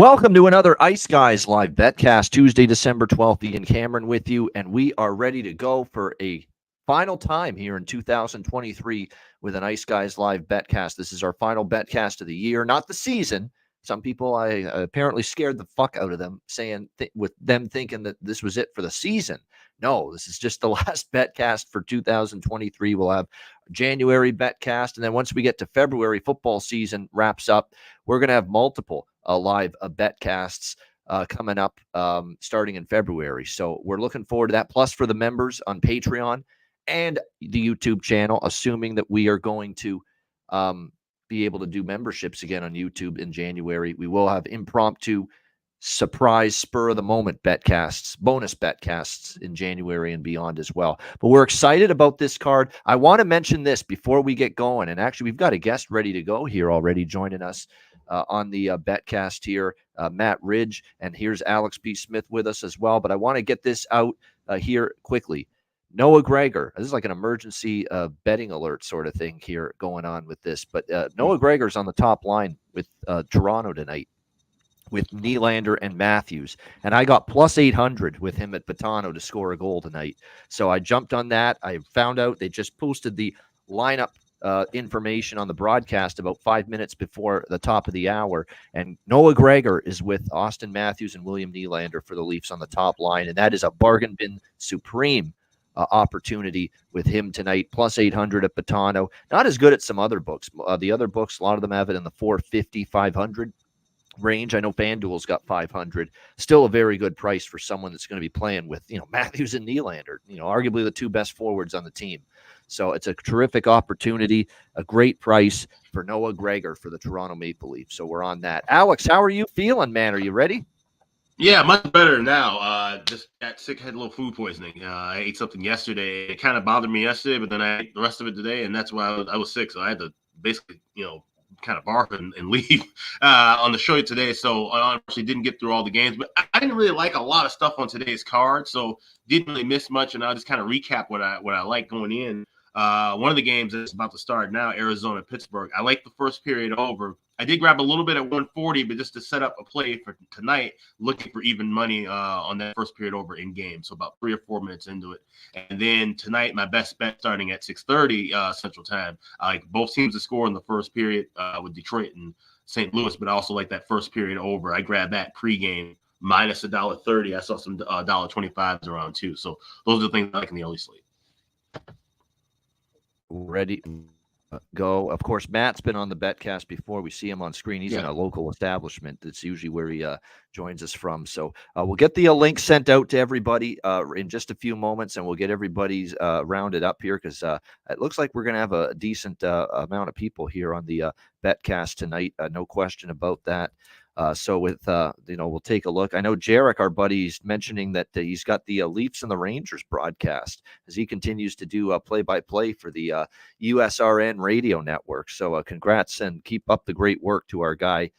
Welcome to another Ice Guys Live Betcast, Tuesday, December 12th. Ian Cameron with you, and we are ready to go for a final time here in 2023 with an Ice Guys Live Betcast. This is our final Betcast of the year, not the season. Some people I apparently scared the fuck out of them, saying with them thinking that this was it for the season. No, this is just the last Betcast for 2023. We'll have January Betcast, and then once we get to February, football season wraps up. We're going to have multiple live Betcasts coming up starting in February. So we're looking forward to that. Plus for the members on Patreon and the YouTube channel, assuming that we are going to be able to do memberships again on YouTube in January. We will have impromptu surprise spur of the moment betcasts, bonus betcasts in January and beyond as well. But we're excited about this card. I want to mention this before we get going. And actually, we've got a guest ready to go here already joining us on the Betcast here, Matt Ridge, and here's Alex P. Smith with us as well. But I want to get this out here quickly. Noah Gregor, this is like an emergency betting alert sort of thing here going on with this. But Noah Gregor's on the top line with Toronto tonight with Nylander and Matthews. And I got plus 800 with him at Betano to score a goal tonight. So I jumped on that. I found out they just posted the lineup information on the broadcast about 5 minutes before the top of the hour, and Noah Gregor is with Austin Matthews and William Nylander for the Leafs on the top line, and that is a bargain bin supreme opportunity with him tonight. Plus 800 at Betano. Not as good at some other books. The other books, a lot of them have it in the 450, 500 range. I know FanDuel's got 500. Still a very good price for someone that's going to be playing with, Matthews and Nylander, arguably the two best forwards on the team. So it's a terrific opportunity, a great price for Noah Gregor for the Toronto Maple Leafs. So we're on that. Alex, how are you feeling, man? Are you ready? Yeah, much better now. Just got sick, had a little food poisoning. I ate something yesterday. It kind of bothered me yesterday, but then I ate the rest of it today, and that's why I was sick. So I had to basically, kind of barf and leave on the show today. So I honestly didn't get through all the games, but I didn't really like a lot of stuff on today's card, so didn't really miss much. And I'll just kind of recap what I like going in. One of the games that's about to start now, Arizona, Pittsburgh. I like the first period over. I did grab a little bit at 140, but just to set up a play for tonight, looking for even money on that first period over in game. So about 3 or 4 minutes into it. And then tonight, my best bet starting at 6:30 Central Time. I like both teams to score in the first period with Detroit and St. Louis, but I also like that first period over. I grabbed that pregame minus $1.30. I saw some $1.25s around too. So those are the things I like in the early slate. Ready, go. Of course, Matt's been on the Betcast before. We see him on screen. He's in a local establishment. That's usually where he joins us from. So we'll get the link sent out to everybody in just a few moments, and we'll get everybody's rounded up here because it looks like we're going to have a decent amount of people here on the Betcast tonight. No question about that. So with, we'll take a look. I know Jarek, our buddy, is mentioning that he's got the Leafs and the Rangers broadcast as he continues to do play-by-play for the USRN radio network. So congrats and keep up the great work to our guy,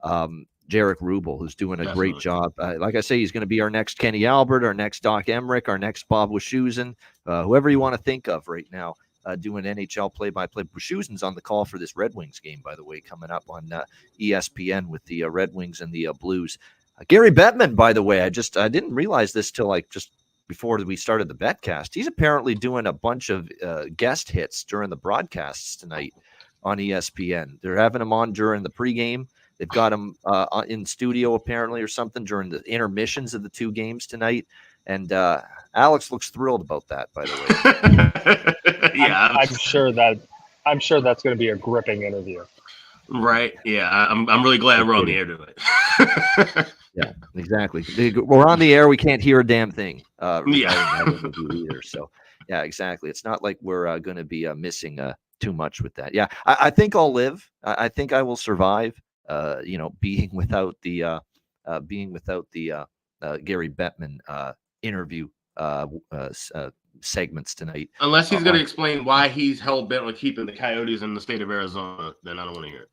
Jarek Rubel, who's doing a great job. Like I say, he's going to be our next Kenny Albert, our next Doc Emmerich, our next Bob Wischusen, whoever you want to think of right now. Doing NHL play-by-play. Wischusen's on the call for this Red Wings game, by the way, coming up on ESPN with the Red Wings and the Blues. Gary Bettman, by the way, I didn't realize this till just before we started the Betcast. He's apparently doing a bunch of guest hits during the broadcasts tonight on ESPN. They're having him on during the pregame. They've got him in studio apparently or something during the intermissions of the two games tonight. And Alex looks thrilled about that, by the way. Yeah, I'm sure that's going to be a gripping interview. Right. Yeah, I'm really glad we're on the air tonight. Yeah, exactly. We're on the air. We can't hear a damn thing. Either. So, yeah, exactly. It's not like we're going to be missing too much with that. Yeah, I think I'll live. I think I will survive. Being without the Gary Bettman interview segments tonight. Unless he's going to explain why he's hell bent on keeping the Coyotes in the state of Arizona, then I don't want to hear it.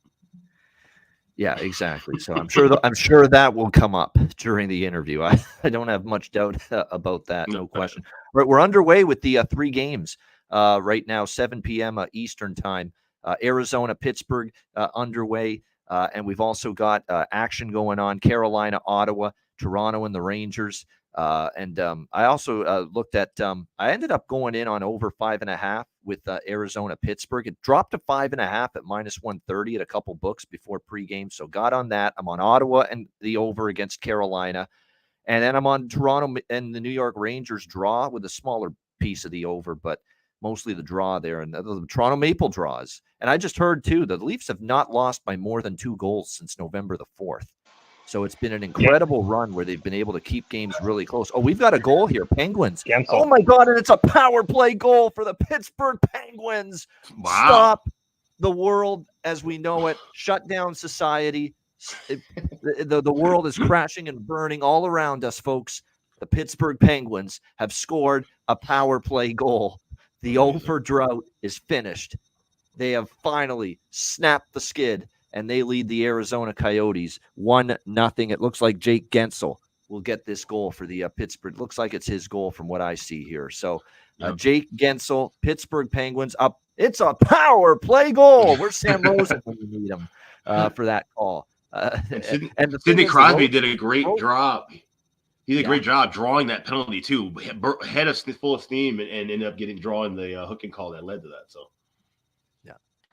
Yeah, exactly. So I'm sure that will come up during the interview. I don't have much doubt about that. No question. We're underway with the 3 games right now, 7 p.m. Eastern time. Arizona, Pittsburgh underway. And we've also got action going on: Carolina, Ottawa, Toronto, and the Rangers. I also looked at. I ended up going in on over 5.5 with Arizona, Pittsburgh. It dropped to 5.5 at -130 at a couple books before pregame, so got on that. I'm on Ottawa and the over against Carolina, and then I'm on Toronto and the New York Rangers draw with a smaller piece of the over, but mostly the draw there, and the Toronto Maple draws. And I just heard too the Leafs have not lost by more than 2 goals since November the 4th. So it's been an incredible run where they've been able to keep games really close. Oh, we've got a goal here. Penguins. Oh, my God. And it's a power play goal for the Pittsburgh Penguins. Wow. Stop the world as we know it. Shut down society. The world is crashing and burning all around us, folks. The Pittsburgh Penguins have scored a power play goal. The over drought is finished. They have finally snapped the skid, and they lead the Arizona Coyotes 1-0. It looks like Jake Gensel will get this goal for the Pittsburgh. It looks like it's his goal from what I see here. So Jake Gensel, Pittsburgh Penguins up. It's a power play goal. Where's Sam Rosen when you need him for that call? And Sidney Crosby did a great job. He did a great job drawing that penalty too. Head of full of steam and ended up drawing the hooking call that led to that. So.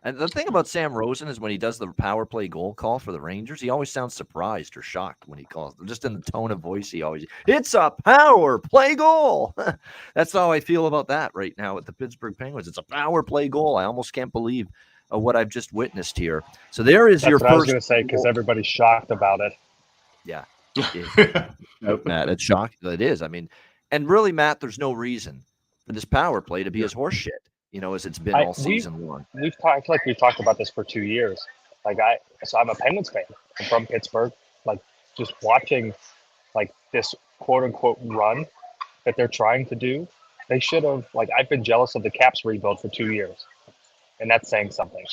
And the thing about Sam Rosen is when he does the power play goal call for the Rangers, he always sounds surprised or shocked when he calls. Just in the tone of voice, it's a power play goal. That's how I feel about that right now with the Pittsburgh Penguins. It's a power play goal. I almost can't believe what I've just witnessed here. So there is your first. I was going to say because everybody's shocked about it. Yeah. Matt, it's shocking. It is. I mean, and really, Matt, there's no reason for this power play to be as horseshit. As it's been all season long. We've talked about this for 2 years. So I'm a Penguins fan. I'm from Pittsburgh. Just watching this quote unquote run that they're trying to do. They should have I've been jealous of the Caps rebuild for 2 years, and that's saying something.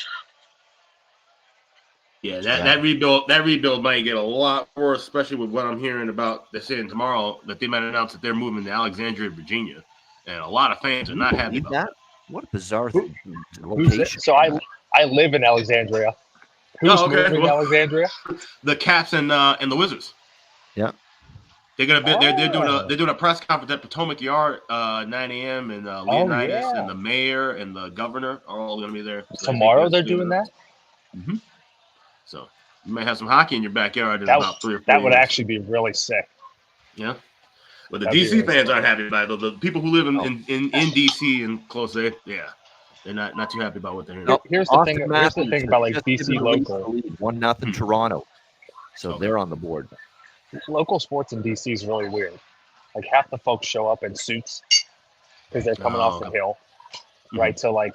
Yeah, that rebuild might get a lot worse, especially with what I'm hearing about. They're saying tomorrow that they might announce that they're moving to Alexandria, Virginia, and a lot of fans are not happy about that. What a bizarre location. So I live in Alexandria. Who's moving to Alexandria? The Caps and the Wizards. Yeah. They're gonna be they're doing a press conference at Potomac Yard 9 a.m. and Leonidas and the mayor and the governor are all gonna be there. So tomorrow they're doing that? Mm-hmm. So you might have some hockey in your backyard in about 3 or 4 That would actually be really sick. Yeah. But the DC fans aren't happy about it. The people who live in DC and close there, they're not too happy about what they're hearing. Here's the thing about DC local. 1-0 Toronto. So they're on the board. Local sports in DC is really weird. Half the folks show up in suits because they're coming off the hill, right? So are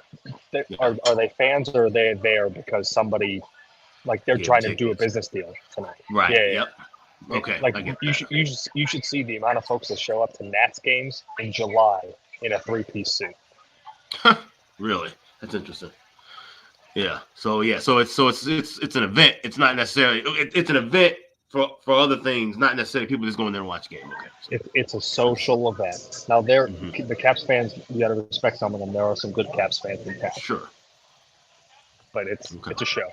they fans or are they there because somebody they're trying to do a business deal tonight? Right. Yeah. Yep. Okay. You should see the amount of folks that show up to Nats games in July in a 3-piece suit. Really? That's interesting. Yeah. So it's an event. It's not necessarily it's an event for other things, not necessarily people just going there and watch a game. Okay. It's a social event. Now the Caps fans, you got to respect some of them. There are some good Caps fans in town. Sure. But it's a show.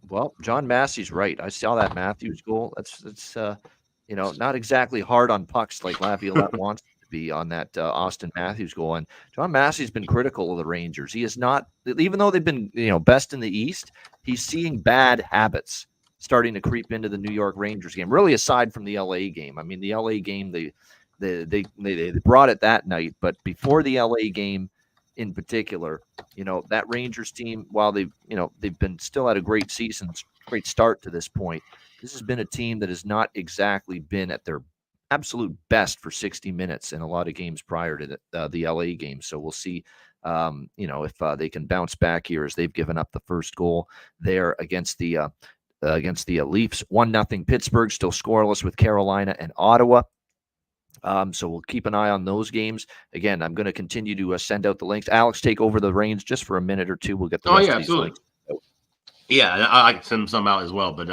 Well, John Massey's right. I saw that Matthews goal. That's not exactly hard on pucks like Laviolette wants to be on that Austin Matthews goal. And John Massey's been critical of the Rangers. He is not, even though they've been best in the East, he's seeing bad habits starting to creep into the New York Rangers game. Really, aside from the LA game. I mean, the LA game they brought it that night, but before the LA game, in particular, that Rangers team, while they've been still had a great season, great start to this point, this has been a team that has not exactly been at their absolute best for 60 minutes in a lot of games prior to the LA game. So we'll see, if they can bounce back here as they've given up the first goal there against the Leafs. 1-0 Pittsburgh, still scoreless with Carolina and Ottawa. So we'll keep an eye on those games. Again, I'm going to continue to send out the links. Alex, take over the reins just for a minute or two. We'll get the rest of these links. Yeah, I can send some out as well. But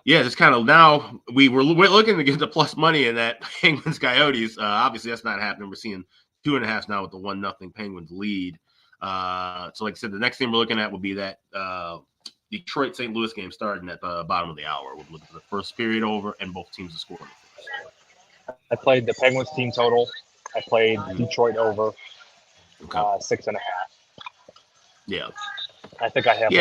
it's kind of now we're looking to get the plus money in that Penguins Coyotes. Obviously, that's not happening. We're seeing 2.5 now with the 1-0 Penguins lead. So like I said, the next thing we're looking at will be that Detroit St. Louis game starting at the bottom of the hour with the first period over and both teams to score in the first. I played the Penguins team total. I played Detroit over 6.5. Yeah. I think I have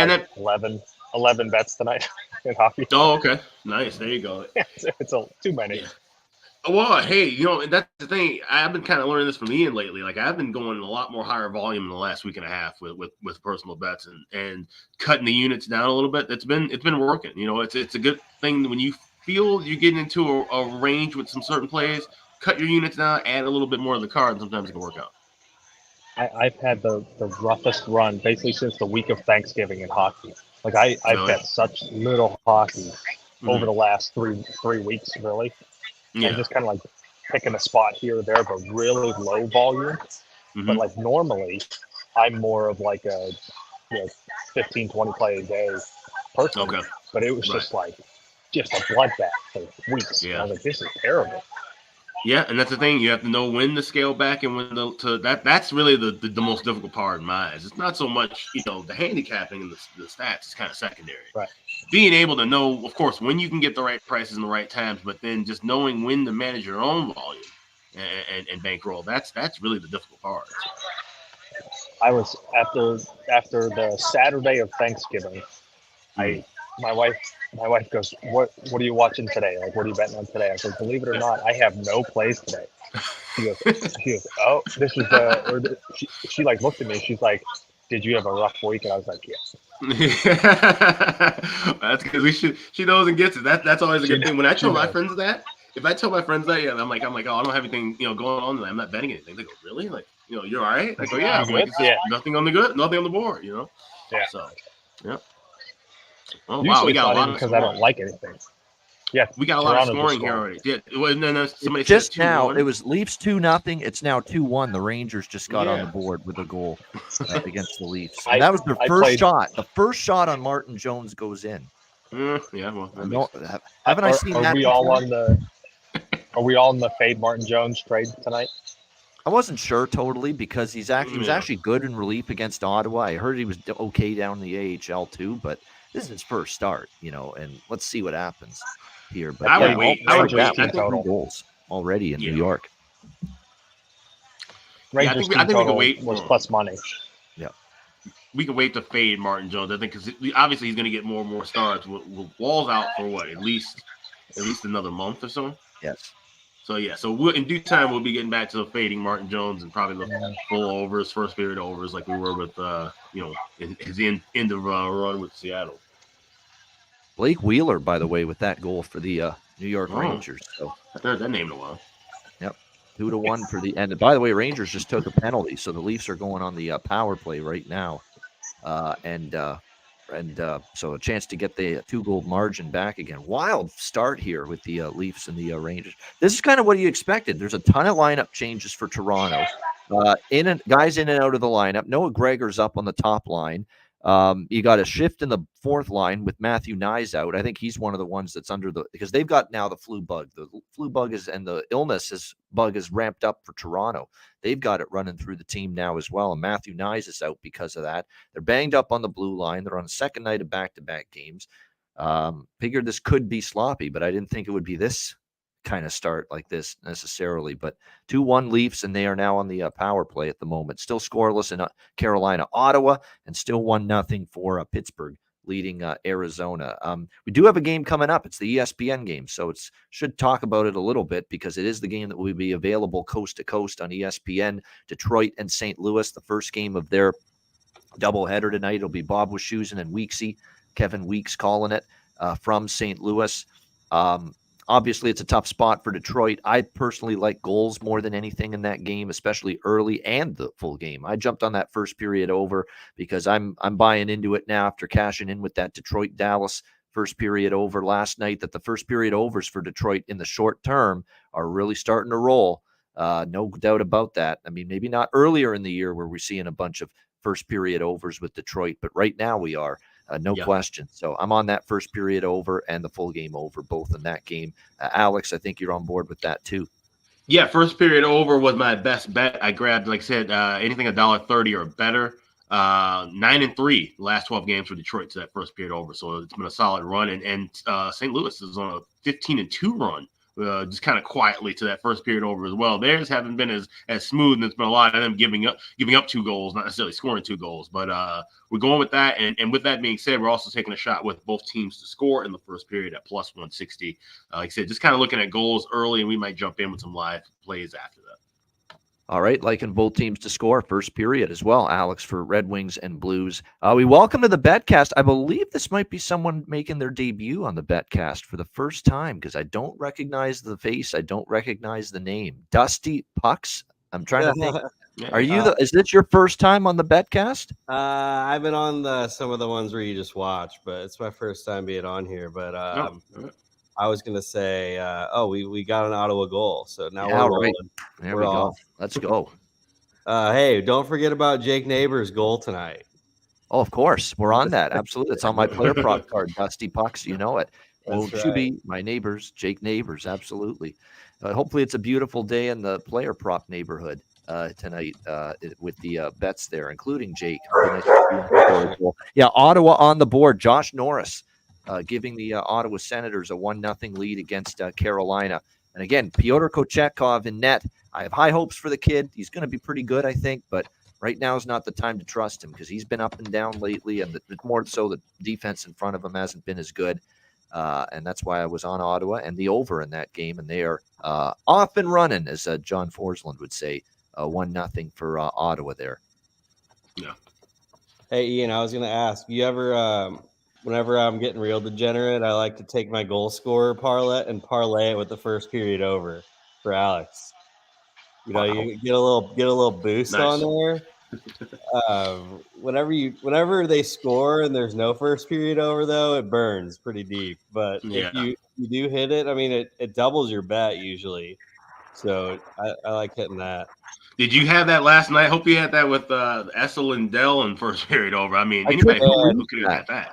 11 bets tonight in hockey. Oh, okay. Nice. There you go. it's too many. Yeah. Well, hey, that's the thing. I've been kind of learning this from Ian lately. Like, I've been going a lot more higher volume in the last week and a half with personal bets and cutting the units down a little bit. It's been working. It's a good thing when you feel you're getting into a range with some certain plays. Cut your units down, add a little bit more of the card, and sometimes it can work out. I've had the roughest run basically since the week of Thanksgiving in hockey. Like I've bet such little hockey over the last three weeks, really. Yeah. I'm just kind of like picking a spot here or there, but really low volume. But like normally, I'm more of like a 15, 20 play a day person. Okay. But it was just a bloodbath for weeks. Yeah. And I was like, this is terrible. Yeah, and that's the thing. You have to know when to scale back and when that's really the most difficult part in my eyes. It's not so much, the handicapping and the stats is kind of secondary. Right. Being able to know, of course, when you can get the right prices and the right times, but then just knowing when to manage your own volume and bankroll, that's really the difficult part. I was after the Saturday of Thanksgiving, my wife goes, what are you watching today? Like, what are you betting on today? I said, believe it or not, I have no plays today. She goes, oh, this is she like looked at me. She's like, did you have a rough week? And I was like, yeah. That's because she knows and gets it. That's always a good thing. When I tell my friends that, if I tell my friends that, I'm like, oh, I don't have anything, going on tonight. I'm not betting anything. They go, really? Like, you're all right? I go, yeah. I'm like, nothing on the board, Yeah. So, yeah. Oh, wow, we got a lot because I don't like anything. Yeah, we got a lot of scoring here already. Yeah, somebody just said now it was Leafs 2-0. It's now 2-1. The Rangers just got on the board with a goal against the Leafs. And that was their first shot. The first shot on Martin Jones goes in. Yeah, well, haven't I seen that? Are we all in the fade Martin Jones trade tonight? I wasn't sure totally because he was actually good in relief against Ottawa. I heard he was okay down in the AHL too, but this is his first start, and let's see what happens here. But I would wait. I think goals already in New York. Rangers I think we can wait. Was plus money. Yeah, we can wait to fade Martin Jones. I think because obviously he's going to get more and more starts. With Wall's out for at least another month or so. Yes. So we'll, in due time we'll be getting back to fading Martin Jones and probably the full overs, first period overs like we were with his end of run with Seattle. Blake Wheeler, by the way, with that goal for the New York Rangers. So I've heard that name in a while. Yep, 2-1 for the end. And by the way, Rangers just took a penalty, so the Leafs are going on the power play right now, and so a chance to get the 2-goal margin back again. Wild start here with the Leafs and the Rangers. This is kind of what you expected. There's a ton of lineup changes for Toronto. Guys in and out of the lineup. Noah Gregor's up on the top line. You got a shift in the fourth line with Matthew Nyes out. I think he's one of the ones that's because they've got now the flu bug. The flu bug and the illness bug is ramped up for Toronto. They've got it running through the team now as well. And Matthew Nyes is out because of that. They're banged up on the blue line. They're on the second night of back-to-back games. Figured this could be sloppy, but I didn't think it would be this kind of start like this necessarily. But 2-1 Leafs, and they are now on the power play at the moment. Still scoreless in Carolina, Ottawa, and still 1-0 for Pittsburgh leading Arizona. We do have a game coming up. It's the ESPN game, so should talk about it a little bit because it is the game that will be available coast to coast on ESPN. Detroit and St. Louis, the first game of their doubleheader tonight. It'll be Bob Wischusen and Weeksy, Kevin Weeks calling it from St. Louis. Obviously, it's a tough spot for Detroit. I personally like goals more than anything in that game, especially early and the full game. I jumped on that first period over because I'm buying into it now after cashing in with that Detroit-Dallas first period over last night, that the first period overs for Detroit in the short term are really starting to roll. No doubt about that. I mean, maybe not earlier in the year where we're seeing a bunch of first period overs with Detroit, but right now we are. No question. So I'm on that first period over and the full game over, both in that game. Alex, I think you're on board with that too. Yeah, first period over was my best bet. I grabbed, like I said, anything $1.30 or better. 9-3 the last 12 games for Detroit to that first period over. So it's been a solid run. And St. Louis is on a 15-2 run. Just kind of quietly to that first period over as well. Theirs haven't been as smooth, and it's been a lot of them giving up 2 goals, not necessarily scoring 2 goals. But we're going with that. And with that being said, we're also taking a shot with both teams to score in the first period at plus 160. Like I said, just kind of looking at goals early, and we might jump in with some live plays after that. All right, liking both teams to score first period as well, Alex, for Red Wings and Blues. We welcome to the Betcast. I believe this might be someone making their debut on the Betcast for the first time because I don't recognize the face. I don't recognize the name. Dusty Pucks. I'm trying to think. Are you is this your first time on the Betcast? I've been on some of the ones where you just watch, but it's my first time being on here. But I was going to say, we got an Ottawa goal. So now we're rolling. There we go. Let's go. Hey, don't forget about Jake Neighbors' goal tonight. Oh, of course. We're on that. Absolutely. It's on my player prop card, Dusty Pucks. You know it. Won't you be my neighbors, Jake Neighbors? Absolutely. Hopefully it's a beautiful day in the player prop neighborhood tonight with the bets there, including Jake. Yeah, Ottawa on the board. Josh Norris giving the Ottawa Senators a 1-0 lead against Carolina. And again, Pyotr Kochetkov in net. I have high hopes for the kid. He's going to be pretty good, I think, but right now is not the time to trust him because he's been up and down lately, and more so the defense in front of him hasn't been as good. And that's why I was on Ottawa and the over in that game, and they are off and running, as John Forsland would say, 1-0 for Ottawa there. Yeah. Hey, Ian, I was going to ask, you ever whenever I'm getting real degenerate, I like to take my goal scorer parlay it with the first period over for Alex. You know, you get a little boost on there. Whenever they score and there's no first period over, though, it burns pretty deep. But if you do hit it, I mean, it doubles your bet usually. So I like hitting that. Did you have that last night? I hope you had that with Essel and Dell in first period over. I mean, anybody who could have had that.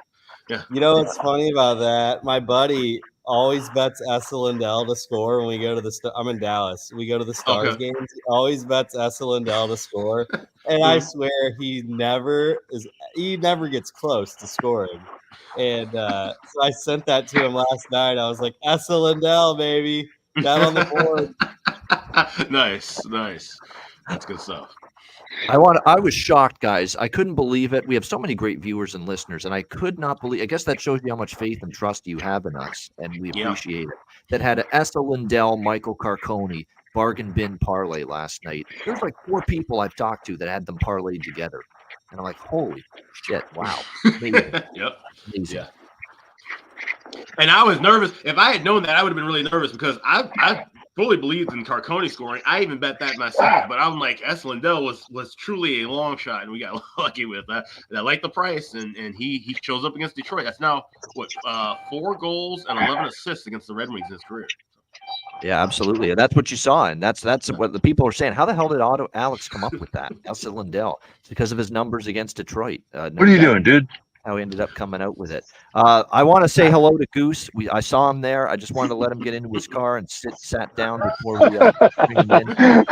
Yeah. You know what's funny about that? My buddy always bets Essel and Dell to score when we go to the I'm in Dallas. We go to the Stars games. He always bets Essel and Dell to score. And I swear he never gets close to scoring. And so I sent that to him last night. I was like, Essel and Dell, baby. Down on the board. Nice. That's good stuff. I was shocked, guys. I couldn't believe it. We have so many great viewers and listeners, and I could not believe. I guess that shows you how much faith and trust you have in us, and we appreciate it. That had an Essa Lindell, Michael Carcone bargain bin parlay last night. There's like 4 people I've talked to that had them parlayed together, and I'm like, holy shit! Wow. Amazing. Yep. Amazing. Yeah. And I was nervous. If I had known that, I would have been really nervous because I fully believed in Carcone scoring. I even bet that myself, but I'm like, Lindell was truly a long shot, and we got lucky with that. I like the price, and he shows up against Detroit. That's now 4 goals and 11 assists against the Red Wings in his career. Yeah, absolutely, and that's what you saw, and that's what the people are saying. How the hell did Alex come up with that? Essa Lindell. It's because of his numbers against Detroit. What are you doing, dude? How he ended up coming out with it. I want to say hello to Goose. I saw him there. I just wanted to let him get into his car and sat down before we bring him in.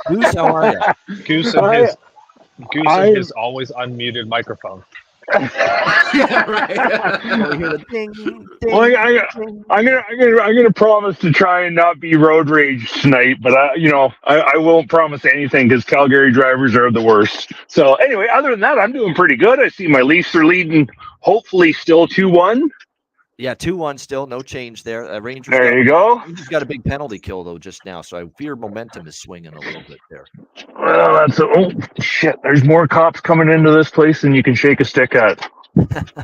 Goose, how are you? Goose and his always unmuted microphone. Yeah, right. Ding, ding, I'm gonna promise to try and not be road rage tonight, but I won't promise anything because Calgary drivers are the worst. So anyway, other than that, I'm doing pretty good. I see my Leafs are leading, hopefully still 2-1. Yeah, 2-1 still, no change there. Rangers. There you go. Rangers got a big penalty kill though just now, so I fear momentum is swinging a little bit there. Well, shit! There's more cops coming into this place than you can shake a stick at.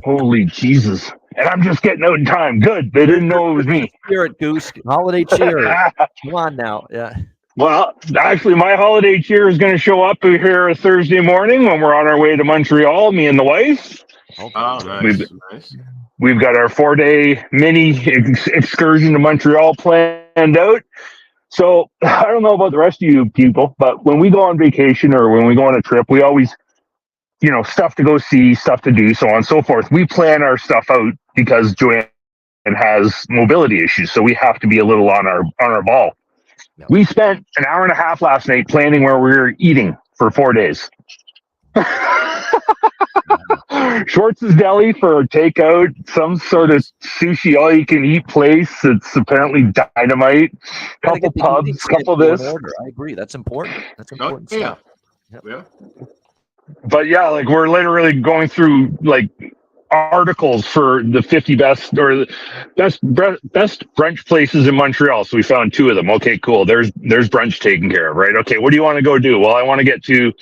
Holy Jesus! And I'm just getting out in time. Good. They didn't know it was me. Spirit, Goose. Holiday cheer. Come on now. Yeah. Well, actually, my holiday cheer is going to show up here Thursday morning when we're on our way to Montreal, me and the wife. Oh, nice. We've got our 4-day mini excursion to Montreal planned out. So I don't know about the rest of you people, but when we go on vacation or when we go on a trip, we always, stuff to go see, stuff to do, so on and so forth. We plan our stuff out because Joanne has mobility issues, so we have to be a little on our ball. Yep. We spent an hour and a half last night planning where we were eating for 4 days. Schwartz's Deli for takeout, some sort of sushi all-you-can-eat place. It's apparently dynamite. Gotta Couple get the pubs, heating couple schedule in this. order. I agree. That's important. That's Oh, important yeah. stuff. Yeah. But yeah, like we're literally going through like articles for the 50 best or the best brunch places in Montreal. So we found 2 of them. Okay, cool. There's brunch taken care of, right? Okay, what do you want to go do? Well, I want to get to.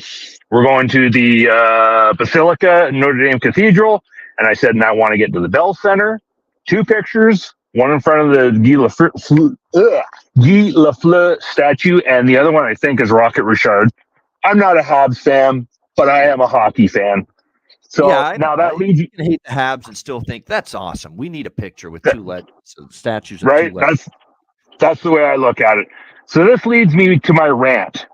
We're going to the Basilica, Notre Dame Cathedral, and I said, and I want to get to the Bell Center. 2 pictures, one in front of the Guy Lafleur statue, and the other one I think is Rocket Richard. I'm not a Habs fan, but I am a hockey fan. So I now know. that leads You can hate the Habs and still think that's awesome. We need a picture with 2 legends, statues of right. 2 legends. That's the way I look at it. So this leads me to my rant.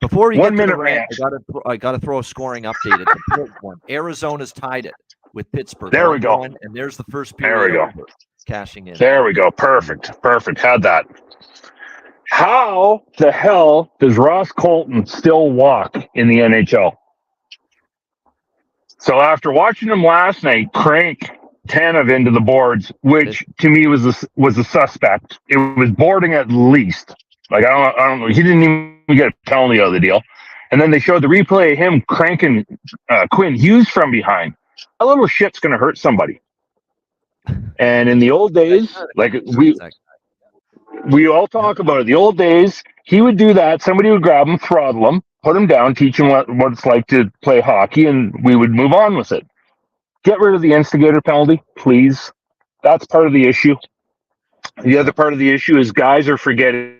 Before you 1 get to the minute rant, rant. I gotta throw a scoring update. It's a big one. Arizona's tied it with Pittsburgh. There we go. 1-1, and there's the first There we period go. over, cashing in. There we go. Perfect. Had that. How the hell does Ross Colton still walk in the NHL? So after watching him last night crank Tanev into the boards, which to me was a suspect. It was boarding at least. Like I don't know. He didn't even get a penalty out of the deal. And then they showed the replay of him cranking Quinn Hughes from behind. A little shit's going to hurt somebody. And in the old days, like we all talk about it. The old days, he would do that. Somebody would grab him, throttle him, put him down, teach him what it's like to play hockey, and we would move on with it. Get rid of the instigator penalty, please. That's part of the issue. The other part of the issue is guys are forgetting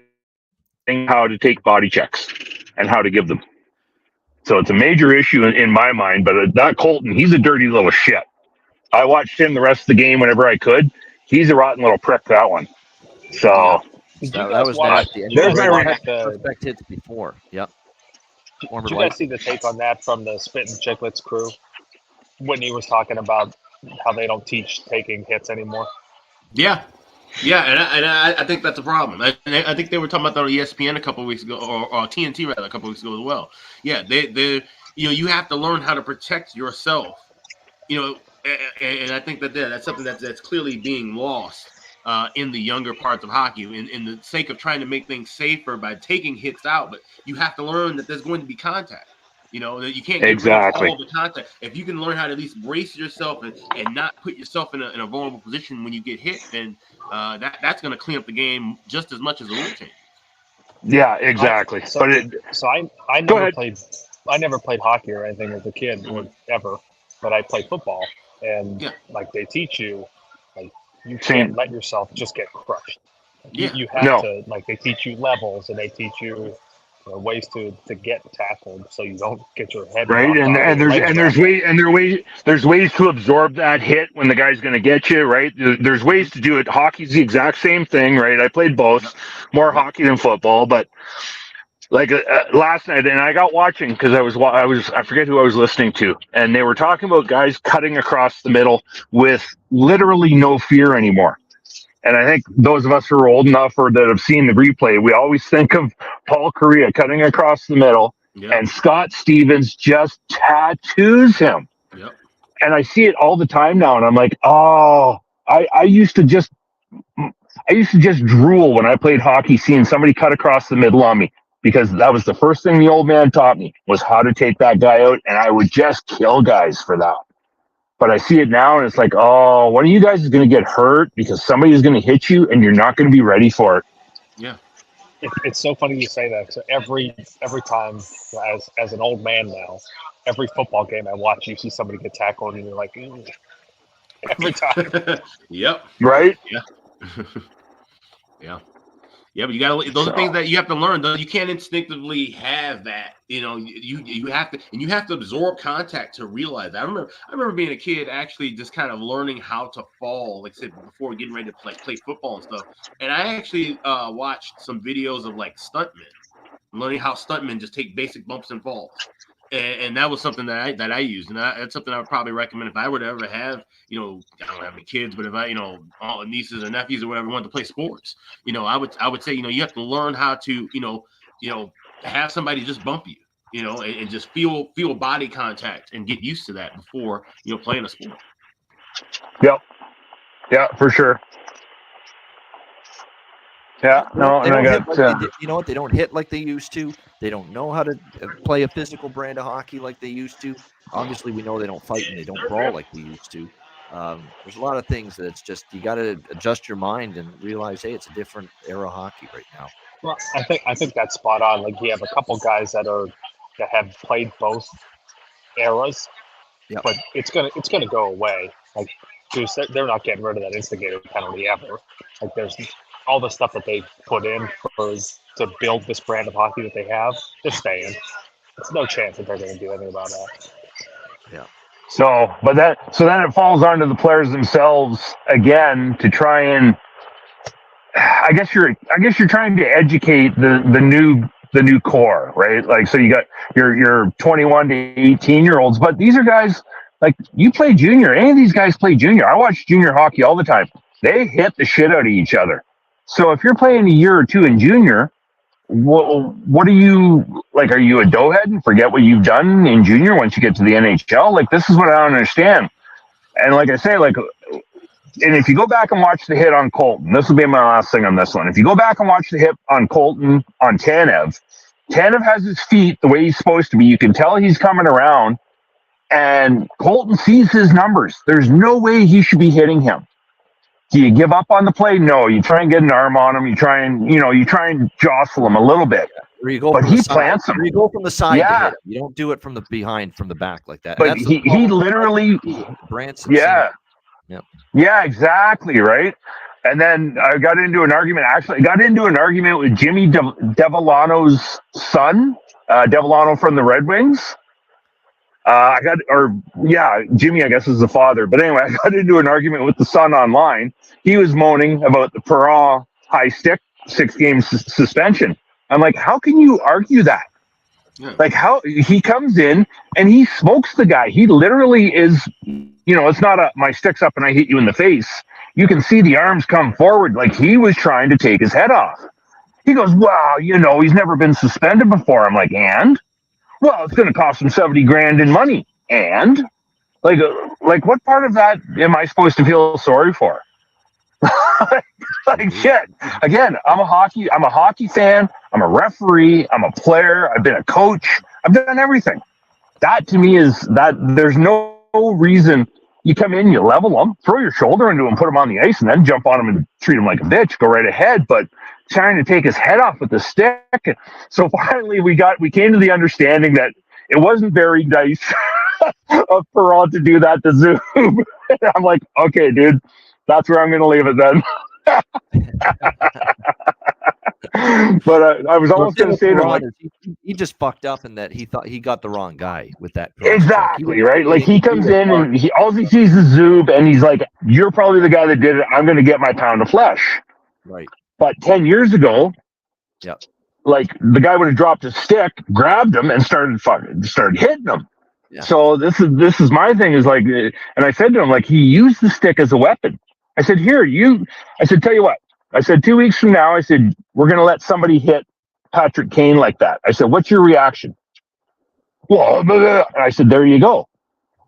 how to take body checks and how to give them. So it's a major issue in my mind, but that Colton, he's a dirty little shit. I watched him the rest of the game whenever I could. He's a rotten little prick, that one. So that was nasty. And there's my had suspect hits before. Yep. Did you guys see the take on that from the Spit and Chicklets crew when he was talking about how they don't teach taking hits anymore? Yeah, and I think that's a problem. I think they were talking about that on ESPN a couple of weeks ago, or TNT rather, a couple of weeks ago as well. Yeah, they you have to learn how to protect yourself. And I think that's something that's clearly being lost in the younger parts of hockey, in the sake of trying to make things safer by taking hits out. But you have to learn that there's going to be contact. That you can't get rid of all the contact. If you can learn how to at least brace yourself and not put yourself in a vulnerable position when you get hit, then that's going to clean up the game just as much as a rule change. Yeah, exactly. I never played hockey or anything as a kid or ever, but I played football, and like they teach you, like you can't let yourself just get crushed. You have to, like, they teach you levels, and they teach you ways to get tackled so you don't get your head right. There's ways to absorb that hit when the guy's going to get you, right? There's ways to do it. Hockey's the exact same thing, right? I played both, more hockey than football, but like last night, and I got watching because I forget who I was listening to, and they were talking about guys cutting across the middle with literally no fear anymore. And I think those of us who are old enough or that have seen the replay, we always think of Paul Correa cutting across the middle, and Scott Stevens just tattoos him. Yep. And I see it all the time now, and I'm like, oh, I used to just drool when I played hockey, seeing somebody cut across the middle on me, because that was the first thing the old man taught me, was how to take that guy out, and I would just kill guys for that. But I see it now, and it's like, oh, one of you guys is going to get hurt because somebody is going to hit you, and you're not going to be ready for it. Yeah, it's so funny you say that. So every time, as an old man now, every football game I watch, you see somebody get tackled, and you're like, ew. Every time. Yep. Right. Yeah. Yeah. Yeah, but you got those are things that you have to learn. Though you can't instinctively have that. You have to absorb contact to realize that. I remember being a kid, actually just kind of learning how to fall, like I said, before getting ready to play football and stuff. And I actually watched some videos of like stuntmen, learning how stuntmen just take basic bumps and falls. And that was something that I used, and that's something I would probably recommend if I were to ever have, I don't have any kids, but if I, all nieces or nephews or whatever wanted to play sports, I would say, you have to learn how to, have somebody just bump you, and just feel body contact and get used to that before, playing a sport. Yep. Yeah, for sure. Yeah, no, and I got you know what? They don't hit like they used to. They don't know how to play a physical brand of hockey like they used to. Obviously, we know they don't fight and they don't brawl like they used to. There's a lot of things that it's just you got to adjust your mind and realize, hey, it's a different era of hockey right now. Well, I think that's spot on. Like you have a couple guys that have played both eras, Yep. but it's gonna go away. Like they're not getting rid of that instigator penalty ever. Like there's all the stuff that they put in to build this brand of hockey that they have. They're staying. There's no chance that they're going to do anything about that. Yeah. So then it falls onto the players themselves again to try and. I guess you're trying to educate the new core, right? Like, so you got your 21 to 18-year-olds, but these are guys like you play junior. Any of these guys play junior. I watch junior hockey all the time. They hit the shit out of each other. So if you're playing a year or two in junior, what are you like? Are you a doughhead and forget what you've done in junior once you get to the NHL? Like, this is what I don't understand. And like I say, and if you go back and watch the hit on Colton, this will be my last thing on this one. If you go back and watch the hit on Colton on Tanev has his feet the way he's supposed to be. You can tell he's coming around, and Colton sees his numbers. There's no way he should be hitting him. Do you give up on the play? No. You try and get an arm on him. You try and jostle him a little bit. Or you go but he plants him. Or you go from the side to hit him. You don't do it from the behind, from the back like that. But he literally Branson. Yeah. Yep. Yeah, exactly, right? And then I got into an argument. Actually, I got into an argument with Jimmy Devellano's son, Devellano from the Red Wings. Jimmy, I guess, is the father. But anyway, I got into an argument with the son online. He was moaning about the Perron high stick 6-game suspension. I'm like, how can you argue that? Yeah. Like, how he comes in and he smokes the guy. He literally is, it's not my stick's up and I hit you in the face. You can see the arms come forward. Like, he was trying to take his head off. He goes, wow, he's never been suspended before. I'm like, and? Well, it's going to cost him $70,000 in money. And like what part of that am I supposed to feel sorry for? Like shit. Again, I'm a hockey fan. I'm a referee. I'm a player. I've been a coach. I've done everything. That to me is that there's no reason you come in, you level them, throw your shoulder into him, put him on the ice, and then jump on him and treat him like a bitch. Go right ahead. But trying to take his head off with the stick. So finally we came to the understanding that it wasn't very nice of Perron to do that to Zoom. I'm like, okay, dude, that's where I'm going to leave it then. But I was almost going to say that he just fucked up in that he thought he got the wrong guy with that. Exactly, right? Like he comes in and all he sees is Zub, and he's like, "You're probably the guy that did it. I'm going to get my pound of flesh." Right. But 10 years ago, like the guy would have dropped his stick, grabbed him, and started hitting him. Yeah. So this is my thing is like, and I said to him, like, he used the stick as a weapon. I said, tell you what. I said, 2 weeks from now, I said, we're going to let somebody hit Patrick Kane like that. I said, what's your reaction? Well, and I said, there you go.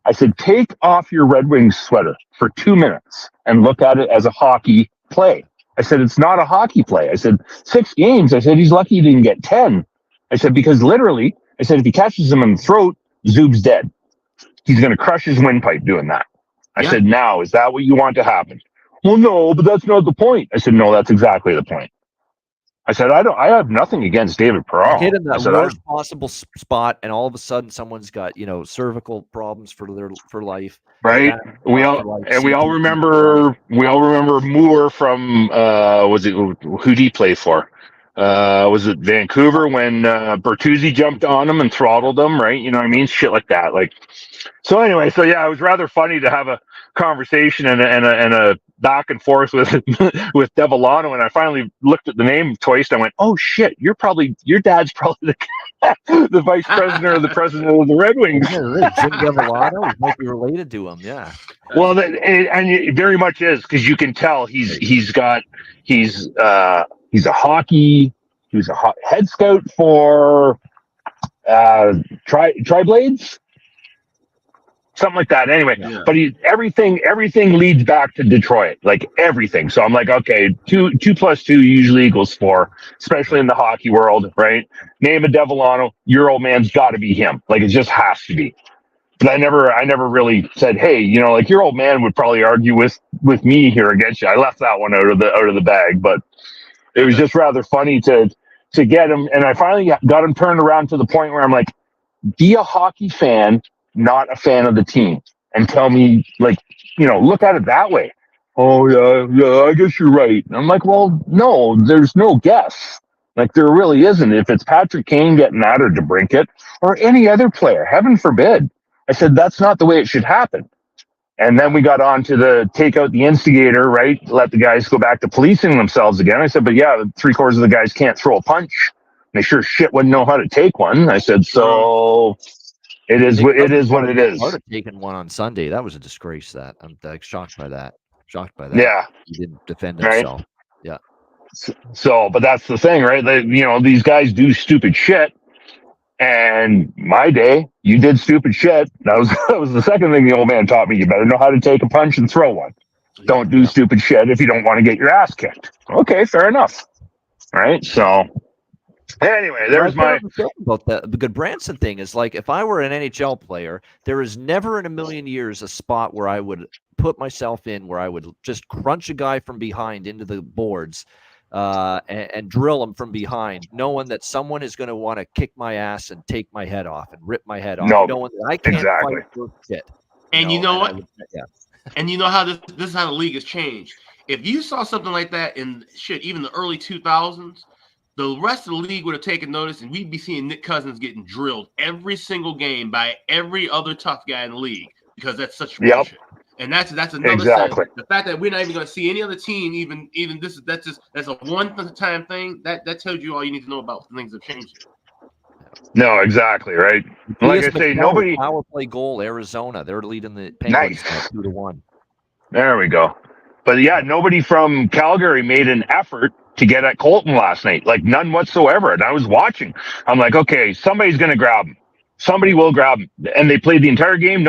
I said, take off your Red Wings sweater for 2 minutes and look at it as a hockey play. I said, it's not a hockey play. I said, 6 games. I said, he's lucky he didn't get 10. I said, because literally, I said, if he catches him in the throat, Zub's dead. He's going to crush his windpipe doing that. I said, now, is that what you want to happen? Well, no, but that's not the point. I said, no, that's exactly the point. I said, I have nothing against David Perron. Hit in the worst possible spot, and all of a sudden, someone's got cervical problems for life. Right? We all remember Moore from who did he play for? Was it Vancouver when Bertuzzi jumped on him and throttled him? Right? You know what I mean? Shit like that. Like, so anyway, so yeah, it was rather funny to have a conversation and a back and forth with Devellano, and I finally looked at the name twice and I went, oh shit, your dad's probably the vice president or the president of the Red Wings. Yeah, Jim Devellano, he might be related to him. Yeah. Well, and it very much is, because you can tell he was a head scout for Tri-Blades, something like that. Anyway, Yeah. but everything leads back to Detroit, like everything. So I'm like, okay, 2 + 2 usually equals 4, especially in the hockey world, right? Name a Devillano, your old man's got to be him. Like it just has to be. But I never really said, hey, like your old man would probably argue with me here against you. I left that one out of the bag, but it was just rather funny to get him. And I finally got him turned around to the point where I'm like, be a hockey fan, not a fan of the team, and tell me, like, look at it that way. Oh yeah, I guess you're right. And I'm like, well, no, there's no guess. Like there really isn't. If it's Patrick Kane getting that or DeBrincat or any other player, heaven forbid. I said, that's not the way it should happen. And then we got on to the take out the instigator, right? Let the guys go back to policing themselves again. I said, but yeah, 3/4 of the guys can't throw a punch. They sure shit wouldn't know how to take one. I said, so it is what it is. Taking one on Sunday, that was a disgrace. That I'm like shocked by that. Yeah, he didn't defend himself. Right? Yeah. So, but that's the thing, right? These guys do stupid shit. And my day, you did stupid shit. That was the second thing the old man taught me. You better know how to take a punch and throw one. Don't do stupid shit if you don't want to get your ass kicked. Okay, fair enough. All right, so anyway, there's my about the good Branson thing is like if I were an NHL player, there is never in a million years a spot where I would put myself in where I would just crunch a guy from behind into the boards. And drill them from behind, knowing that someone is going to want to kick my ass and take my head off and rip my head off. No, knowing that I can't fight for shit. And you know what? Yeah. And you know how this is how the league has changed. If you saw something like that in even the early 2000s, the rest of the league would have taken notice, and we'd be seeing Nick Cousins getting drilled every single game by every other tough guy in the league because that's such bullshit. And that's another exactly. The fact that we're not even going to see any other team, even that's a one-time thing. That tells you all you need to know about the things that have changed. No, exactly right. Like I say, nobody power play goal. Arizona, they're leading the Penguins 2-1. There we go. But yeah, nobody from Calgary made an effort to get at Colton last night, like none whatsoever. And I was watching. I'm like, okay, somebody's going to grab him. Somebody will grab him. And they played the entire game.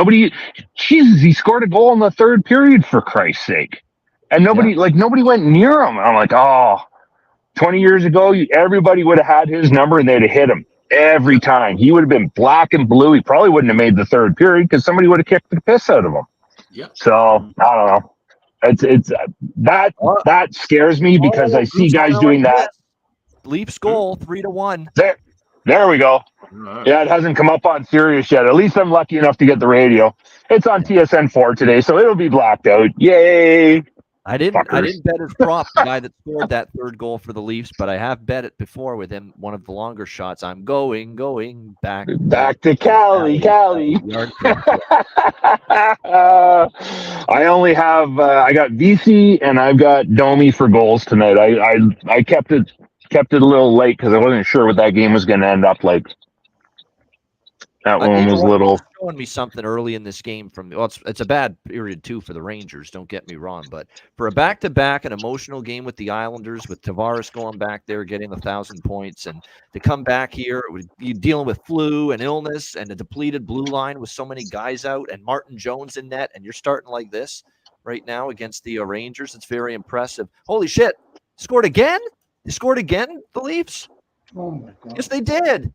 Jesus, he scored a goal in the third period, for Christ's sake. And nobody went near him. I'm like, 20 years ago, everybody would have had his number and they'd have hit him every time. He would have been black and blue. He probably wouldn't have made the third period because somebody would have kicked the piss out of him. Yep. So I don't know. It's that scares me because I see guys doing that. Leafs goal 3-1. There we go. Yeah, it hasn't come up on Sirius yet. At least I'm lucky enough to get the radio. It's on TSN 4 today, so it'll be blacked out. Yay! I didn't bet his prop, the guy that scored that third goal for the Leafs, but I have bet it before with him, one of the longer shots. I'm going back to Cali. I only have I got VC and I've got Domi for goals tonight. I kept it a little late because I wasn't sure what that game was going to end up like. That one was little. Showing me something early in this game it's a bad period too for the Rangers. Don't get me wrong, but for a back-to-back, an emotional game with the Islanders, with Tavares going back there getting 1,000 points, and to come back here, you're dealing with flu and illness and a depleted blue line with so many guys out and Martin Jones in net, and you're starting like this right now against the Rangers. It's very impressive. Holy shit! Scored again? They scored again, the Leafs? Oh my God! Yes, they did.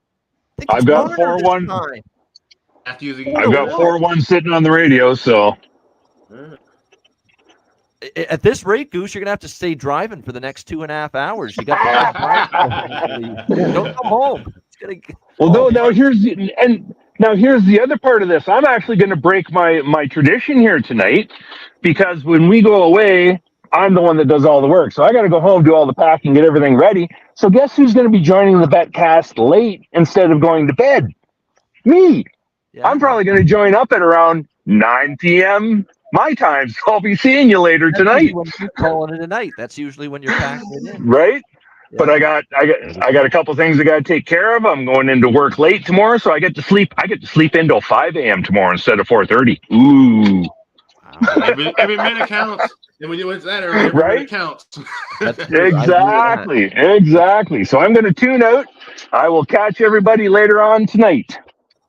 I've got 4-1. I've got 4-1 sitting on the radio, so. At this rate, Goose, you're going to have to stay driving for the next 2.5 hours. You got don't come home. Now here's the other part of this. I'm actually going to break my tradition here tonight because when we go away, I'm the one that does all the work. So I got to go home, do all the packing, get everything ready. So guess who's going to be joining the Betcast late instead of going to bed? Me. Yeah. I'm probably going to join up at around 9 p.m. my time. So I'll be seeing you later tonight. When you're calling it a night. That's usually when you're packing it in. Right? Yeah. But I got a couple things I got to take care of. I'm going into work late tomorrow, so I get to sleep. I get to sleep until 5 a.m. tomorrow instead of 4:30. Ooh. Every minute counts. And when you went that early, every minute counts. That's true. Exactly. So I'm going to tune out. I will catch everybody later on tonight.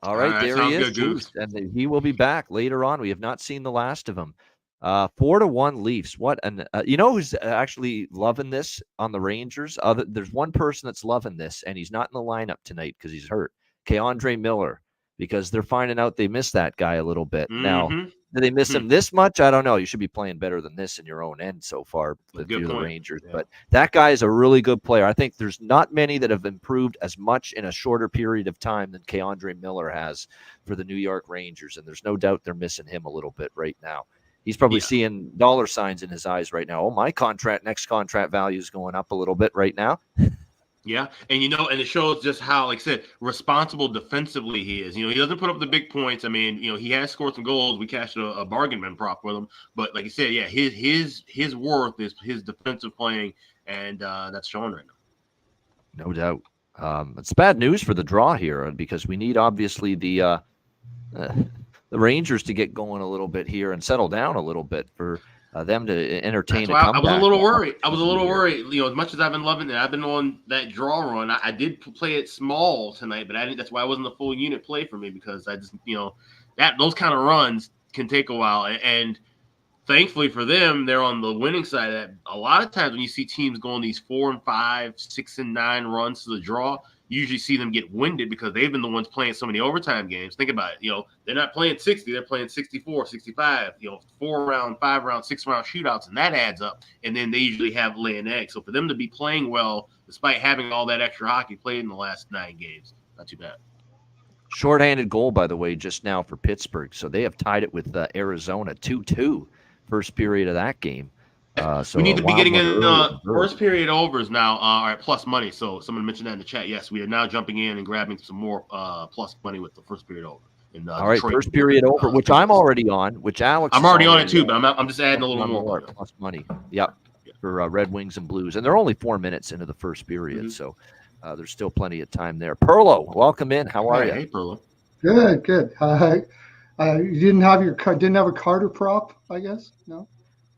All right, there he is, good, Goose. and he will be back later on. We have not seen the last of him. 4-1 Leafs. What? And you know who's actually loving this on the Rangers? There's one person that's loving this, and he's not in the lineup tonight because he's hurt. Andre Miller, because they're finding out they miss that guy a little bit. Now, do they miss him this much? I don't know. You should be playing better than this in your own end so far if you're the Rangers. Yeah. But that guy is a really good player. I think there's not many that have improved as much in a shorter period of time than Andre Miller has for the New York Rangers, and there's no doubt they're missing him a little bit right now. He's probably seeing dollar signs in his eyes right now. Oh, my next contract value is going up a little bit right now. Yeah, and and it shows just how, like I said, responsible defensively he is. He doesn't put up the big points. I mean, he has scored some goals. We cashed a bargain bin prop with him, but like you said, yeah, his worth is his defensive playing, and that's showing right now. No doubt. It's bad news for the draw here because we need obviously the Rangers to get going a little bit here and settle down a little bit for them to entertain. I was a little worried. As much as I've been loving it, I've been on that draw run. I did play it small tonight, but I didn't. That's why it wasn't a full unit play for me because I just, those kind of runs can take a while. And thankfully for them, they're on the winning side of that. A lot of times when you see teams go on these 4 and 5, 6 and 9 runs to the draw, you usually see them get winded because they've been the ones playing so many overtime games. Think about it. They're not playing 60. They're playing 64, 65, 4-round, 5-round, 6-round shootouts, and that adds up. And then they usually have laying eggs. So for them to be playing well, despite having all that extra hockey played in the last 9 games, not too bad. Shorthanded goal, by the way, just now for Pittsburgh. So they have tied it with Arizona 2-2, first period of that game. So we need to be getting in first period overs now at plus money. So someone mentioned that in the chat. Yes, we are now jumping in and grabbing some more plus money with the first period over. All right, first period over, which I'm already on, which Alex. I'm already on it too, but I'm just adding a little more plus money. Yep, for Red Wings and Blues, and they're only 4 minutes into the first period, so there's still plenty of time there. Perlo, welcome in. How are you? Hey, Perlo. Good. You didn't have a Carter prop, I guess?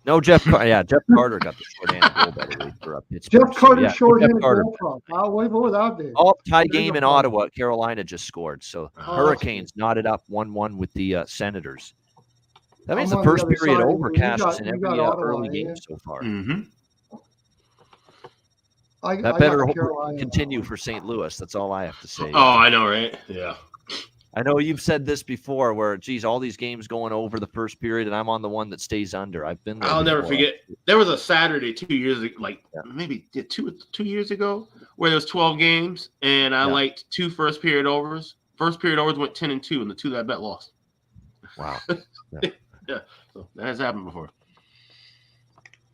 No, Jeff Carter got the short-handed goal, by the way, for Pittsburgh. Jeff Carter short-handed goal prop. What was that, Dave? Oh, tie game in Ottawa. Carolina just scored. So Hurricanes knotted up 1-1 with the Senators. That means the first period overcasts in every early game so far. That better continue for St. Louis. That's all I have to say. Oh, I know, right? Yeah. I know you've said this before where, geez, all these games going over the first period, and I'm on the one that stays under. I've been there. I'll never forget. There was a Saturday 2 years ago, maybe 2 years ago, where there was 12 games, and I liked 2 first period overs. First period overs went 10-2, and the 2 that I bet lost. Wow. Yeah, so that has happened before.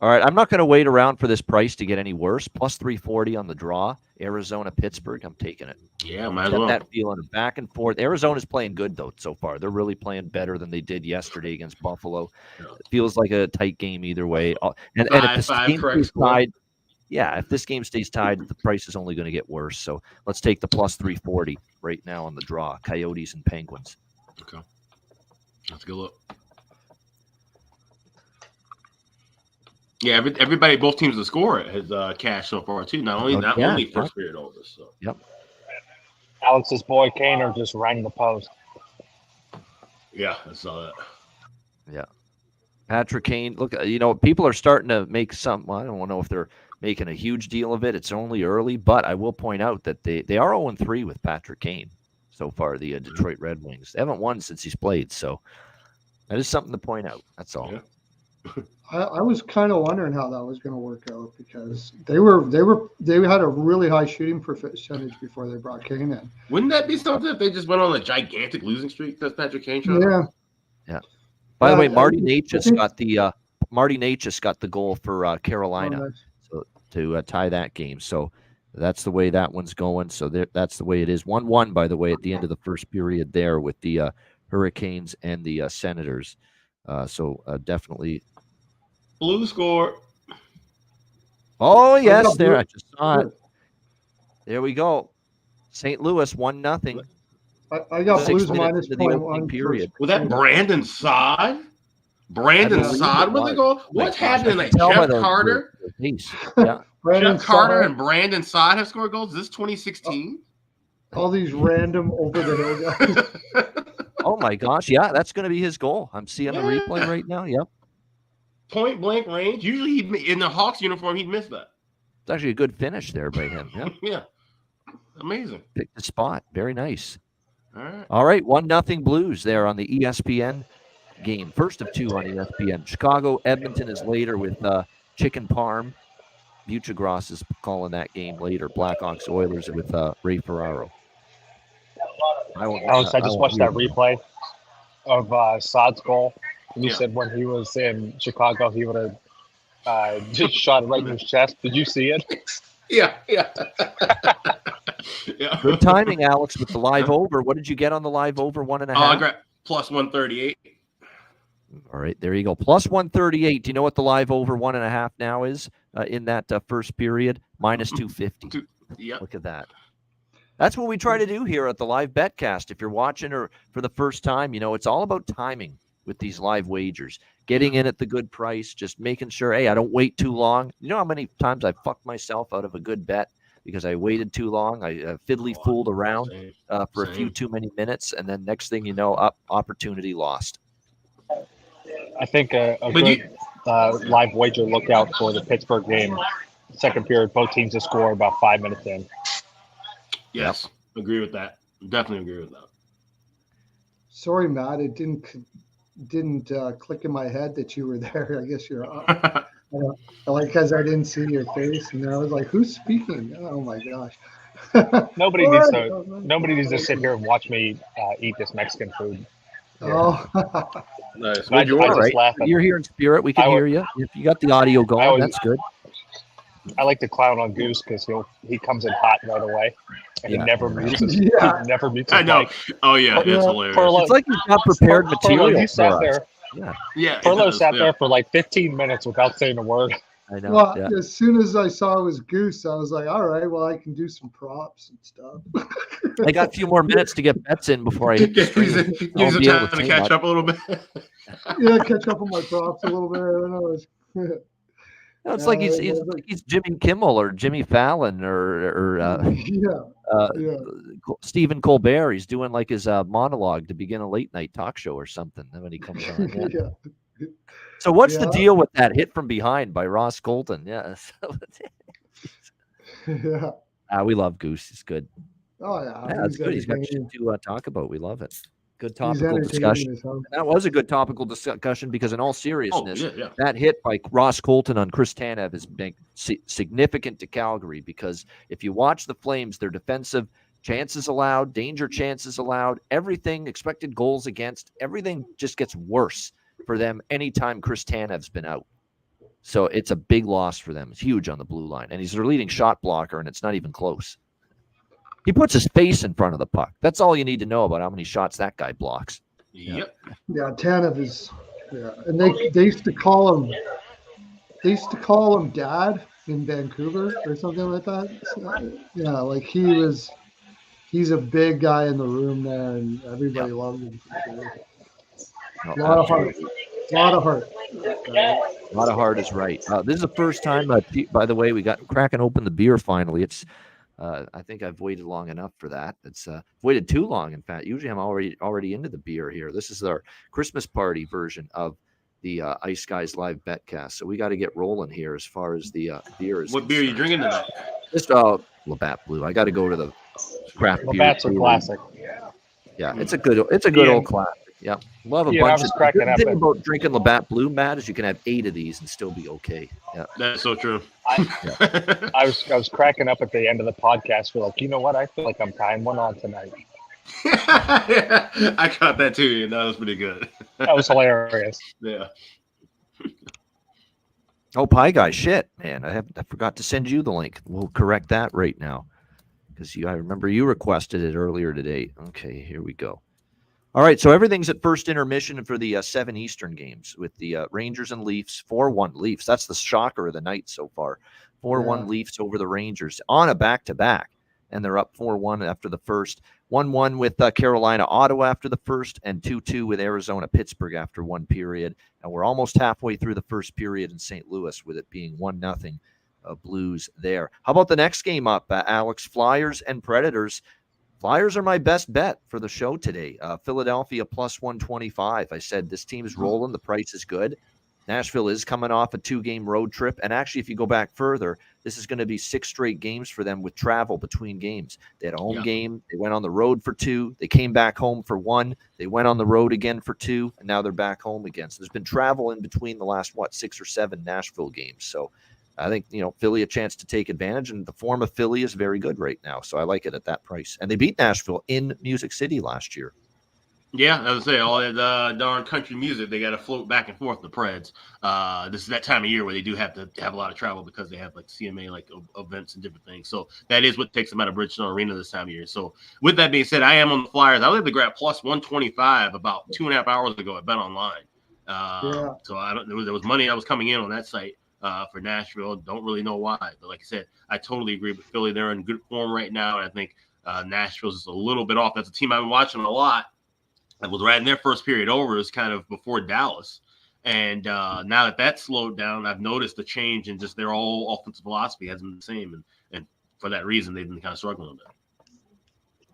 All right, I'm not going to wait around for this price to get any worse. Plus 340 on the draw. Arizona, Pittsburgh. I'm taking it. Yeah, might as well. That feeling of back and forth. Arizona's playing good, though, so far. They're really playing better than they did yesterday against Buffalo. It feels like a tight game either way. And if this game stays tied, if this game stays tied, the price is only going to get worse. So let's take the plus 340 right now on the draw. Coyotes and Penguins. Okay. That's a good look. Yeah, everybody, both teams to score has cashed so far too. Not only first period over. So. Yep. Alex's boy Kaner just rang the post. Yeah, I saw that. Yeah, Patrick Kane. Look, people are starting to make some. Well, I don't know if they're making a huge deal of it. It's only early, but I will point out that they are 0-3 with Patrick Kane so far. The Detroit Red Wings. They haven't won since he's played, so that is something to point out. That's all. Yeah. I was kind of wondering how that was going to work out because they had a really high shooting percentage before they brought Kane in. Wouldn't that be something if they just went on a gigantic losing streak? That's Patrick Kane. Yeah. By the way, Marty Necas got the goal for Carolina, so to tie that game. So that's the way that one's going. So that's the way it is. 1-1, by the way, at the end of the first period there with the Hurricanes and the Senators. So definitely. Blue score. Oh, yes, there. I just saw it. There we go. St. Louis 1-0. I got Blues minus the opening period. Was that Brandon Saad? Brandon believe Saad it with a was. goal. Oh my What's gosh, happening? I Like can tell by Jeff the Carter, face. Yeah. Brandon Jeff Carter, Saad, and Brandon Saad have scored goals. Is this 2016? all these random over the hill guys. Oh my gosh. Yeah, that's going to be his goal. I'm seeing the replay Yeah. right now. Yep. Point blank range. Usually, in the Hawks uniform, he'd miss that. It's actually a good finish there by him. Yeah. Yeah, amazing. Picked the spot. Very nice. All right. All right. 1-0 Blues there on the ESPN game. First of two on ESPN. Chicago, Edmonton is later with Chicken Parm. Buccigross is calling that game later. Blackhawks, Oilers with Ray Ferraro. I just watched that replay of Saad's goal. And he said when he was in Chicago, he would have just shot it right in his chest. Did you see it? Yeah. Yeah. Good timing, Alex, with the live over. What did you get on the live over? 1.5? I got plus 138. All right, there you go. Plus 138. Do you know what the live over 1.5 now is in that first period? Minus 250. Yep. Look at that. That's what we try to do here at the Live Betcast. If you're watching or for the first time, it's all about timing with these live wagers. Getting in at the good price, just making sure, hey, I don't wait too long. You know how many times I fucked myself out of a good bet because I waited too long? I fooled around for a few too many minutes, and then next thing you know, opportunity lost. I think a good live wager lookout for the Pittsburgh game. Second period, both teams to score about 5 minutes in. Yes, agree with that. Definitely agree with that. Sorry, Matt. It didn't click in my head that you were there. I guess you're up. Because I didn't see your face, and I was like, "Who's speaking?" Oh my gosh! Nobody needs to sit here and watch me eat this Mexican food. Oh, Nice. I just laugh at, You're here in spirit. We can hear you. If you got the audio going, that's good. I like to clown on Goose because he comes in hot right away, and he never mutes his, Yeah. he never mutes I his know. mic. Oh yeah, it's hilarious. It's like he's got prepared material He for sat us. there. Yeah, Furlow sat there for like 15 minutes without saying a word. I know. well, Yeah. as soon as I saw it was Goose, I was like, "All right, well, I can do some props and stuff." I got a few more minutes to get bets in before I hit the He's stream. using time to catch up a little bit. Yeah, catch up on my props a little bit. I don't know. It's like he's Jimmy Kimmel or Jimmy Fallon or Stephen Colbert. He's doing like his monologue to begin a late night talk show or something when he comes on. Yeah. So what's the deal with that hit from behind by Ross Colton? Yeah. We love Goose. He's good. Oh yeah. Yeah, that's good. He's got shit to talk about. We love it. Good topical discussion. That was a good topical discussion because, in all seriousness, that hit by Ross Colton on Chris Tanev is significant to Calgary because if you watch the Flames, their defensive chances allowed, danger chances allowed, everything, expected goals against, everything just gets worse for them anytime Chris Tanev's been out. So it's a big loss for them. It's huge on the blue line. And he's their leading shot blocker, and it's not even close. He puts his face in front of the puck. That's all you need to know about how many shots that guy blocks. Yep. Yeah, Tanev is. Yeah, and they used to call him Dad in Vancouver or something like that. So, yeah, like he's a big guy in the room there, and everybody loves him. A lot of heart. A lot of heart. A lot of heart is right. This is the first time, by the way, we got cracking open the beer finally. It's. I think I've waited long enough for that. It's waited too long. In fact, usually I'm already into the beer here. This is our Christmas party version of the Ice Guys Live Betcast. So we got to get rolling here as far as the beer is. What beer are you drinking tonight? Just Labatt Blue. I got to go to the craft beer. Labatt's a classic. Yeah, it's a good old classic. Yeah, love a bunch of. The thing about drinking Labatt Blue, Matt, is you can have 8 of these and still be okay. Yeah, that's so true. I was cracking up at the end of the podcast. For like, you know what? I feel like I'm tying one on tonight. I caught that too. That was pretty good. That was hilarious. Yeah. Oh, Pie Guy, shit, man! I forgot to send you the link. We'll correct that right now because I remember you requested it earlier today. Okay, here we go. All right, so everything's at first intermission for the 7 Eastern games with the Rangers and Leafs, 4-1 Leafs. That's the shocker of the night so far. 4-1 Leafs over the Rangers on a back-to-back. and they're up 4-1 after the first. 1-1 with Carolina, Ottawa after the first, and 2-2 with Arizona, Pittsburgh after one period. And we're almost halfway through the first period in St. Louis with it being 1-0 Blues there. How about the next game up, Alex? Flyers and Predators. Flyers are my best bet for the show today. Philadelphia plus 125. I said this team is rolling. The price is good. Nashville is coming off a 2-game road trip. And actually, if you go back further, this is going to be 6 straight games for them with travel between games. They had a home game. They went on the road for 2. They came back home for 1. They went on the road again for 2. And now they're back home again. So there's been travel in between the last, 6 or 7 Nashville games. So I think, Philly a chance to take advantage. And the form of Philly is very good right now. So I like it at that price. And they beat Nashville in Music City last year. Yeah, as I say, all that darn country music, they got to float back and forth, the Preds. This is that time of year where they do have to have a lot of travel because they have CMA events and different things. So that is what takes them out of Bridgestone Arena this time of year. So with that being said, I am on the Flyers. I was able to grab plus 125 about 2.5 hours ago at Bet Online. So there was money that was coming in on that site for Nashville. Don't really know why, but like I said, I totally agree with Philly. They're in good form right now, and I think Nashville's just a little bit off. That's a team I've been watching a lot. I was right in their first period over. It was kind of before Dallas. And now that slowed down, I've noticed a change in just their whole offensive philosophy hasn't been the same. And for that reason, they've been kind of struggling a bit.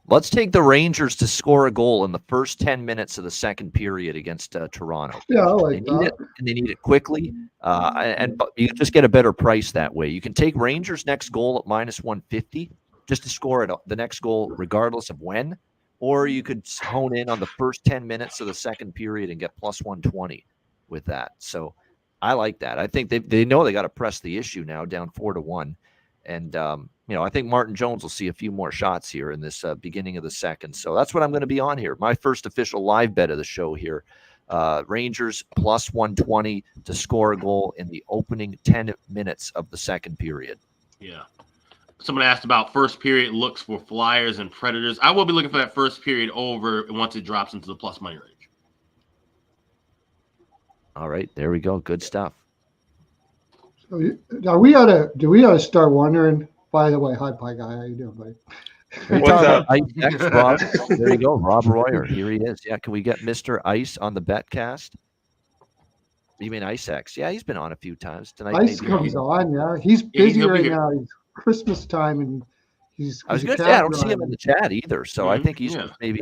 Let's take the Rangers to score a goal in the first 10 minutes of the second period against Toronto. Yeah, I like they need it, and they need it quickly. And you can just get a better price that way. You can take Rangers' next goal at minus 150 just to score the next goal regardless of when. Or you could hone in on the first 10 minutes of the second period and get plus 120 with that. So I like that. I think they know they got to press the issue now, down 4-1. And, I think Martin Jones will see a few more shots here in this beginning of the second. So that's what I'm going to be on here. My first official live bet of the show here. Rangers plus 120 to score a goal in the opening 10 minutes of the second period. Yeah. Someone asked about first period looks for Flyers and Predators. I will be looking for that first period over once it drops into the plus money range. All right, there we go. Good stuff. So do we ought to start wondering? By the way, hi, Pie Guy, how you doing, buddy? What's up? Rob. There you go, Rob Royer. Here he is. Yeah, can we get Mr. Ice on the Betcast? You mean Ice X? Yeah, he's been on a few times tonight. Ice comes on. Yeah, he's busy right now. He's Christmas time, and I was going to say I don't see him in the chat either, so I think he's maybe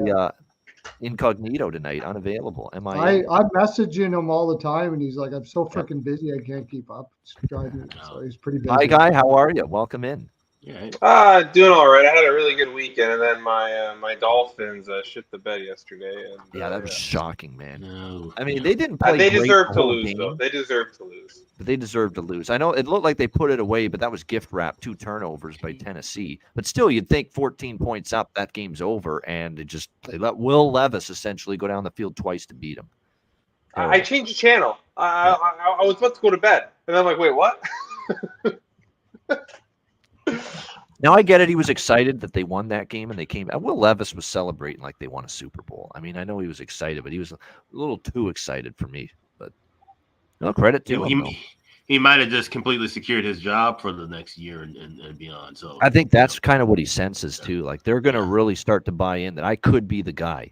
incognito tonight, unavailable. I'm messaging him all the time, and he's like, "I'm so freaking busy, I can't keep up." So he's pretty busy. Hi, Guy. How are you? Welcome in. Yeah. Doing all right. I had a really good weekend, and then my Dolphins shit the bed yesterday. And, that was shocking, man. No. I mean, they didn't play. They deserve to lose, game, though. They deserve to lose. But they deserve to lose. I know it looked like they put it away, but that was gift wrap. 2 turnovers by Tennessee. But still, you'd think 14 points up, that game's over, and they let Will Levis essentially go down the field twice to beat him. I changed the channel. I was about to go to bed, and I'm like, wait, what? Now I get it. He was excited that they won that game, and they came. Will Levis was celebrating like they won a Super Bowl. I mean, I know he was excited, but he was a little too excited for me. But no credit to him. He might have just completely secured his job for the next year and beyond. So I think that's kind of what he senses too. Like they're going to really start to buy in that I could be the guy,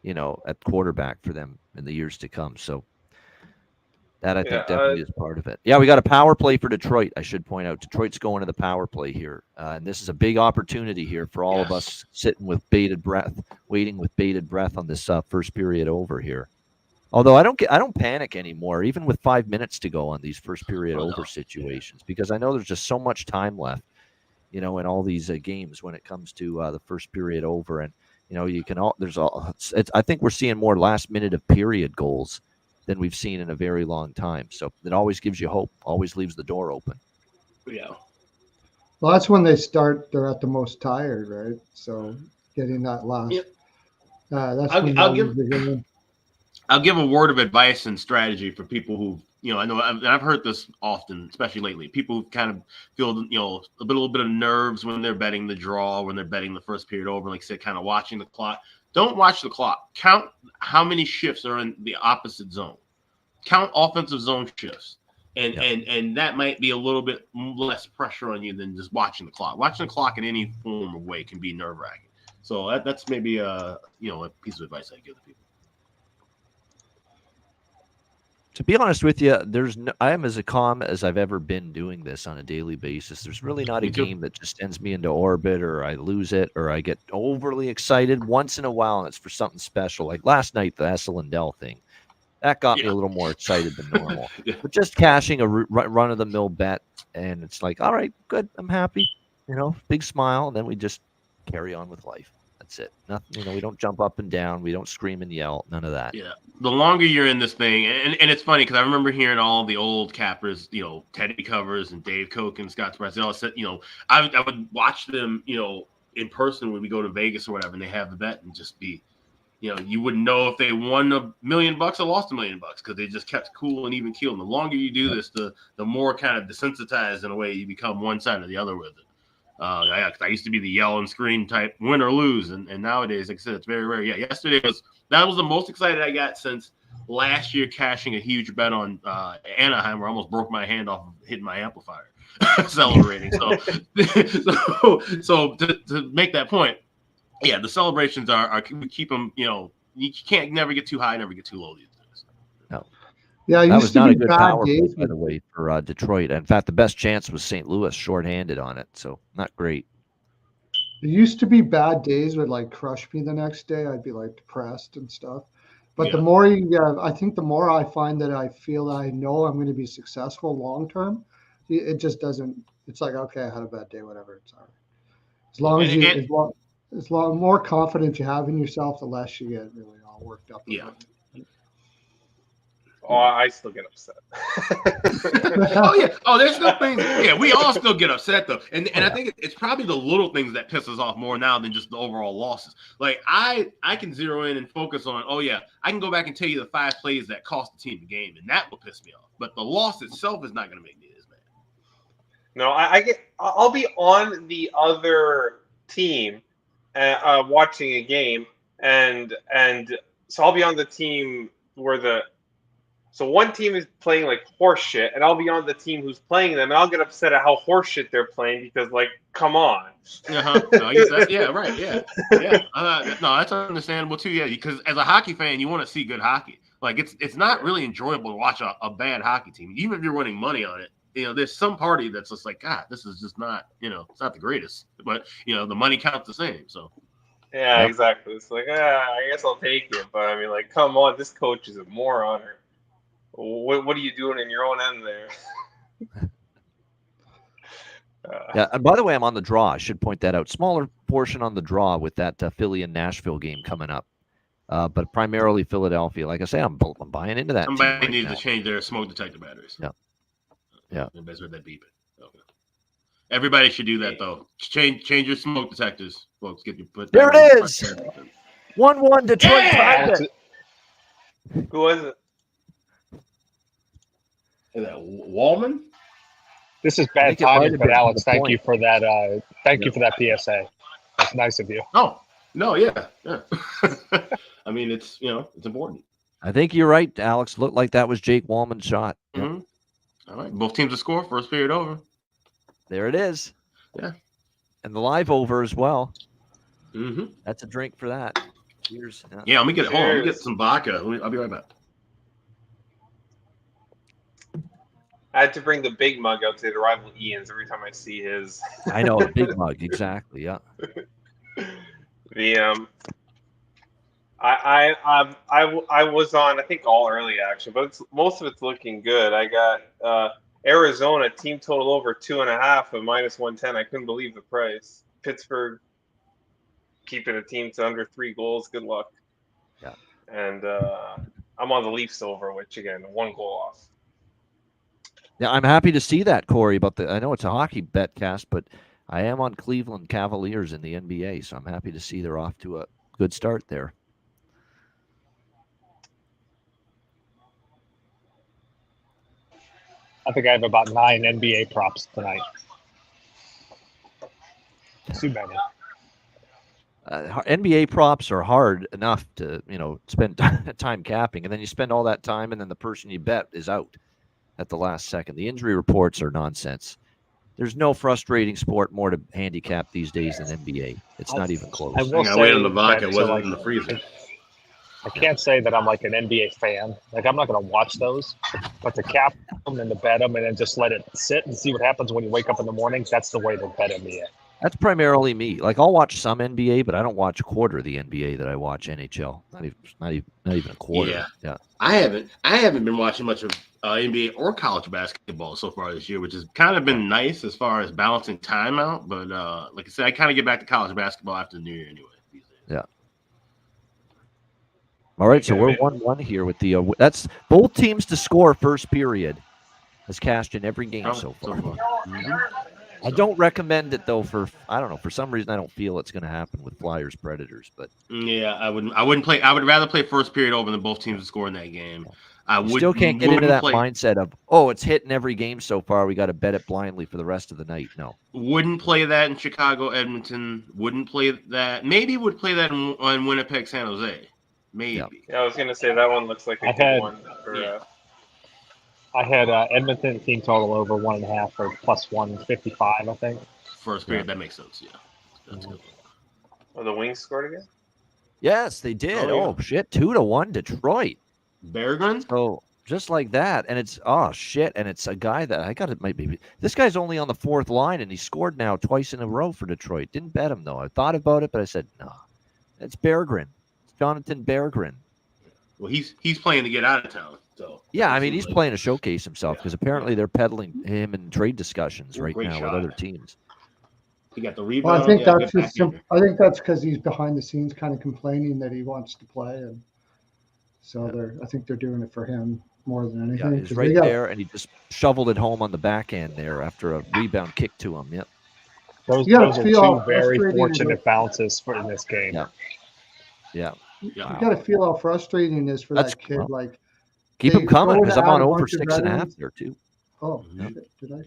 at quarterback for them in the years to come. So. That I think definitely is part of it. Yeah, we got a power play for Detroit. I should point out Detroit's going to the power play here, and this is a big opportunity here for all of us sitting with bated breath, waiting with bated breath on this first period over here. Although I don't panic anymore, even with 5 minutes to go on these first period over situations, because I know there's just so much time left, in all these games when it comes to the first period over, and you can all I think we're seeing more last minute of period goals than we've seen in a very long time. So it always gives you hope, always leaves the door open. Yeah. Well, that's when they're at the most tired, right? So getting that last. Yep. That's I'll give a word of advice and strategy for people who, I know I've heard this often, especially lately. People who kind of feel, a little bit of nerves when they're betting the draw, when they're betting the first period over, like I said, kind of watching the clock. Don't watch the clock. Count how many shifts are in the opposite zone. Count offensive zone shifts. And that might be a little bit less pressure on you than just watching the clock. Watching the clock in any form of way can be nerve-wracking. So that's maybe a piece of advice I give to people. To be honest with you, I am as calm as I've ever been doing this on a daily basis. There's really not a game that just sends me into orbit, or I lose it, or I get overly excited once in a while, and it's for something special. Like last night, the Esselindell thing. That got me a little more excited than normal. But just cashing a run-of-the-mill bet, and it's like, all right, good, I'm happy. Big smile, and then we just carry on with life. That's it. Nothing. We don't jump up and down. We don't scream and yell. None of that. Yeah. The longer you're in this thing, and it's funny because I remember hearing all the old cappers, Teddy Covers and Dave Koch and Scott Spread. They all said, I would watch them, in person when we go to Vegas or whatever, and they have the bet and just be, you wouldn't know if they won $1 million or lost $1 million because they just kept cool and even keel. And the longer you do this, the more kind of desensitized in a way you become one side or the other with it. I used to be the yell and scream type, win or lose, and nowadays, like I said, it's very rare. Yeah, yesterday that was the most excited I got since last year, cashing a huge bet on Anaheim, where I almost broke my hand off hitting my amplifier, celebrating. So to make that point, yeah, the celebrations are we keep them. You can't never get too high, never get too low these days. No. Yeah, that was not a good power play, days, by the way, for Detroit. In fact, the best chance was St. Louis shorthanded on it, so not great. It used to be bad days would like crush me the next day. I'd be like depressed and stuff. But the more I think the more I find that I feel that I know I'm going to be successful long term, it just doesn't. It's like, okay, I had a bad day, whatever. It's all right. As long as as more confidence you have in yourself, the less you get really all worked up. Yeah. Oh, I still get upset. Oh yeah. Oh, there's still things. Yeah, we all still get upset though, and I think it's probably the little things that piss us off more now than just the overall losses. Like I can zero in and focus on. Oh yeah, I can go back and tell you the 5 plays that cost the team the game, and that will piss me off. But the loss itself is not going to make me as mad. No, I'll be on the other team, watching a game, and so I'll be on the team where So one team is playing like horse shit, and I'll be on the team who's playing them, and I'll get upset at how horse shit they're playing because, like, come on. No, yeah, right, yeah. No, that's understandable too. Yeah, because as a hockey fan, you want to see good hockey. Like, it's not really enjoyable to watch a bad hockey team, even if you're winning money on it. There's some party that's just like, God, this is just not, it's not the greatest, but the money counts the same. So. Yeah, Exactly. It's like, I guess I'll take it, but I mean, like, come on, this coach is a moron. What are you doing in your own end there? Yeah, and by the way, I'm on the draw. I should point that out. Smaller portion on the draw with that Philly and Nashville game coming up, but primarily Philadelphia. Like I say, I'm buying into that. Somebody needs to change their smoke detector batteries. Yeah. Everybody's heard that beeping. Okay. Everybody should do that though. Change your smoke detectors, folks. Get your put. There it is. 1-1 Detroit. Yeah! Who was it? Is that Wallman? This is bad timing, but Alex, thank you for that. Thank you for that PSA. That's nice of you. Oh, no, yeah. I mean, it's it's important. I think you're right, Alex. Looked like that was Jake Wallman's shot. Mm-hmm. All right, both teams to score. First period over. There it is. Yeah, and the live over as well. Mm-hmm. That's a drink for that. Cheers. Yeah, let me get it home. Let me get some vodka. I'll be right back. I had to bring the big mug out to the rival Ian's every time I see his. I know, a big mug, exactly. Yeah. I was on, I think, all early action, but most of it's looking good. I got Arizona team total over 2.5 at -110. I couldn't believe the price. Pittsburgh keeping a team to under 3 goals. Good luck. Yeah. And I'm on the Leafs over, which again, 1 goal off. Yeah, I'm happy to see that, Corey. I know it's a hockey betcast, but I am on Cleveland Cavaliers in the NBA, so I'm happy to see they're off to a good start there. I think I have about 9 NBA props tonight. Too many. NBA props are hard enough to, spend time capping, and then you spend all that time, and then the person you bet is out. at the last second. The injury reports are nonsense. There's no frustrating sport more to handicap these days than NBA. It's not even close. I I will gotta wait on the say vodka. that, It so, wasn't like, in the freezer. I can't say that I'm like an NBA fan. Like, I'm not going to watch those, but to cap them and to bet them and then just let it sit and see what happens when you wake up in the morning, that's the way to bet NBA. That's primarily me. Like, I'll watch some NBA, but I don't watch a quarter of the NBA that I watch NHL. Not even a quarter. Yeah. I haven't been watching much of NBA or college basketball so far this year, which has kind of been nice as far as balancing time out. But like I said, I kind of get back to college basketball after the New Year anyway. These days. Yeah. All right, so we're 1-1 here with the that's both teams to score first period has cashed in every game so far. Mm-hmm. I don't recommend it though for some reason I don't feel it's going to happen with Flyers Predators, but Yeah, I wouldn't play. I would rather play first period over than both teams to score in that game. Still can't get into that mindset of, it's hitting every game so far, we got to bet it blindly for the rest of the night. No. Wouldn't play that in Chicago, Edmonton. Wouldn't play that. Maybe would play that in Winnipeg, San Jose. Maybe. Yeah, I was going to say that one looks like a good one. I had Edmonton team total over 1.5 or plus 155, I think. First period, that makes sense. Yeah, that's good. Oh, the Wings scored again? Yes, they did. Oh, yeah. Shit, 2-1 Detroit. Berggren? So just like that, and it's and it's a guy that I got it. Might be this guy's only on the fourth line, and he scored now twice in a row for Detroit. Didn't bet him though. I thought about it, but I said no. It's Berggren. It's Jonathan Berggren. Well, he's playing to get out of town. So yeah, I mean he's playing to showcase himself because apparently they're peddling him in trade discussions right now with other teams. He got the rebound. Well, I think that's just I think that's because he's behind the scenes kind of complaining that he wants to play, and so I think they're doing it for him more than anything. Yeah, he's right there, and he just shoveled it home on the back end there after a rebound kick to him. Yep. Those are two very fortunate bounces in this game. Yeah. You got to feel how frustrating it is for that kid. Like, keep him coming because I'm on over 6.5 there too. Oh, did I?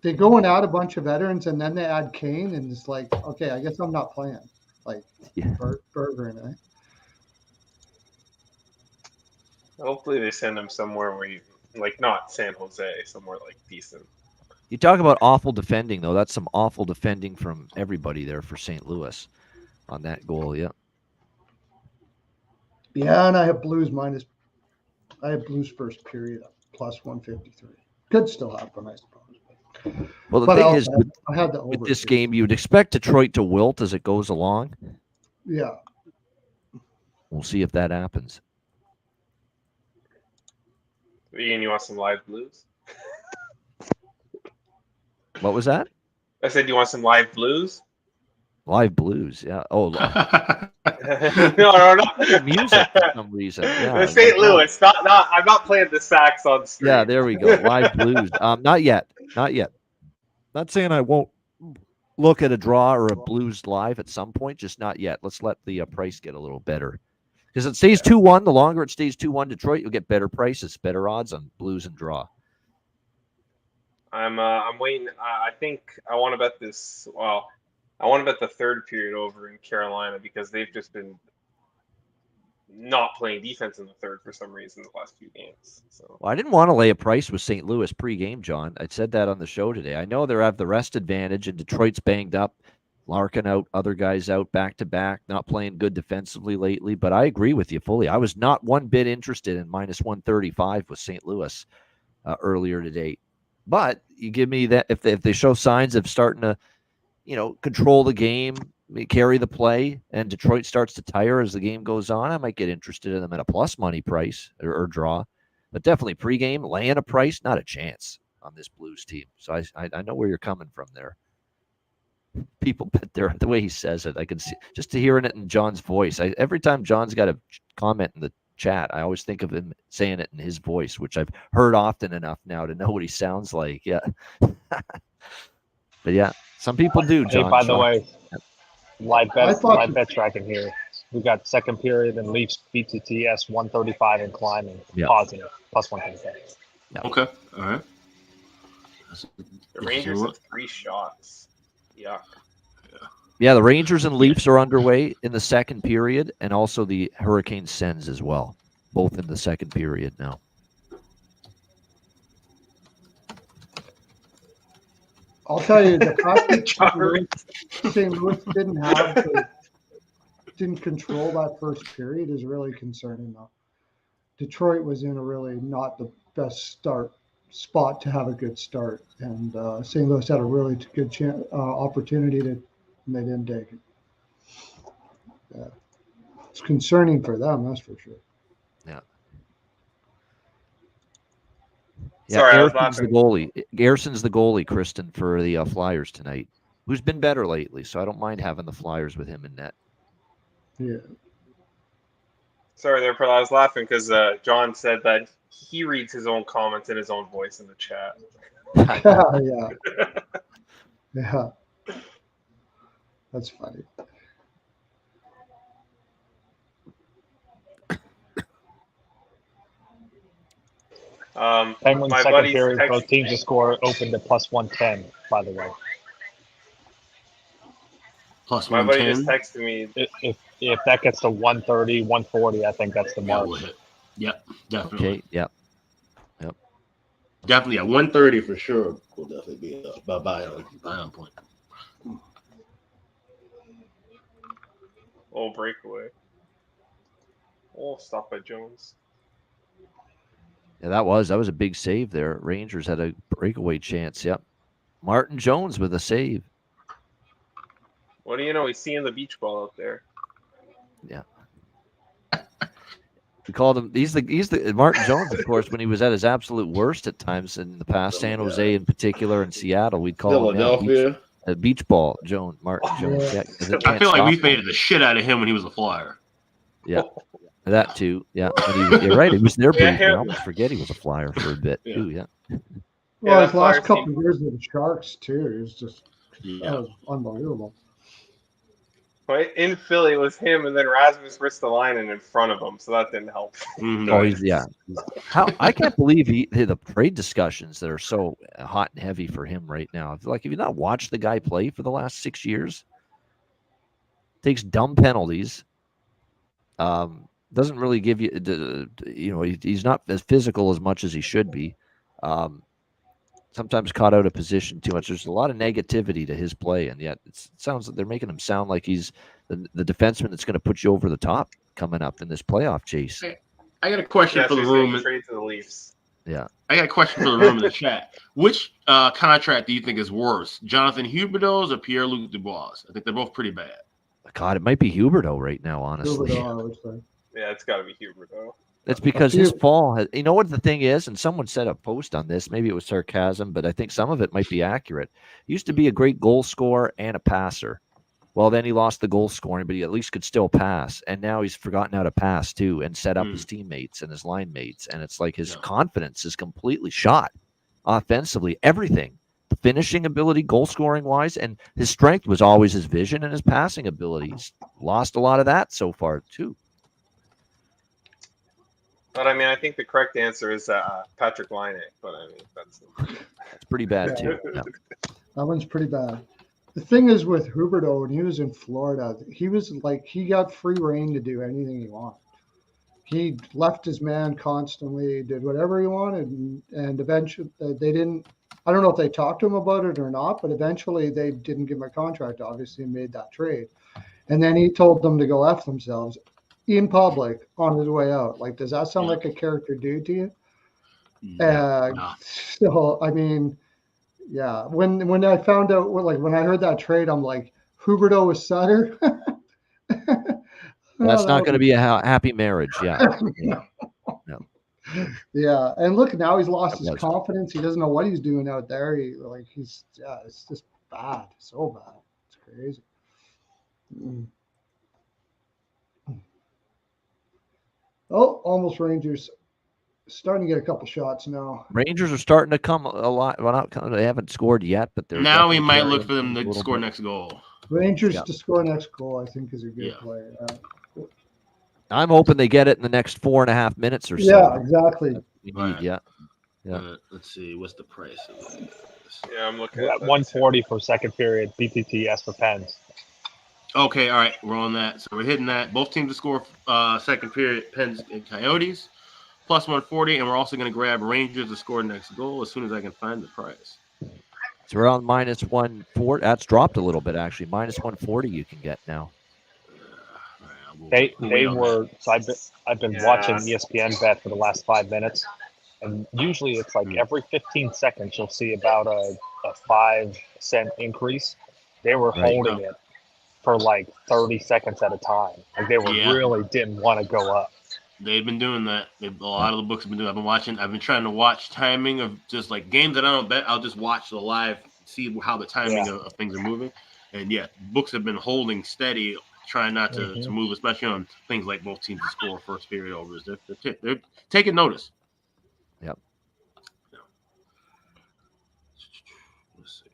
They go and add a bunch of veterans, and then they add Kane, and it's like, okay, I guess I'm not playing. Like, Berggren, eh? Hopefully they send him somewhere where not San Jose, somewhere like decent. You talk about awful defending, though. That's some awful defending from everybody there for St. Louis on that goal, yeah. Yeah, and I have Blues first period up, plus 153. Could still happen, I suppose. Well, the thing is, with this game, you'd expect Detroit to wilt as it goes along. Yeah. We'll see if that happens. Ian, you want some live Blues? What was that? I said, you want some live Blues? Live Blues, yeah. Oh, no. Music for some reason. Yeah, St. Louis. I'm not playing the sax on stream. Yeah, there we go. Live Blues. Not yet. Not saying I won't look at a draw or a Blues live at some point, just not yet. Let's let the price get a little better. Because it stays 2-1. The longer it stays 2-1 Detroit, you'll get better prices, better odds on Blues and draw. I'm waiting. I think I want to bet this. Well, I want to bet the third period over in Carolina because they've just been not playing defense in the third for some reason the last few games. So. Well, I didn't want to lay a price with St. Louis pregame, John. I said that on the show today. I know they have the rest advantage, and Detroit's banged up, Larkin out, other guys out back-to-back, not playing good defensively lately, but I agree with you fully. I was not one bit interested in minus 135 with St. Louis earlier today. But you give me that if they show signs of starting to, control the game, carry the play, and Detroit starts to tire as the game goes on, I might get interested in them at a plus money price or draw. But definitely pregame, laying a price, not a chance on this Blues team. So I know where you're coming from there. People bet there the way he says it. I can see just hearing it in John's voice. Every time John's got a comment in the chat, I always think of him saying it in his voice, which I've heard often enough now to know what he sounds like. Yeah. But yeah, some people do, John. Hey, by the way, live bet tracking here. We got second period and Leafs BTTS 135 and climbing. Yeah. Positive. Plus 135. Yeah. Okay. All right. The Rangers have 3 shots. Yeah. Yeah, the Rangers and Leafs are underway in the second period, and also the Hurricane Sens as well. both in the second period now. I'll tell you, the fact that St. Louis didn't control that first period is really concerning, though. Detroit was in a really not the best spot to have a good start, and St. Louis had a really good opportunity and they didn't take it. Yeah. It's concerning for them, that's for sure. Yeah. Sorry, I was Garrison's the goalie. Garrison's the goalie, Kristen, for the Flyers tonight, who's been better lately, so I don't mind having the Flyers with him in net. Yeah. Sorry, I was laughing because John said that he reads his own comments in his own voice in the chat. Yeah. That's funny. Penguins my second buddy's period, text- both teams to score opened at plus 110, by the way. Plus My buddy 110. just texted me. If that gets to 130, 140, I think that's the Yeah, mark. we'll hit. Yep, definitely. Okay, yep. Definitely, yeah, 130 for sure will definitely be buy on point. Oh, breakaway. Oh, stop by Jones. Yeah, that was a big save there. Rangers had a breakaway chance. Yep. Martin Jones with a save. What do you know? He's seeing the beach ball out there. Yeah. We called him. He's the Martin Jones, of course, when he was at his absolute worst at times in the past. San Jose, in particular, and Seattle, we'd call him Philadelphia. beach ball Jones, Martin Jones. Yeah, I feel like we faded the shit out of him when he was a Flyer. Yeah, that too. Yeah, you're right. He was there briefly. Yeah. I almost forget he was a Flyer for a bit too. Yeah. Well, his that last Flyers couple team- of years with the Sharks too, it was just Yeah. that was unbelievable. In Philly, it was him and then Rasmus Ristolainen in front of him, so that didn't help. Oh, How I can't believe the trade discussions that are so hot and heavy for him right now. Like, have you not watched the guy play for the last 6 years? Takes dumb penalties. Doesn't really give you, he's not as physical as much as he should be. Sometimes caught out of position too much. There's a lot of negativity to his play, and yet it sounds like they're making him sound like he's the defenseman that's going to put you over the top coming up in this playoff chase. I got a question for the room. Trade to the Leafs. Yeah. I got a question for the room in the chat. Which contract do you think is worse, Jonathan Huberdeau's or Pierre-Luc Dubois? I think they're both pretty bad. God, it might be Huberdeau right now, honestly. Huberdeau, I would say. Yeah, it's got to be Huberdeau. It's because his fall has, you know what the thing is, and someone said a post on this, maybe it was sarcasm, but I think some of it might be accurate. He used to be a great goal scorer and a passer. Well, then he lost the goal scoring, but he at least could still pass. And now he's forgotten how to pass too and set up his teammates and his line mates. And it's like his confidence is completely shot offensively, everything. The finishing ability, goal scoring wise, and his strength was always his vision and his passing ability. He's lost a lot of that so far too. But I mean, I think the correct answer is Patrick Laine. But I mean, that's pretty bad too. Yeah. That one's pretty bad. The thing is with Huberdeau, when he was in Florida, he was like he got free reign to do anything he wanted. He left his man constantly, did whatever he wanted, and eventually they didn't. I don't know if they talked to him about it or not, but eventually they didn't give him a contract, obviously, and made that trade. And then he told them to go F themselves in public on his way out. Like, does that sound like a character dude to you? No. So, I mean, yeah. When I found out, like when I heard that trade, I'm like, Huberdeau with Sutter. That's not going to be a happy marriage. Yeah. No. Yeah, and look, now he's lost his confidence. He doesn't know what he's doing out there. It's just bad, so bad. It's crazy. Oh, almost Rangers. Starting to get a couple shots now. Rangers are starting to come a lot. Well, they haven't scored yet, but they're now we might look for them to score next goal. Rangers to score next goal, I think, is a good play. I'm hoping they get it in the next 4.5 minutes or so. Yeah, exactly. Yeah. Let's see. What's the price of this? Yeah, I'm looking at 140 for second period. BTTS for Pens. Okay, all right, we're on that. So we're hitting that. Both teams to score second period, Pens and Coyotes, plus 140, and we're also going to grab Rangers to score next goal as soon as I can find the price. So we're on minus 140. That's dropped a little bit, actually. Minus 140 you can get now. They were. So I've been watching ESPN bet for the last 5 minutes, and usually it's like every 15 seconds you'll see about a 5 cent increase. They were holding it for like 30 seconds at a time. Like they were really didn't want to go up. They've been doing that. A lot of the books have been doing. I've been trying to watch timing of just like games that I don't bet. I'll just watch the live, see how the timing of things are moving. And books have been holding steady, trying not to move, especially on things like both teams to score first period overs. They're taking notice. Yep. Let's see.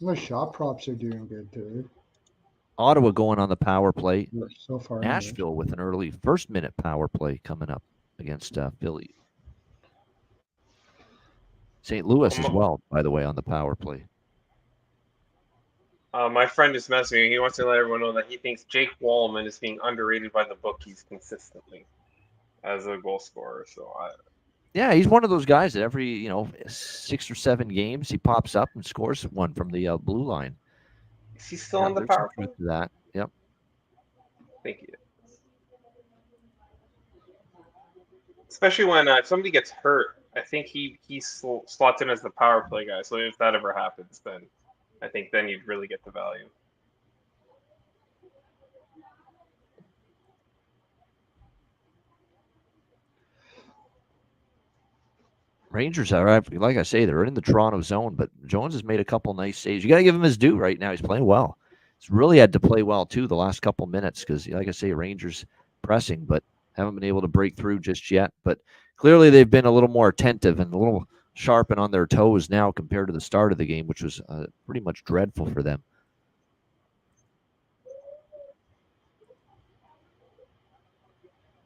The shot props are doing good too. Ottawa going on the power play. So far, Nashville with an early first-minute power play coming up against Philly. St. Louis as well, by the way, on the power play. My friend is messaging me. He wants to let everyone know that he thinks Jake Wallman is being underrated by the bookies consistently as a goal scorer. Yeah, he's one of those guys that every 6 or 7 games he pops up and scores one from the blue line. Is he still on the power play? To that, yep. Thank you. Especially when somebody gets hurt, I think he slots in as the power play guy. So if that ever happens, then I think then you'd really get the value. Rangers are, like I say, they're in the Toronto zone, but Jones has made a couple nice saves. You got to give him his due right now. He's playing well. He's really had to play well, too, the last couple minutes because, like I say, Rangers pressing, but haven't been able to break through just yet. But clearly they've been a little more attentive and a little sharp and on their toes now compared to the start of the game, which was pretty much dreadful for them.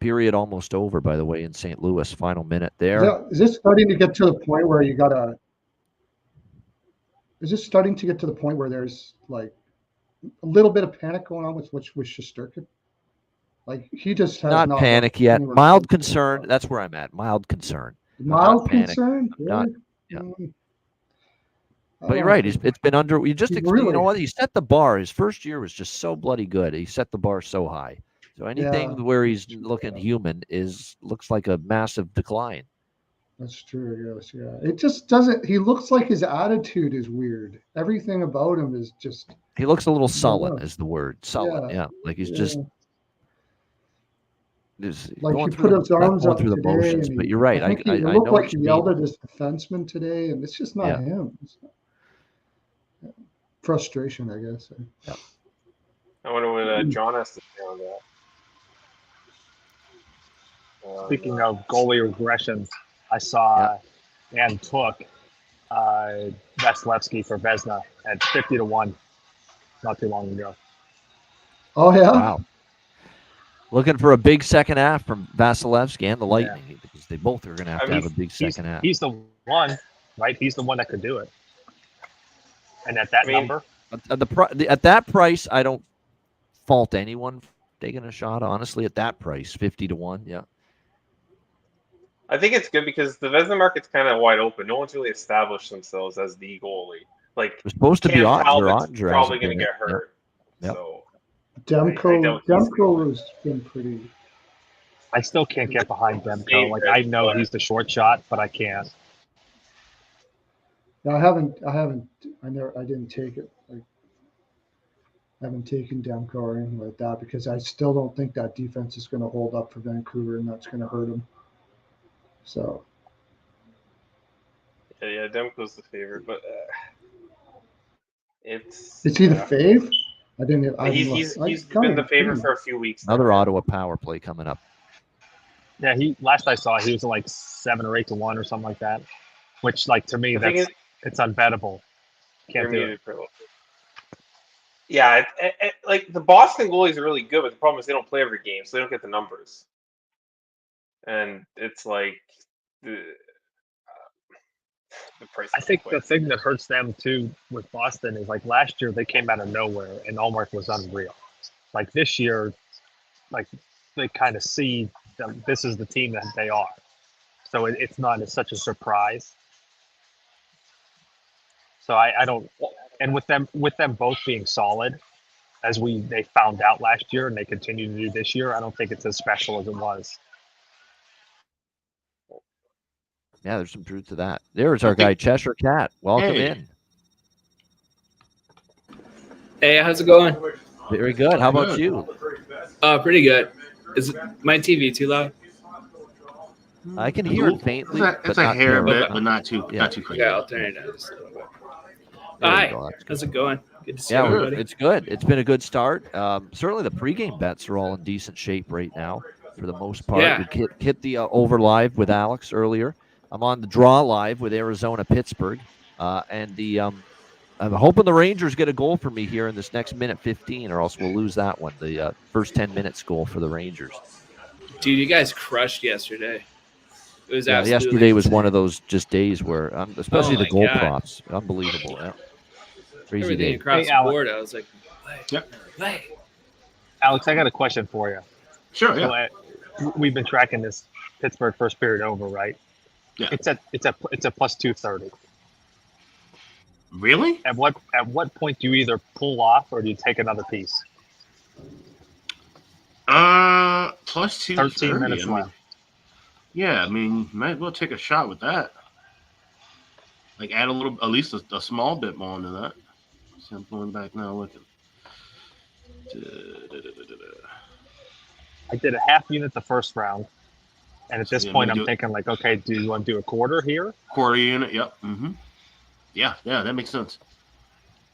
Period almost over, by the way, in St. Louis. Final minute there. Is this starting to get to the point where you gotta? Is this starting to get to the point where there's like a little bit of panic going on with Shesterkin? Like he just has not panic yet. Mild concern. That's where I'm at. Mild concern. Mild concern. Not, yeah. But you're right. It's been under. You know what? He set the bar. His first year was just so bloody good. He set the bar so high. So anything where he's looking human looks like a massive decline. That's true. Yes, yeah. It just doesn't. He looks like his attitude is weird. Everything about him is just. He looks a little sullen, is the word. Sullen. Yeah. Like he's just. Like he put his arms up through the motions. But you're right. I look like he yelled at his defenseman today, and it's just not him. Frustration, I guess. Yeah. I wonder what John has to say on that. Speaking of goalie regressions, I saw Dan took Vasilevsky for Vezina at 50-1 not too long ago. Oh, yeah? Wow. Looking for a big second half from Vasilevsky and the Lightning because they both are going to have a big second half. He's the one, right? He's the one that could do it. And at that number? At that price, I don't fault anyone taking a shot, honestly, at that price, 50-1, yeah. I think it's good because the Vezina market's kind of wide open. No one's really established themselves as the goalie. Like they're supposed to be probably going to get hurt. Yep. So Demko has been pretty. I still can't get behind Demko. Like I know he's the short shot, but I can't. No, I didn't take it. Like, I haven't taken Demko or anything like that because I still don't think that defense is going to hold up for Vancouver, and that's going to hurt them. So. Yeah, Demko's the favorite, but Is he the fave? He's been the favorite for a few weeks. Another Ottawa power play coming up. Yeah, last I saw he was like 7 or 8-1 or something like that, which like to me it's unbettable. Can't do it. Yeah, like the Boston goalies are really good, but the problem is they don't play every game, so they don't get the numbers. And it's like the price. I think the thing that hurts them too with Boston is like last year they came out of nowhere and Allmark was unreal. Like this year, like they kind of see them, this is the team that they are. So it's not as such a surprise. So I don't, and with them both being solid, as they found out last year and they continue to do this year, I don't think it's as special as it was. Yeah, there's some truth to that. There's our guy Cheshire Cat. Welcome in. Hey, how's it going? Very good. How about you? Pretty good. Is my TV too loud? I can hear it faintly. It's a hair bit, but not too crazy. Yeah, I'll turn it down just a little bit. Hi, how's it going? Good to see everybody. It's good. It's been a good start. Certainly the pregame bets are all in decent shape right now for the most part. Yeah. We hit the over live with Alex earlier. I'm on the draw live with Arizona-Pittsburgh. And I'm hoping the Rangers get a goal for me here in this next minute 15, or else we'll lose that one. The first 10 minutes goal for the Rangers. Dude, you guys crushed yesterday. It was absolutely yesterday was one of those just days where, especially the goal God. props, unbelievable. Yeah. Crazy Everything day. across the board. I was like, play. Alex, I got a question for you. Sure, yeah. So, we've been tracking this Pittsburgh first period over, right? Yeah. It's at plus 230. Really? At what point do you either pull off or do you take another piece? Plus 230. 13 minutes left. Yeah, I mean, might as well take a shot with that. Like add at least a small bit more into that. See, I'm pulling back now. Looking. I did a half unit the first round, and at this point, I'm thinking like, okay, do you want to do a quarter here? Quarter unit, yep. Mm-hmm. Yeah, that makes sense.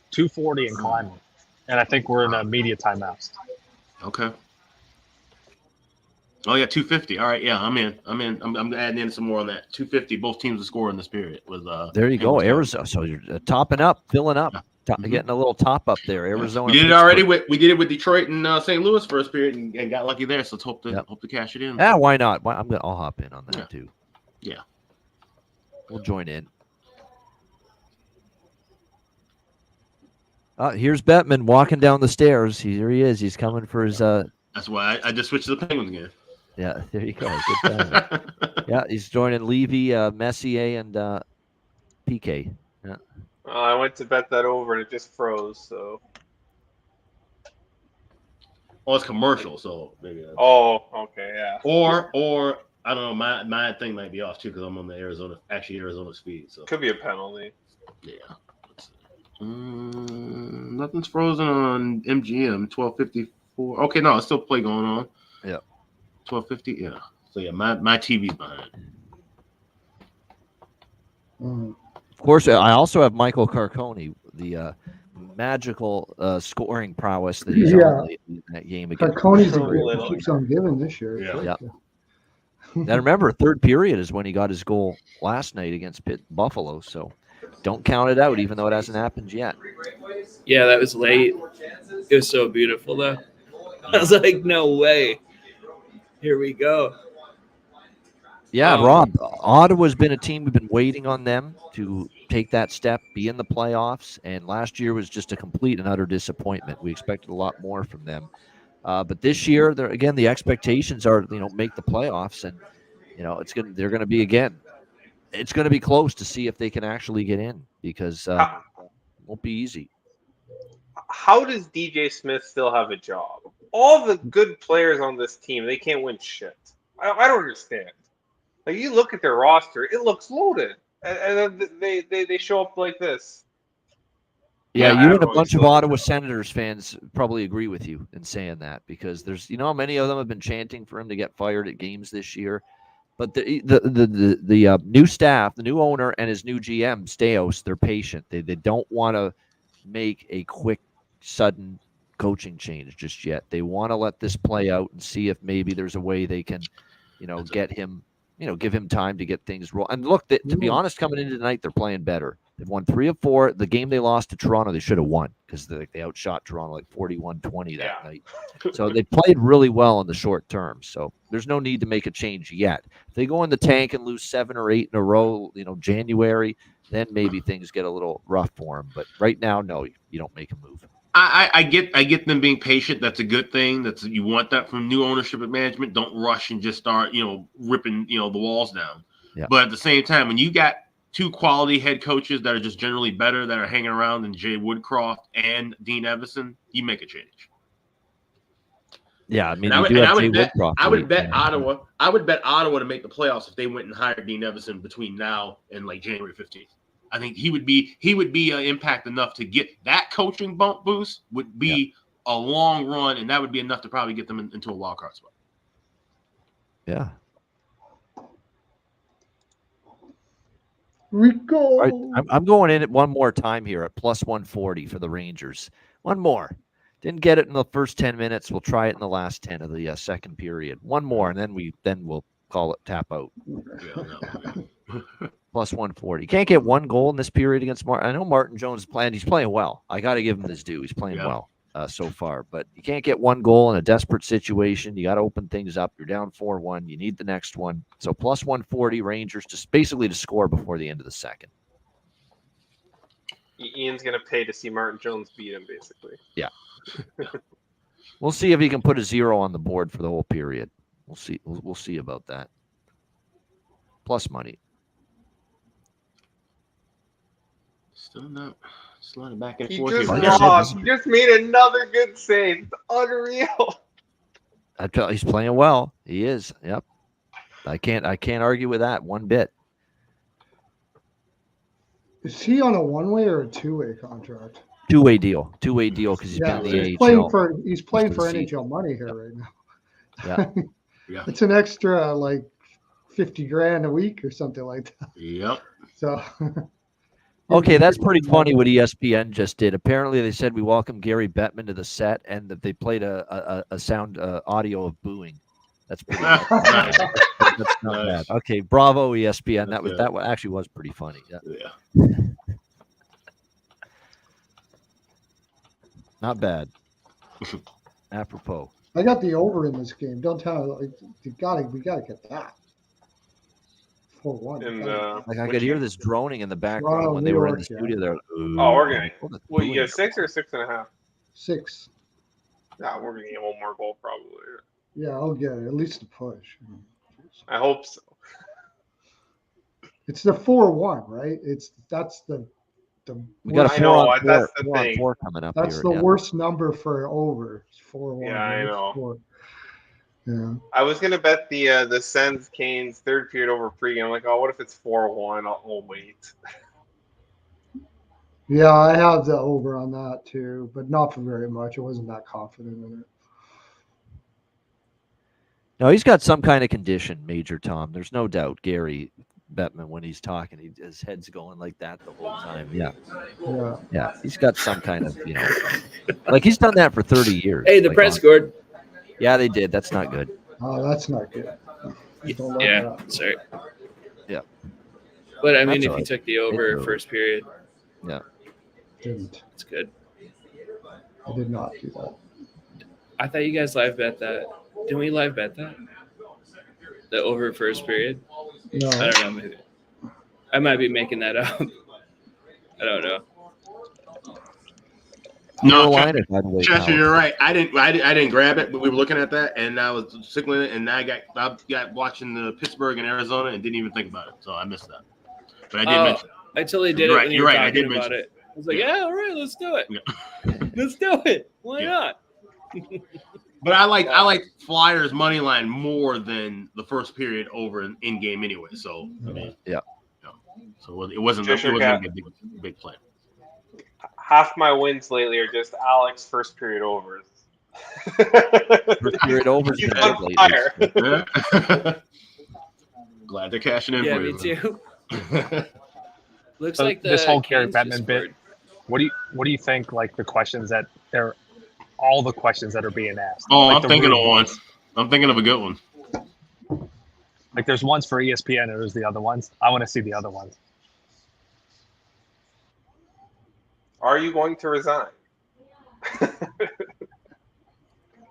240 and climbing, and I think we're in a media timeout. Okay. Oh yeah, 250. All right, yeah, I'm in. I'm adding in some more on that. 250. Both teams to score in this period. There you go, Arizona. So you're topping up, filling up, getting a little top up there. Arizona. We did it already. We did it with Detroit and St. Louis first period and got lucky there. So let's hope to cash it in. Yeah, why not? I'll hop in on that too. Yeah, we'll join in. Here's Bettman walking down the stairs. Here he is. He's coming for his. That's why I just switched to the Penguins again. Yeah, there you go. Good time. Yeah, he's joining Levy, Messier, and PK. Yeah. I went to bet that over and it just froze. So. Oh, it's commercial, so maybe. Oh, okay, yeah. Or I don't know. My thing might be off too because I'm on the Arizona's feed. So could be a penalty. Yeah. Nothing's frozen on MGM. 1254. Okay, no, it's still play going on. Yeah. 1250. Yeah. So yeah, my TV's behind. Of course, I also have Michael Carcone, the magical scoring prowess that he's on in that game again. Carcone's keeps on giving this year. Yeah. And remember, third period is when he got his goal last night against Buffalo. So don't count it out, even though it hasn't happened yet. Yeah, that was late. It was so beautiful, though. I was like, no way. Here we go. Yeah, Rob, Ottawa's been a team we've been waiting on them to take that step, be in the playoffs, and last year was just a complete and utter disappointment. We expected a lot more from them. But this year, the expectations are, make the playoffs, and, they're going to be, again, it's going to be close to see if they can actually get in because it won't be easy. How does DJ Smith still have a job? All the good players on this team, they can't win shit. I don't understand. Like, you look at their roster, it looks loaded, and then they show up like this. Yeah, you and a bunch of Ottawa Senators fans probably agree with you in saying that because there's, how many of them have been chanting for him to get fired at games this year. But the new staff, the new owner, and his new GM, Steos, they're patient. They don't want to make a quick, sudden coaching change just yet. They want to let this play out and see if maybe there's a way they can, get him, give him time to get things rolling. And look, to be honest, coming into tonight, they're playing better. They've won 3 of 4. The game they lost to Toronto, they should have won because they outshot Toronto like 41-20 that night. So they played really well in the short term. So there's no need to make a change yet. If they go in the tank and lose 7 or 8 in a row, January, then maybe things get a little rough for them. But right now, no, you don't make a move. I get them being patient. That's a good thing. You want that from new ownership and management. Don't rush and just start, ripping, the walls down. Yeah. But at the same time, when you got 2 quality head coaches that are just generally better that are hanging around than Jay Woodcroft and Dean Evison, you make a change. Yeah, I mean, I would bet Ottawa. I would bet Ottawa to make the playoffs if they went and hired Dean Evison between now and like January 15th. I think he would be an impact enough to get that coaching bump boost. Would be a long run, and that would be enough to probably get them into a wild card spot. Yeah. Rico. Right, I'm going in at one more time here at plus 140 for the Rangers. One more. Didn't get it in the first 10 minutes. We'll try it in the last 10 of the second period. One more, and then we'll call it tap out. Plus 140. Can't get one goal in this period against Martin. I know Martin Jones is playing. He's playing well. I got to give him his due. He's playing well so far. But you can't get one goal in a desperate situation. You got to open things up. You're down 4-1. You need the next one. So plus 140 Rangers just basically to score before the end of the second. Ian's going to pay to see Martin Jones beat him, basically. Yeah. We'll see if he can put a 0 on the board for the whole period. We'll see. We'll see about that. Plus money. Still not sliding back and He forth. just lost. He just made another good save. It's unreal. I tell he's playing well. He is. Yep. I can't argue with that one bit. Is he on a one-way or a two-way contract? Two-way deal because he's been in the AHL. He's playing for NHL money here right now. Yeah. It's an extra like $50,000 a week or something like that. Yep. So. Okay, that's pretty funny what ESPN just did. Apparently, they said we welcome Gary Bettman to the set, and that they played a sound audio of booing. That's pretty. That's not bad. Okay, bravo ESPN. That actually was pretty funny. Yeah. Not bad. Apropos. I got the over in this game. Don't tell me. We gotta get that. 4-1. I could hear this droning in the background when they were in the studio there. Oh, we're gonna. What you get 6 or 6.5? 6. Yeah, we're gonna get one more goal probably. Yeah, I'll get it. At least a push. I hope so. It's the 4-1, right? That's the. We got a 4-on-4. That's the thing. 4 coming up. That's here, the worst number for over. 4-1. Yeah, I know. 4. Yeah. I was gonna bet the Sens Canes third period over pregame. I'm like, oh, what if it's 4-1? I'll wait. Yeah, I have the over on that too, but not for very much. I wasn't that confident in it. No, he's got some kind of condition, Major Tom. There's no doubt. Gary Bettman, when he's talking, his head's going like that the whole time. Yeah. He's got some kind of, like he's done that for 30 years. Hey, the press scored. Yeah, they did. That's not good. Oh, that's not good. Yeah, sorry. Yeah. But I mean, if you took the over first period, Didn't. It's good. I did not do that. I thought you guys live bet that. Didn't we live bet that? The over first period? No. I don't know. Maybe. I might be making that up. I don't know. No, Chester, you're right. I didn't grab it, but we were looking at that, and I was signaling it, and I got watching the Pittsburgh and Arizona, and didn't even think about it, so I missed that. But I did mention it. I totally did it. You're right. I did mention it. I was like, yeah, all right, let's do it. Yeah. Let's do it. Why not? But I like Flyers money line more than the first period over in game anyway. So I mean, so it wasn't a big play. Half my wins lately are just Alex first period overs. First period overs. He's on fire. Glad they're cashing in. Yeah, for me you, too. Looks so like this whole Gary Bettman bit. What do you think? Like the questions that all the questions that are being asked. Oh, like I'm thinking of one. I'm thinking of a good one. Like there's ones for ESPN and there's the other ones. I want to see the other ones. Are you going to resign?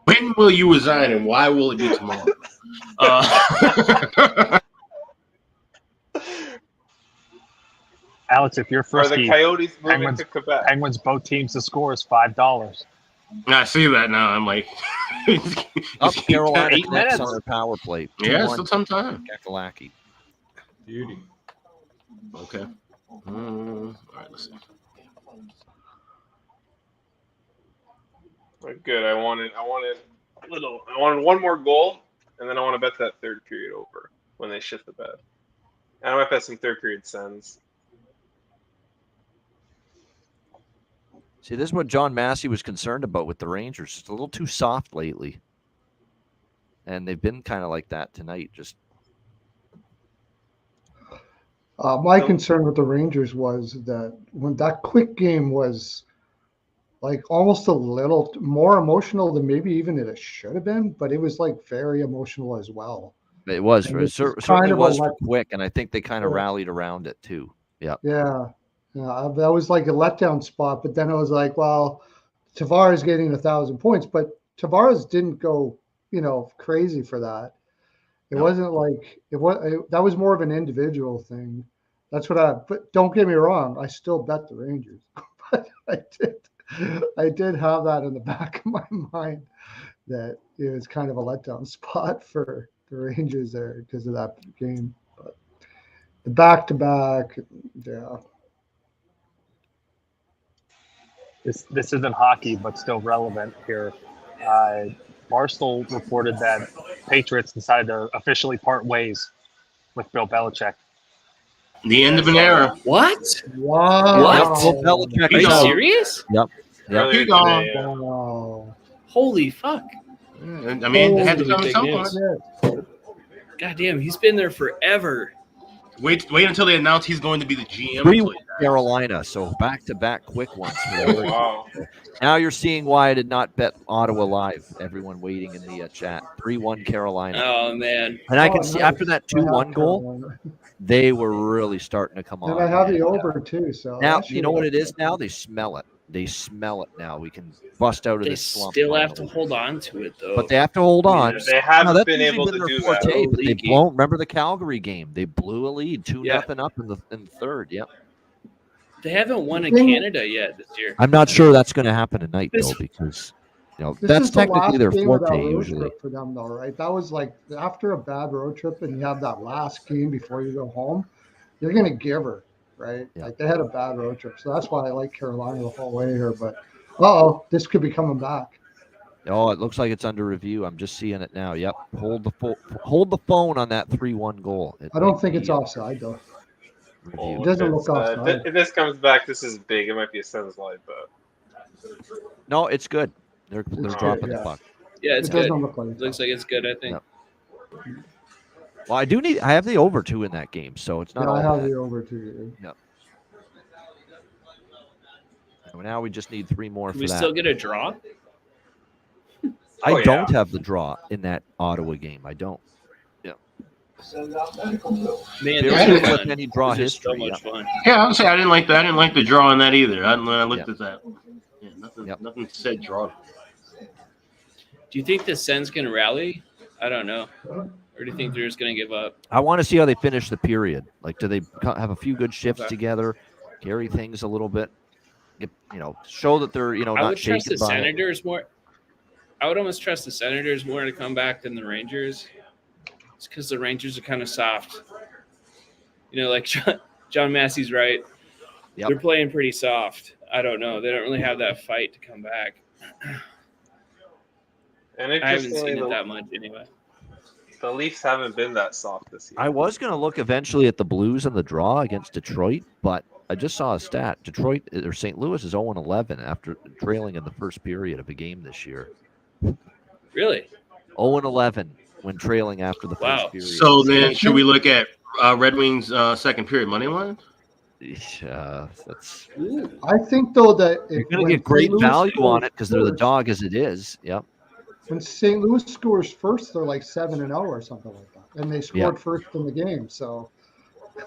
When will you resign, and why will it be tomorrow? Alex, if you're Are frisky, the Coyotes moving Penguins, to Quebec? Penguins both teams to score is $5. I see that now. I'm like, Up Carolina 8 next minutes. on their power play. Yeah, 2-1 still some time. Kakalaki. Beauty. Okay. All right, let's see. Good. I wanted one more goal, and then I want to bet that third period over when they shift the bet. And I might bet some third period sends. See, this is what John Massey was concerned about with the Rangers. It's a little too soft lately. And they've been kind of like that tonight. Just My concern with the Rangers was that when that quick game was like almost a little more emotional than maybe even it should have been, but it was like very emotional as well. it was. And It it's certainly kind of a was let- quick, and I think they kind of Yeah. rallied around it too. Yeah. Yeah. That was like a letdown spot, but then it was like, well, Tavares getting 1,000 points, but Tavares didn't go, crazy for that. It No. wasn't like that was more of an individual thing. That's what but don't get me wrong, I still bet the Rangers, but I did have that in the back of my mind that it was kind of a letdown spot for the Rangers there because of that game. But the back-to-back, yeah. This isn't hockey, but still relevant here. Barstool reported that Patriots decided to officially part ways with Bill Belichick. The end of an era. What? Wow. What? Bill Belichick Are you is out. serious? Yep. Earlier He gone. today, Wow. Holy fuck. I mean, it had to come at Big some news. point. God damn, he's been there forever. Wait until they announce he's going to be the GM. 3-1 Carolina, so back-to-back quick ones. wow. Now you're seeing why I did not bet Ottawa live. Everyone waiting in the chat. 3-1 Carolina. Oh, man. And I Oh, can see nice. after that I have 2-1 goal, Carolina. they were really starting to come on. And I have the And, over too. So now, that you know what it should- is now? They smell it. They smell it now. We can bust out of They this slump. still have to finally. hold on to it, though. But they have to hold on. They haven't that's been usually able to their do forte, that. but they've Leaky. blown. Remember the Calgary game? They blew a lead, 2-0 Yeah. up in the third. Yep. They haven't won in Thing- Canada yet this year. I'm not sure that's going to happen tonight This- though, because This that's is the technically last their game of that forte road usually. trip for them, though, right? That was like after a bad road trip, and you have that last game before you go home. You're gonna give her, right? Yeah. Like they had a bad road trip, so that's why I like Carolina the whole way here. But this could be coming back. Oh, it looks like it's under review. I'm just seeing it now. Yep. Hold the phone on that 3-1 goal. It I don't might think be, it's offside though. reviewed. It doesn't If look it's, offside. if this comes back, this is big. It might be a Sens live bet. No, it's good. They're It's dropping good, the yeah. puck. Yeah, it's It good. doesn't look like it's Looks like it's good, I think. Yep. Well, I have the over 2 in that game, so it's not Yeah, all I have bad. the over too. And now we just need 3 more Can for we that. still get a draw? I Oh, yeah. don't have the draw in that Ottawa game. I don't. Man, They this don't is flip fun. any draw This is so history. much fun. Yeah, I would say I didn't like that. I didn't like the draw on that either. I looked Yeah. at that. Yeah, nothing. Yep. Nothing said draw. Do you think the Sens can rally? I don't know. Or do you think they're just going to give up? I want to see how they finish the period. Like, do they have a few good shifts Okay. together, carry things a little bit, show that they're I not would trust shaken the by it. Senators more. I would almost trust the Senators more to come back than the Rangers. It's because the Rangers are kind of soft. Like John Massey's right. Yep. They're playing pretty soft. I don't know. They don't really have that fight to come back. And I haven't interestingly, seen it that much anyway. the Leafs haven't been that soft this year. I was going to look eventually at the Blues and the draw against Detroit, but I just saw a stat. Detroit or St. Louis is 0-11 after trailing in the first period of a game this year. Really? 0-11 when trailing after the Wow. first period. So then, should we look at Red Wings' second period money line? That's Ooh. I think though that you're if going to when get great St. Louis value on it because they're the scores- dog as it is. Yep. When St. Louis scores first, they're like 7-0 or something like that, and they scored first in the game. So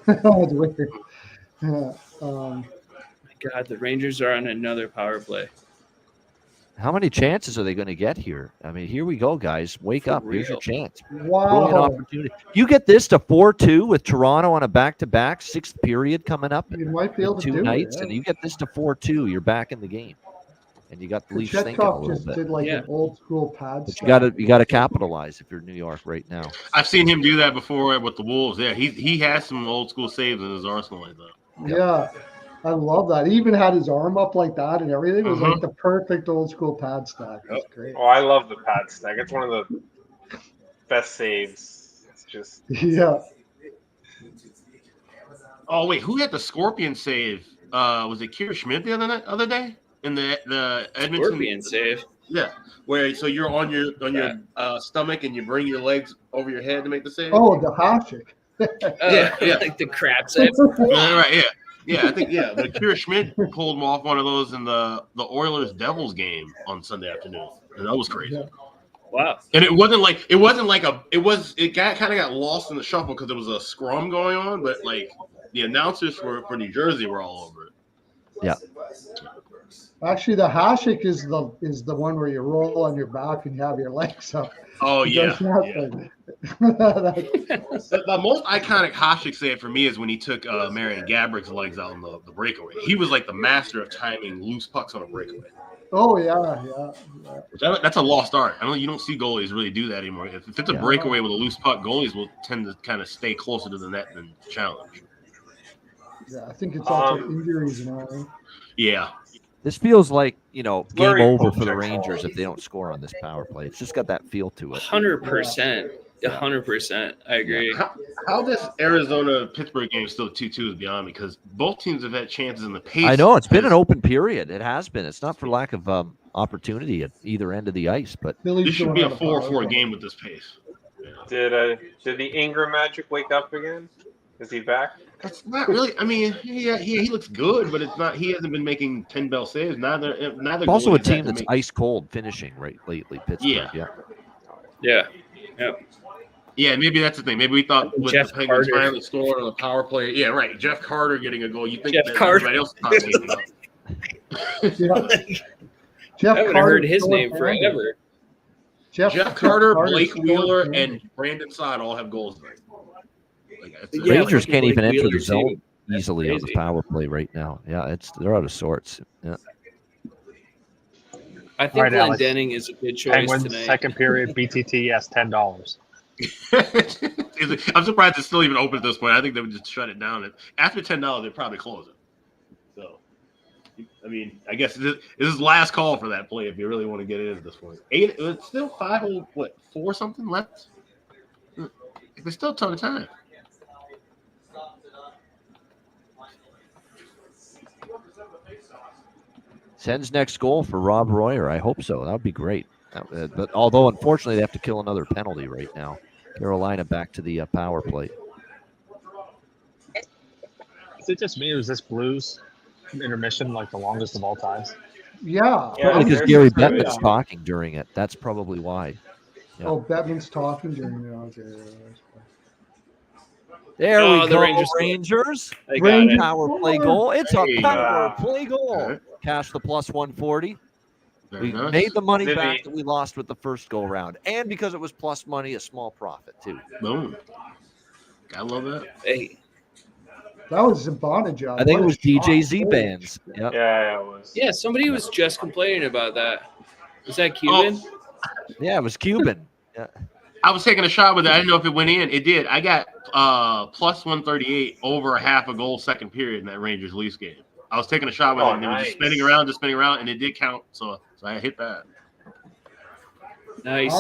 it's weird. Yeah, My God, the Rangers are on another power play. How many chances are they going to get here? I mean, here we go, guys. Wake up. Here's your real. chance. Brilliant Wow. opportunity. You get this to 4-2 with Toronto on a back-to-back, 6th period coming up You might be in able to 2 do nights, it. and you get this to 4-2. You're back in the game, and you got the Leafs thinking a Chetkov little just bit. did like Yeah. an old school pad. But you got to capitalize if you're New York right now. I've seen him do that before with the Wolves. Yeah, he has some old school saves in his arsenal like that. Yeah, I love that. He even had his arm up like that and everything. It was Mhm. like the perfect old school pad stack. That's great. Oh, I love the pad stack. It's one of the best saves. It's just Yeah. Oh wait, who had the Scorpion save? Was it Kier Schmidt the other day in the Edmonton Scorpion save. Yeah, where so you're on your stomach and you bring your legs over your head to make the save. Oh, the Hasek. Yeah. Like the crab save. Right. Yeah. I think but Kier Schmidt pulled him off one of those in the Oilers Devils game on Sunday afternoon, and that was crazy. Yeah. Wow. And it got lost in the shuffle because there was a scrum going on, but like the announcers for New Jersey were all over it. Yeah. Actually, the Hasek is the one where you roll on your back and you have your legs up. Oh He yeah. does that Yeah. thing. The most iconic Hasek save for me is when he took Marian Gabourik's legs out on the breakaway. He was like the master of timing loose pucks on a breakaway. Oh yeah. That's a lost art. You don't see goalies really do that anymore. If it's a breakaway with a loose puck, goalies will tend to kind of stay closer to the net than challenge. Yeah, I think it's also injuries and all. Right? Yeah. This feels like, game Fleury over pulled for the checks Rangers all. if they don't score on this power play. It's just got that feel to it. 100%. 100%. I agree. How this Arizona-Pittsburgh game is still 2-2 is beyond me because both teams have had chances in the pace. I know. It's been an open period. It has been. It's not for lack of opportunity at either end of the ice, but This should be a 4-4 game with this pace. did the Ingram magic wake up again? Is he back? That's not really. I mean, he looks good, but it's not. He hasn't been making 10 bell saves. Neither. it's also a team that's ice cold finishing right lately. Pittsburgh. Yeah. Yeah, maybe that's the thing. Maybe we thought with Jeff the Penguins Carter. finally scored on a power play. Yeah, right. Jeff Carter getting a goal. You think Jeff that Carter. everybody else is not waking up. Yeah. Jeff I haven't Carter heard his scored name for Andy. forever. Jeff Carter, Carter Blake scored Wheeler, for and Andy. Brandon Saad all have goals tonight. Yeah, Rangers can't even enter the Wheeler, zone too. easily on the Crazy. power play right now. Yeah, they're out of sorts. Yeah. I think Right, Alex. Denning is a good choice Penguins tonight. second period BTT yes $10. I'm surprised it's still even open at this point. I think they would just shut it down. After $10, they'd probably close it. So, I mean, I guess this is last call for that play if you really want to get it at this point. It's still 4 something left. There's still a ton of time. Sens next goal for Rob Royer. I hope so. That would be great. But although, unfortunately, they have to kill another penalty right now. Carolina back to the power play. Is it just me or is this Blues intermission like the longest of all times? Yeah. Yeah, Probably because there's Gary this guy, Bettman's talking during it. That's probably why. Yeah. Oh, Bettman's talking during the There Oh, we the go, Rangers Rangers. I got it. Power play goal. It's a Hey, power play goal. All right. Cash the plus 140. Very We nice. made the money Did back he- that we lost with the first go round. And because it was plus money, a small profit, too. Boom. I love that. Hey, That was Zimbabwe job. I think it What was a DJ shot. Z bands. Yep. Yeah, it was. yeah, somebody was just complaining about that. Was that Cuban? Yeah, it was Cuban. Yeah. I was taking a shot with it. I didn't know if it went in. It did. I got plus 138 over a half a goal second period in that Rangers Leafs game. I was taking a shot with Oh, it, and it was nice. just spinning around, and it did count. So I hit that. Nice.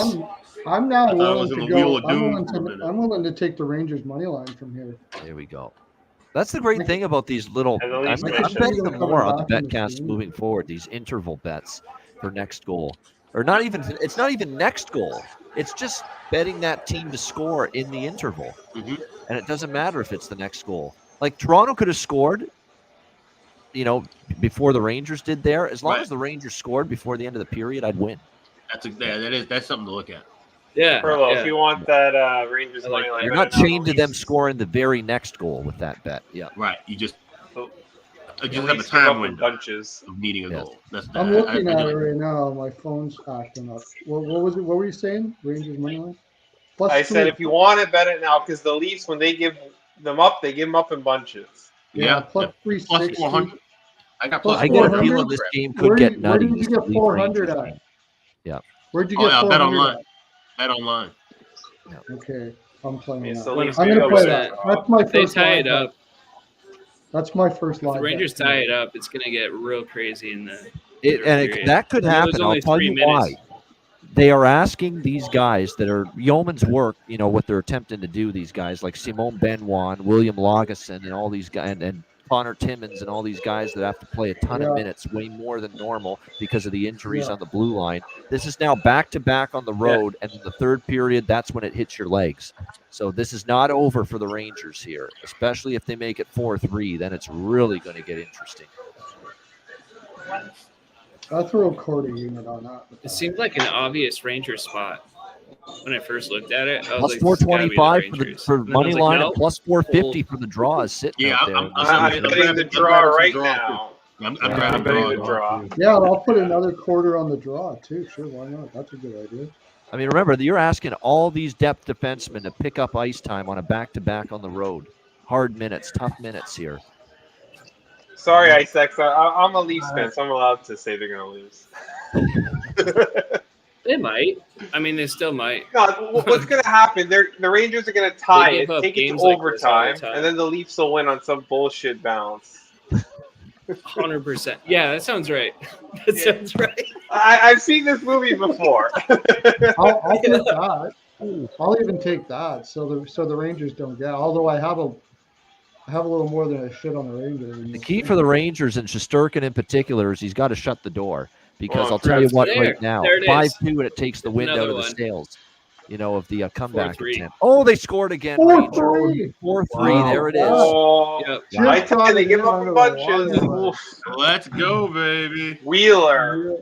I'm now I thought it willing was in to the Wheel go. of Doom for a I'm minute. willing to take the Rangers money line from here. There we go. That's the great thing about these little. And the I'm, Leafs I'm mission. betting them more on the Coming back in the betcast game. moving forward. These interval bets for next goal, or not even. It's not even next goal. It's just betting that team to score in the interval, Mhm. and it doesn't matter if it's the next goal. Like Toronto could have scored, before the Rangers did there. As long Right. as the Rangers scored before the end of the period, I'd win. That's something to look at. Yeah. Perlo, yeah. if you want that Rangers I like money line, You're bet not it on the chained to them Leafs. scoring the very next goal with that bet. Yeah. Right. You just. just have a Leafs give time up in window bunches. of needing a goal. That's I'm that. looking I at do it like right now. My phone's acting up. What was it? What were you saying? Rangers money line? Plus I said 3. if you want it, bet it now because the Leafs, when they give them up, they give them up in bunches. Yeah, yeah. plus Plus 360. 400. I got Plus plus I get a 400? feeling this game could Where get where nutty. did you This get Leaf 400 Rangers at? game. Yeah. Where'd you Oh, get yeah, 400 bet online. at? Bet online. Okay, I'm playing Yes, that. the Leafs I'm do gonna have play a that. draw. That's my They first tie live it bet. up. That's my first If the live Rangers bet. tie it up, it's going to get real crazy in the That could I know there's happen. I'll only tell 3 you minutes. why. They are asking these guys that are yeoman's work, what they're attempting to do, these guys like Simone Benoit and William Lagesson and all these guys, and Connor Timmins and all these guys that have to play a ton of minutes, way more than normal because of the injuries on the blue line. This is now back-to-back on the road, and in the third period, that's when it hits your legs. So this is not over for the Rangers here, especially if they make it 4-3. Then it's really going to get interesting. I'll throw a quarter unit on that. It seemed like an obvious Ranger spot when I first looked at it. I was Plus like, this has gotta be the 425 for Rangers. And then I money was like, line, no. and plus 450 for the draw is sitting Yeah, out there. I'm getting the draw right now. I'm I'm grabbing betting the draw. draw. Yeah, I'll put another quarter on the draw too. Sure, why not? That's a good idea. I mean, remember, you're asking all these depth defensemen to pick up ice time on a back-to-back on the road. Hard minutes, tough minutes here. Sorry, Ice X. I'm a Leafs fan, so I'm allowed to say they're going to lose. They might. I mean, they still might. No, what's going to happen? The Rangers are going to tie They it, give up take it to games like this all the overtime, time. and then the Leafs will win on some bullshit bounce. 100%. Yeah, that sounds right. That sounds right. I've seen this movie before. I'll take that. I'll even take that. So the Rangers don't get. Although I have a little more than I should on the Rangers. The key for the Rangers and Shesterkin in particular is he's got to shut the door because Oh, I'll tell you what there. right now, There it is. 5-2 and it takes the wind out Another of the one. sails, of the comeback 4-3. attempt. Oh, they scored again. 4-3. 4-3. Wow. There it is. Oh, Yep. I tell you, they give up in bunches. Oof. Let's go, baby. Wheeler.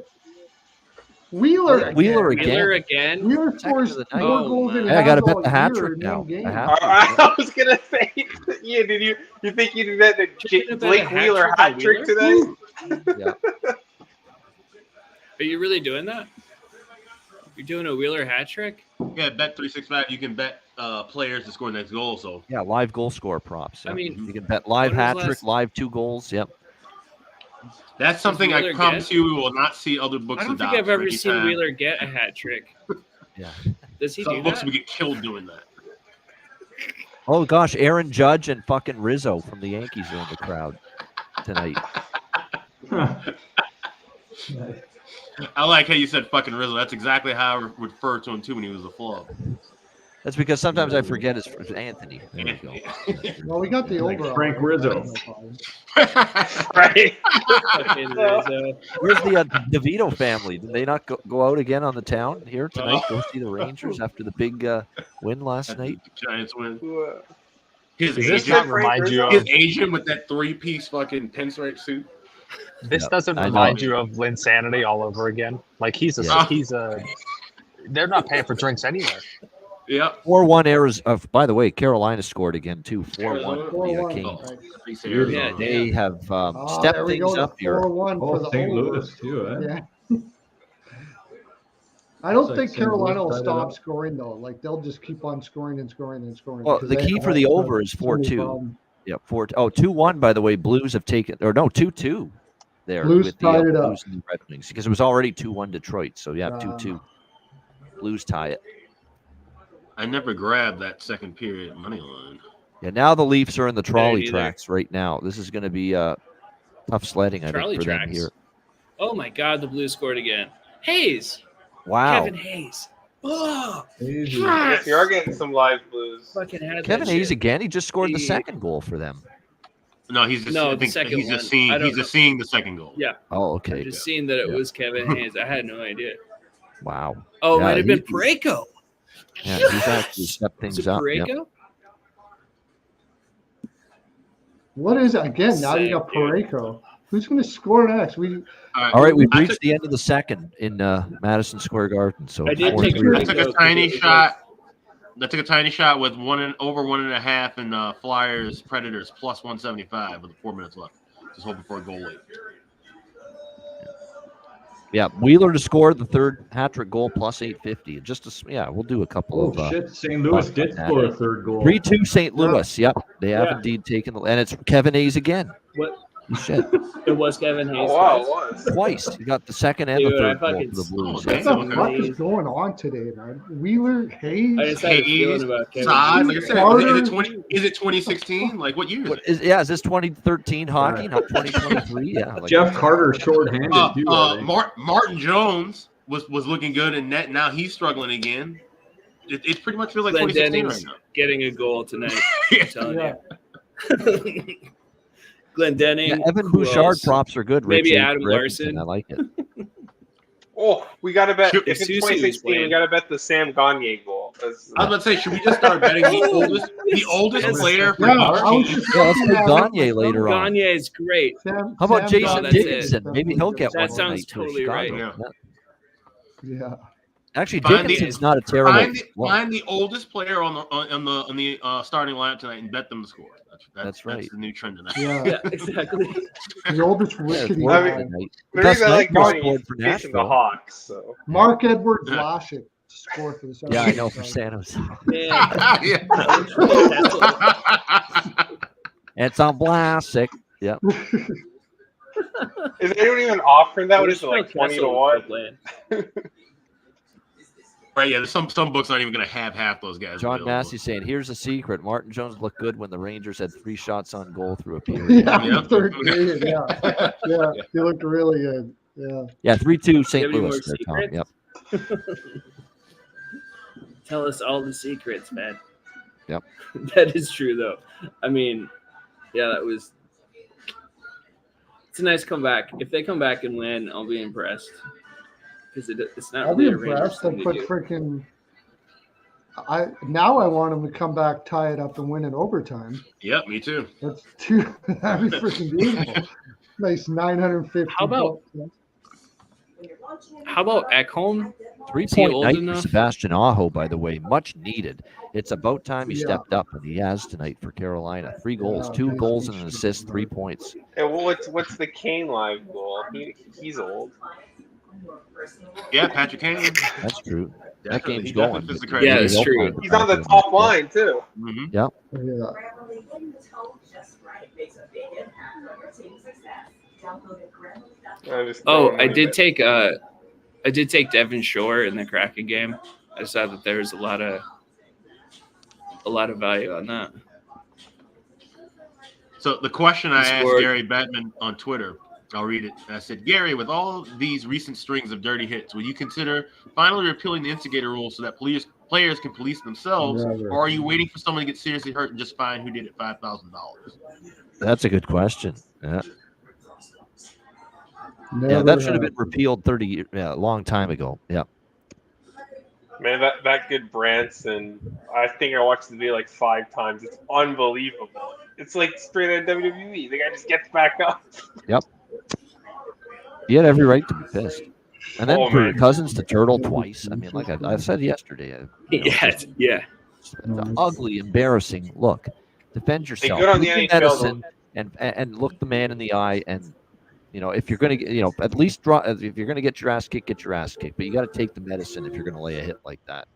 Wheeler again. Wheeler again. Wheeler again. Wheeler Second scores of the 4 night. Oh, goals in man. Hey, I got to half bet the all hat year trick in now. one game. A hat I was gonna say, yeah. Did you think you did that Shouldn't have been Blake a hat Wheeler trick hat on trick Wheeler? today? Yeah. Are you really doing that? You're doing a Wheeler hat trick? Yeah, bet 365. You can bet players to score the next goal. So Yeah, live goal score props. I Yep. mean, you can bet live when was hat trick, last- live 2 goals. Yep. that's something I Wheeler promise get? you we will not see other books I don't think adopt. I've ever Anytime. seen Wheeler get a hat trick. Yeah. Does he Some do books that? we get killed doing that. Oh gosh, Aaron Judge and fucking Rizzo from the Yankees are in the crowd tonight. I like how you said fucking Rizzo. That's exactly how I refer to him too when he was a flub. That's because sometimes I forget it's Anthony. There you go. Well, we got the Like over. Frank Rizzo. Right. Fucking Rizzo. Where's the DeVito family? Did they not go out again on the town here tonight? Go see the Rangers after the big win last night? Giants win. Does His this agent, not remind you his of? agent with that 3-piece fucking pinstripe suit. This Yep, doesn't I know. remind you of Linsanity all over again. Like he's a Yeah. he's a. They're not paying for drinks anywhere. Yep. 4-1 Arizona. By the way, Carolina scored again too. 4-1 Arizona? for the 4-1. Kings. He's Yeah, They have Oh, stepped there we things go. up here. 4-1 for Oh, the St. over. Louis too, eh? Yeah. I don't Looks like think St. Carolina will Louis tied it stop up. scoring though. Like they'll just keep on scoring and scoring and scoring. Well, because the they key have for the so over is many 4-2. problems. Yeah, 2-1. By the way, Blues have taken, or no, 2-2 there Blues with tied the it up. Blues and the Red Wings because it was already 2-1 Detroit. So yeah, 2-2. Blues tie it. I never grabbed that second period money line. Yeah, now the Leafs are in the trolley either. tracks right now. This is going to be tough sledding, I Trolley think, for them tracks. here. Oh my God, the Blues scored again. Hayes. Wow. Kevin Hayes. Oh, Easy. I guess you are getting some live blues. fucking had Kevin that Hayes shit. again. He just scored the He- second goal for them. No, he's just. No, I the think second he's one. just seeing. I don't He's just seeing the second goal. Yeah, Oh, I'm okay. just seeing that it Yeah. was Kevin Hayes. I had no idea. Wow. Oh, it Yeah, might have been he- Parayko. Yeah, he's actually stepped Was things it up. Yep. Parayko? What is it again? Now you Sick, got dude. Parayko. Who's going to score next? All right, we've I reached took- the end of the second in Madison Square Garden. So I did take 4-3. I took a Parayko tiny because it was shot. I took a tiny shot with over 1.5 and Flyers Predators plus 175 with 4 minutes left. Just hoping for a goal late. Yeah, Wheeler to score the third hat-trick goal plus 850. We'll do a couple Oh of. shit! St. Louis did score a third goal. 3-2 St. Louis. Yep, they have Yeah. indeed taken and it's Kevin Hayes again. What? Shit, It was Kevin Hayes. Oh, wow, it was. twice. He got the second and the Dude, I third goal fucking- for the Blues. Oh, What the okay. fuck is going on today, man? Wheeler, Hayes. I just had a feeling Hayes, about Kevin Todd, Hayes. like I said, Carter. is it 2016? Like what year? Is this 2013 hockey, not 2023? Yeah, like, Jeff Carter shorthanded too. I think. Martin Jones was looking good in net. Now he's struggling again. It pretty much feels like Glenn 2016 Denning's right now. getting a goal tonight. Yeah. I'm telling Yeah. you. Glenn Denning. yeah, Evan who Bouchard else? props are good. Maybe Rich Adam for Larson. everything. I like it. Oh, we got to bet. Shoot, If it's Susie was 2016, we playing. got to bet the Sam Gagne goal. I was about to say, should we just start betting the oldest Yes. player for Yeah, each I was team? just Yeah, let's thinking put that. Gagne later on. Gagne is great. Sam, How about Sam Jason that's it. Dickinson? Maybe he'll get That one sounds tonight for totally Chicago. right. Yeah. Yeah. Actually, Find the- Dickinson's not a terrible. Find the oldest player on the starting lineup tonight and bet them to score. That's right. the new trend tonight. Yeah. Yeah, exactly. The oldest Yeah, rickety it's I guy. mean, tonight. The Best reason I like night Gagne scored is for facing the Nashville. Hawks. So Mark Edward Vlasic scored for the San Yeah, I know Jose for Sharks. San Jose. Yeah. Yeah. That's what- It's on Vlasic. Yeah. is anyone even offering that? What is it, Phil like 20 to Kessel 1? was playing. Right, yeah. Some books aren't even going to have half those guys. John available. Massey saying, "Here's a secret: Martin Jones looked good when the Rangers had 3 shots on goal through a period." Yeah, Yeah. the third period. Yeah. Yeah. He looked really good. Yeah. Yeah, 3-2 St. Have any Louis. more There, Tom. secrets? Yep. Tell us all the secrets, man. Yep. That is true, though. I mean, yeah, that was. It's a nice comeback. If they come back and win, I'll be impressed. Because it's not I'll be really a Rangers impressed. They'll thing to put do. freaking. I want them to come back, tie it up, and win in overtime. Yep, me too. That's too. That'd be freaking beautiful. Nice 950. How about- bucks. How about Ekholm? Is he 3-point old night for enough? Sebastian Aho, by the way, much needed. It's about time he Yeah. stepped up, and he has tonight for Carolina. 3 goals, Yeah, 2 nice goals and an feature. assist, 3 points. And what's the Kane live goal? He's old. Yeah, Patrick Kane. That's true. That Definitely- game's he going. definitely fits the but criteria. Yeah, maybe it's they'll true. find He's back on the in top net. line too. Mhm. Yeah. I'm just Oh, throwing I money did at- take Devin Shore in the Kraken game. I saw that there was a lot of value on that. So the question I He asked scored. Gary Bettman on Twitter, I'll read it. I said, Gary, with all these recent strings of dirty hits, will you consider finally repealing the instigator rule so that players can police themselves, Never. or are you waiting for someone to get seriously hurt and just find who did it $5,000? That's a good question. Yeah, Never that should have happened. been repealed a long time ago. Yeah. Man, that good Branson. I think I watched the video like 5 times. It's unbelievable. It's like straight out of WWE. The guy just gets back up. He had every right to be pissed. And then Oh, for man. Cousins to turtle twice. I mean, like I said yesterday, Yeah. it's an ugly, embarrassing look. Defend yourself. good on the Take NHL, medicine and look the man in the eye. And if you're gonna, at least draw. If you're gonna get your ass kicked, get your ass kicked. But you got to take the medicine if you're gonna lay a hit like that.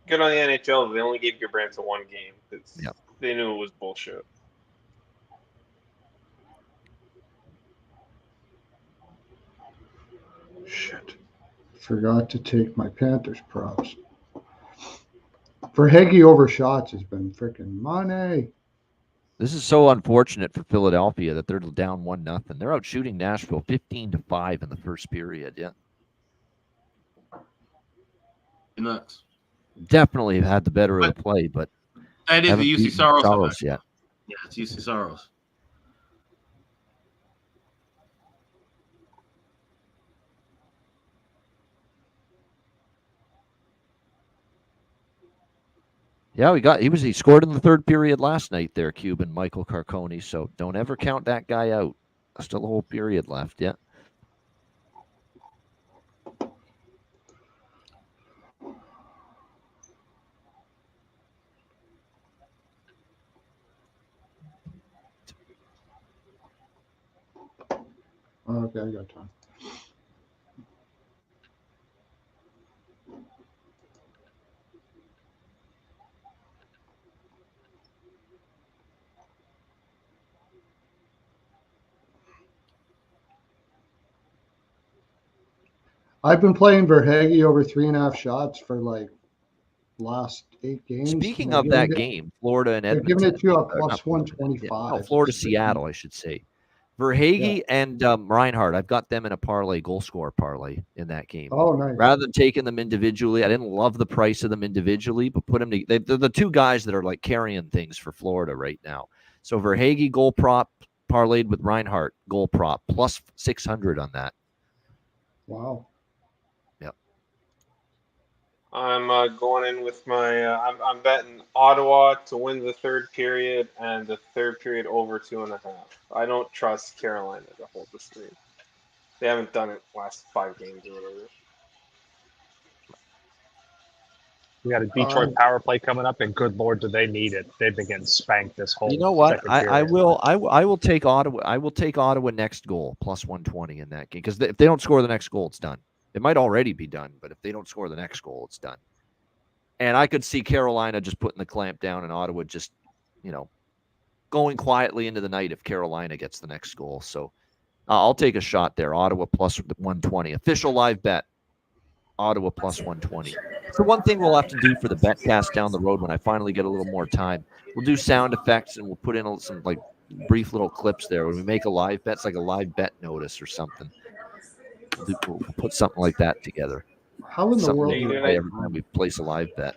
Good on the NHL. They only gave Branson 1 game. Yep. They knew it was bullshit. Shit. Forgot to take my Panthers props. For Heggie over shots has been freaking money. This is so unfortunate for Philadelphia that they're down 1-0. They're out shooting Nashville 15-5 in the first period. Yeah, Nuts. definitely have had the better of the play, but That is haven't the UC beaten Saros Saros effect. yet. Yeah, it's UC Saros. Yeah, he scored in the third period last night there, Cuban Michael Carcone. So don't ever count that guy out. Still a whole period left. Yeah. Okay, I got time. I've been playing Verhage over 3.5 shots for like last 8 games. Speaking of that game, Florida and they're Edmonton. giving it to you at plus 125. Florida, Seattle, I should say. Verhage and Reinhardt, I've got them in a parlay, goal scorer parlay in that game. Oh, nice. Rather than taking them individually, I didn't love the price of them individually, but put them they're the two guys that are like carrying things for Florida right now. So Verhage goal prop parlayed with Reinhardt goal prop plus 600 on that. Wow. Yep. I'm going in with my. I'm betting Ottawa to win the third period and the third period over 2.5. I don't trust Carolina to hold the streak. They haven't done it last 5 games or whatever. We got a Detroit power play coming up, and good lord, do they need it? They've been getting spanked this whole. You know what? I period. will take Ottawa. I will take Ottawa next goal plus 120 in that game because if they don't score the next goal, it's done. It might already be done, but if they don't score the next goal, it's done. And I could see Carolina just putting the clamp down and Ottawa just, going quietly into the night if Carolina gets the next goal. So I'll take a shot there. Ottawa plus 120. Official live bet. Ottawa plus 120. So one thing we'll have to do for the Betcast down the road when I finally get a little more time, we'll do sound effects and we'll put in some like brief little clips there. When we make a live bet, it's like a live bet notice or something. We'll put something like that together. How in the world do you play every time we place a live bet?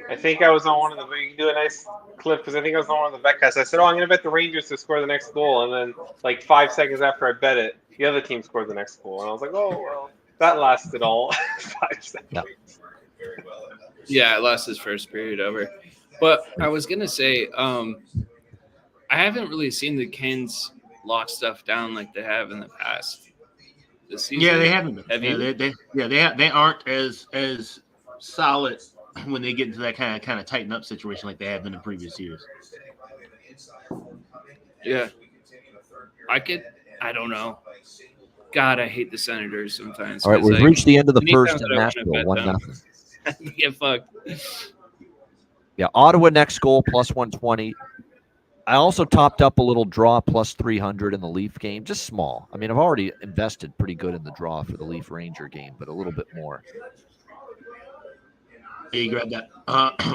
I think I was on one of the. You can do a nice clip because I think I was on one of the Betcasts. I said, "Oh, I'm going to bet the Rangers to score the next goal," and then like 5 seconds after I bet it, the other team scored the next goal, and I was like, "Oh well, that lasted all 5 seconds." Yeah, it lost his first period over. But I was gonna say, I haven't really seen the Canes lock stuff down like they have in the past. This season. Yeah, they haven't been. Have you? They aren't as solid when they get into that kind of tighten up situation like they have been in previous years. Yeah, I don't know. God, I hate the Senators sometimes. All right, we've reached the end of the first in Nashville, 1-0. Get fucked. Yeah, Ottawa next goal plus 120. I also topped up a little draw plus 300 in the Leaf game, just small. I mean, I've already invested pretty good in the draw for the Leaf Ranger game, but a little bit more. You grabbed that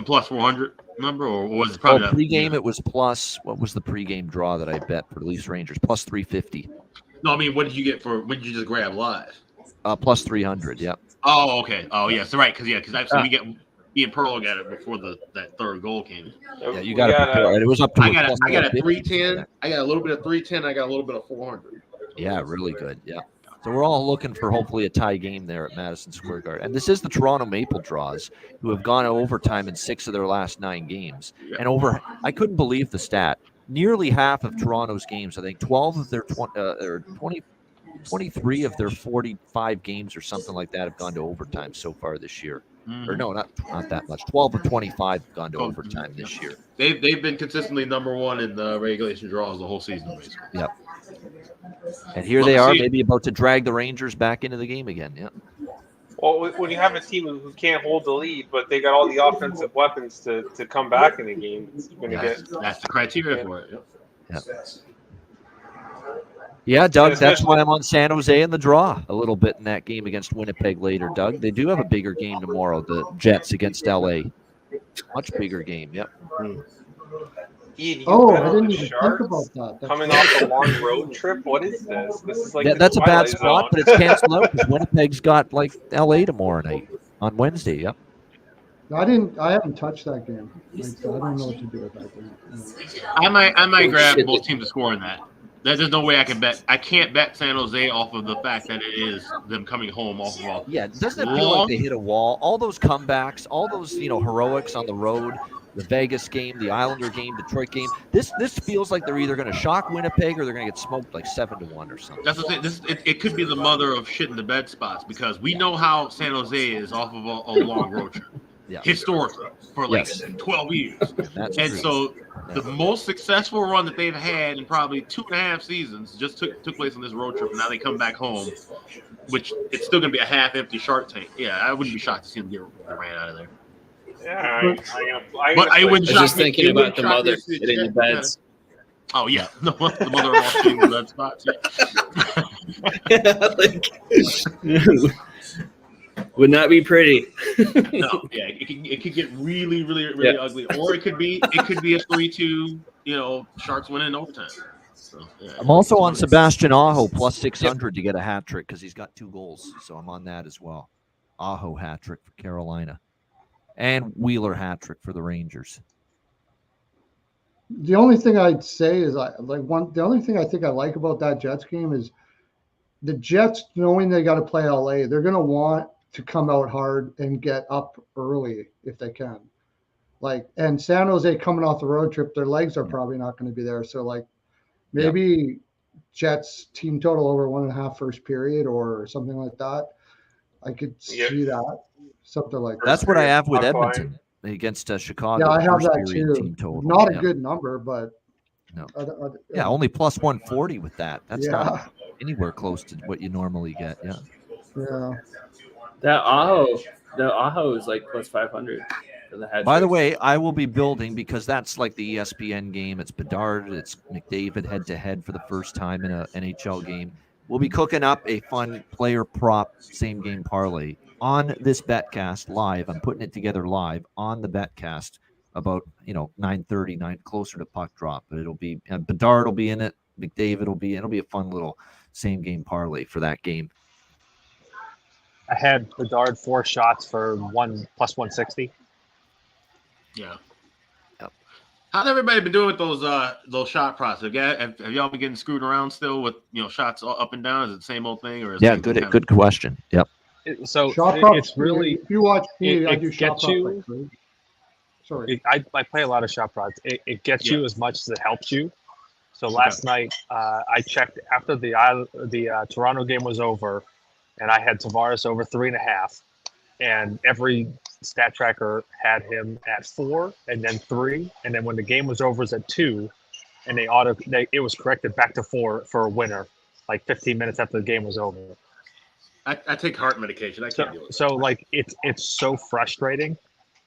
plus 400 number, or was it probably pregame? It was plus. What was the pregame draw that I bet for the Leafs Rangers? Plus 350. No, I mean, what did you get for? What did you just grab live? Plus 300. Yep. Oh, okay. Oh, yeah. So right, because we get me and Pearl got it before that third goal came. Yeah, you got it. It was up to. I got a 310. I got a little bit of 310. I got a little bit of 400. Yeah, really good. Yeah. So we're all looking for hopefully a tie game there at Madison Square Garden. And this is the Toronto Maple Draws, who have gone to overtime in 6 of their last 9 games. Yeah. And I couldn't believe the stat. Nearly half of Toronto's games, I think 12 of their 23 of their 45 games or something like that have gone to overtime so far this year. Or no, not that much. 12 of 25 have gone to overtime this year. They've been consistently number 1 in the regulation draws the whole season, basically. Yep. And here they are, maybe about to drag the Rangers back into the game again. Yeah. Well, when you have a team who can't hold the lead, but they got all the offensive weapons to come back in the game, that's the criteria for it. Yep. Yeah, Doug, that's why I'm on San Jose in the draw a little bit in that game against Winnipeg later, Doug. They do have a bigger game tomorrow, the Jets against LA. Much bigger game, yep. Ian, I didn't even think about that. Coming off a long road trip, what is this? This is like that's a bad spot, but it's canceled out because Winnipeg's got like LA tomorrow night on Wednesday. Yep. I haven't touched that game. So I don't know what to do with that game. I might grab both teams to score in that. There's no way I can bet. I can't bet San Jose off of the fact that it is them coming home off of all. Yeah, doesn't it feel like they hit a wall? All those comebacks, all those heroics on the road. The Vegas game, the Islander game, Detroit game. This feels like they're either going to shock Winnipeg or they're going to get smoked like 7-1 or something. That's what I'm saying. It could be the mother of shit in the bed spots because we know how San Jose is off of a long road trip. historically for like Yes. 12 years. That's And true. so the most successful run that they've had in probably 2.5 seasons just took place on this road trip. And now they come back home, which it's still going to be a half-empty Shark Tank. Yeah, I wouldn't be shocked to see them get ran out of there. Yeah, But I wouldn't I was shock just me. thinking It about wouldn't the shock me mother to see a getting the Jet- beds. Oh yeah, the mother of all things in red spots. Yeah. Would not be pretty. No, yeah, it could get really, really, really ugly, or it could be a 3-2. Sharks winning in overtime. So, yeah, I'm also on Sebastian Aho plus 600 to get a hat trick because he's got 2 goals, so I'm on that as well. Aho hat trick for Carolina, and Wheeler hat trick for the Rangers. The only thing I'd say is the only thing I think I like about that Jets game is the Jets, knowing they got to play LA, they're going to want to come out hard and get up early if they can. And San Jose coming off the road trip, their legs are probably not going to be there. So maybe Jets team total over 1.5 first period or something like that. I could see that, something like that. That's what I have with Edmonton against Chicago. Yeah, I have first that period too. Team total. Not a good number, but no. Only plus 140 with that. That's not anywhere close to what you normally get. Yeah. Yeah. That Aho is like plus 500 for the head. By the way, I will be building because that's like the ESPN game. It's Bedard, it's McDavid head-to-head for the first time in an NHL game. We'll be cooking up a fun player prop same game parlay on this Betcast live. I'm putting it together live on the Betcast about 9:30, closer to puck drop. But it'll be Bedard will be in it. McDavid will be. It'll be a fun little same game parlay for that game. I had Bedard 4 shots for plus 160. Yeah. How's everybody been doing with those shot props? Have y'all been getting screwed around still with shots up and down? Is it the same old thing or? Good question. Yep. So shot props, it's really, if you watch me, I do shot gets you. props. Sorry, I play a lot of shot props. It gets you as much as it helps you. So last night I checked after the Toronto game was over, and I had Tavares over 3.5, and every stat tracker had him at 4 and then 3, and then when the game was over, it was at 2, and it was corrected back to 4 for a winner, like 15 minutes after the game was over. I take heart medication. I can't do it. So it's so frustrating,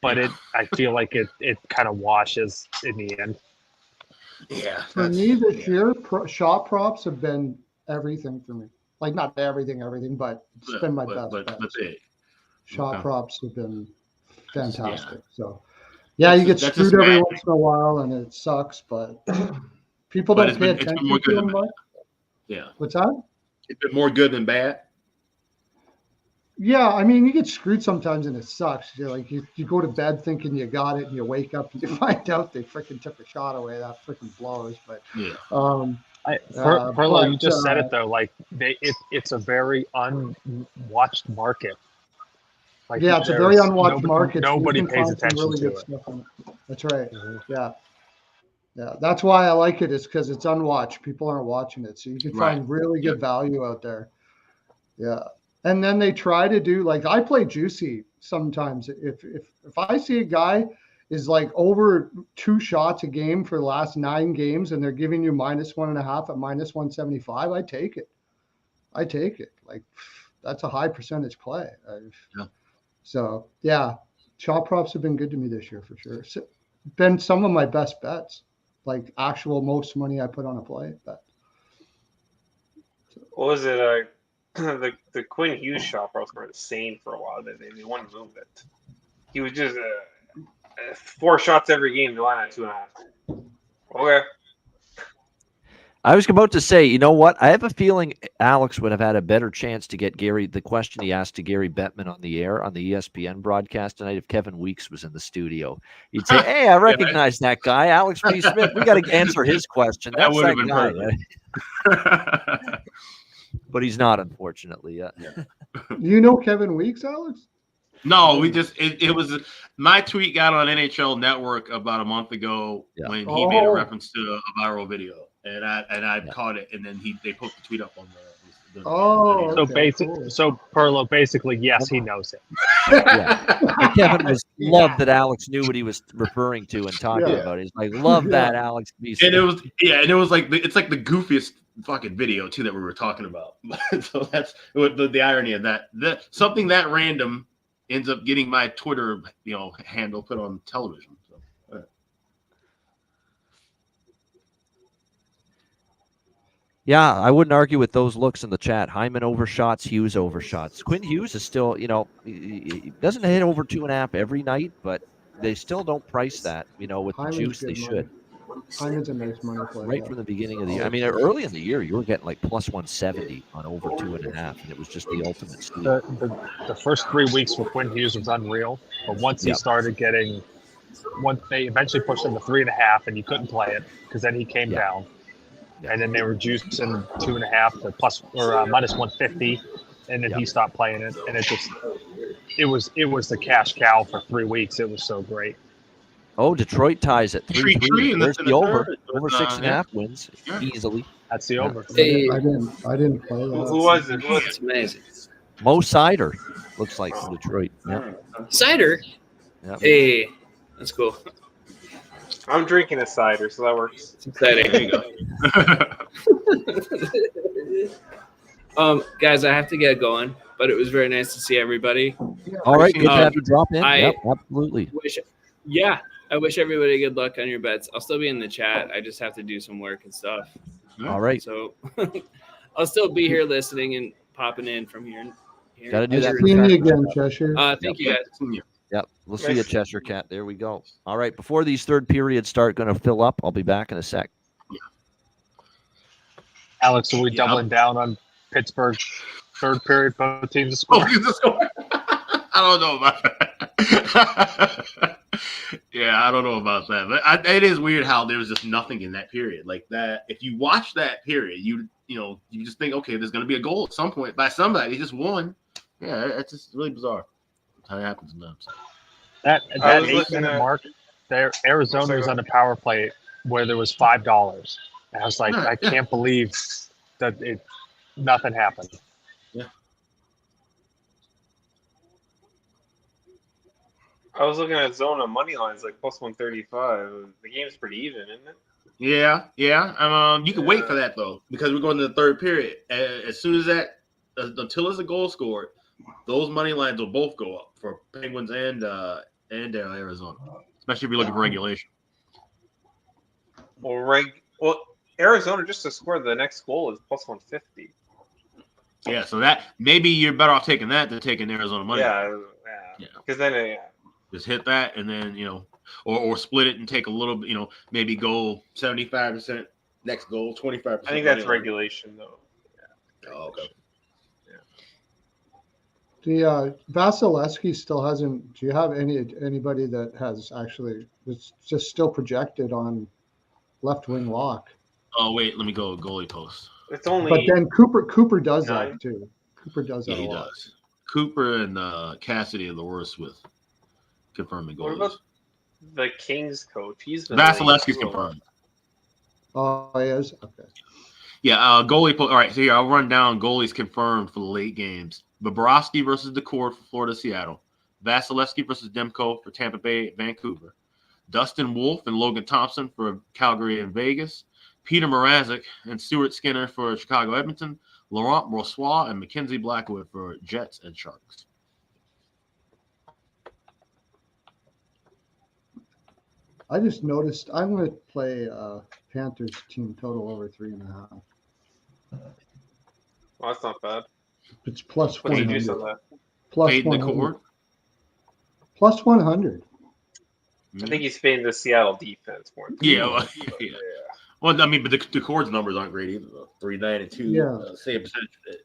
but I feel like it kind of washes in the end. Yeah. For me this year, shot props have been everything for me. Like not everything, but it's been my best. That's it. Shot props have been fantastic. So you get screwed every once in a while and it sucks, but people don't pay attention to them much. Yeah. What's that? It's been more good than bad. Yeah, I mean, you get screwed sometimes and it sucks. You're like you go to bed thinking you got it and you wake up and you find out they freaking took a shot away. That freaking blows. But Perlo, you just said it though. Like it's a very unwatched market. Like, it's a very unwatched market. Nobody pays attention really to good it. stuff on it. That's right. Mm-hmm. Yeah. That's why I like it. Is because it's unwatched. People aren't watching it, so you can find really good value out there. Yeah. And then they try to do I play juicy sometimes. If I see a guy is over 2 shots a game for the last 9 games and they're giving you -1.5 at -175, I take it. That's a high percentage play. So shot props have been good to me this year for sure. It's been some of my best bets, actual most money I put on a play bet. What was it? The Quinn Hughes shot props were insane for a while. They wouldn't move it. He was just 4 shots every game. The line at 2.5. Okay. I was about to say, you know what? I have a feeling Alex would have had a better chance to get the question he asked to Gary Bettman on the air on the ESPN broadcast tonight if Kevin Weeks was in the studio. He'd say, hey, I recognize that guy, Alex P. Smith. We got to answer his question. That's that would have been guy. But he's not, unfortunately. Yeah. You know Kevin Weeks, Alex? No, we just it was my tweet got on NHL Network about a month ago when he made a reference to a viral video, and I caught it, and then they put the tweet up on Oh, So okay, cool. so Perlo basically, yes, he knows it. Yeah. And Kevin loved that Alex knew what he was referring to and talking Yeah. about. He's like, love that, Alex. And it was like it's like the goofiest fucking video too that we were talking about. So that's what the irony of that. Something that random ends up getting my Twitter, handle put on television. So. Yeah, I wouldn't argue with those looks in the chat. Hyman overshots, Hughes overshots. Quinn Hughes is still, he doesn't hit over 2.5 every night, but they still don't price that, with Hyman's the juice good they money. should. Hyman's a nice money play. Right from the beginning of the year. I mean, early in the year, you were getting like plus 170 on over 2.5, and it was just the ultimate steal. The first 3 weeks with Quinn Hughes was unreal, but once he started getting, once they eventually pushed him to 3.5, and you couldn't play it because then he came down, and then they were juicing 2.5 to plus or minus 150, and then he stopped playing it, and it was the cash cow for 3 weeks. It was so great. Oh, Detroit ties at 3-3. There's the over. Over 6.5 wins easily. That's the over. Hey, I didn't play that. Who was it? It's amazing. Mo Sider looks like from Detroit. Yeah. Cider? Yep. Hey, that's cool. I'm drinking a cider, so that works. It's exciting. There you go. Guys, I have to get going, but it was very nice to see everybody. All right, good to have you drop in. Yep, absolutely. I wish everybody good luck on your bets. I'll still be in the chat. I just have to do some work and stuff. All right. So I'll still be here listening and popping in from here. Got to do that. See you again, Cheshire. Thank you, guys. Yep. We'll see you, Cheshire Cat. There we go. All right. Before these third periods start going to fill up, I'll be back in a sec. Alex, are we doubling down on Pittsburgh third period both teams to score? I don't know about that. Yeah, I don't know about that. But it is weird how there was just nothing in that period. Like that, if you watch that period, you just think, okay, there's going to be a goal at some point by somebody. He just won. Yeah, it's just really bizarre. That's how it happens sometimes. That 8-minute mark, Arizona was on a power play where there was $5. And I was like, I can't believe that nothing happened. Yeah. I was looking at Zona money lines like plus 135. The game's pretty even, isn't it? Yeah. You can wait for that though, because we're going to the third period. As soon as until there's a goal scored, those money lines will both go up for Penguins and Arizona, especially if you're looking for regulation. Well, Arizona just to score the next goal is plus 150. Yeah, so that maybe you're better off taking that than taking Arizona money. Yeah. Because then just hit that and then or split it and take a little bit, maybe go 75% next goal, 25%. I think that's regulation though. Yeah. Oh, okay. The Vasilevsky still hasn't. Do you have anybody that has actually was just still projected on left wing lock? Oh wait, let me go goalie post. It's only. But then Cooper does that too. Cooper does that a lot. Does. Cooper and Cassidy are the worst with confirming goalies. What about the Kings coach? He's been Vasilevsky's confirmed. Oh, he is? Okay. Yeah, goalie. All right, so here I'll run down goalies confirmed for the late games. Bobrovsky versus DeCourt for Florida, Seattle. Vasilevsky versus Demko for Tampa Bay, Vancouver. Dustin Wolf and Logan Thompson for Calgary and Vegas. Peter Mrazek and Stuart Skinner for Chicago, Edmonton. Laurent Brossoit and Mackenzie Blackwood for Jets and Sharks. I just noticed I'm going to play Panthers team total over 3.5. Well, that's not bad. It's plus What do you 100. do on that? Plus Paid 100. Plus 100. I think he's paying the Seattle defense more. Yeah. Well, I mean, but the Cord's numbers aren't great either, though. 392. Yeah. Same percentage at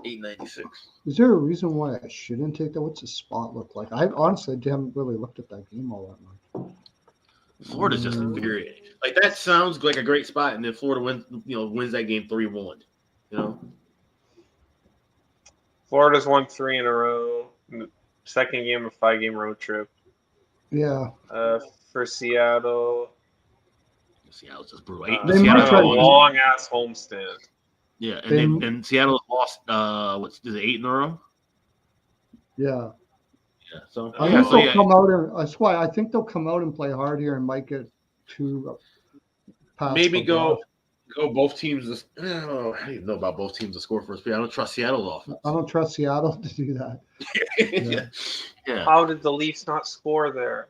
896. Is there a reason why I shouldn't take that? What's the spot look like? I honestly haven't really looked at that game all that much. Florida's just infuriating. Like that sounds like a great spot, and then Florida wins that game 3-1. Florida's won 3 in a row. Second game of 5-game road trip. Yeah. For Seattle. Seattle's just brutal. They might try a long ass homestand. Yeah, and Seattle lost. What's is it 8 in a row? Yeah. Yeah. So I think they'll come out and that's why I think they'll come out and play hard here and might get 2 past. Maybe go both teams. I don't even know about both teams to score first. I don't trust Seattle's offense. I don't trust Seattle to do that. Yeah. How did the Leafs not score there?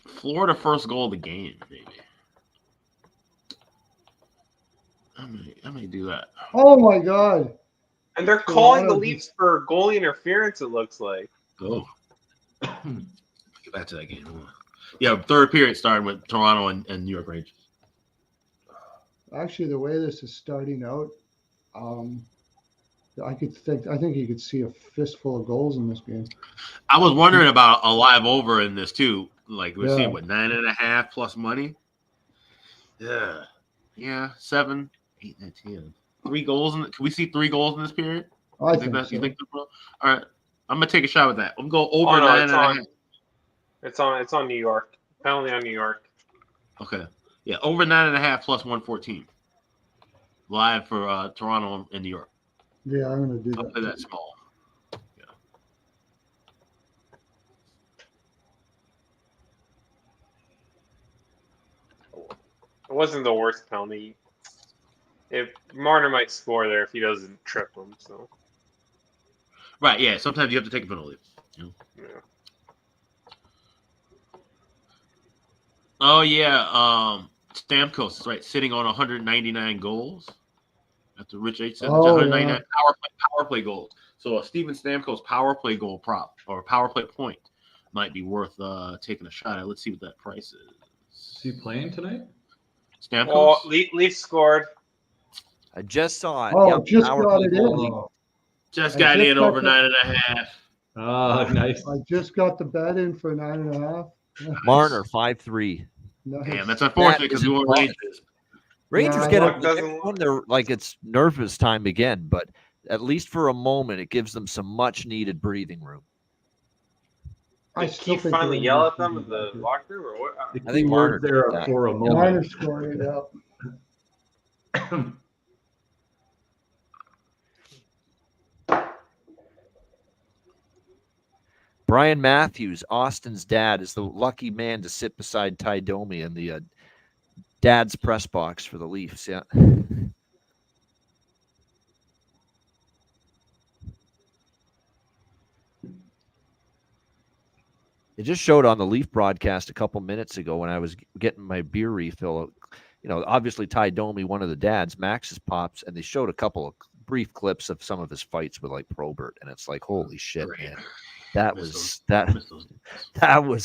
Florida first goal of the game, maybe. I may do that. Oh my God! And they're calling the Leafs for goalie interference. It looks like. Oh. Get back to that game. Yeah, third period starting with Toronto and New York Rangers. Actually, the way this is starting out, I think you could see a fistful of goals in this game. I was wondering about a live over in this too. Like we're seeing 9.5 plus money. Yeah, 7, 8, 9, 10. 3 goals. Can we see 3 goals in this period? I think so. You think all right. I'm gonna take a shot with that. I'm gonna go over 9.5. It's on New York. Penalty on New York. Okay. Yeah, over 9.5 plus 114. Live for Toronto and New York. Yeah, I'm gonna do I'll that. play that small. Yeah. It wasn't the worst penalty. If Marner might score there if he doesn't trip him. So. Right. Yeah. Sometimes you have to take a penalty. Yeah. Oh yeah. Stamkos is right, sitting on 199 goals. That's what Rich H said. 199 power play goals. So a Steven Stamkos power play goal prop or power play point might be worth taking a shot at. Let's see what that price is. Is he playing tonight? Stamkos. Oh, Leafs scored. I just saw it. Oh, just got it in. Just got in over 9.5. Oh, nice. I just got the bet in for 9.5. Marner 5-3. Nice. Damn, that's unfortunate because we want Rangers. Rangers get when they're like it's nervous time again, but at least for a moment, it gives them some much needed breathing room. I still think finally yell at them in the locker room, or what? I think Marner there for a moment. Marner scoring it up. Brian Matthews, Austin's dad, is the lucky man to sit beside Ty Domi in the dad's press box for the Leafs. Yeah. It just showed on the Leaf broadcast a couple minutes ago when I was getting my beer refill. You know, obviously Ty Domi, one of the dads, Max's pops, and they showed a couple of brief clips of some of his fights with like Probert, and it's like, holy shit, man. That was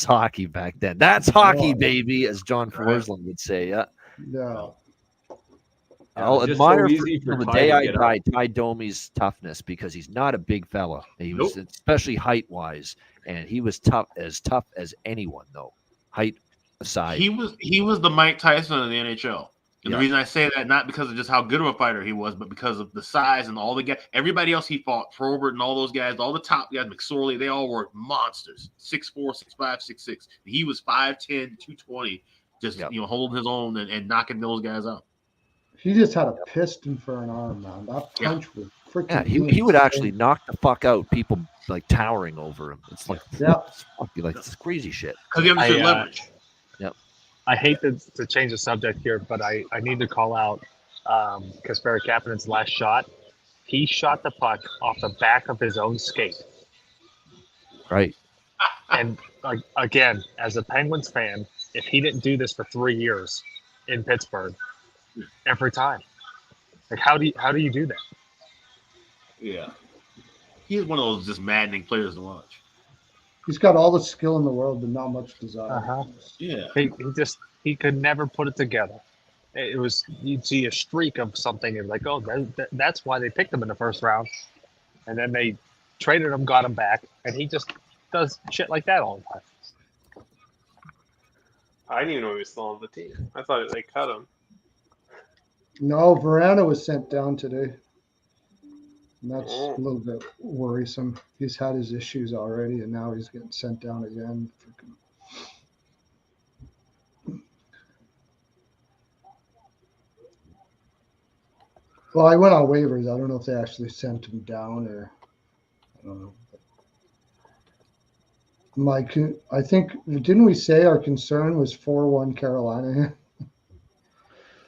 hockey back then. That's hockey, baby, as John Forsland would say. Yeah. I'll admire from the day I died Ty Domi's toughness because he's not a big fella. He was especially height wise, and he was tough as anyone though. Height aside, he was the Mike Tyson of the NHL. And the reason I say that, not because of just how good of a fighter he was, but because of the size and all the guys. Everybody else he fought, Probert and all those guys, all the top guys, McSorley, they all were monsters. 6'4", 6'5", 6'6". He was 5'10", 220, just holding his own and knocking those guys out. He just had a piston for an arm, man. That punch was freaking. Yeah, he would actually knock the fuck out people like towering over him. It's like it's crazy shit. Because he understood leverage. I hate to change the subject here, but I need to call out Kasperi Kapanen's last shot. He shot the puck off the back of his own skate. Right. And like again, as a Penguins fan, if he didn't do this for 3 years in Pittsburgh, every time, like how do you do that? Yeah, he's one of those just maddening players to watch. He's got all the skill in the world, but not much desire. Yeah, he could never put it together. It was you'd see a streak of something and like, oh, that's why they picked him in the first round, and then they traded him, got him back, and he just does shit like that all the time. I didn't even know he was still on the team. I thought they cut him. No, Verana was sent down today. And that's a little bit worrisome. He's had his issues already, and now he's getting sent down again. Well, I went on waivers. I don't know if they actually sent him down or I don't know. I think didn't we say our concern was 4-1 Carolina?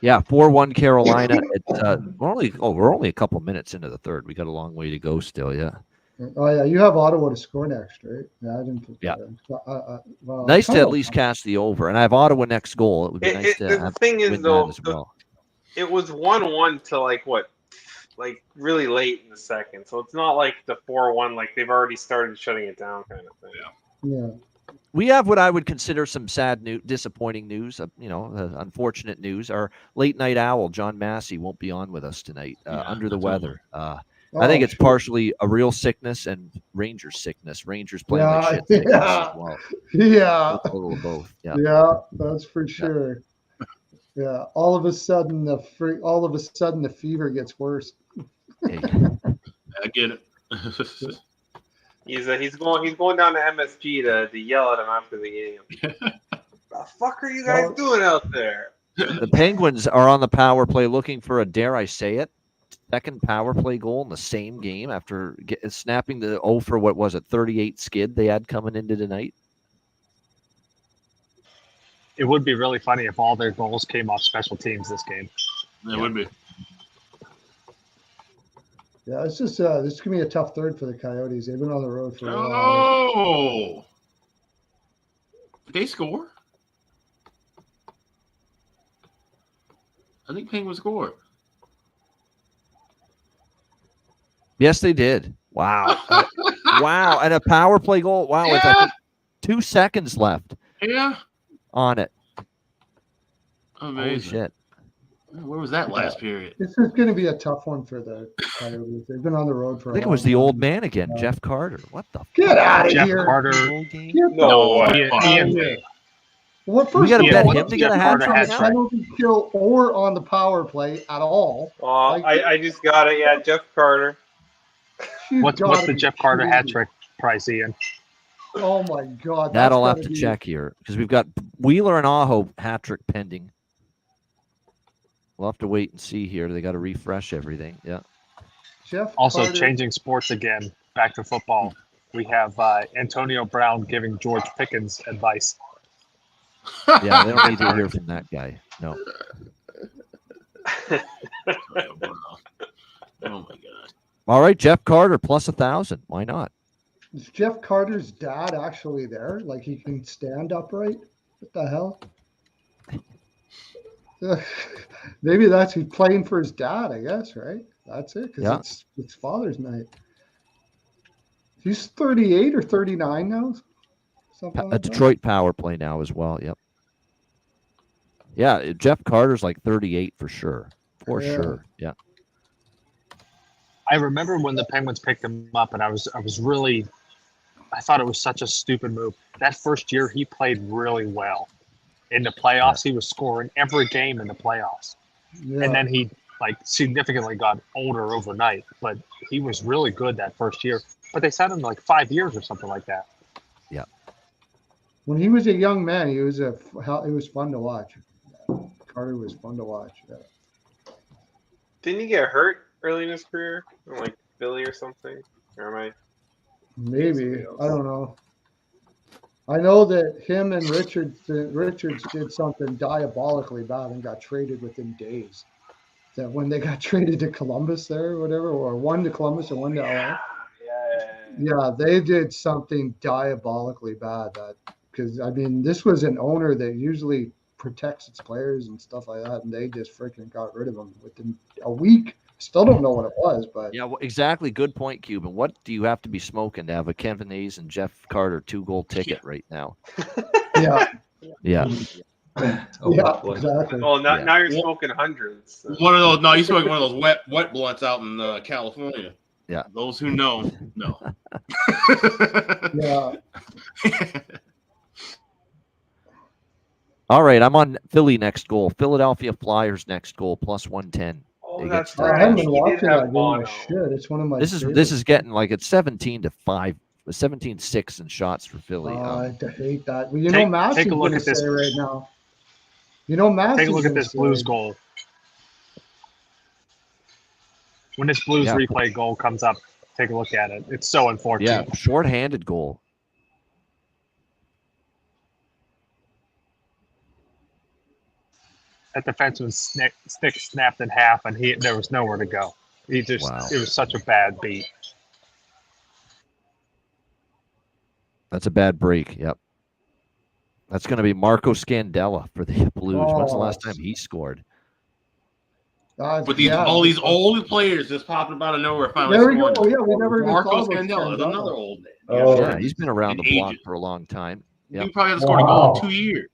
Yeah, 4-1 Carolina. We're only a couple minutes into the third. We got a long way to go still. Yeah. Oh yeah, you have Ottawa to score next, right? Yeah, I didn't put Yeah. that in. Well, Nice to at least cast the over, and I have Ottawa next goal. It would be nice to The thing is, win though, that as well. it was 1-1 to like really late in the second. So it's not like the 4-1, like they've already started shutting it down kind of thing. Yeah. We have what I would consider some sad disappointing news. Unfortunate news. Our late night owl, John Massey, won't be on with us tonight. Under the weather. I think it's partially a real sickness and Rangers sickness. Rangers playing like shit sickness as well. Yeah. A little of both. Yeah. Yeah, that's for sure. Yeah. All of a sudden the fever gets worse. I get it. He's going down to MSG to yell at him after the game. The fuck are you guys doing out there? The Penguins are on the power play looking for a, dare I say it, second power play goal in the same game after snapping the 38 skid they had coming into tonight. It would be really funny if all their goals came off special teams this game. It would be. Yeah, it's just this is gonna be a tough third for the Coyotes. They've been on the road for a while. Oh, did they score? I think Penguins scored. Yes, they did. Wow. Wow. And a power play goal. Wow. Yeah. With I think 2 seconds left on it. Amazing. Holy shit. Where was that last period? This is going to be a tough one for the Coyotes. They've been on the road for a while. I think it was the old man again, Jeff Carter. What the Get out of Jeff here. Carter. No way. We got to bet him to get a hat trick. Penalty kill or on the power play at all. I just got it. Yeah, Jeff Carter. What's the Jeff Carter hat trick price, Ian? Oh my God. That I'll have to check here because we've got Wheeler and Aho hat trick pending. We'll have to wait and see here. They got to refresh everything. Yeah. Jeff Also, Carter. changing sports again, back to football. We have Antonio Brown giving George Pickens advice. Yeah, they don't need to hear from that guy. No. Oh my God. All right, Jeff Carter plus 1,000. Why not? Is Jeff Carter's dad actually there? Like he can stand upright? What the hell? Maybe that's he's playing for his dad, I guess, right? That's it, because it's Father's Night. He's 38 or 39 now. Something like Detroit power play now as well. Yep. Yeah, Jeff Carter's like 38 for sure. For sure. Yeah. I remember when the Penguins picked him up, and I thought it was such a stupid move. That first year, he played really well. In the playoffs, he was scoring every game in the playoffs. Yeah. And then he significantly got older overnight, but he was really good that first year. But they signed him like 5 years or something like that. Yeah. When he was a young man, it was fun to watch. Carter was fun to watch. Yeah. Didn't he get hurt early in his career? Like Philly or something? Or am I? Maybe. I don't know. I know that him and Richards did something diabolically bad and got traded within days. That when they got traded to Columbus there or whatever, or one to Columbus and one to LA. Yeah, they did something diabolically bad. Because I mean, this was an owner that usually protects its players and stuff like that, and they just freaking got rid of him within a week. Still don't know what it was, but yeah, well, exactly. Good point, Cuban. What do you have to be smoking to have a Kevin Hayes and Jeff Carter 2-goal ticket right now? Yeah. Yeah. Yeah, exactly. Oh, now you're smoking hundreds. One of those. No, you're smoking one of those wet blunts out in California. Yeah. Those who know. Yeah. All right, I'm on Philly next goal. Philadelphia Flyers next goal plus 110. Oh, that's I haven't been watching that game. Shit, it's one of my. This is getting like it's 17-5, 17-6 in shots for Philly. I hate that. Well, you know, Massey's going to say right now. You know, Massey's take a look at this Blues goal. When this Blues replay goal comes up, take a look at it. It's so unfortunate. Yeah, shorthanded goal. That defenseman's stick snapped in half, and there was nowhere to go. It was such a bad beat. That's a bad break. Yep. That's going to be Marco Scandella for the Blues. When's the last time he scored? With all these old players just popping out of nowhere. Finally, there we go. Yeah, we never even Marco thought about Scandella is Scandella. another old man. Yeah, he's been around the block for a long time. Yep. He probably hasn't scored a goal in 2 years.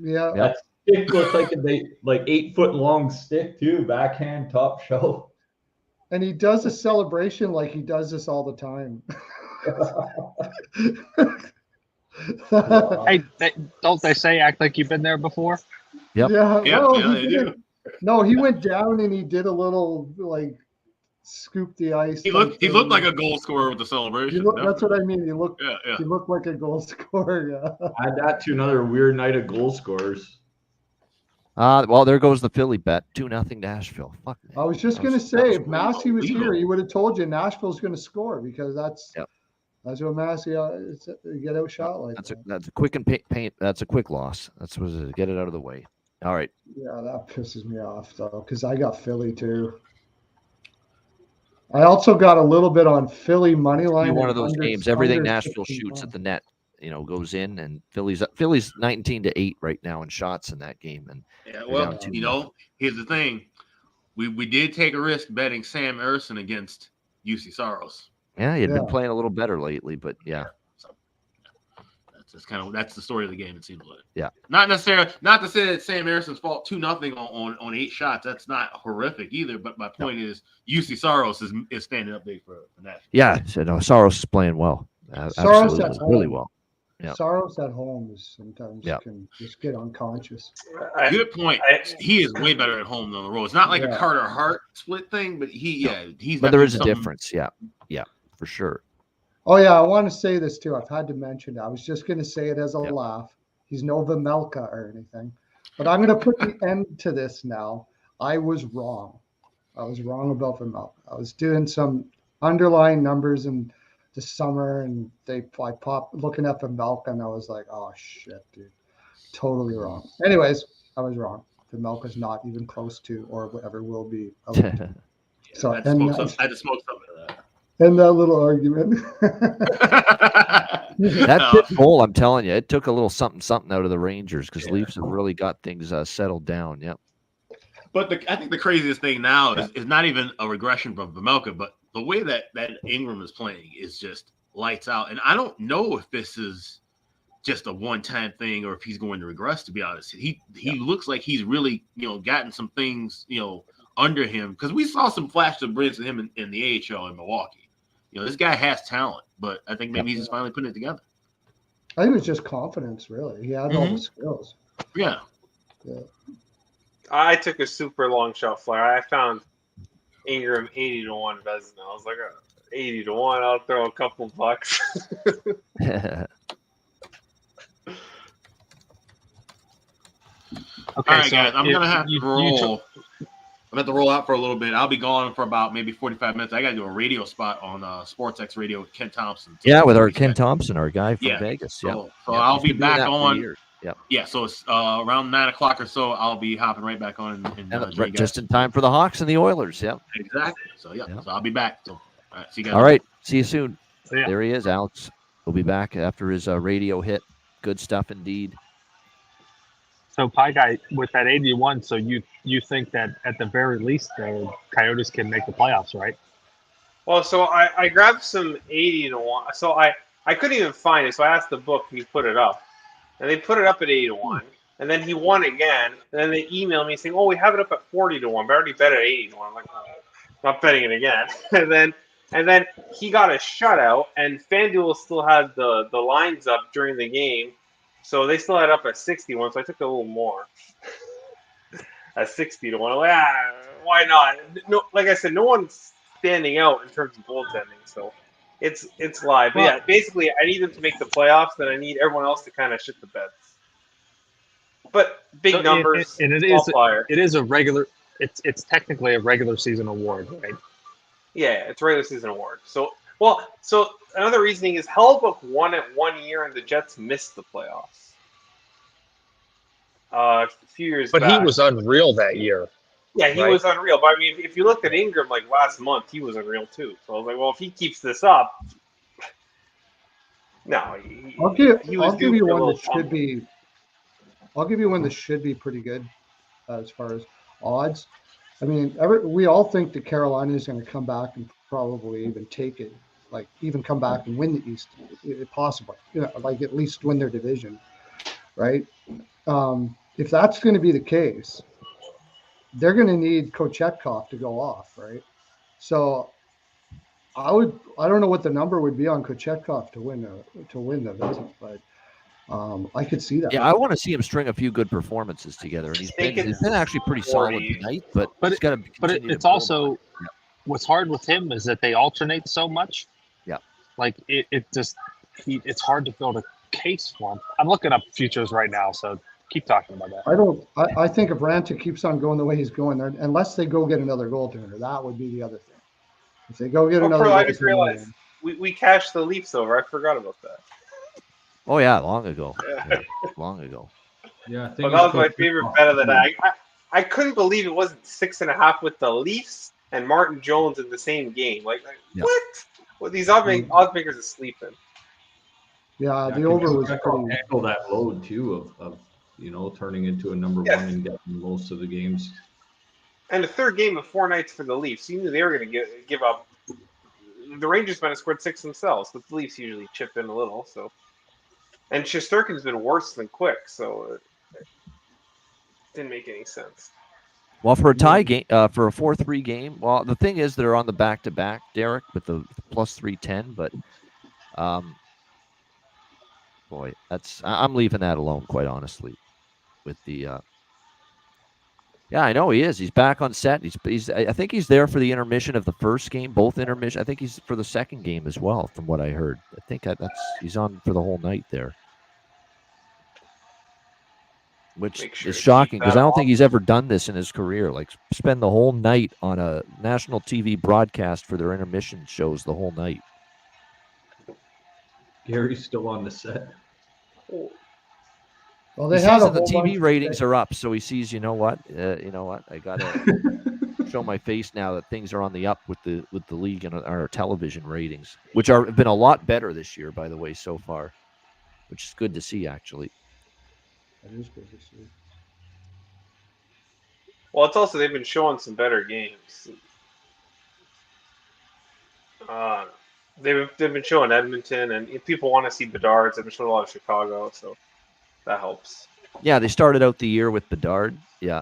Yeah. That stick looks like a 8-foot long stick too, backhand top shelf. And he does a celebration like he does this all the time. Hey, don't they say act like you've been there before? Yep. Yeah. Well, they do. No, he went down and he did a little scoop the ice. He looked like a goal scorer with the celebration. That's what I mean. He looked Yeah. like a goal scorer. Yeah. Add that to another weird night of goal scorers. Well, there goes the Philly bet. 2-0 Nashville. Fuck, man. I was just going to say, if Massey was here, he would have told you Nashville's going to score because that's what Massey get outshot like. That's a quick and paint. That's a quick loss. That's what get it out of the way. All right. Yeah, that pisses me off though because I got Philly too. I also got a little bit on Philly money line. One of those games, everything Nashville shoots at the net, goes in, and Philly's 19-8 right now in shots in that game. And here's the thing: we did take a risk betting Sam Ersson against UC Saros. Yeah, he had been playing a little better lately, but yeah. That's the story of the game. It seems like. Yeah. Not to say that Sam Erson's fault 2-0 on 8 shots. That's not horrific either. But my point is, UC Saros is standing up big for Nashville. Yeah. So Saros is playing well. Saros really well. Yeah. Saros at home is sometimes can just get unconscious. Good point. He is way better at home than on the road. It's not like a Carter Hart split thing, but he's. But there is a difference. Yeah, for sure. Oh, yeah, I want to say this, too. I've had to mention it. I was just going to say it as a laugh. He's no Vamelka or anything. But I'm going to put the end to this now. I was wrong. I was wrong about Vamelka. I was doing some underlying numbers in the summer, and I popped looking at Vamelka, and I was like, oh, shit, dude. Totally wrong. Anyways, I was wrong. Vamelka's not even close to or ever will be. So I had to smoke some of that. And that little argument. That fifth goal, I'm telling you, it took a little something out of the Rangers because Leafs have really got things settled down. Yep. But I think the craziest thing now is not even a regression from Vamelka, but the way that Ingram is playing is just lights out. And I don't know if this is just a one-time thing or if he's going to regress, to be honest. He looks like he's really, gotten some things, under him because we saw some flashes of brilliance of him in the AHL in Milwaukee. This guy has talent, but I think maybe he's just finally putting it together. I think it was just confidence, really. He had all the skills. Yeah. I took a super long shot flyer. I found Ingram 80-1 Vezina. I was like, 80-1. I'll throw a couple bucks. Okay, all right, guys. I'm gonna have to roll. I'm going to roll out for a little bit. I'll be gone for about maybe 45 minutes. I got to do a radio spot on SportsX Radio with Ken Thompson. Yeah, with our Ken Thompson, our guy from Vegas. So I'll be back on. Yeah, so it's around 9 o'clock or so. I'll be hopping right back on. And just in time for the Hawks and the Oilers. Yeah, exactly. So, so I'll be back. So, all right, see you guys. All right, see you soon. Yeah. There he is, Alex. We'll be back after his radio hit. Good stuff indeed. So, Pie Guy, with that 81, so you think that at the very least the Coyotes can make the playoffs, right? Well, so I grabbed some 80-1. So I couldn't even find it, so I asked the book, and he put it up. And they put it up at 80-1. And then he won again. And then they emailed me saying, oh, we have it up at 40-1, but I already bet at 80-1. I'm like, oh, not betting it again. and then he got a shutout, and FanDuel still had the lines up during the game. So they still had it up at 61, so I took a little more. At 60-1. I'm like, why not? No, like I said, no one's standing out in terms of goaltending, so it's live. But yeah, basically, I need them to make the playoffs, and I need everyone else to kind of shit the beds. But big numbers, and it is a regular. It's technically a regular season award, right? Yeah, it's regular season award. So another reasoning is Hellebuyck won it 1 year and the Jets missed the playoffs. A few years But back. he was unreal that year. Yeah, he was unreal. But I mean, if you looked at Ingram like last month, he was unreal too. So I was like, well, if he keeps this up, no, I'll give you one that should be. I'll give you one that should be pretty good as far as odds. I mean, we all think that Carolina is going to come back and probably even take it, like even come back and win the East, if possible. Like at least win their division, right? If that's going to be the case, they're going to need Kochetkov to go off, right? So I don't know what the number would be on Kochetkov to win the Vezina, but I could see that. Yeah, I want to see him string a few good performances together, and he's been actually pretty solid tonight. But he's got to. But it's also what's hard with him is that they alternate so much. Yeah, like it's hard to build a case for him. I'm looking up futures right now, so keep talking about that. I think if Ranta keeps on going the way he's going there, unless they go get another goaltender, that would be the other thing. If they go get another, I just realized we cashed the Leafs over. I forgot about that. Oh yeah, long ago. Long ago. Yeah, but that was my favorite bet of the night. I couldn't believe it wasn't 6.5 with the Leafs and Martin Jones in the same game. Like what? Well, these odds makers are sleeping. Yeah, the over was pretty. Handle that load too of turning into a number one and getting most of the games. And the third game of 4 nights for the Leafs, you knew they were going to give up. The Rangers might have scored 6 themselves, but the Leafs usually chip in a little. So, and Shesterkin's been worse than Quick, so it didn't make any sense. Well, for a tie game, for a 4-3 game, well, the thing is they're on the back-to-back, Derek, with the plus 310. But, boy, I'm leaving that alone, quite honestly. With the, yeah, I know he is. He's back on set. I think he's there for the intermission of the first game, both intermission. I think he's for the second game as well, from what I heard. I think he's on for the whole night there. Which is shocking because I don't think he's ever done this in his career. Like spend the whole night on a national TV broadcast for their intermission shows the whole night. Gary's still on the set. Well, they had the TV ratings are up, so he sees. You know what? I gotta show my face now that things are on the up with the league and our television ratings, which have been a lot better this year, by the way, so far, which is good to see, actually. That is good to see. Well, it's also they've been showing some better games. They've been showing Edmonton, and if people want to see Bedard's, they've been showing a lot of Chicago, so that helps. Yeah, they started out the year with Bedard. Yeah.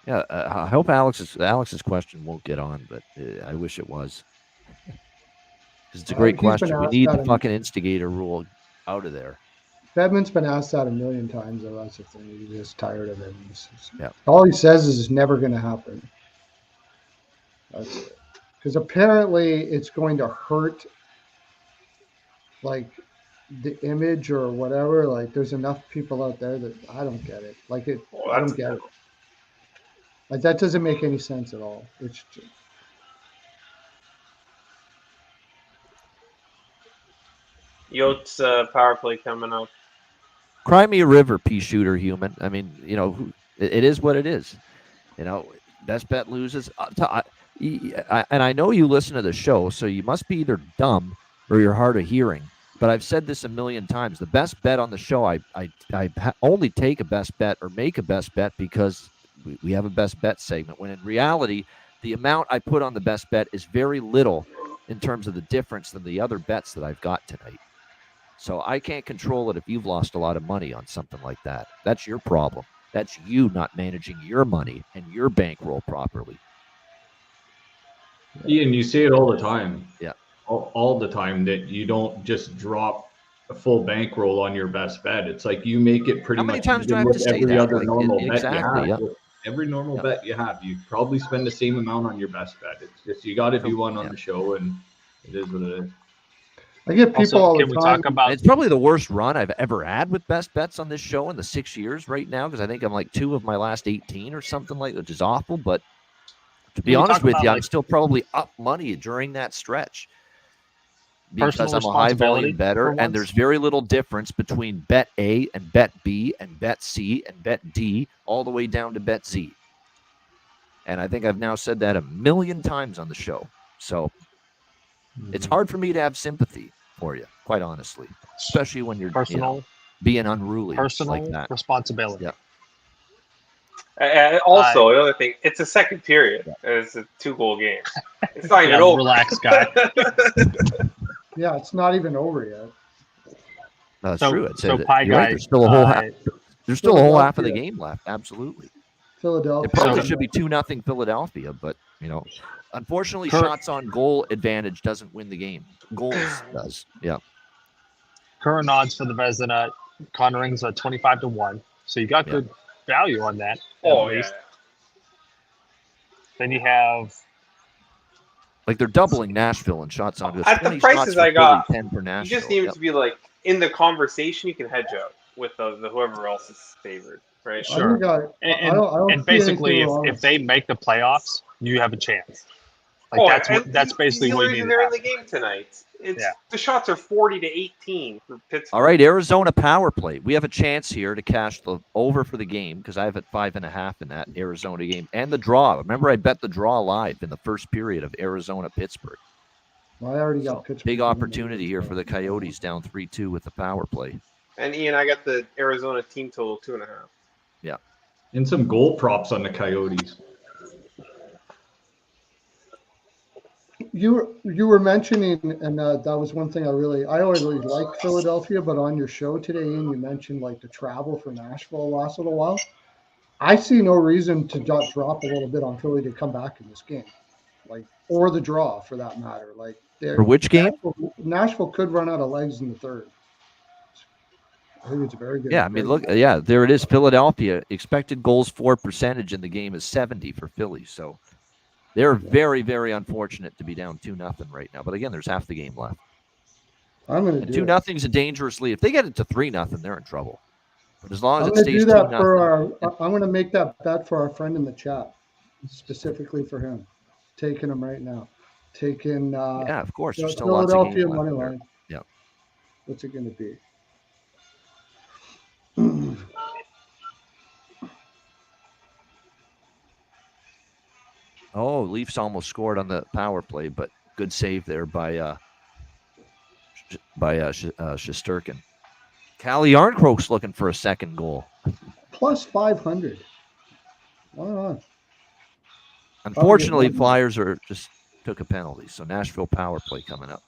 Yeah, I hope Alex's question won't get on, but I wish it was. Because it's a great question. We need the fucking instigator rule out of there. Bedman's been asked that a million times, though. That's the thing. He's just tired of it. All he says is it's never going to happen. Because apparently it's going to hurt, like, the image or whatever. Like, there's enough people out there that I don't get it. Like, I don't get it. Like, that doesn't make any sense at all. It's just... Yotes power play coming up. Cry me a river, pea shooter human. I mean, it is what it is. Best bet loses. And I know you listen to the show, so you must be either dumb or you're hard of hearing. But I've said this a million times. The best bet on the show, I only take a best bet or make a best bet because we have a best bet segment. When in reality, the amount I put on the best bet is very little in terms of the difference than the other bets that I've got tonight. So I can't control it if you've lost a lot of money on something like that. That's your problem. That's you not managing your money and your bankroll properly. Ian, you say it all the time. Yeah. All the time that you don't just drop a full bankroll on your best bet. It's like you make it pretty much. How many times do I have to say that? Other normal bet exactly, you have. Every normal bet you have, you probably spend the same amount on your best bet. It's just you got to do one on the show, and it is what it is. I get people all the time. It's probably the worst run I've ever had with best bets on this show in the 6 years right now, because I think I'm like 2 of my last 18 or something like that, which is awful. But To be honest with you, I'm still probably up money during that stretch because I'm a high volume bettor, and there's very little difference between bet A and bet B and bet C and bet D all the way down to bet Z. And I think I've now said that 1,000,000 times on the show. So it's hard for me to have sympathy for you, quite honestly, especially when you're being unruly like that. Responsibility. Yeah. And also, another thing, it's a second period. It's a 2-goal game. It's not even over. Relax, guy. Yeah, it's not even over yet. That's So- true. I'd say so that. Pie You're right. Guy, There's still a whole half. There's still a whole half of the Philadelphia. game left. Absolutely. Philadelphia. It probably should be 2-0 Philadelphia, but unfortunately, shots on goal advantage doesn't win the game. Goals does. Yeah. Current odds for the Vezina, Connering's at 25-1. So you got good value on that. Oh, at yeah. least. Then you have Like they're doubling Nashville in shots on goal. At the 20 prices shots for I got, Philly, 10 for You Nashville. just need Yep. to be like in the conversation. You can hedge out with the whoever else is favored, right? I think I don't and see basically, anything wrong if with they make the playoffs, you have a chance. Like that's basically the what reason you need. they're in the game tonight. The shots are 40-18 for Pittsburgh. All right, Arizona power play. We have a chance here to cash the over for the game because I have it 5.5 in that Arizona game and the draw. Remember, I bet the draw live in the first period of Arizona-Pittsburgh. Well, I already got Pittsburgh. Big opportunity here for the Coyotes down 3-2 with the power play. And Ian, I got the Arizona team total 2.5. Yeah. And some goal props on the Coyotes. You were mentioning, and that was one thing I always really like Philadelphia, but on your show today, Ian, you mentioned like the travel for Nashville last little while. I see no reason to drop a little bit on Philly to come back in this game, or the draw for that matter. For which game? Nashville could run out of legs in the third. I think it's a very good. Yeah, I mean, look, there it is. Philadelphia expected goals for percentage in the game is 70 for Philly, so they're very, very unfortunate to be down 2-0 right now. But again, there's half the game left. I'm going to do 2-0 is a dangerous lead. If they get it to 3-0, they're in trouble. But as long as I'm it going to stays do that 2-0, I'm going to make that bet for our friend in the chat, specifically for him. Taking him right now. Taking. Yeah, of course. There's still lots of Philadelphia games money left there. line. Yeah. What's it going to be? Oh, Leafs almost scored on the power play, but good save there by Shesterkin. Calle Yarncroke's looking for a second goal. Plus 500. Why not? Unfortunately, Flyers just took a penalty, so Nashville power play coming up.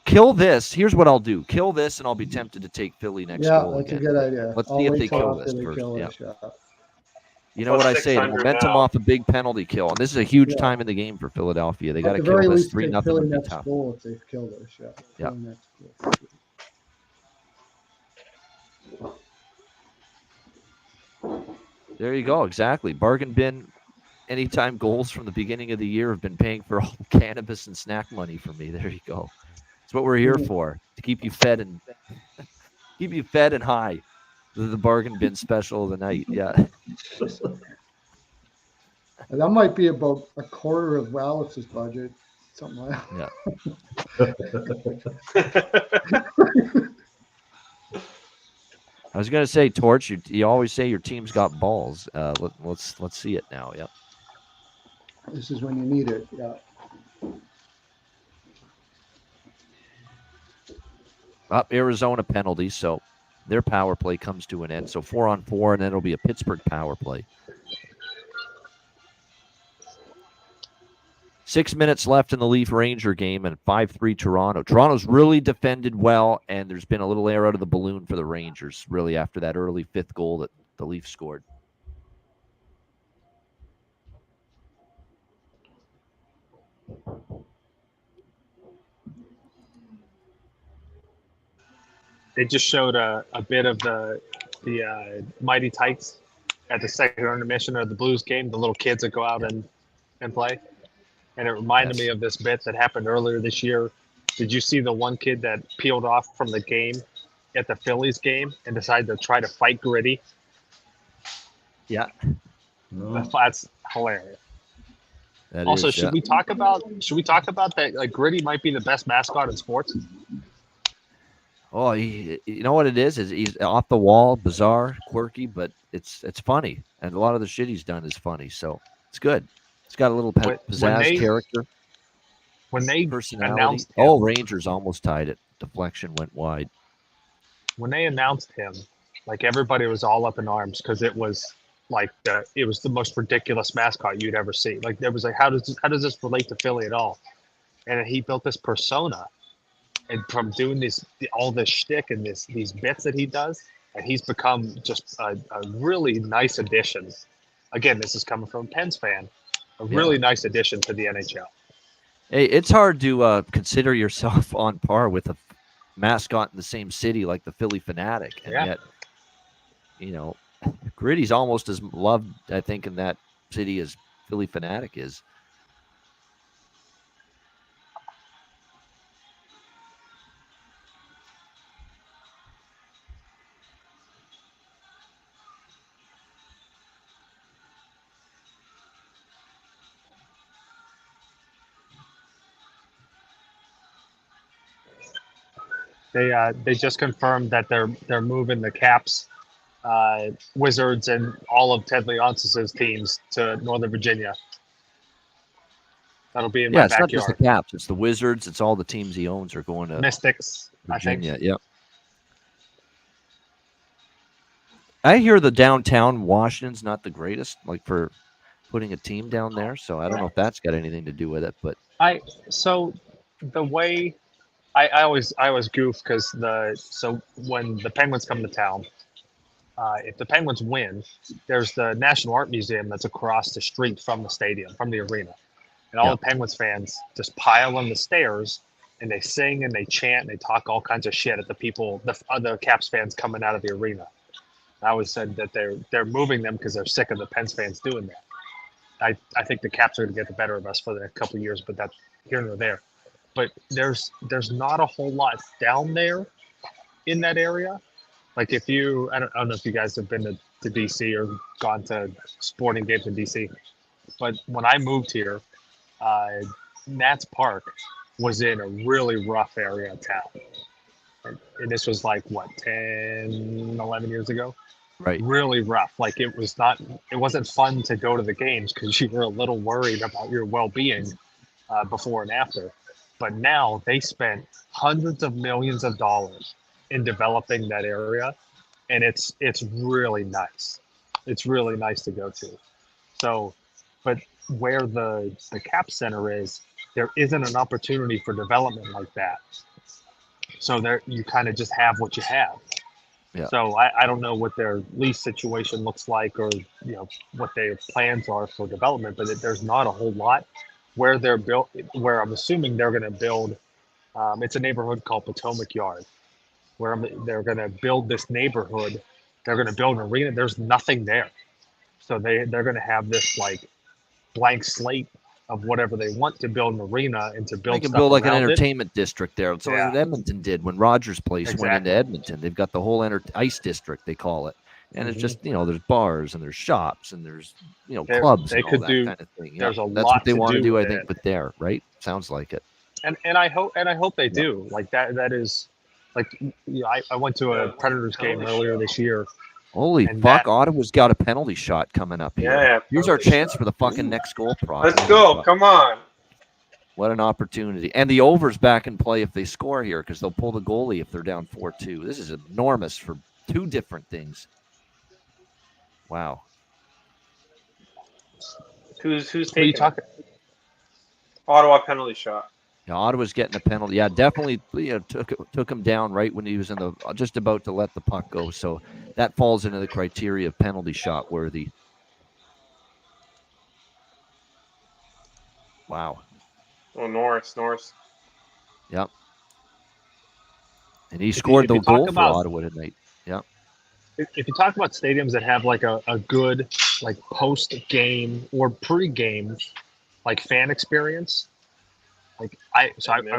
Kill this. Here's what I'll do. Kill this, and I'll be tempted to take Philly next goal. Yeah, that's again. a good idea. Let's I'll see if wait they till kill after this they first. kill Yeah. this shot. You know what I say? The 600 momentum now. off a big penalty kill. And this is a huge time in the game for Philadelphia. They got to At the very kill this. least, 3-0 take Philly would be next tough. goal if they kill this. Yeah. Yeah. Philly next goal. There you go. Exactly. Bargain bin. Anytime goals from the beginning of the year have been paying for all the cannabis and snack money for me. There you go. That's what we're here for, to keep you fed and high. The bargain bin special of the night. Yeah. And that might be about a quarter of Alex's budget, something like that. Yeah. I was gonna say, Torch. You always say your team's got balls. Let's see it now. Yep. This is when you need it. Yeah. Up Arizona penalty, so their power play comes to an end. So 4-on-4, and then it'll be a Pittsburgh power play. 6 minutes left in the Leaf Ranger game, and 5-3 Toronto. Toronto's really defended well, and there's been a little air out of the balloon for the Rangers, really, after that early fifth goal that the Leafs scored. They just showed a bit of the Mighty Tights at the second intermission of the Blues game, the little kids that go out and play. And it reminded me of this bit that happened earlier this year. Did you see the one kid that peeled off from the game at the Phillies game and decided to try to fight Gritty? Yeah. No. That's hilarious. That Also, is, should we talk about that? Like Gritty might be the best mascot in sports. Oh, you know what it is? Is he's off the wall, bizarre, quirky, but it's funny, and a lot of the shit he's done is funny. So it's good. It's got a little When pizzazz, character, they personality. announced him, Oh, Rangers almost tied it. Deflection went wide. when they announced him, like everybody was all up in arms because it was like it was the most ridiculous mascot you'd ever see. Like there was like, how does this relate to Philly at all? And he built this persona, and from doing all this shtick and these bits that he does, and he's become just a really nice addition. Again, this is coming from a Pens fan, a really nice addition to the NHL. Hey, it's hard to consider yourself on par with a mascot in the same city like the Philly Fanatic, and yet, you know, Gritty's almost as loved, I think, in that city as Philly Fanatic is. They just confirmed that they're moving the Caps, Wizards, and all of Ted Leonsis' teams to Northern Virginia. That'll be in my it's backyard. not just the Caps; it's the Wizards. It's all the teams he owns are going to Mystics, Virginia. I think. Yep. I hear the downtown Washington's not the greatest, like for putting a team down there. So I don't know if that's got anything to do with it. But So the way I always goof because when the Penguins come to town, if the Penguins win, there's the National Art Museum that's across the street from the stadium, from the arena, and all the Penguins fans just pile on the stairs and they sing and they chant and they talk all kinds of shit at the people, the other Caps fans coming out of the arena. I always said that they're moving them because they're sick of the Pens fans doing that. I think the Caps are going to get the better of us for the next couple of years, but that's here nor there. But there's not a whole lot down there in that area. Like if you, I don't know if you guys have been to DC or gone to sporting games in DC, but when I moved here, Nats Park was in a really rough area of town. And this was like, 10, 11 years ago? Right. Really rough. Like it wasn't fun to go to the games because you were a little worried about your well-being before and after. But now they spent hundreds of millions of dollars in developing that area, and it's really nice. It's really nice to go to. So, but where the Cap Center is, there isn't an opportunity for development like that. So there, you kind of just have what you have. Yeah. So I don't know what their lease situation looks like, or what their plans are for development, but there's not a whole lot where they're built. Where I'm assuming they're going to build. It's a neighborhood called Potomac Yard, where they're going to build this neighborhood. They're going to build an arena. There's nothing there, so they're going to have this like blank slate of whatever they want to build an arena and to build. They can stuff build like an around entertainment district there. It's what Edmonton did when Rogers Place went into Edmonton. They've got the whole ice district, they call it, and it's just there's bars and there's shops and there's clubs and all that kind of thing. There's a that's lot what they want to do, I with think, it. with there, right? Sounds like it. And I hope they do. Like that is like I went to a Predators game earlier this year. Holy fuck! Ottawa's got a penalty shot coming up here. Yeah, here's our chance for the fucking next goal prop. Let's go! Come on! What an opportunity! And the over's back in play if they score here because they'll pull the goalie if they're down 4-2. This is enormous for two different things. Wow. Who's What are you taking talking? Ottawa penalty shot? Yeah, Ottawa's getting a penalty. Yeah, definitely. Took him down right when he was in the just about to let the puck go. So that falls into the criteria of penalty shot worthy. Wow. Oh, Norris. Yep. And he scored the goal for Ottawa tonight. Yep. If you talk about stadiums that have like a good like post game or pre-game like fan experience, like I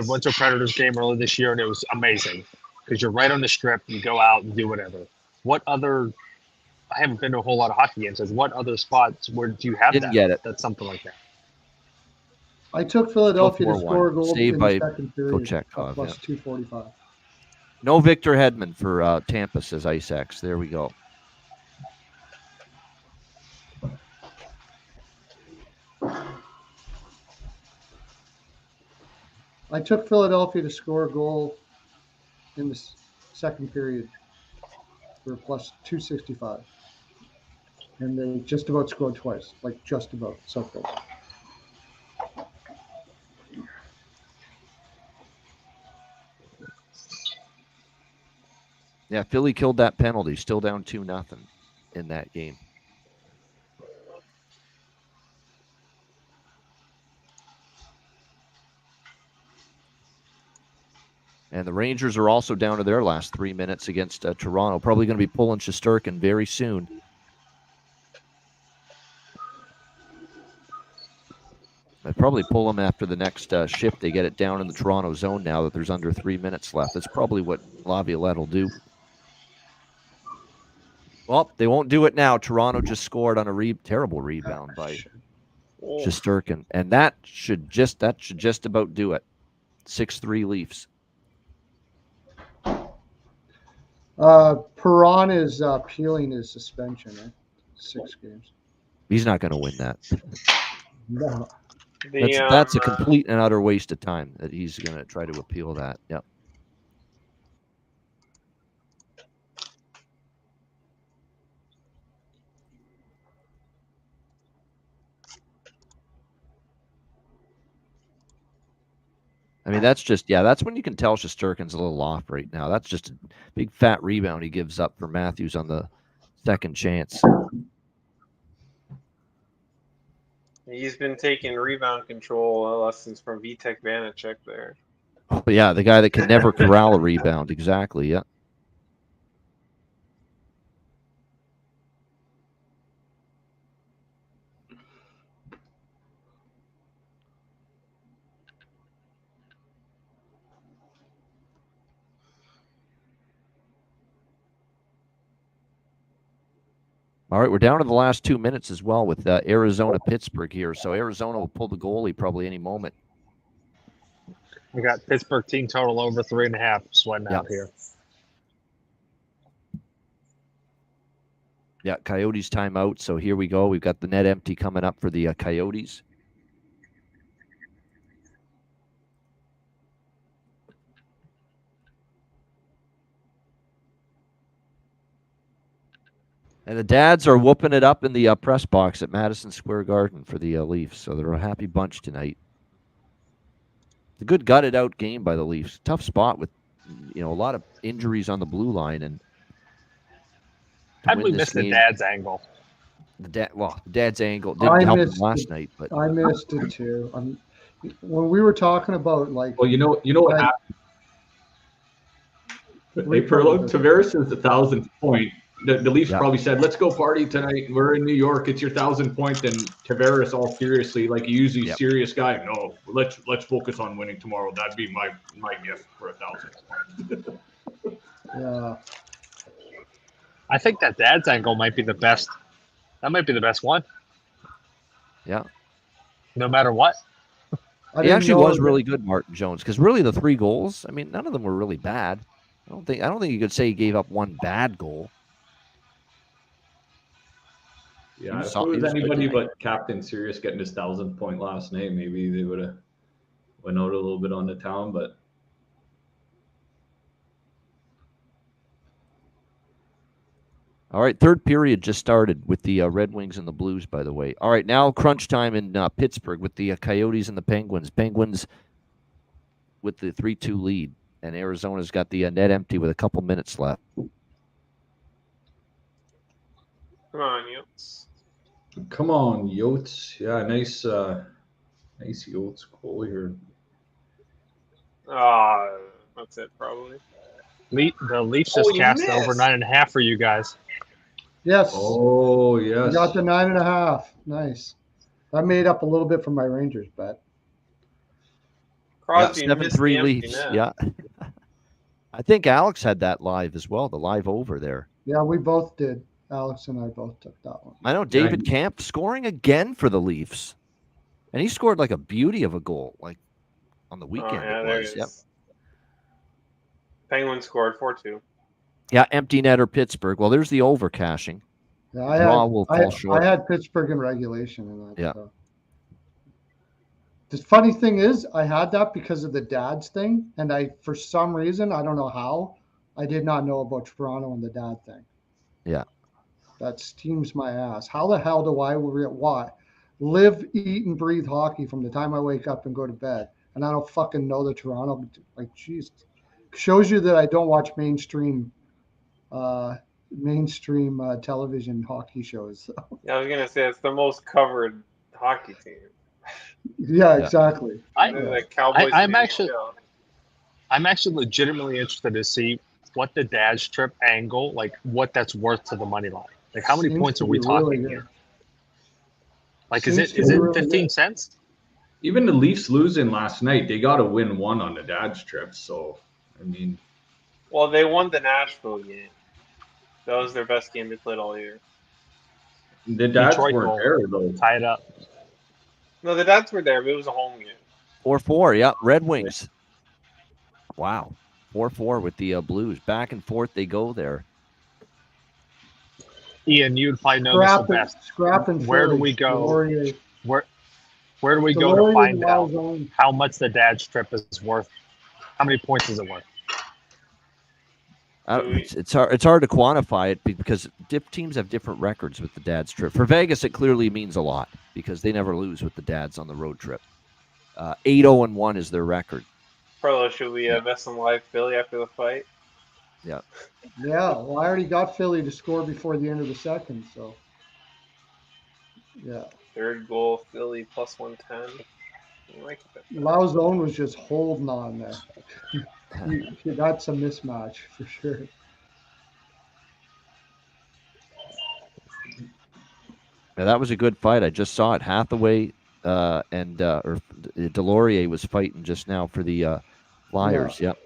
went to a Predators game earlier this year and it was amazing because you're right on the strip. You go out and do whatever. What other I haven't been to a whole lot of hockey games. Like, what other spots where do you have Didn't get it. That's something like that. I took Philadelphia to 4-1. score a goal Saved in by the second period. Kochetkov, Plus 245. No Victor Hedman for Tampa, says Ice X. There we go. I took Philadelphia to score a goal in the second period for plus 265. And they just about scored twice, like just about, so close. Yeah, Philly killed that penalty. Still down 2-0 in that game. And the Rangers are also down to their last 3 minutes against Toronto. Probably going to be pulling Shesterkin very soon. They probably pull him after the next shift. They get it down in the Toronto zone now that there's under 3 minutes left. That's probably what Laviolette will do. Well, they won't do it now. Toronto just scored on a terrible rebound by Shesterkin, and that should just about do it. 6-3 Leafs. Perron is appealing his suspension, right? 6 games. He's not going to win that. No. That's a complete and utter waste of time that he's going to try to appeal that. Yep. I mean, that's when you can tell Shesterkin's a little off right now. That's just a big fat rebound he gives up for Matthews on the second chance. He's been taking rebound control lessons from Vitek Vanacek there. Oh, yeah, the guy that can never corral a rebound. Exactly, yeah. All right, we're down to the last 2 minutes as well with Arizona-Pittsburgh here. So Arizona will pull the goalie probably any moment. We got Pittsburgh team total over 3.5 sweating out here. Yeah, Coyotes timeout. So here we go. We've got the net empty coming up for the Coyotes. And the dads are whooping it up in the press box at Madison Square Garden for the Leafs. So they're a happy bunch tonight. It's a good gutted out game by the Leafs. Tough spot with, a lot of injuries on the blue line. And how did we miss the dad's angle? The dad's angle didn't help him last night. But I missed it too. When we were talking about well, you know what happened. Hey, Perlo, Tavares is the 1,000th point. The Leafs probably said, "Let's go party tonight. We're in New York. It's your 1,000th point." And Tavares, all seriously, like a usually serious guy, no, let's focus on winning tomorrow. That'd be my gift for 1,000th point. Yeah, I think that dad's angle might be the best. That might be the best one. Yeah. No matter what. He actually was really good, Martin Jones, because really the 3 goals, I mean, none of them were really bad. I don't think you could say he gave up one bad goal. Yeah, if it was anybody but Captain Sirius getting his 1,000th point last night, maybe they would have went out a little bit on the town. But all right, third period just started with the Red Wings and the Blues, by the way. All right, now crunch time in Pittsburgh with the Coyotes and the Penguins. Penguins with the 3-2 lead, and Arizona's got the net empty with a couple minutes left. Come on, Yotes. Come on, Yotes. Yeah, nice Yotes goal here. That's it, probably. The Leafs just cast over 9.5 for you guys. Yes. Oh, yes. We got the 9.5. Nice. That made up a little bit from my Rangers bet. Crosby 7-3 Leafs. Yeah. I think Alex had that live as well, the live over there. Yeah, we both did. Alex and I both took that one. I know David Camp scoring again for the Leafs. And he scored like a beauty of a goal, like on the weekend. Yeah, it there was. it Yep. is. Penguins scored 4-2. Yeah, empty netter Pittsburgh. Well, there's the over cashing. Yeah, Draw will fall short. I had Pittsburgh in regulation in that. Yeah. The funny thing is, I had that because of the dads thing, and for some reason, I don't know how, I did not know about Toronto and the dad thing. Yeah. That steams my ass. How the hell do I live, eat, and breathe hockey from the time I wake up and go to bed, and I don't fucking know the Toronto? Like, jeez, shows you that I don't watch mainstream television hockey shows. So. Yeah, I was gonna say it's the most covered hockey team. Yeah, exactly. I'm actually legitimately interested to see what the dash trip angle, like what that's worth to the money line. Like, how many points are we talking here? Like, is it 15 cents? Even the Leafs losing last night, they got to win one on the dad's trip. So, I mean, well, they won the Nashville game. That was their best game they played all year. The dads Detroit weren't there though. Tie it up. No, the dads were there, but it was a home game. 4-4. Yeah, Red Wings. Wow, 4-4 with the Blues. Back and forth they go there. Ian, you'd probably know this the best. Scrapping. Where do we go? Where do we go to find out how much the dad's trip is worth? How many points is it worth? It's hard to quantify it because teams have different records with the dad's trip. For Vegas, it clearly means a lot because they never lose with the dads on the road trip. 8-0-1 is their record. Carlo, should we bet some live Philly after the fight? Yeah. Yeah, well, I already got Philly to score before the end of the second, so. Yeah. Third goal, Philly plus 110. I like it. Lauzon was just holding on there. That's a mismatch for sure. Yeah, that was a good fight. I just saw it. Hathaway and Delorier was fighting just now for the Flyers. Yep.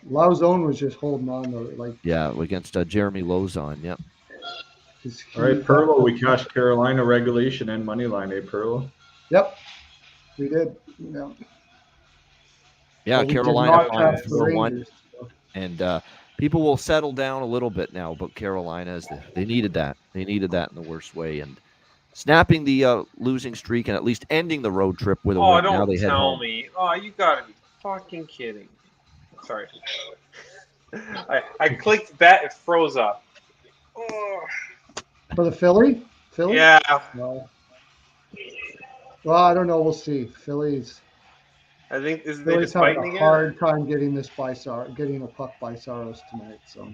Lauzon was just holding on though, against Jeremy Lauzon. Yep. All right, Perlo, we cashed Carolina regulation and money line, Perlo? Yep, we did. Yeah. Yeah, well, Carolina on 4-1, so. And people will settle down a little bit now. But Carolina, they needed that. They needed that in the worst way, and snapping the losing streak and at least ending the road trip with a win. Don't now they head tell home. me. Oh, you gotta be fucking kidding. Sorry. I clicked bet, it froze up. Oh. For the Philly? Yeah. No. Well, I don't know. We'll see. Phillies. I think they Phillies just fighting having a again. hard time getting a puck by Saros tonight. So.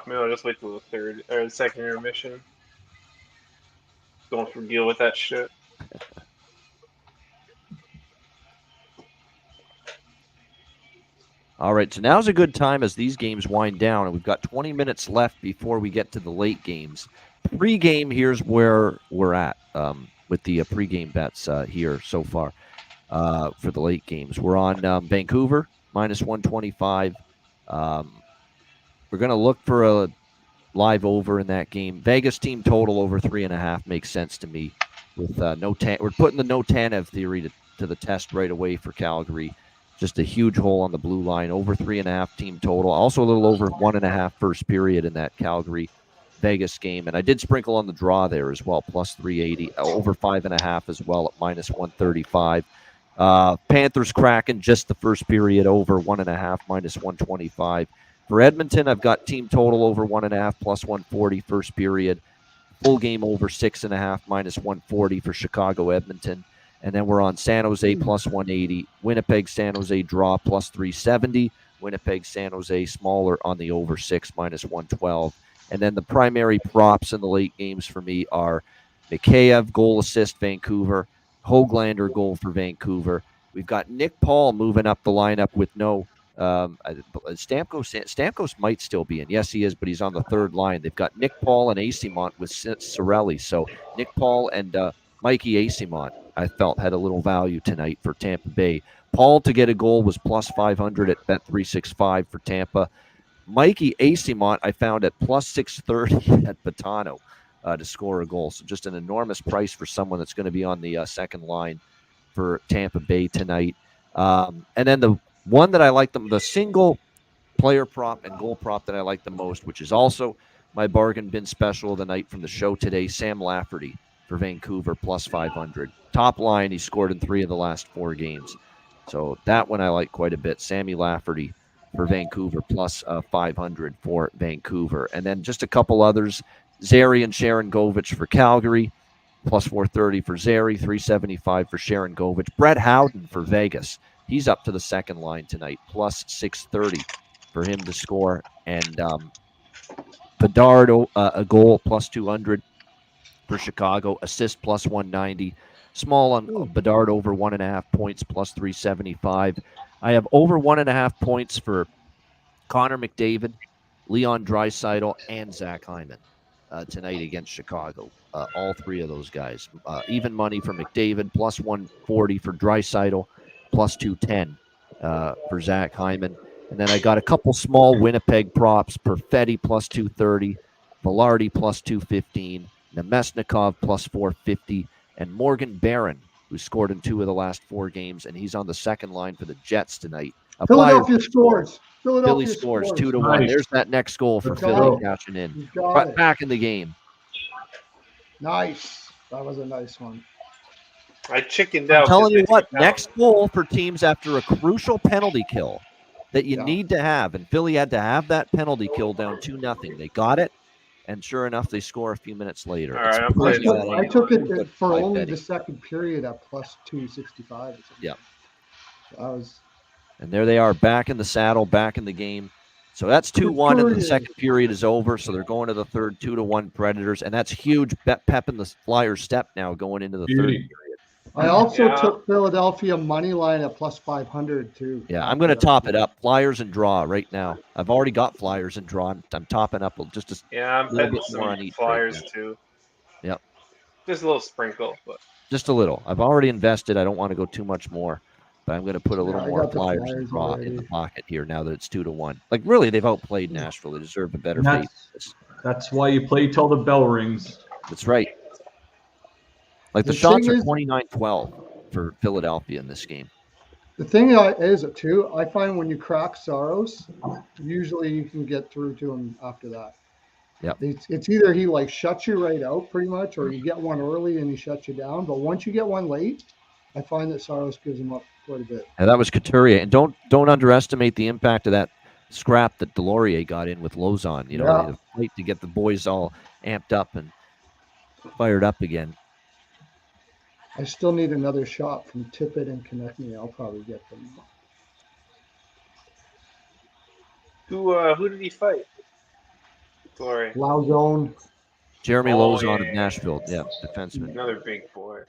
Maybe I'll just wait till the third or the second intermission. Don't deal with that shit. All right, so now's a good time as these games wind down, and we've got 20 minutes left before we get to the late games. Pre-game, here's where we're at with the pre-game bets here so far for the late games. We're on Vancouver, minus 125. We're going to look for a live over in that game. Vegas team total over 3.5 makes sense to me. With we're putting the no Tanev theory to the test right away for Calgary. Just a huge hole on the blue line, over 3.5 team total. Also a little over 1.5 first period in that Calgary Vegas game. And I did sprinkle on the draw there as well, plus 380, over 5.5 as well at minus 135. Panthers cracking just the first period over 1.5, minus 125. For Edmonton, I've got team total over 1.5, plus 140 first period. Full game over 6.5, minus 140 for Chicago, Edmonton. And then we're on San Jose plus 180, Winnipeg, San Jose draw plus 370, Winnipeg, San Jose smaller on the over 6, minus 112. And then the primary props in the late games for me are Mikheyev, goal assist, Vancouver, Höglander, goal for Vancouver. We've got Nick Paul moving up the lineup with no Stamkos might still be in. Yes, he is, but he's on the third line. They've got Nick Paul and Asimont with Cirelli. So Nick Paul and Mikey Asimont, I felt, had a little value tonight for Tampa Bay. Paul to get a goal was plus 500 at Bet365 for Tampa. Mikey Asimont, I found at plus 630 at Betano to score a goal. So just an enormous price for someone that's going to be on the second line for Tampa Bay tonight. And then the one that I like the single player prop and goal prop that I like the most, which is also my bargain bin special of the night from the show today, Sam Lafferty for Vancouver, plus 500. Top line, he scored in 3 of the last 4 games. So that one I like quite a bit. Sammy Lafferty for Vancouver, plus 500 for Vancouver. And then just a couple others. Zary and Sharon Govich for Calgary, plus 430 for Zary, 375 for Sharon Govich. Brett Howden for Vegas. He's up to the second line tonight, plus 630 for him to score. And Bedard, a goal, plus 200 for Chicago. Assist, plus 190. Small on Bedard, over 1.5 points, plus 375. I have over 1.5 points for Connor McDavid, Leon Draisaitl, and Zach Hyman tonight against Chicago. All 3 of those guys. Even money for McDavid, plus 140 for Draisaitl, plus 210 for Zach Hyman. And then I got a couple small Winnipeg props. Perfetti, plus 230. Velarde, plus 215. Nemesnikov, plus 450. And Morgan Barron, who scored in 2 of the last 4 games, and he's on the second line for the Jets tonight. Philadelphia scores. Philly scores 2-1. Nice. There's that next goal for Let's Philly go. cashing in. You got Right it. back in the game. Nice. That was a nice one. I chickened out. I'm telling 'cause you they what, took down. next goal for teams after a crucial penalty kill that you Yeah. need to have, and Philly had to have that penalty kill down 2-0. They got it, and sure enough, they score a few minutes later. All It's right, I'm pretty playing good. that I took Pretty good it for by only betting. the second period at plus 265 or something. Yeah. So I was And there they are, back in the saddle, back in the game. So that's 2-1, and the second period is over. So they're going to the third, 2-1 Predators, and that's huge. Pep in the Flyers step now going into the third Beauty. period. I also Yeah. took Philadelphia money line at plus 500 too. Yeah, I'm going to top it up. Flyers and draw right now. I've already got Flyers and draw. I'm topping up just a Yeah, I'm little betting bit more on some each Flyers right too. Yep. Just a little sprinkle, but just a little. I've already invested. I don't want to go too much more, but I'm going to put a little I more got the Flyers and Flyers draw in already. the pocket here now that it's 2-1. Like really, they've outplayed Nashville. They deserve a better That's- fate. That's why you play till the bell rings. That's right. Like the The shots thing are is- 29-12 for Philadelphia in this game. The thing is too, I find when you crack Saros, usually you can get through to him after that. Yep. It's either he like shuts you right out pretty much, or you get one early and he shuts you down. But once you get one late, I find that Saros gives him up quite a bit. And that was Couturier. And don't underestimate the impact of that scrap that Delorier got in with Lozon. You know, Yeah. the fight to get the boys all amped up and fired up again. I still need another shot from Tippett and Konechny. I'll probably get them. who did he fight? Glory. Lauzon. Jeremy Oh, Lozon yeah. of Nashville. Yeah, defenseman. Another big boy.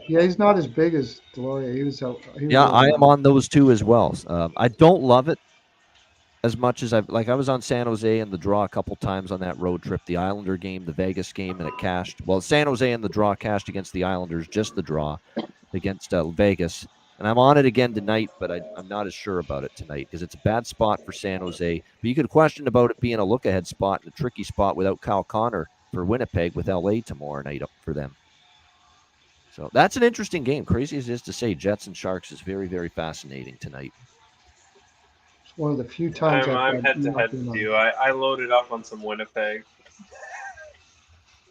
Yeah, he's not as big as Delorier. He was Yeah, I am on those two as well. I don't love it as much as I was on San Jose and the draw a couple times on that road trip. The Islander game, the Vegas game, and it cashed. Well, San Jose and the draw cashed against the Islanders, just the draw against Vegas. And I'm on it again tonight, but I'm not as sure about it tonight because it's a bad spot for San Jose. But you could question about it being a look-ahead spot and a tricky spot without Kyle Connor for Winnipeg with LA tomorrow night up for them. So that's an interesting game. Crazy as it is to say, Jets and Sharks is very, very fascinating tonight. It's one of the few times I'm head to head with you. I loaded up on some Winnipeg.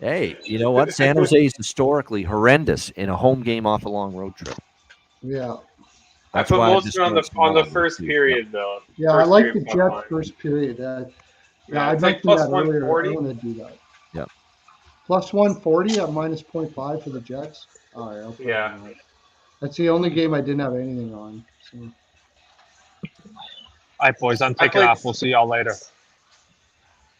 Hey, you know what? San Jose is historically horrendous in a home game off a long road trip. Yeah. I That's put why most just on the throw some on first too. period though. Yeah, I First like the period, Jets fine. first period. Yeah, Yeah, I it's like mentioned plus that earlier. I 140. want to do that. Yeah. Plus 140 at minus 0.5 for the Jets. All right. I'll put it Yeah. on that. That's the only game I didn't have anything on. So. All right, boys, I'm taking played- off. We'll see y'all later.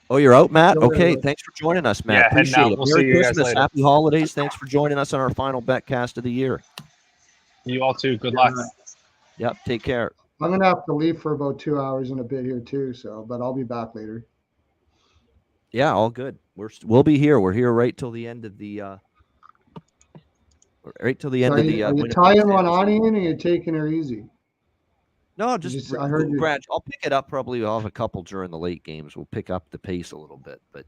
Oh, you're out, Matt? No, Okay, no. thanks for joining us, Matt. Yeah, heading Appreciate out. it. We'll see Merry you guys Christmas. later. Happy holidays. Thanks for joining us on our final betcast of the year. You all too. Good luck. Yep, take care. I'm gonna have to leave for about 2 hours and a bit here too. So, but I'll be back later. Yeah, all good. We'll be here. We're here right till the end of the Are you tying one on, Ian, or are you taking her easy? No, just I heard you. I'll pick it up. Probably I'll have a couple during the late games. We'll pick up the pace a little bit, but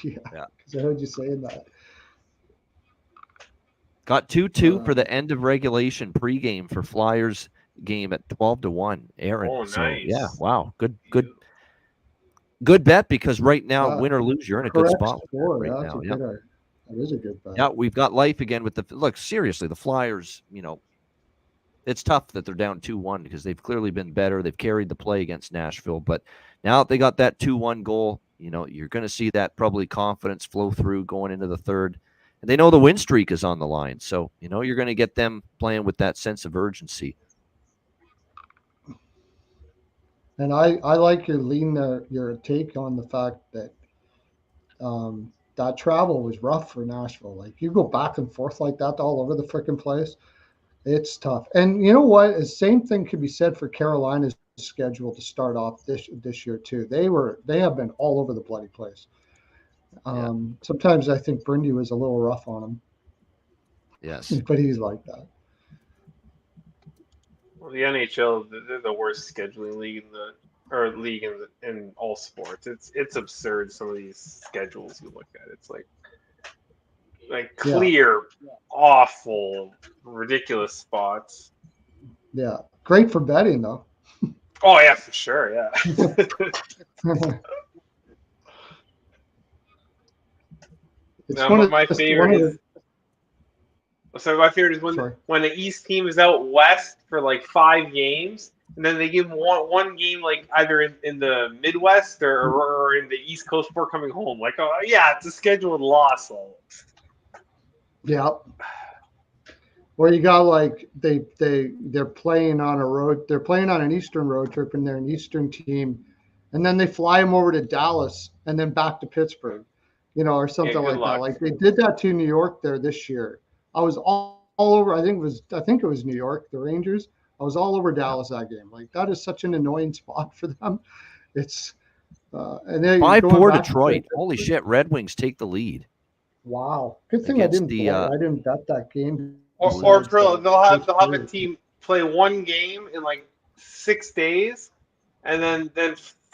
yeah, because I heard you saying that. Got 2-2 for the end of regulation pregame for Flyers game at 12-1. Aaron. Oh, nice. So, yeah, wow, good bet, because right now, win or lose, you're in a good spot right now. That is a good bet. Yeah, we've got life again with look, seriously, the Flyers, it's tough that they're down 2-1 because they've clearly been better. They've carried the play against Nashville, but now that they got that 2-1 goal, you're going to see that probably confidence flow through going into the third. And they know the win streak is on the line. So, you're going to get them playing with that sense of urgency. And I like your take on the fact that that travel was rough for Nashville. Like, you go back and forth like that all over the freaking place. It's tough. And you know what? The same thing could be said for Carolina's schedule to start off this year too. They have been all over the bloody place. Sometimes I think Brindy was a little rough on him. Yes. But he's like that. Well, the NHL, they're the worst scheduling league in all sports. It's absurd, some of these schedules you look at. It's like clear, awful, ridiculous spots. Yeah. Great for betting though. Oh yeah, for sure, yeah. My favorite is when the East team is out west for like 5 games, and then they give one game like either in the Midwest or in the East Coast before coming home. Like, oh yeah, it's a scheduled loss. Yeah. Or you got like they're playing on a road. They're playing on an Eastern road trip, and they're an Eastern team, and then they fly them over to Dallas and then back to Pittsburgh. Or something like that. Like they did that to New York there this year. I was all over. I think it was New York, the Rangers. I was all over Dallas that game. Like, that is such an annoying spot for them. It's and then 5-4 Detroit. Holy shit! Red Wings take the lead. Wow, good thing I didn't bet that game. Or they'll have a team play one game in like 6 days, and then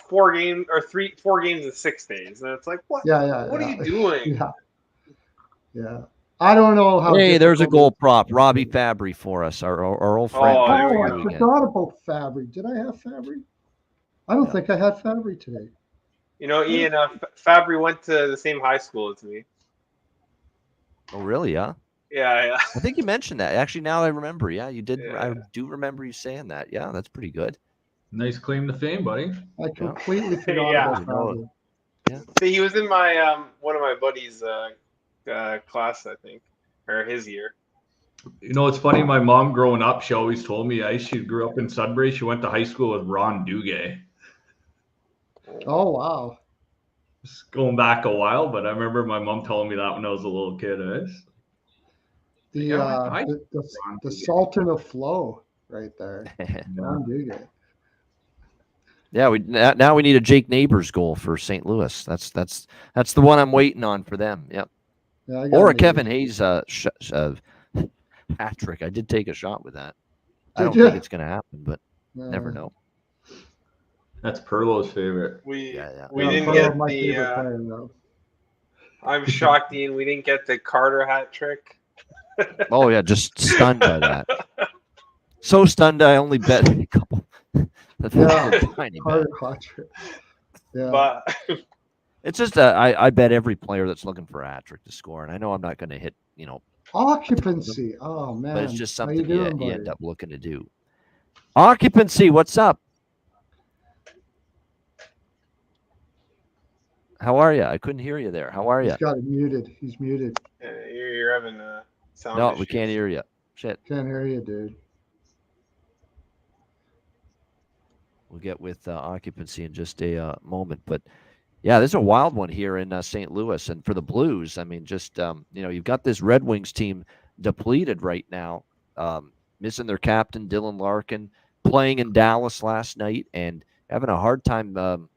4 games in 6 days, and it's like, what? Yeah. What are you doing? Yeah. I don't know how. Hey, there's a goal prop, Robbie Fabry for us, our old friend. I forgot about Fabry. Did I have Fabry? I don't think I had Fabry today. Ian, Fabry went to the same high school as me. Oh, really? Yeah. Yeah. I think you mentioned that. Actually, now I remember. Yeah, you did. Yeah. I do remember you saying that. Yeah, that's pretty good. Nice claim to fame, buddy. I completely forgot about Fabry. Yeah. So he was in my one of my buddies' class, I think, or his year. It's funny. My mom, growing up, she always told me she grew up in Sudbury. She went to high school with Ron Duguay. Oh wow! It's going back a while, but I remember my mom telling me that when I was a little kid. The Sultan of Flow, right there. Ron Duguay. Yeah, now we need a Jake Neighbors goal for St. Louis. That's the one I'm waiting on for them. Yep. Yeah, or a Kevin Hayes hat trick. I did take a shot with that. I don't think it's going to happen, but never know. That's Perlo's favorite. We didn't get the. I'm shocked, Ian. We didn't get the Carter hat trick. Oh yeah, just stunned by that. So stunned, I only bet a couple. Tiny bet. Yeah. But it's just I bet every player that's looking for a hat trick to score, and I know I'm not going to hit occupancy. Oh man, but it's just something you end up looking to do. Occupancy, what's up? How are you? I couldn't hear you there. How are you? He's got it muted. He's muted. You're having sound No, issues. we can't hear you. Shit. Can't hear you, dude. We'll get with occupancy in just a moment. But, yeah, there's a wild one here in St. Louis. And for the Blues, I mean, just, you've got this Red Wings team depleted right now, missing their captain, Dylan Larkin. playing in Dallas last night and having a hard time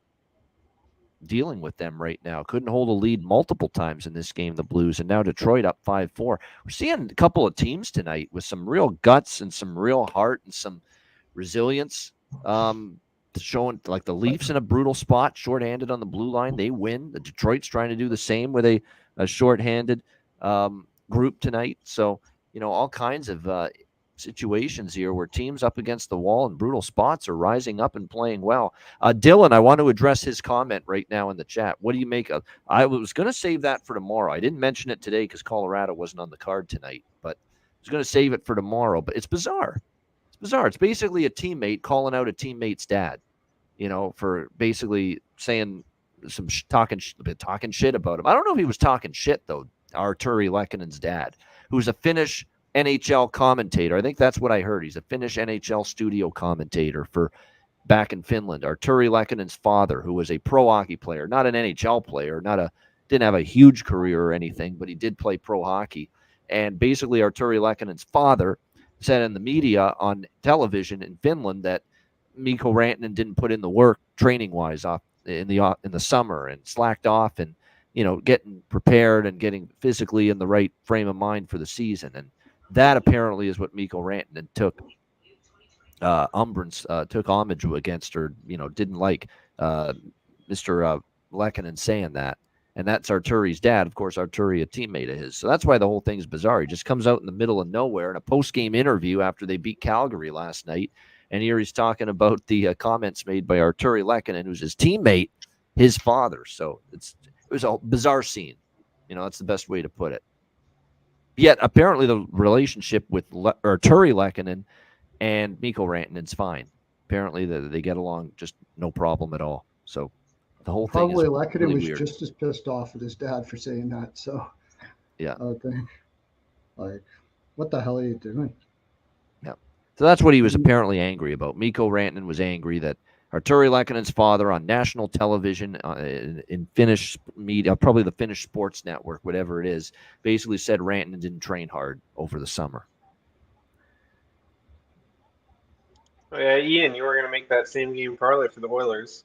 dealing with them right now. Couldn't hold a lead multiple times in this game, the Blues, and now Detroit up 5-4. We're seeing a couple of teams tonight with some real guts and some real heart and some resilience. Showing like the Leafs in a brutal spot, shorthanded on the blue line. They win. The Detroit's trying to do the same with a shorthanded group tonight. So, all kinds of situations here where teams up against the wall in brutal spots are rising up and playing well. Dylan, I want to address his comment right now in the chat. What do you make of? I was going to save that for tomorrow. I didn't mention it today because Colorado wasn't on the card tonight, but I was going to save it for tomorrow. But it's bizarre. It's bizarre. It's basically a teammate calling out a teammate's dad, for basically saying some talking shit about him. I don't know if he was talking shit though. Arturi Lekkonen's dad, who's a Finnish NHL commentator. I think that's what I heard. He's a Finnish NHL studio commentator for back in Finland. Arturi Lekkonen's father, who was a pro hockey player, not an NHL player, didn't have a huge career or anything, but he did play pro hockey. And basically, Arturi Lekkonen's father said in the media on television in Finland that Mikko Rantanen didn't put in the work training-wise off in the summer and slacked off and getting prepared and getting physically in the right frame of mind for the season. And that apparently is what Mikko Rantanen took homage against, or didn't like Mr. Lekkonen saying that. And that's Arturi's dad. Of course, Arturi, a teammate of his. So that's why the whole thing's bizarre. He just comes out in the middle of nowhere in a post-game interview after they beat Calgary last night. And here he's talking about the comments made by Arturi Lekkonen, who's his teammate, his father. So it was a bizarre scene. That's the best way to put it. Yet, apparently, the relationship with Arturi Lekkonen and Mikko Rantanen's fine. Apparently, they get along just no problem at all. So the whole thing probably is Lekkonen really was weird. just as pissed off at his dad for saying that. So yeah, I would think, like, what the hell are you doing? So that's what he was apparently angry about. Mikko Rantanen was angry that Arturi Lekkonen's father on national television in Finnish media, probably the Finnish sports network, whatever it is, basically said Rantanen didn't train hard over the summer. Oh, yeah, Ian, you were going to make that same game parlay for the Oilers.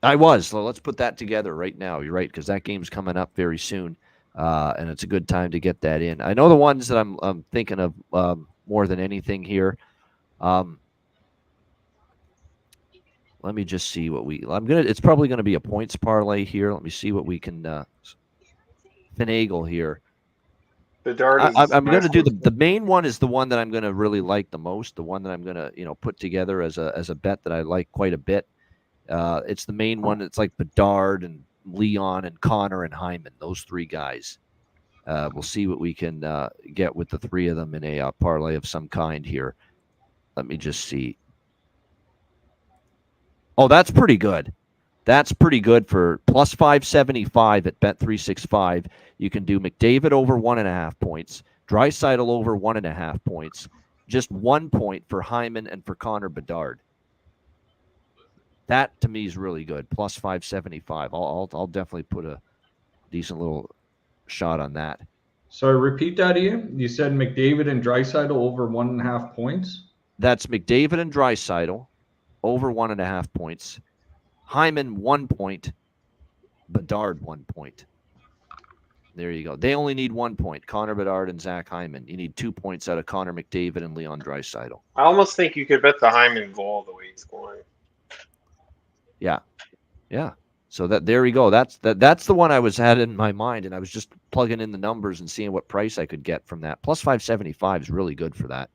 I was. So let's put that together right now. You're right, because that game's coming up very soon, and it's a good time to get that in. I know the ones that I'm thinking of more than anything here. Let me just see what it's probably going to be a points parlay here. Let me see what we can finagle here. I'm going to do the main one is the one that I'm going to really like the most, the one that I'm going to put together as a bet that I like quite a bit. It's the main one. It's like Bedard and Leon and Connor and Hyman, those three guys. We'll see what we can get with the three of them in a parlay of some kind here. Let me just see. Oh, that's pretty good. That's pretty good for plus 575 at Bet365. You can do McDavid over 1.5 points, Draisaitl over 1.5 points, just 1 point for Hyman and for Connor Bedard. That to me is really good. Plus 575. I'll definitely put a decent little shot on that. Sorry, repeat that, Ian. You said McDavid and Draisaitl over 1.5 points. That's McDavid and Draisaitl over 1.5 points. Hyman 1 point. Bedard 1 point. There you go. They only need 1 point. Connor Bedard and Zach Hyman. You need 2 points out of Connor McDavid and Leon Draisaitl. I almost think you could bet the Hyman goal the way he's scoring. Yeah. So there we go. That's the one I had in my mind, and I was just plugging in the numbers and seeing what price I could get from that. Plus 575 is really good for that.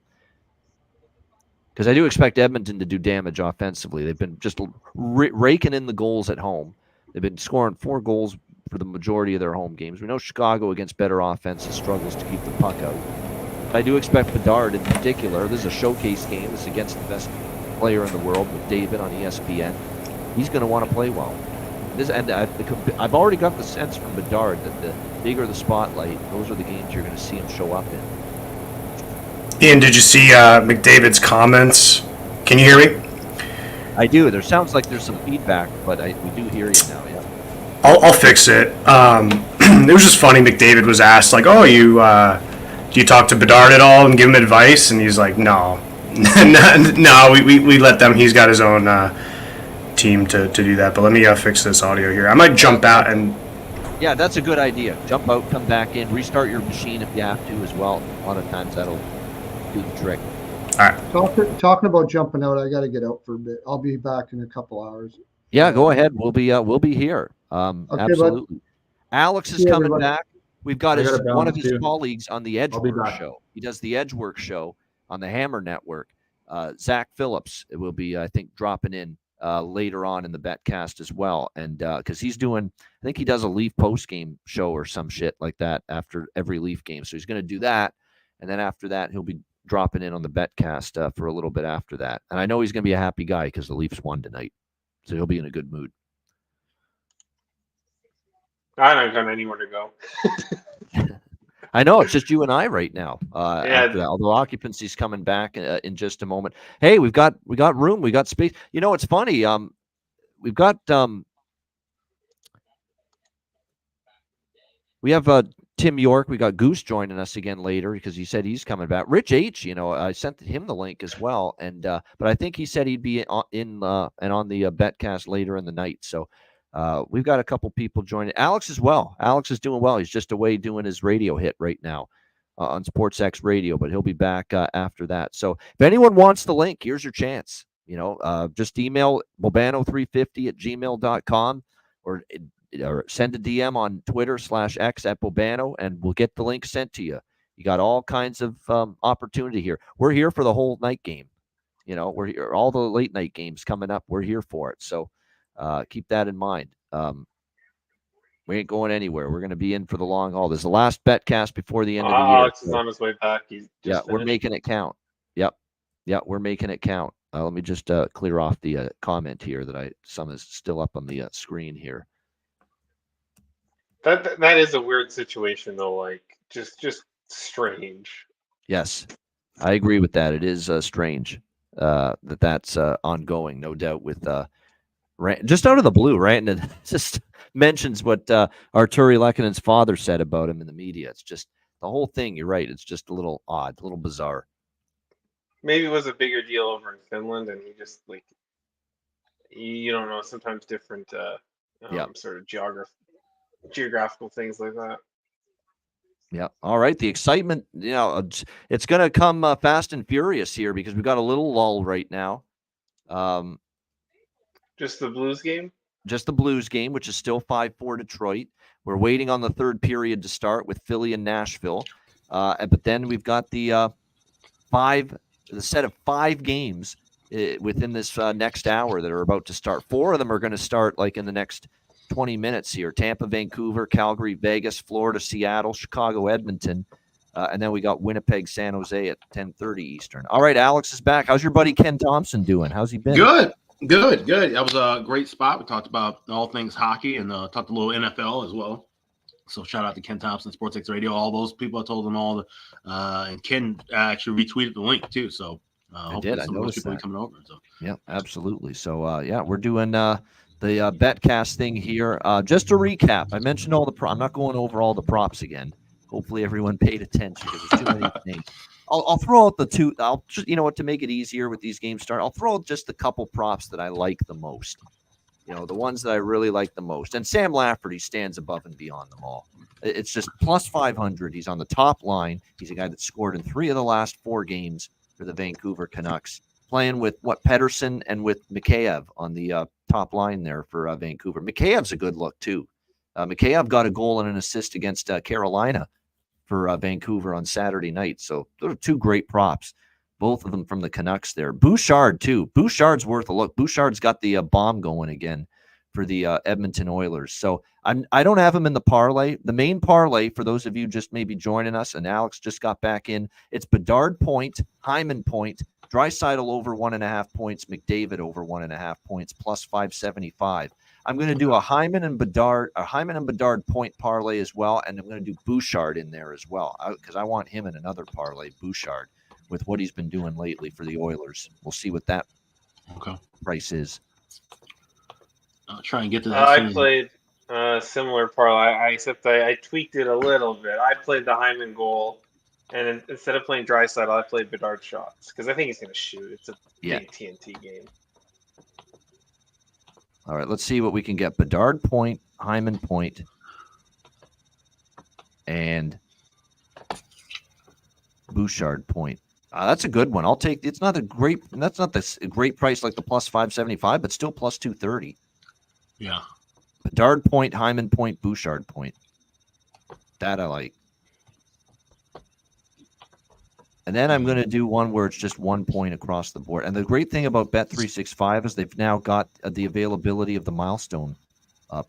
Because I do expect Edmonton to do damage offensively. They've been just raking in the goals at home. They've been scoring 4 goals for the majority of their home games. We know Chicago against better offenses struggles to keep the puck out. But I do expect Bedard in particular. This is a showcase game. This is against the best player in the world with David on ESPN. He's going to want to play well. I've already got the sense from Bedard that the bigger the spotlight, those are the games you're going to see him show up in. Ian, did you see McDavid's comments? Can you hear me? I do. There sounds like there's some feedback, but we do hear you now. Yeah. I'll fix it. It was just funny. McDavid was asked, like, "Oh, do you talk to Bedard at all and give him advice?" And he's like, "No, No, we let them. He's got his own team to do that. But let me fix this audio here. I might jump out and. Yeah, that's a good idea. Jump out, come back in, restart your machine if you have to as well. A lot of times that'll do the trick. All right. Talking about jumping out, I got to get out for a bit. I'll be back in a couple hours. Yeah, go ahead. We'll be here. Okay, Absolutely. Alex is coming back. We've got one of his too. colleagues on the Edgework show. He does the Edgework show on the Hammer Network. Zach Phillips will be, I think, dropping in later on in the Betcast as well. And because he's doing, I think he does a Leaf post-game show or some shit like that after every Leaf game. So he's going to do that. And then after that, he'll be dropping in on the Betcast for a little bit after that. And I know he's going to be a happy guy because the Leafs won tonight. So he'll be in a good mood. I don't got anywhere to go. I know it's just you and I right now. Yeah. Although occupancy's coming back in just a moment. Hey, we got room, we got space. You know, it's funny. We've got we have Tim York. We got Goose joining us again later because he said he's coming back. Rich H, you know, I sent him the link as well, and but I think he said he'd be in and on the Betcast later in the night. So. We've got a couple people joining. Alex as well. Alex is doing well. He's just away doing his radio hit right now on SportsX Radio, but he'll be back after that. So if anyone wants the link, here's your chance. You know, just email bobano350@gmail.com or send a DM on Twitter/X at Bobano, and we'll get the link sent to you. You got all kinds of opportunity here. We're here for the whole night game. You know, we're here. All the late night games coming up, we're here for it. So keep that in mind. We ain't going anywhere. We're going to be in for the long haul. This is the last Betcast before the end of the year. Alex is on his way back. We're making it count. Yep, we're making it count. Let me just clear off the comment here that some is still up on the screen here. That is a weird situation though. Like just strange. Yes, I agree with that. It is strange that's ongoing, no doubt. With just out of the blue, right? And it just mentions what Arturi Lekkonen's father said about him in the media. It's just the whole thing. You're right. It's just a little odd, a little bizarre. Maybe it was a bigger deal over in Finland, and he just like you don't know. Sometimes different sort of geographical things like that. Yeah. All right. The excitement, you know, it's going to come fast and furious here because we've got a little lull right now. Just the Blues game? Just the Blues game, which is still 5-4 Detroit. We're waiting on the third period to start with Philly and Nashville. But then we've got the set of 5 games within this next hour that are about to start. 4 of them are going to start like in the next 20 minutes here. Tampa, Vancouver, Calgary, Vegas, Florida, Seattle, Chicago, Edmonton. And then we got Winnipeg, San Jose at 10:30 Eastern. All right, Alex is back. How's your buddy Ken Thompson doing? How's he been? Good. That was a great spot. We talked about all things hockey and talked a little NFL as well. So shout out to Ken Thompson, SportsX Radio, all those people. I told them all. And Ken actually retweeted the link too. So hopefully some of those people are coming over. So. Yeah, absolutely. So we're doing the Betcast thing here. Just to recap, I mentioned all the I'm not going over all the props again. Hopefully everyone paid attention because there's too many things. I'll throw out the two. I'll just, you know what, to make it easier with these games start, I'll throw out just the couple props that I like the most. You know, the ones that I really like the most. And Sam Lafferty stands above and beyond them all. It's just plus 500. He's on the top line. He's a guy that scored in 3 of the last 4 games for the Vancouver Canucks, playing with Pedersen and with Mikheyev on the top line there for Vancouver. Mikheyev's a good look too. Mikheyev got a goal and an assist against Carolina for Vancouver on Saturday night. So those are 2 great props, both of them from the Canucks there. Bouchard, too. Bouchard's worth a look. Bouchard's got the bomb going again for the Edmonton Oilers. So I don't have him in the parlay. The main parlay, for those of you just maybe joining us, and Alex just got back in, it's Bedard point, Hyman point, Draisaitl over 1.5 points, McDavid over 1.5 points, plus 575. I'm going to do a Hyman and Bedard point parlay as well, and I'm going to do Bouchard in there as well because I want him in another parlay, Bouchard, with what he's been doing lately for the Oilers. We'll see what that price is. I'll try and get to that. I played a similar parlay, except I tweaked it a little bit. I played the Hyman goal And instead of playing Draisaitl, I played Bedard shots because I think he's going to shoot. It's a big TNT game. All right, let's see what we can get. Bedard point, Hyman point, and Bouchard point. That's a good one. I'll take. It's not a great. That's not the great price like the plus 575, but still plus 230. Yeah. Bedard point, Hyman point, Bouchard point. That I like. And then I'm going to do one where it's just 1 point across the board. And the great thing about Bet365 is they've now got the availability of the milestone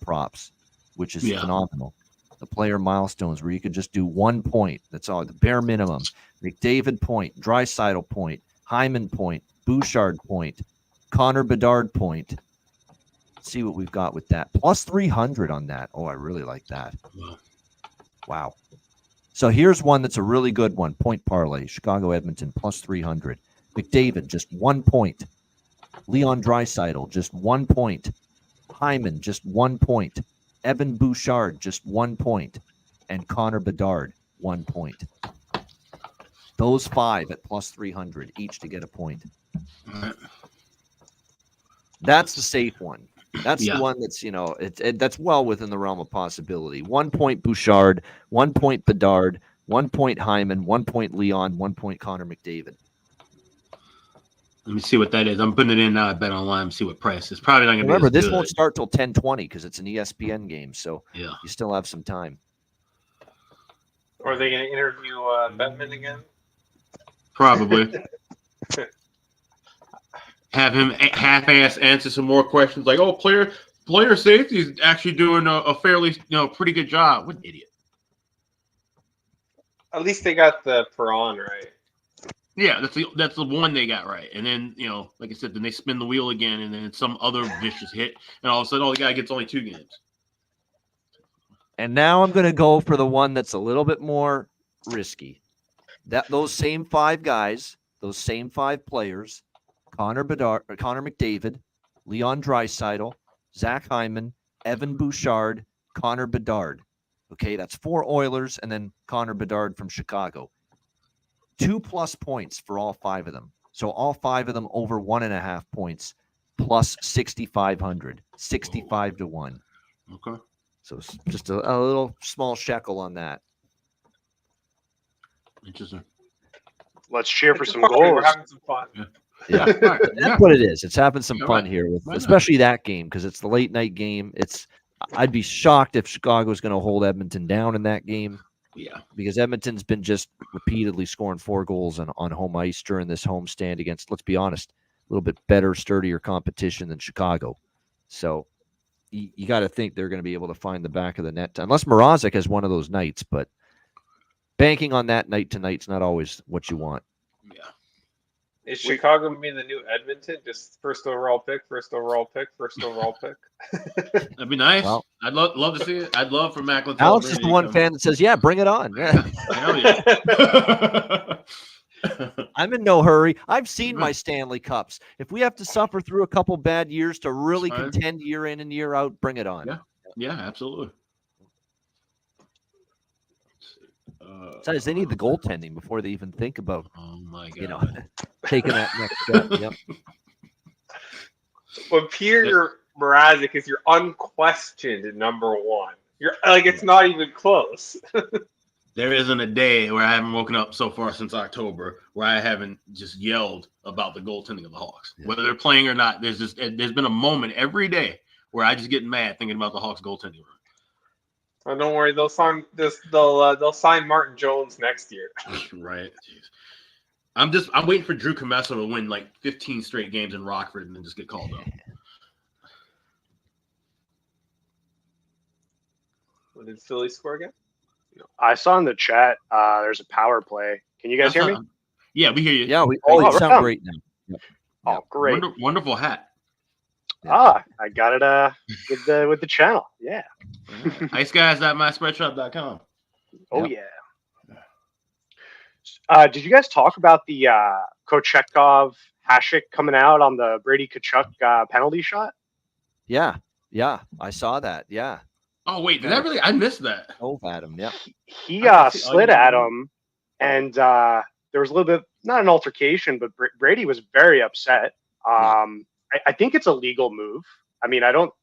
props, which is phenomenal. The player milestones where you can just do 1 point. That's all, the bare minimum. McDavid point, Draisaitl point, Hyman point, Bouchard point, Connor Bedard point. Let's see what we've got with that. Plus 300 on that. Oh, I really like that. Wow. So here's one that's a really good one. Point parlay. Chicago Edmonton plus 300. McDavid just 1 point. Leon Draisaitl just 1 point. Hyman just 1 point. Evan Bouchard just 1 point. And Connor Bedard 1 point. Those 5 at plus 300 each to get a point. That's the safe one. That's the one that's, that's well within the realm of possibility. 1 point Bouchard, 1 point Bedard, 1 point Hyman, 1 point Leon, 1 point Connor McDavid. Let me see what that is. I'm putting it in now. I bet online. See what price. It's probably not going to be. Remember, this good. won't start till 10:20 because it's an ESPN game, so you still have some time. Or are they going to interview Bettman again? Probably. Have him half-ass answer some more questions like, "Oh, player safety is actually doing a fairly, pretty good job." What an idiot! At least they got the Perron right. Yeah, that's the one they got right. And then like I said, then they spin the wheel again, and then some other vicious hit, and all of a sudden, the guy gets only 2 games. And now I'm going to go for the one that's a little bit more risky. Those same 5 guys, those same 5 players. Connor McDavid, Leon Draisaitl, Zach Hyman, Evan Bouchard, Connor Bedard. Okay, that's 4 Oilers and then Connor Bedard from Chicago. 2+ points for all 5 of them. So all 5 of them over 1.5 points plus 6,500, 65 to 1. Okay. So just a little small shekel on that. Interesting. Let's cheer for some We're goals. having some fun. Yeah, that's what it is. It's having some fun here with, especially that game because it's the late night game. I'd be shocked if Chicago's going to hold Edmonton down in that game. Yeah, because Edmonton's been just repeatedly scoring 4 goals on home ice during this homestand against, let's be honest, a little bit better, sturdier competition than Chicago. So you got to think they're going to be able to find the back of the net, unless Mrazek has one of those nights. But banking on that night to night's not always what you want. Yeah. Is Chicago going to be the new Edmonton? Just first overall pick, first overall pick, first overall pick? That'd be nice. Well, I'd love to see it. I'd love for Macklin. Alex is the one fan that says, yeah, bring it on. Yeah. Hell yeah. I'm in no hurry. I've seen my Stanley Cups. If we have to suffer through a couple bad years to really contend year in and year out, bring it on. Yeah, absolutely. Besides, they need the goaltending before they even think about, taking that next step. Yep. Well, Peter Mrazek is your unquestioned number 1. You're like, it's not even close. There isn't a day where I haven't woken up so far since October where I haven't just yelled about the goaltending of the Hawks, whether they're playing or not. There's been a moment every day where I just get mad thinking about the Hawks goaltending. Oh, don't worry, they'll sign this. They'll sign Martin Jones next year. Right. Jeez. I'm waiting for Drew Commesso to win like 15 straight games in Rockford and then just get called up. What did Philly score again? No. I saw in the chat there's a power play. Can you guys hear me? Yeah, we hear you. Yeah, you sound great now. Yep. Oh, great. Wonderful hat. I got it with the channel. Yeah. IceGuys.myspreadshop.com. Oh, yeah. Did you guys talk about the Kochetkov Hasek coming out on the Brady Tkachuk penalty shot? Yeah, I saw that. Yeah. Oh wait, did that really? I missed that. Over at him. Yeah. He slid at him, and there was a little bit, not an altercation, but Brady was very upset. I think it's a legal move. I mean, I don't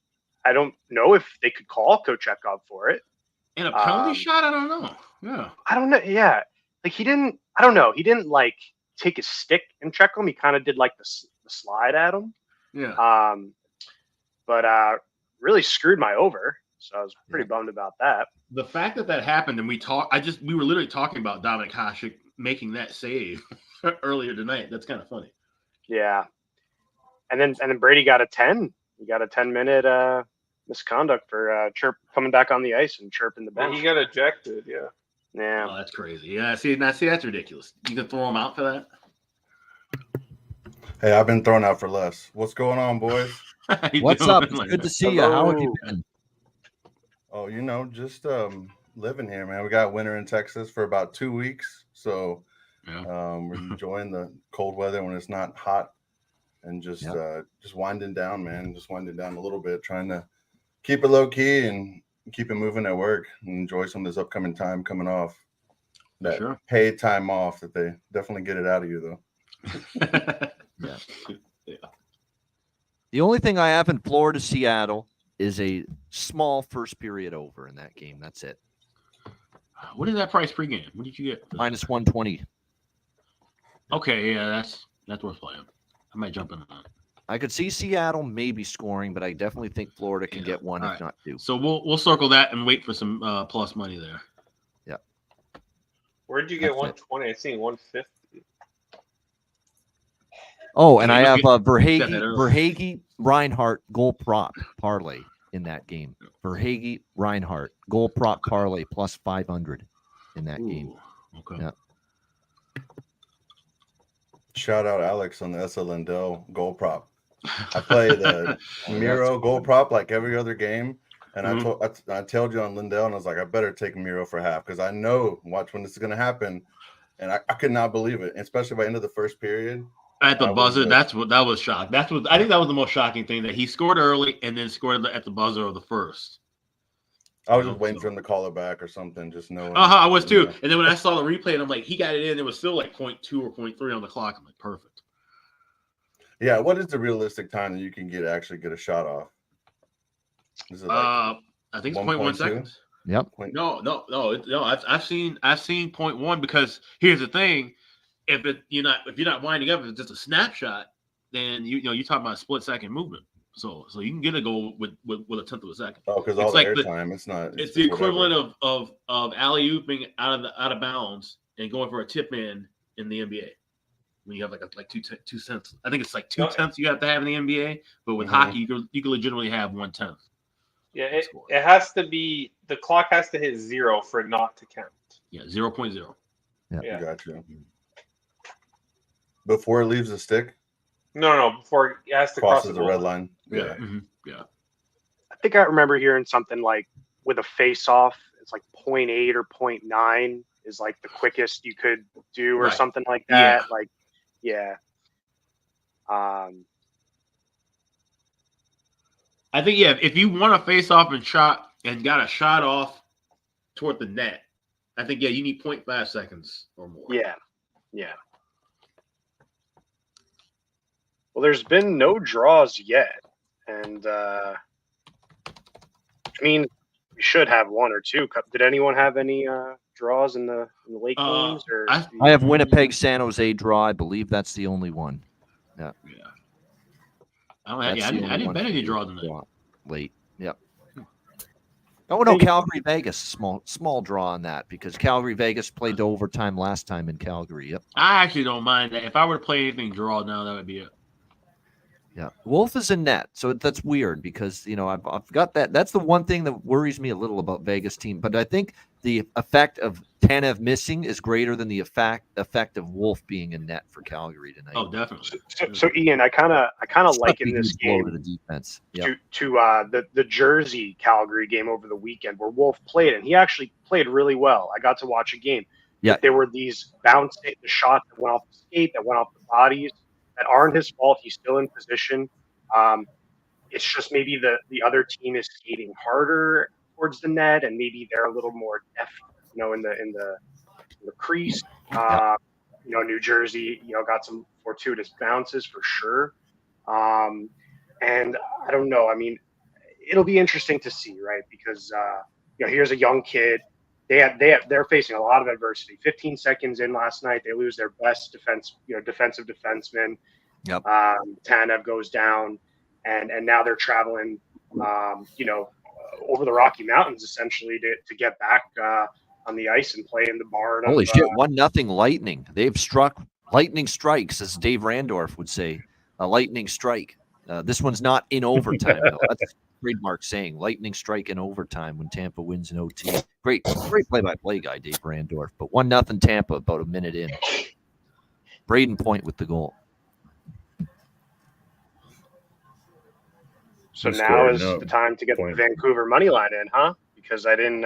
know if they could call Kochetkov for it. In a penalty shot, I don't know. Yeah, I don't know. Yeah, like he didn't. I don't know. He didn't like take his stick and check him. He kind of did like the slide at him. Yeah. But really screwed my over. So I was pretty bummed about that. The fact that happened, and we were literally talking about Dominik Hasek making that save earlier tonight. That's kind of funny. Yeah. And then Brady got a 10. He got a 10-minute misconduct for coming back on the ice and chirping the bench. He got ejected. Yeah. Yeah. Oh, that's crazy. Yeah. See, that's ridiculous. You can throw him out for that. Hey, I've been thrown out for less. What's going on, boys? What's up? It's good to see you. How have you been? Oh, just living here, man. We got winter in Texas for about 2 weeks, so we're enjoying the cold weather when it's not hot, and just winding down, man. Just winding down a little bit, trying to keep it low key and keep it moving at work, and enjoy some of this upcoming time coming off. That paid time off that they definitely get it out of you, though. Yeah. The only thing I have in Florida, Seattle, is a small first period over in that game. That's it. What is that price pregame? What did you get? Minus 120. Okay, yeah, that's worth playing. I might jump in on that. I could see Seattle maybe scoring, but I definitely think Florida can get one, if not two. So we'll circle that and wait for some plus money there. Yeah. Where'd you get 120? I seen 150. Oh, and I have Verhaeghe Reinhardt goal prop parlay in that game. Verhaeghe Reinhardt goal prop parlay plus 500 in that game. Okay. Yeah. Shout out Alex on the SL Lindell goal prop. I play the Miro goal prop like every other game, and I told you on Lindell, and I was like, I better take Miro for half because I know watch when this is going to happen, and I could not believe it, especially by the end of the first period. At the buzzer, that was shocked. I think that was the most shocking thing, that he scored early and then scored at the buzzer of the first. I was just waiting for him to call it back or something, just knowing. I was too. And then when I saw the replay, and I'm like, he got it in. It was still like 0.2 or 0.3 on the clock. I'm like, perfect. Yeah, what is the realistic time that you can actually get a shot off? Is it like I think it's 0.1 seconds. Yep. No. I've seen 0.1 because here's the thing. If you're not winding up, if it's just a snapshot, then you're talking about a split second movement. So you can get a goal with a tenth of a second. Oh, because all the airtime, it's not. It's the equivalent of alley ooping out of bounds and going for a tip in the NBA. When you have like 2 cents, I think it's like 2 tenths you have to have in the NBA. But with hockey, you can legitimately have 1/10. Yeah, it has to be, the clock has to hit 0 for it not to count. Yeah, 0.0. Yeah. Gotcha. Before it leaves the stick? No, before it has to cross the red line. Yeah. Mm-hmm. Yeah. I think I remember hearing something like with a face-off, it's like 0.8 or 0.9 is like the quickest you could do or something like that. Yeah. I think, if you want to face off and got a shot off toward the net, I think, you need 0.5 seconds or more. Yeah. Well, there's been no draws yet. And, I mean, we should have 1 or 2. Did anyone have any draws in the late games? Or I have Winnipeg San Jose draw. I believe that's the only one. Yeah. I didn't bet any draw tonight. Late. Yep. Oh no, Calgary Vegas small draw on that because Calgary Vegas played to overtime last time in Calgary. Yep. I actually don't mind that. If I were to play anything draw now, that would be it. Yeah, Wolf is in net, so that's weird because I've got that. That's the one thing that worries me a little about Vegas team. But I think the effect of Tanev missing is greater than the effect of Wolf being in net for Calgary tonight. Oh, definitely. So Ian, I kind of liken this game to the defense. to the Jersey Calgary game over the weekend where Wolf played, and he actually played really well. I got to watch a game. Yeah, there were these the shots that went off the skate, that went off the bodies. That aren't his fault. He's still in position. It's just maybe the other team is skating harder towards the net, and maybe they're a little more deft, in the crease. New Jersey, got some fortuitous bounces for sure. And I don't know. I mean, it'll be interesting to see, right? Because here's a young kid. They're facing a lot of adversity. 15 seconds in last night, they lose their best defensive defenseman. Yep. Tanev goes down, and now they're traveling, over the Rocky Mountains essentially to get back on the ice and play in the barn. Holy shit! 1-0 Lightning. They've struck lightning strikes, as Dave Randorf would say. A lightning strike. This one's not in overtime, though. That's trademark saying. Lightning strike in overtime when Tampa wins in OT. Great play-by-play guy, Dave Randorf. But 1-0 Tampa about a minute in. Braden Point with the goal. So now is the time to get the Vancouver money line in, huh? Because I didn't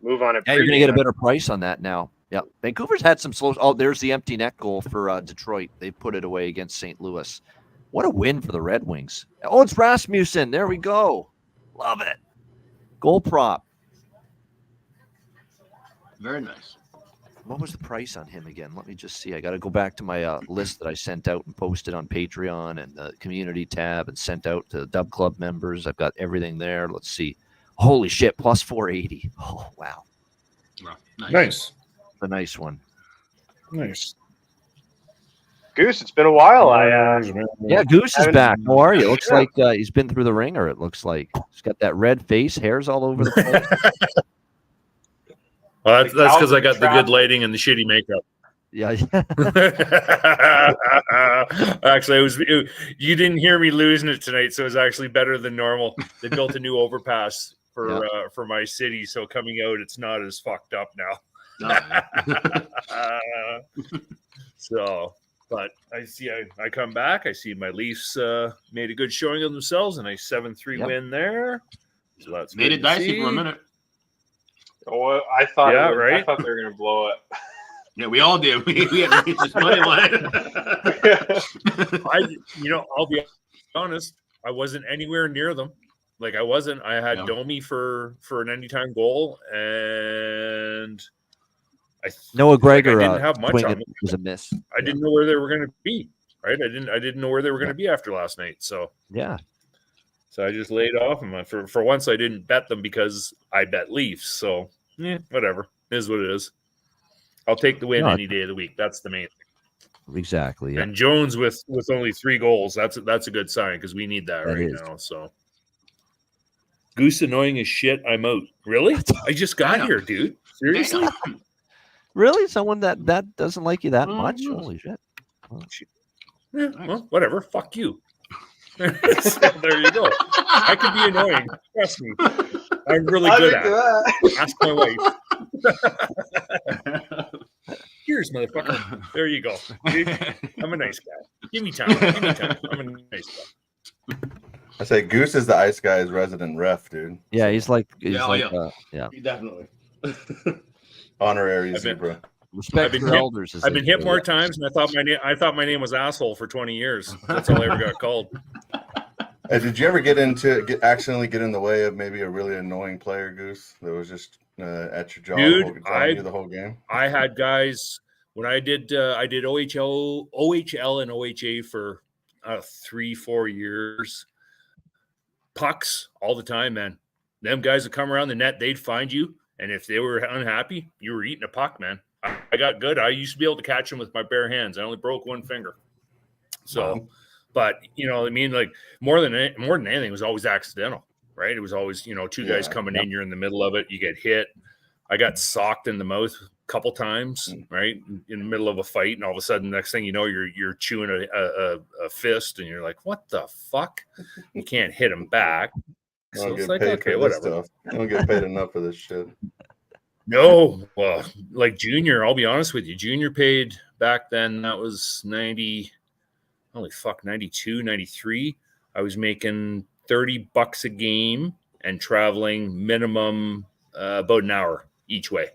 move on it. Yeah, you're going to get a better price on that now. Yeah, Vancouver's had some slow. Oh, there's the empty net goal for Detroit. They put it away against St. Louis. What a win for the Red Wings. Oh, it's Rasmussen. There we go. Love it. Goal prop. Very nice. What was the price on him again? Let me just see. I got to go back to my list that I sent out and posted on Patreon and the community tab and sent out to Dub Club members. I've got everything there. Let's see. Holy shit, plus 480. Oh, wow. Nice. A nice one. Nice. Goose, it's been a while. Yeah, Goose is back. How are you? Looks like he's been through the ringer, it looks like. He's got that red face, hairs all over the place. Well, that's because I got the good lighting and the shitty makeup. Yeah. Actually, you didn't hear me losing it tonight, so it was actually better than normal. They built a new overpass for my city, so coming out, it's not as fucked up now. So, but I come back. I see my Leafs made a good showing of themselves, a nice 7-3 win there. So that's made it dicey for a minute. Oh, I thought they were going to blow it. Yeah, we all did. We had this money line. I'll be honest. I wasn't anywhere near them. Like I wasn't. I had Domi for an anytime goal, and Noah Gregor I didn't have much on them. Was a miss. I didn't know where they were going to be. Right. I didn't know where they were going to be after last night. So So I just laid off them. For once, I didn't bet them because I bet Leafs. So whatever. It is what it is. I'll take the win any day of the week. That's the main thing. Exactly. Yeah. And Jones with only 3 goals. That's a good sign because we need that right now. So Goose annoying as shit. I'm out. Really? I just got here, dude. Seriously? Really? Someone that doesn't like you that much? Holy shit. Well, whatever. Fuck you. So there you go. I can be annoying. Trust me. I'm really good at it. Ask my wife. Here's motherfucker. There you go. Dude, I'm a nice guy. Give me time. I'm a nice guy. I say Goose is the Ice Guys resident ref, dude. Yeah, he's like definitely. Honorary zebra. Respect for elders. I've been hit more times, and I thought my name was asshole for 20 years. That's all I ever got called. Hey, did you ever accidentally get in the way of maybe a really annoying player, Goose, that was just at your jaw, dude, you the whole game? I had guys when I did OHL and OHA for 3-4 years. Pucks all the time, man. Them guys would come around the net, they'd find you, and if they were unhappy, you were eating a puck, man. I got good. I used to be able to catch them with my bare hands. I only broke one finger. So, but I mean, like more than anything, it was always accidental, right? It was always, 2 guys coming in, you're in the middle of it, you get hit. I got socked in the mouth a couple times, right, in the middle of a fight, and all of a sudden, next thing you know, you're chewing a fist, and you're like, what the fuck? You can't hit him back. So it's like, okay, whatever. I don't get paid enough for this shit. No, well, like Junior, I'll be honest with you. Junior paid back then, that was 92, 93. I was making $30 a game and traveling minimum about an hour each way.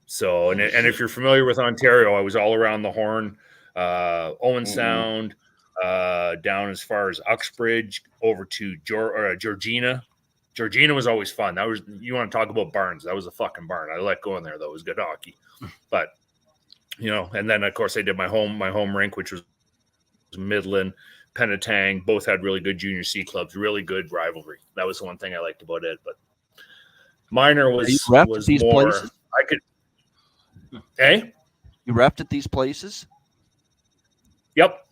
So, and if you're familiar with Ontario, I was all around the Horn, Owen Sound, down as far as Uxbridge, over to Georgina. Georgina was always fun. That was, you want to talk about barns. That was a fucking barn. I like going there, though. It was good hockey. But And then of course I did my home rink, which was Midland, Penetang. Both had really good junior C clubs, really good rivalry. That was the one thing I liked about it. But minor was these more. Places? I could. Hey, you repped at these places? Yep.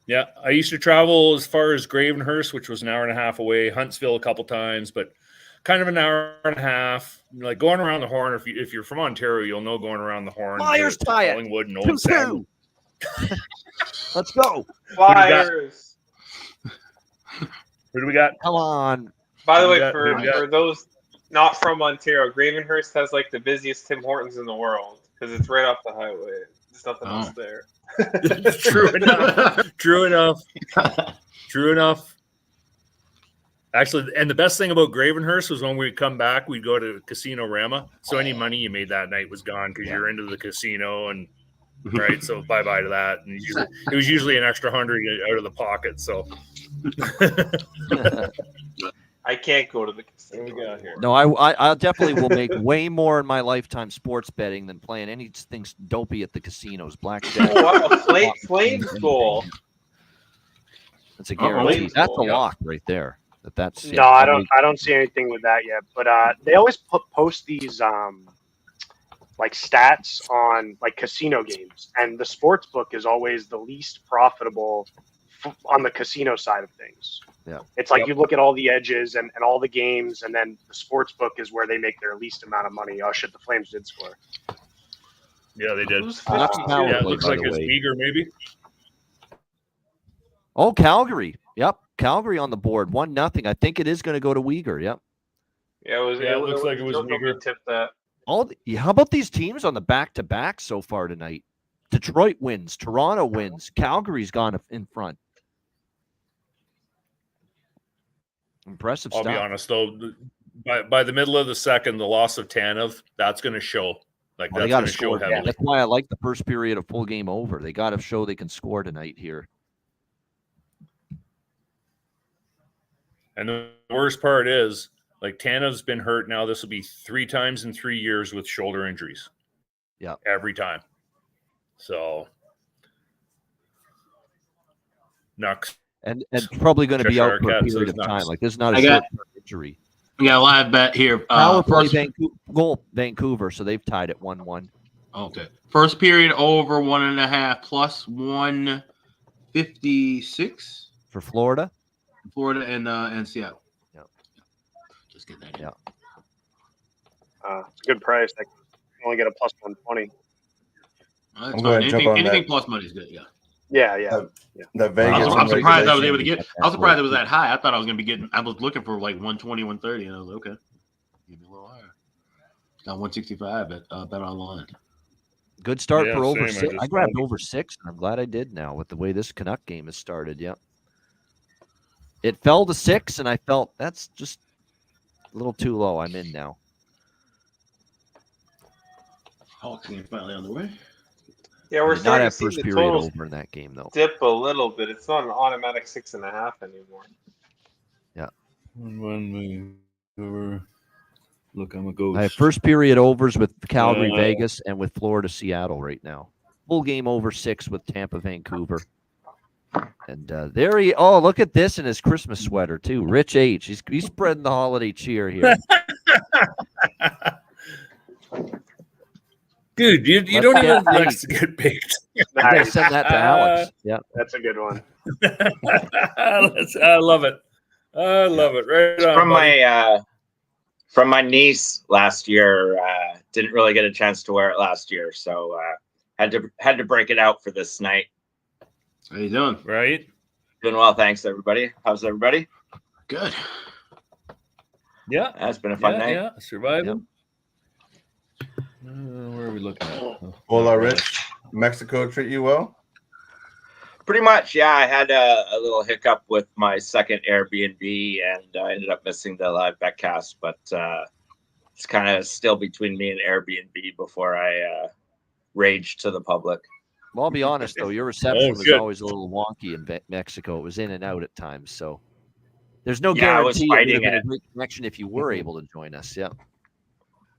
Yeah, I used to travel as far as Gravenhurst, which was an hour and a half away. Huntsville a couple times, but kind of an hour and a half. Like going around the Horn. If you're from Ontario, you'll know going around the Horn. Flyers tie it. Collingwood and Old Sound. Let's go. Flyers. Who do we got? Come on. By the way, for those not from Ontario, Gravenhurst has like the busiest Tim Hortons in the world because it's right off the highway. There's nothing else there. True enough. True enough. Actually, and the best thing about Gravenhurst was when we'd come back, we'd go to Casino Rama. So any money you made that night was gone because you're into the casino and right. So bye to that. And it was usually an extra $100 out of the pocket. So I can't go to the casino. What we got here? No, I definitely will make way more in my lifetime sports betting than playing anything dopey at the casinos. Blackjack. Oh, wow. Flames goal. That's a guarantee. That's a lock right there. That's no, I don't see anything with that yet. But they always post these like stats on like casino games, and the sports book is always the least profitable on the casino side of things. Yeah, it's like you look at all the edges and all the games, and then the sports book is where they make their least amount of money. Oh shit, the Flames did score. Yeah, they did. It looks like it's Eager maybe. Oh, Calgary. Yep, Calgary on the board. 1-0. I think it is going to go to Uyghur. Yep. Yeah, it looks like it was Uyghur. Tip that. How about these teams on the back-to-back so far tonight? Detroit wins. Toronto wins. Calgary's gone in front. Impressive stuff. I'll be honest, though. By the middle of the second, the loss of Tanev, that's going to show. Like that's going to show heavily. That's why I like the first period of full game over. They got to show they can score tonight here. And the worst part is, like, Tanev's been hurt now. This will be 3 times in 3 years with shoulder injuries. Yeah. Every time. So, Nucks. And probably going to be out for a period of time. Like, this is not a short-term injury. We got a live bet here. Power play Vancouver, so they've tied at 1-1. Okay. First period over 1.5 plus 156 for Florida. Florida and Seattle. Yeah. Just get that in. Yeah. It's a good price. I can only get a plus 120. That's fine. Anything plus money is good. Yeah. Yeah. The Vegas. I'm surprised I was able to get. I was surprised it was that high. I thought I was going to be getting. I was looking for like 120, 130, and I was like, okay, give me a little higher. Got 165 at Bet Online. Good start for over 6. I grabbed over 6, and I'm glad I did now with the way this Canuck game has started. Yep. It fell to 6, and I felt that's just a little too low. I'm in now. Hawks game finally on the way. Yeah, we're starting to see first the period totals over in that game, though. dip a little bit. It's not an automatic 6.5 anymore. Yeah. Look, I'm a ghost. I have first period overs with Calgary, Vegas, and with Florida, Seattle right now. Full game over 6 with Tampa, Vancouver. And there he. Oh, look at this in his Christmas sweater too. Rich H. He's spreading the holiday cheer here. Dude, you don't even like to get baked. I send that to Alex. Yeah, that's a good one. I love it. I love it. Right on, from my niece last year. Didn't really get a chance to wear it last year, so had to break it out for this night. How you doing? Right? Doing well, thanks everybody. How's everybody? Good. Yeah. It's been a fun night. Yeah, surviving. Where are we looking at? Hola, Rich. Mexico treat you well? Pretty much, yeah. I had a little hiccup with my second Airbnb, and I ended up missing the live betcast, but it's kind of still between me and Airbnb before I rage to the public. Well, I'll be honest, though. Your reception was always a little wonky in Mexico. It was in and out at times. So there's no guarantee you would have had a great connection if you were able to join us. Yeah.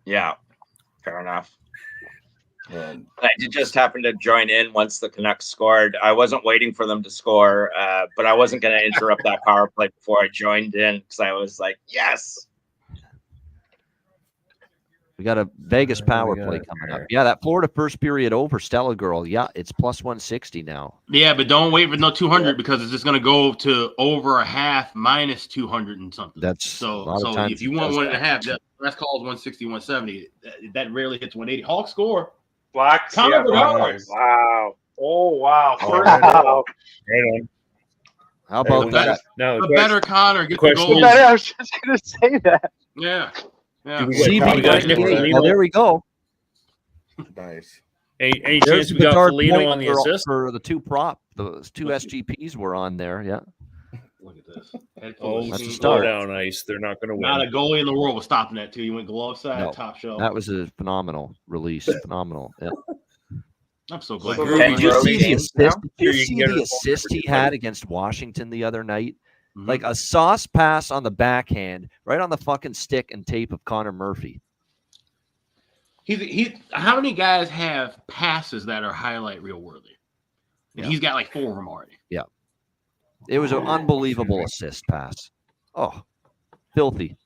Yeah. Fair enough. I did just happen to join in once the Canucks scored. I wasn't waiting for them to score, but I wasn't going to interrupt that power play before I joined in because I was like, yes. We got a Vegas power play coming up. Yeah, that Florida first period over, Stella Girl. Yeah, it's plus 160 now. Yeah, but don't wait for no 200 because it's just going to go to over a half minus 200 and something. That's so if you want 1.5, that last call is 160, 170. That rarely hits 180. Hawk score. Black. Connor Bedard. Wow. Oh, wow. Right on. How about that? No, better Connor. Get the goal. I was just going to say that. Yeah. Yeah. Well, there we go. Nice. Any chance we got Foligno on the assist? For the two SGPs were on there. Yeah. Look at this. That's a start. Down ice. They're not going to win. Not a goalie in the world was stopping that too. He went glove side, top shelf. That was a phenomenal release. Phenomenal. Yeah. I'm so glad. Did you see the assist he had against Washington the other night? Like a sauce pass on the backhand, right on the fucking stick and tape of Connor Murphy. How many guys have passes that are highlight reel worthy? And he's got like 4 of them already. Yeah. It was an unbelievable assist pass. Oh, filthy.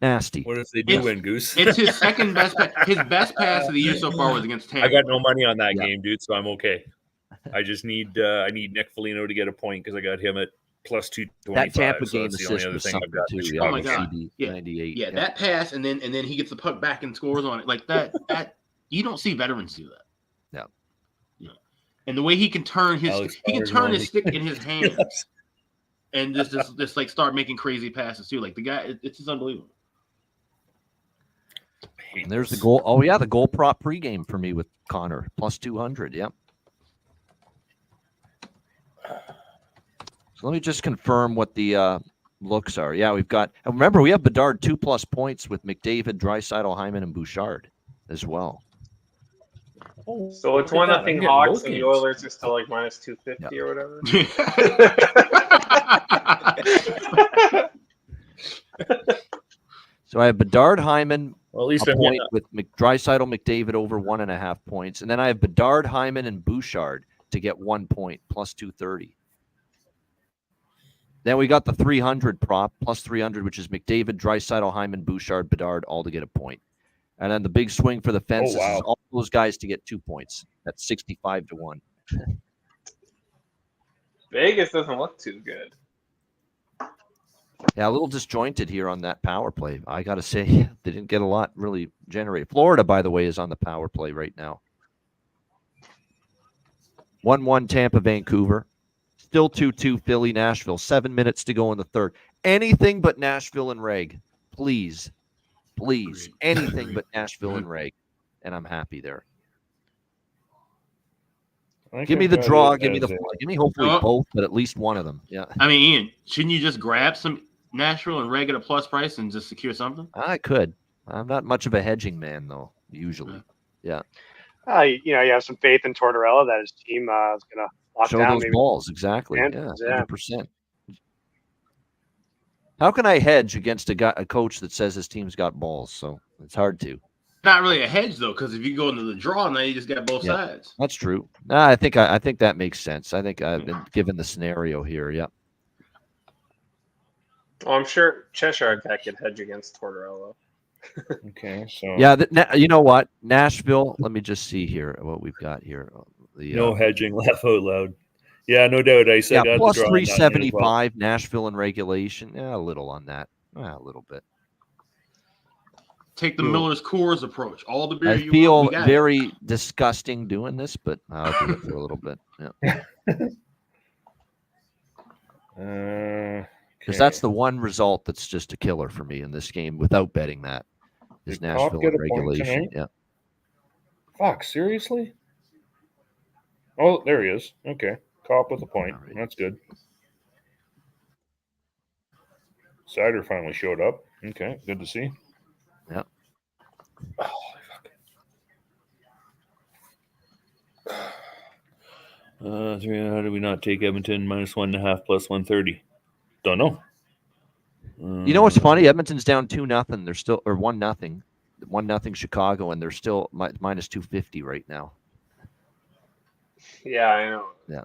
Nasty. What if they do win, Goose? It's his second best his best pass of the year so far was against Tampa. I got no money on that game, dude, so I'm okay. I just need Nick Foligno to get a point because I got him at plus 225. That Tampa so game that's the only assist other was thing something I've got. too. Oh my god! Yeah, 98. Yeah, that pass and then he gets the puck back and scores on it like that. That you don't see veterans do that. Yeah. And the way he can turn his stick in his hands and just like start making crazy passes too. Like the guy, it's just unbelievable. And there's the goal. Oh yeah, the goal prop pregame for me with Connor plus 200. Yep. So let me just confirm what the looks are. Yeah, we've got. Remember, we have Bedard 2+ points with McDavid, Draisaitl, Hyman, and Bouchard as well. So it's 1-0 Hawks, and the Oilers are still like minus 250 or whatever. So I have Bedard, Hyman, at least a point with Draisaitl, McDavid over 1.5 points, and then I have Bedard, Hyman, and Bouchard to get 1 point plus 230. Then we got the 300 prop plus 300, which is McDavid, Draisaitl, Hyman, Bouchard, Bedard, all to get a point. And then the big swing for the fences is all those guys to get 2 points. That's 65-1. Vegas doesn't look too good. Yeah, a little disjointed here on that power play. I got to say, they didn't get a lot really generated. Florida, by the way, is on the power play right now. 1-1 Tampa, Vancouver. Still 2-2 Philly, Nashville. 7 minutes to go in the third. Anything but Nashville and Reg. Please. Please. Anything but Nashville and Reg. And I'm happy there. Give me the draw. Give me hopefully both, but at least one of them. Yeah. I mean, Ian, shouldn't you just grab some Nashville and Reg at a plus price and just secure something? I could. I'm not much of a hedging man, though, usually. Yeah. You have some faith in Tortorella that his team is going to lock show down those balls. Exactly. Yeah, 100%. How can I hedge against a coach that says his team's got balls? So it's hard to. Not really a hedge though, because if you go into the draw now, you just got both sides. That's true. I think that makes sense. I think I've been given the scenario here. Yep. Well, I'm sure Cheshire guy could hedge against Tortorella. Okay, so you know what? Nashville. Let me just see here what we've got here. No hedging. Laugh out loud. Yeah, no doubt. I said plus 375 Nashville in regulation. Yeah, a little on that. A little bit. Take the Miller's Coors approach. All the beer I feel very disgusting doing this, but I'll do it for a little bit. Yeah. Because that's the one result that's just a killer for me in this game without betting that is Nashville in regulation. Yeah. Fuck, seriously? Oh, there he is. Okay. Cop with a point. Right. That's good. Cider finally showed up. Okay, good to see. Yeah. Oh, fuck. How do we not take Edmonton minus 1.5 plus 130? Don't know. You know what's funny? Edmonton's down 2-0. They're still or 1-0. 1-0 Chicago, and they're still minus 250 right now. Yeah, I know. Yeah.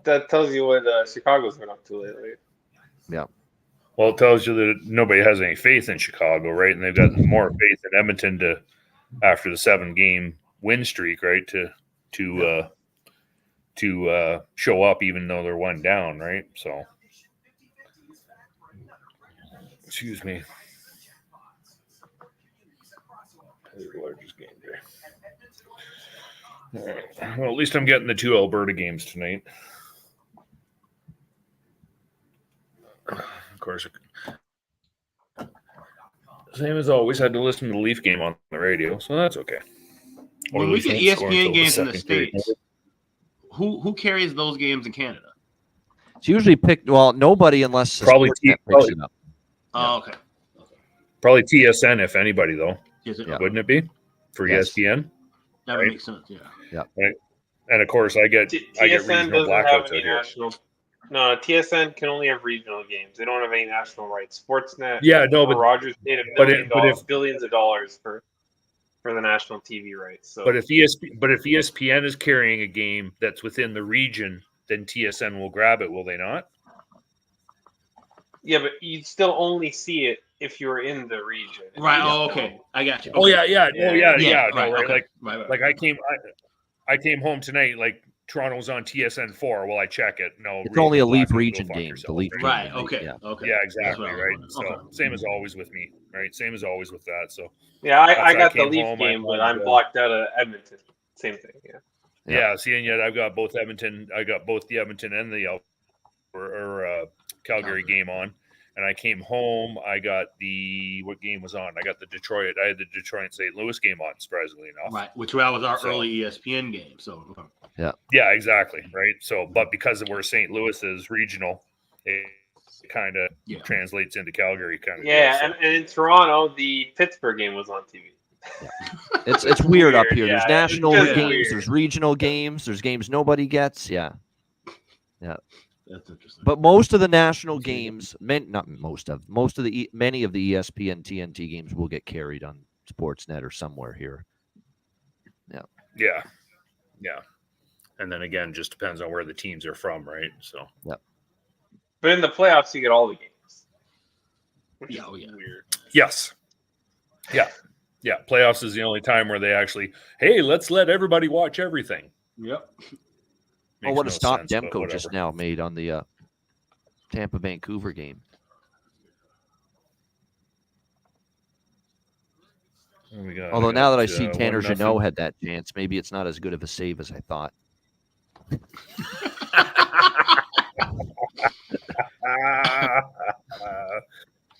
That tells you what Chicago's been up to lately. Yeah. Well, it tells you that nobody has any faith in Chicago, right? And they've got more faith in Edmonton after the 7-game win streak, right? To show up even though they're 1 down, right? So, excuse me. The largest game day. All right. Well, at least I'm getting the 2 Alberta games tonight. Of course, same as always, had to listen to the Leaf game on the radio, so that's okay. When we get ESPN games in the States, who carries those games in Canada? It's usually picked. Well, nobody unless probably Sportsnet picks it up. Oh, okay. Probably TSN, if anybody, though. Is it? Wouldn't it be for ESPN? That would make sense. Yeah. Yeah. Right. And of course, I get TSN regional doesn't have blackouts any out here. national. No, TSN can only have regional games. They don't have any national rights. Sportsnet. Yeah, no, but Rogers paid billions of dollars for the national TV rights. So, but if ESPN is carrying a game that's within the region, then TSN will grab it, will they not? yeah, but you'd still only see it if you're in the region. Right. Oh, okay. I got you. Oh yeah. Right, Like I came home tonight. Like Toronto's on TSN 4. Well, I check it. No, It's only a Leaf Blackhawks, region go fuck game. yourself, The Leaf right? region. Okay. Yeah. Okay. Yeah, exactly. That's what I Right. was So wondering. same as always with me. Right. Same as always with that. So Yeah, I That's got why the came Leaf home, game, but I I'm blocked out of Edmonton. Same thing. Yeah. yeah. See, and yet I've got both Edmonton. I got both the Edmonton and the Calgary game on. And I came home. I got what game was on? I got the Detroit. I had the Detroit St. Louis game on, surprisingly enough. Right, which was our early ESPN game. So yeah, exactly. Right. So, but because we're St. Louis's regional, it kind of translates into Calgary kind of. Yeah, deal, so. and in Toronto, the Pittsburgh game was on TV. It's weird up here. Yeah, There's national it's just games. weird. There's regional games. There's games nobody gets. Yeah. That's interesting. But most of the national games, many of the ESPN TNT games will get carried on Sportsnet or somewhere here. Yeah. And then again, just depends on where the teams are from, right? So. Yeah. But in the playoffs, you get all the games. Which is weird. Yes. Yeah. Playoffs is the only time where they actually, hey, let's let everybody watch everything. Yep. What a stop sense, but Demko just whatever. now made on the Tampa Vancouver game. Although now that I see Tanner 1-0. Jeannot had that chance, maybe it's not as good of a save as I thought.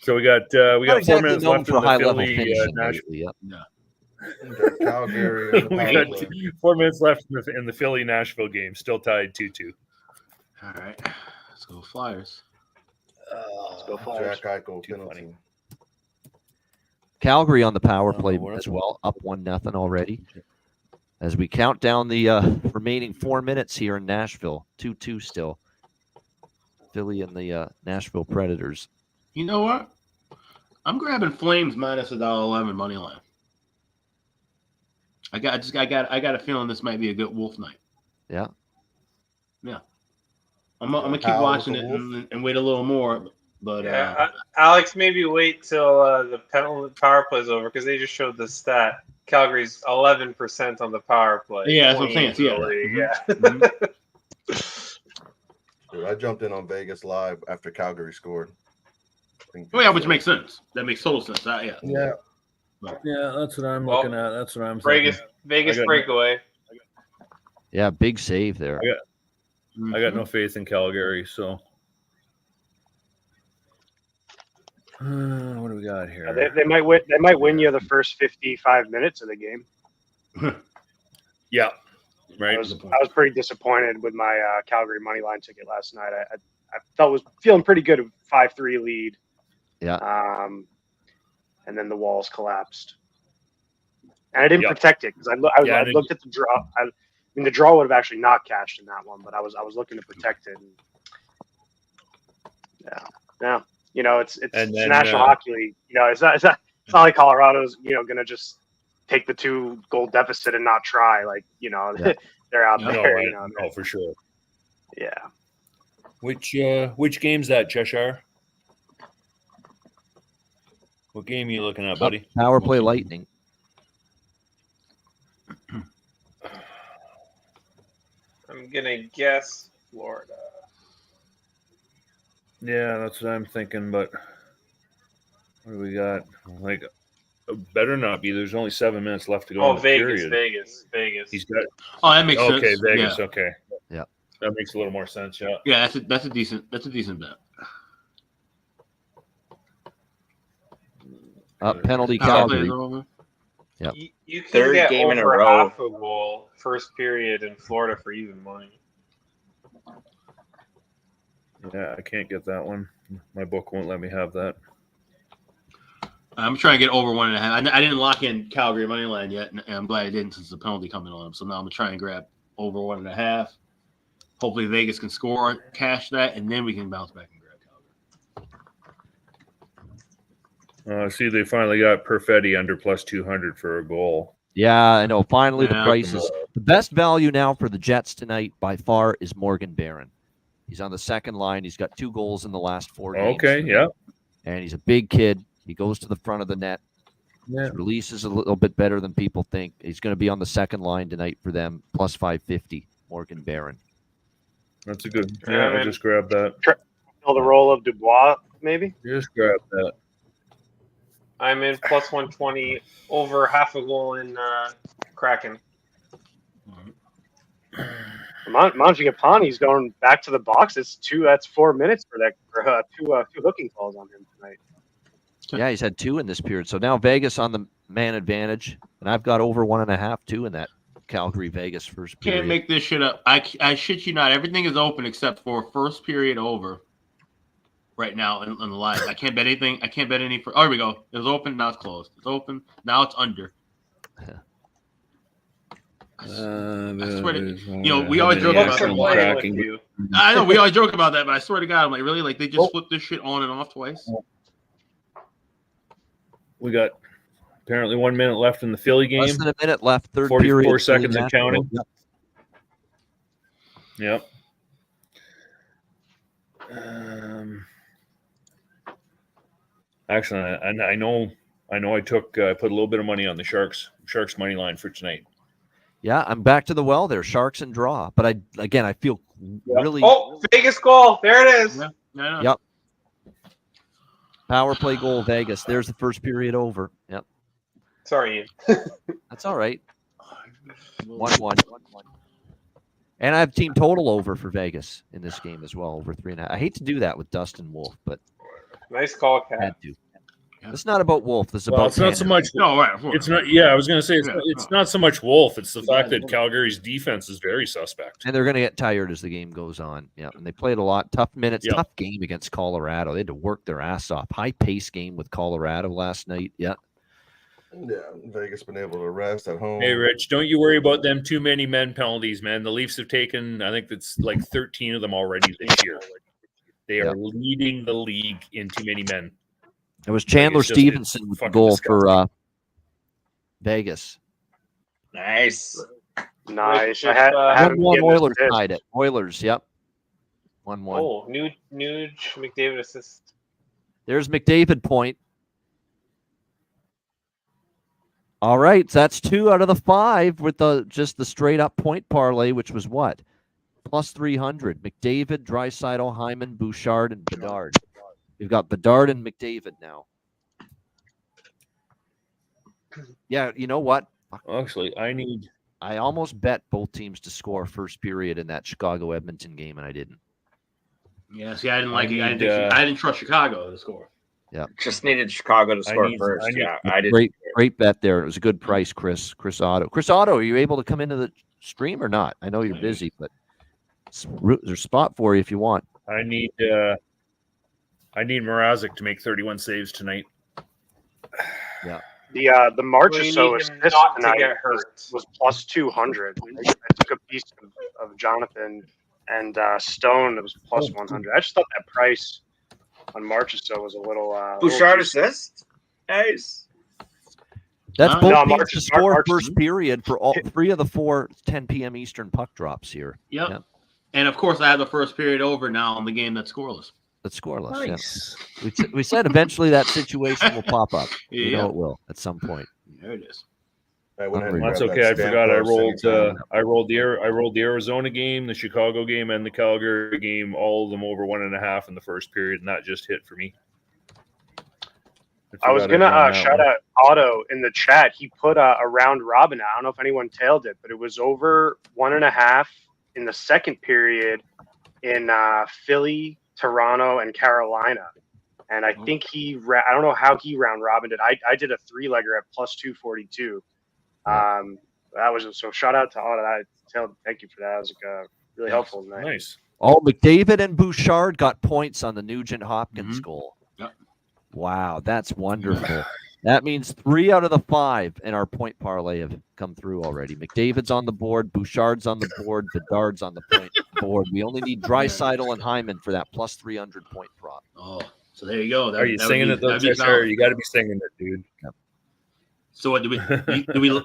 So we got Not 4 exactly minutes known left for in the high-level Philly finishing Nashville. lately, Calgary. We got 4 minutes left in the Philly Nashville game. Still tied 2-2. All right, let's go Flyers. Let's go Flyers. Jack Eichel penalty. Calgary on the power play as well, up 1-0 already. As we count down the remaining 4 minutes here in Nashville, 2-2 still. Philly and the Nashville Predators. You know what? I'm grabbing Flames minus $1.11 money line. I got a feeling this might be a good Wolf night. Yeah. I'm gonna keep watching it and wait a little more. But Alex, maybe wait till the power play is over because they just showed the stat. Calgary's 11% on the power play. Yeah, that's what I'm saying. Yeah. Dude, I jumped in on Vegas Live after Calgary scored. Oh yeah, which makes sense. That makes total sense. Yeah, that's what I'm looking at. That's what I'm Vegas breakaway. Yeah, big save there. I got no faith in Calgary, so. What do we got here? They might win. They might win you the first 55 minutes of the game. Yeah, right. I was pretty disappointed with my Calgary money line ticket last night. I was feeling pretty good at 5-3 lead. Yeah. And then the walls collapsed, and I didn't protect it because I looked at the draw. I mean, the draw would have actually not cashed in that one, but I was looking to protect it. And, yeah. It's And then, National Hockey League. It's not like Colorado's going to just take the 2-goal deficit and not try. They're out there. No, for sure. Yeah. Which game's that, Cheshire? What game are you looking at, buddy? Power play Lightning. I'm gonna guess Florida. Yeah, that's what I'm thinking. But what do we got? Better not be. There's only 7 minutes left to go. Oh, in the Vegas. He's got. Oh, that makes sense. Okay, Vegas. Yeah. Okay. Yeah. That makes a little more sense. Yeah. Yeah, that's a decent bet. Penalty Calgary. Yeah. You can Third get game in a over row. half a goal first period in Florida for even money. Yeah, I can't get that one. My book won't let me have that. I'm trying to get over 1.5. I didn't lock in Calgary money line yet, and I'm glad I didn't since the penalty coming on them. So now I'm gonna try and grab over 1.5. Hopefully Vegas can score, cash that, and then we can bounce back and grab Calgary. See, they finally got Perfetti under +200 for a goal. Yeah, I know. Finally, the Yeah. prices. The best value now for the Jets tonight by far is Morgan Barron. He's on the second line. He's got 2 goals in the last 4 games. Okay, yeah. And he's a big kid. He goes to the front of the net. Yeah. His release is a little bit better than people think. He's going to be on the second line tonight for them, +550, Morgan Barron. That's a good. Yeah, I just grabbed that. Fill the role of Dubois, maybe. Just grab that. I'm in +120 over half a goal in Kraken. Mangiapane's going back to the box. That's 4 minutes for that. For two hooking calls on him tonight. Yeah, he's had 2 in this period. So now Vegas on the man advantage, and I've got over 1.5 too in that Calgary Vegas first period. Can't make this shit up. I shit you not. Everything is open except for first period over. Right now on the live, I can't bet anything. I can't bet any. Oh, here we go. It was open. Now it's closed. It's open. Now it's under. I swear to we always joke about that. I know we always joke about that, but I swear to God, I'm like, really? Like they just flipped this shit on and off twice? We got apparently 1 minute left in the Philly game. Less than a minute left. Third 44 period. seconds and counting. Yep. Actually, I know. I took I put a little bit of money on the Sharks money line for tonight. Yeah, I'm back to the well there. Sharks and draw. But I feel really. Oh, Vegas goal. There it is. Yeah. Yep. Power play goal, Vegas. There's the first period over. Yep. Sorry, Ian. That's all right. 1-1. And I have team total over for Vegas in this game as well, over 3.5. I hate to do that with Dustin Wolf, but Nice call, Cat. had to. It's not about Wolf. This is Well, about it's not so much. No, right. It's not. Yeah, I was going to say it's not so much Wolf. It's the fact that Calgary's defense is very suspect, and they're going to get tired as the game goes on. Yeah, and they played a lot tough minutes, Yep. tough game against Colorado. They had to work their ass off. High pace game with Colorado last night. Yeah. Yeah, Vegas been able to rest at home. Hey, Rich, don't you worry about them too many men penalties, man. The Leafs have taken, I think that's like 13 of them already this year. They are leading the league in too many men. It was Chandler It's just- Stevenson with the goal for Vegas. Nice. Nice. Just, I had 1-1 Oilers tied it. Oilers, yep. 1-1. Oh, Nuge McDavid assist. There's McDavid point. All right, so that's 2 out of the 5 with just the straight up point parlay, which was what? Plus 300. McDavid, Draisaitl, Hyman, Bouchard, and Bedard. We've got Bedard and McDavid now. Yeah, you know what? Actually, I almost bet both teams to score first period in that Chicago-Edmonton game, and I didn't. Yeah, see, I didn't like it. I didn't trust Chicago to score. Yeah, just needed Chicago to score first. I did. Great bet there. It was a good price, Chris Otto. Chris Otto, are you able to come into the stream or not? I know you're busy, but there's a spot for you if you want. I need Mrazek to make 31 saves tonight. Yeah. The Marchessault assist not to tonight get hurt. was plus 200. I took a piece of Jonathan and Stone. It was plus 100. I just thought that price on Marchessault was a little. Bouchard assist. Nice. That's both no, teams March- to score March- first period for all 3 of the 4 10 p.m. Eastern puck drops here. Yep. And of course, I have the first period over now on the game that's scoreless. That's scoreless. Nice. Yeah. We said eventually that situation will pop up. You know Yeah. it will at some point. There it is. That's okay. I forgot. I rolled the Arizona game, the Chicago game, and the Calgary game. All of them over 1.5 in the first period, and that just hit for me. I was gonna shout out Otto in the chat. He put a round robin. I don't know if anyone tailed it, but it was over 1.5 in the second period in Philly, Toronto, and Carolina. And I think I don't know how he round robined it. I did a 3-legger at plus 242. That was so. Shout out to Otto. Thank you for that. That was really helpful tonight. Nice. All McDavid and Bouchard got points on the Nugent Hopkins goal. Yep. Wow, that's wonderful. That means 3 out of the 5 in our point parlay have come through already. McDavid's on the board, Bouchard's on the board, Bedard's on the point board. We only need Draisaitl and Hyman for that plus 300 point prop. Oh, so there you go. Are you singing it though, Chester? You got to be singing it, dude. Yep. So what do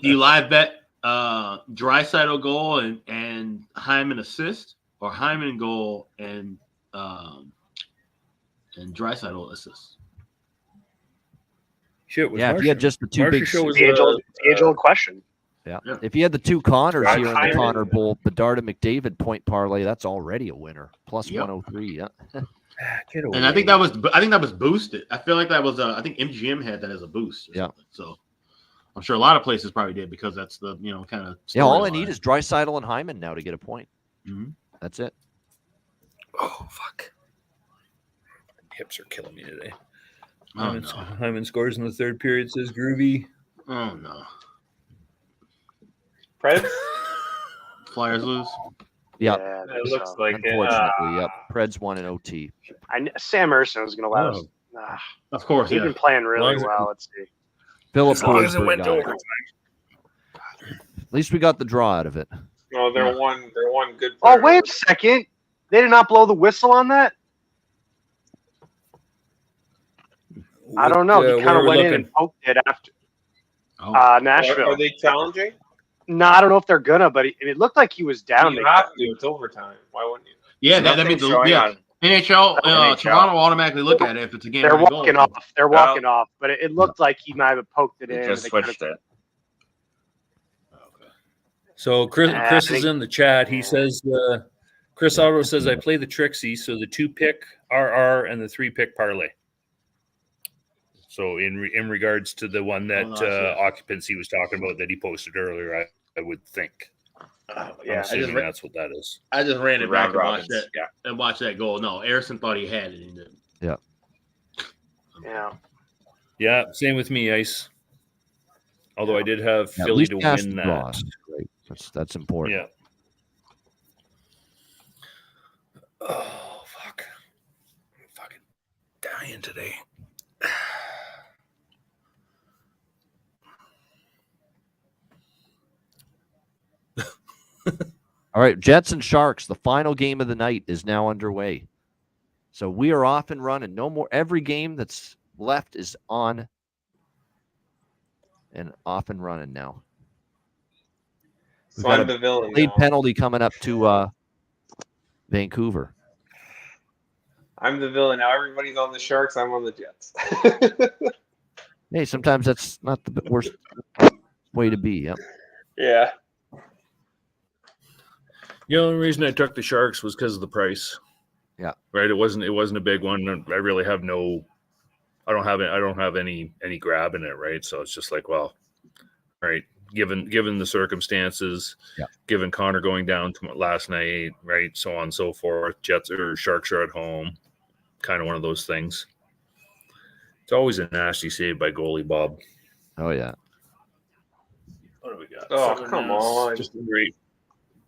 you live bet Draisaitl goal and Hyman assist, or Hyman goal and Draisaitl assist? Shit, if you had just the 2 big. The age-old question. Yeah. If you had the 2 Connors here in the Connor Bowl, Bedard and McDavid point parlay, that's already a winner. Plus 103. Yeah. And I think that was boosted. I feel like that was I think MGM had that as a boost. Yeah. So I'm sure a lot of places probably did, because that's the kind of all I need is Draisaitl and Hyman now to get a point. Mm-hmm. That's it. Oh fuck! Hips are killing me today. Oh, Hyman scores in the third period, says Groovy. Oh no. Preds? Flyers lose. Yeah, it looks like it. Unfortunately, yep. Preds won in OT. Sam Ersson was going to let us. Of course, he's been playing really well. Let's see. Philip As long as it went got it. overtime. At least we got the draw out of it. No, they're one good. Oh, wait a second. They did not blow the whistle on that? I don't know. He kind of went in and poked it after Nashville. Are they challenging? No, I don't know if they're gonna, but it looked like he was down. You have to. It's overtime. Why wouldn't you? Yeah, that means NHL, Toronto automatically look at it if it's a game. They're walking off. They're walking off, but it looked like he might have poked it in. Just switched it. So Chris is in the chat. He says, Chris Otto says, I play the Trixie, so the 2-pick RR and the 3-pick parlay. So in regards to the one that Occupancy was talking about that he posted earlier, I would think. Yeah, that's what that is. I just ran it back and watched that. Yeah. And watched that goal. No, Ersson thought he had it. He didn't. Yeah. Yeah. Yeah. Same with me, Ice. Although I did have Philly to win that. That's great. That's important. Yeah. Oh fuck! I'm fucking dying today. All right, Jets and Sharks, the final game of the night is now underway. So we are off and running. No more. Every game that's left is on and off and running now. We've So I'm the villain late now. penalty coming up to Vancouver. I'm the villain now. Everybody's on the Sharks. I'm on the Jets. Hey, sometimes that's not the worst way to be. Yep. Yeah. The only reason I took the Sharks was because of the price. Yeah. Right. It wasn't a big one. I really have I don't have any grab in it. Right. So it's just like, well, right. Given the circumstances, given Connor going down last night, right. So on and so forth. Jets or Sharks are at home. Kind of one of those things. It's always a nasty save by goalie Bob. Oh yeah. What do we got? Oh, come on.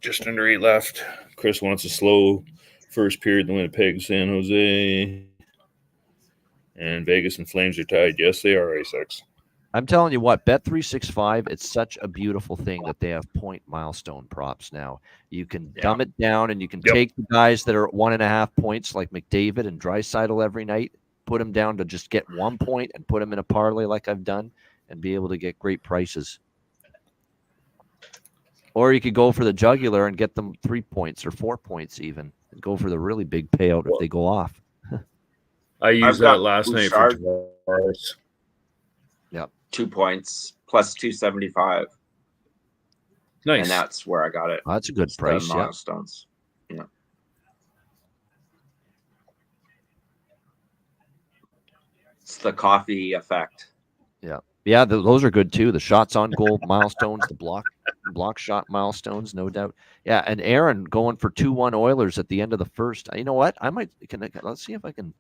Just under 8 left. Chris wants a slow first period. The Winnipeg, San Jose, and Vegas and Flames are tied. Yes, they are, A6. I'm telling you what, Bet365, it's such a beautiful thing that they have point milestone props now. You can dumb it down, and you can take the guys that are at 1.5 points like McDavid and Draisaitl every night, put them down to just get 1 point and put them in a parlay like I've done and be able to get great prices. Or you could go for the jugular and get them 3 points or 4 points even, and go for the really big payout if they go off. I used that last night for Tavares. Yep. 2 points plus 275. Nice. And that's where I got it. Oh, that's a good It's price. the Yeah. milestones. Yeah. It's the coffee effect. Yeah. Yeah, those are good too. The shots on goal milestones, the block shot milestones, no doubt. Yeah, and Aaron going for 2-1 Oilers at the end of the first. You know what? Let's see if I can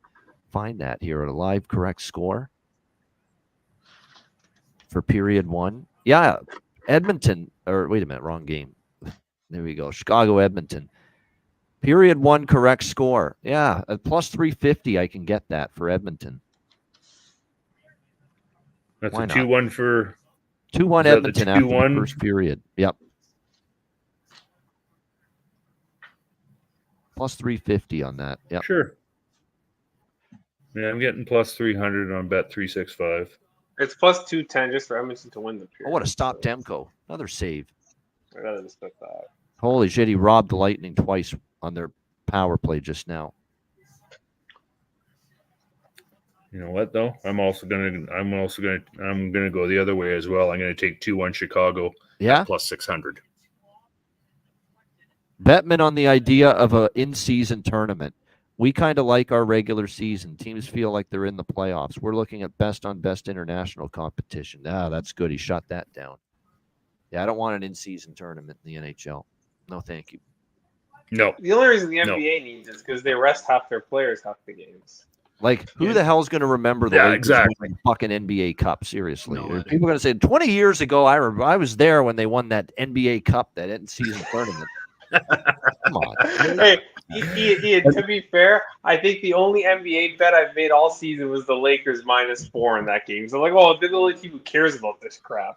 find that here at a live correct score for period 1. Yeah, Edmonton, or wait a minute, wrong game. There we go. Chicago, Edmonton. Period 1 correct score. Yeah, at plus 350, I can get that for Edmonton. That's Why a not? 2-1 for 2-1 Edmonton after the first period. Yep. Plus 350 on that. Yep. Sure. Yeah, I'm getting plus 300 on bet 365. It's plus 210 just for Edmonton to win the period. Oh, what a stop, Demko. Another save. I gotta respect that. Holy shit, he robbed the Lightning twice on their power play just now. You know what though? I'm gonna go the other way as well. I'm gonna take 2-1 Chicago. Yeah. Plus 600. Bettman on the idea of a in-season tournament. We kind of like our regular season. Teams feel like they're in the playoffs. We're looking at best on best international competition. Ah, that's good. He shot that down. Yeah, I don't want an in-season tournament in the NHL. No, thank you. No. The only reason the NBA needs is because they rest half their players half the games. Like, who the hell's going to remember the Lakers winning fucking NBA Cup? Seriously. People are going to say, 20 years ago, I was there when they won that NBA Cup, that in-season tournament. Come on. Hey, Ian, to be fair, I think the only NBA bet I've made all season was the Lakers -4 in that game. So, like, oh, they're the only team who cares about this crap.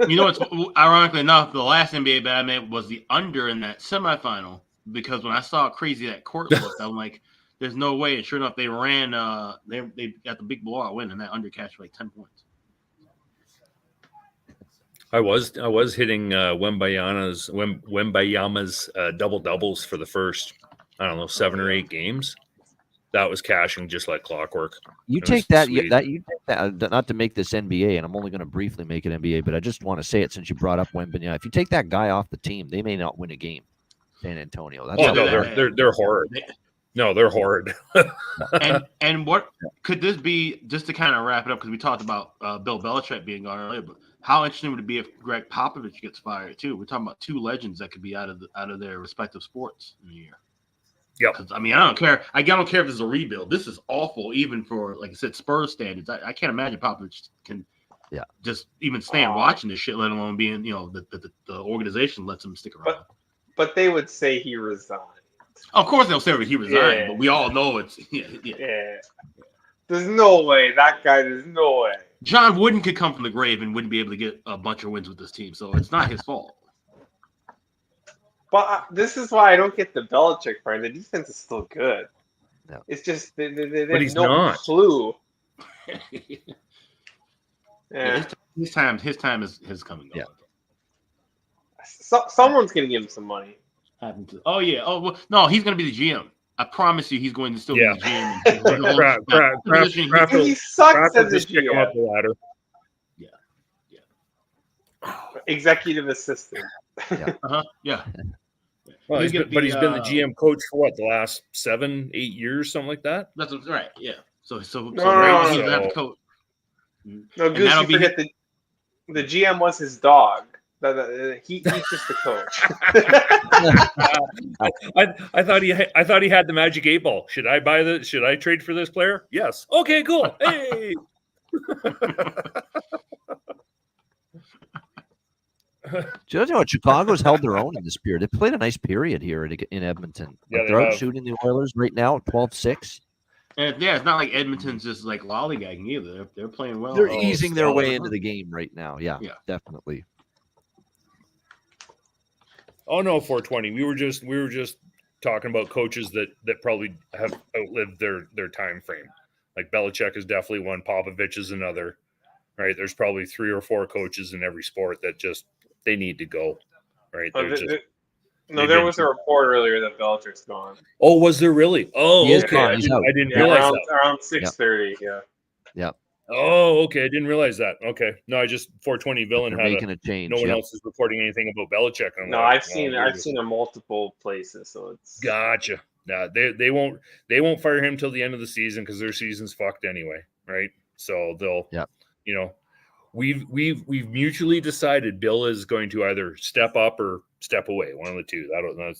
You know what's ironically enough, the last NBA bet I made was the under in that semifinal, because when I saw how crazy that court looked, I'm like, there's no way. And sure enough, they ran. They got the big blowout win, and that under catch for like 10 points. I was hitting Wembanyama's double doubles for the first, I don't know, 7 or 8 games. That was cashing just like clockwork. You take that, not to make this NBA, and I'm only going to briefly make it NBA, but I just want to say it since you brought up Wembanyama. If you take that guy off the team, they may not win a game. San Antonio. They're horrid. No, they're horrid. and what could this be? Just to kind of wrap it up, because we talked about Bill Belichick being gone earlier, but how interesting would it be if Greg Popovich gets fired too? We're talking about 2 legends that could be out of their respective sports in a year. Yep. I mean, I don't care. I don't care if it's a rebuild. This is awful, even for, like I said, Spurs standards. I can't imagine Popovich can just even stand watching this shit, let alone being, the organization lets him stick around. But they would say he resigned. Of course they'll say he resigned, but we all know it's There's no way. That guy, there's no way. John Wooden could come from the grave and wouldn't be able to get a bunch of wins with this team, so it's not his fault. But this is why I don't get the Belichick part. The defense is still good. No. It's just they he's have no not. clue. His time is coming. Yeah. Someone's gonna give him some money. Oh yeah. Oh well, no, he's gonna be the GM. I promise you, he's going to still be the GM. He sucks as a GM. Up the ladder. Executive assistant. Yeah. Well, he's been the GM coach for what, the last 7-8 years, something like that. That's right. Yeah. So he's No. the coach. No, Goose, you forget the GM was his dog. He's just the coach. I thought he had the magic 8 ball. Should I trade for this player? Yes. Okay, cool. Hey. Do you know what? Chicago's held their own in this period. They played a nice period here in Edmonton. Yeah, they're out shooting the Oilers right now, 12-6. And it's not like Edmonton's just like lollygagging either. They're playing well. They're easing their way into the game right now. Yeah, definitely. Oh no, 420. We were just talking about coaches that probably have outlived their time frame. Like Belichick is definitely one. Popovich is another. Right? There's probably 3 or 4 coaches in every sport that just they need to go. Right? There was a report earlier that Belichick's gone. Oh, was there really? Oh, He is okay. gone. He's out. I didn't realize around, that. Around 6:30. Yeah. Yep. Oh, okay. I didn't realize that. Okay. No, I just 420 villain They're had making a change. No one Yep. else is reporting anything about Belichick. I'm No, like, I've seen it multiple places. So it's gotcha. Nah, they won't fire him till the end of the season because their season's fucked anyway, right? So they'll, you know, we've mutually decided Bill is going to either step up or step away, one of the two.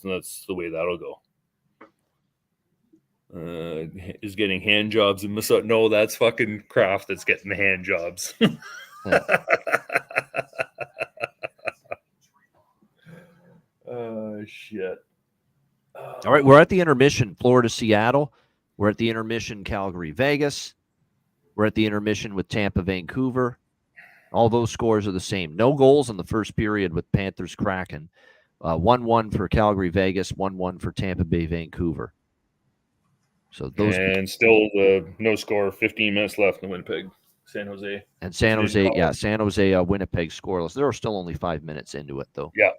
That's the way that'll go. Is getting hand jobs in Minnesota. No, that's fucking Kraft that's getting the hand jobs. Oh shit. All right, we're at the intermission, Florida, Seattle. We're at the intermission, Calgary, Vegas. We're at the intermission with Tampa, Vancouver. All those scores are the same. No goals in the first period with Panthers, Kraken. 1-1 for Calgary, Vegas. 1-1 for Tampa Bay, Vancouver. So those still no score. 15 minutes left in Winnipeg, San Jose. And San Jose, San Jose, Winnipeg scoreless. There are still only 5 minutes into it, though. Yeah.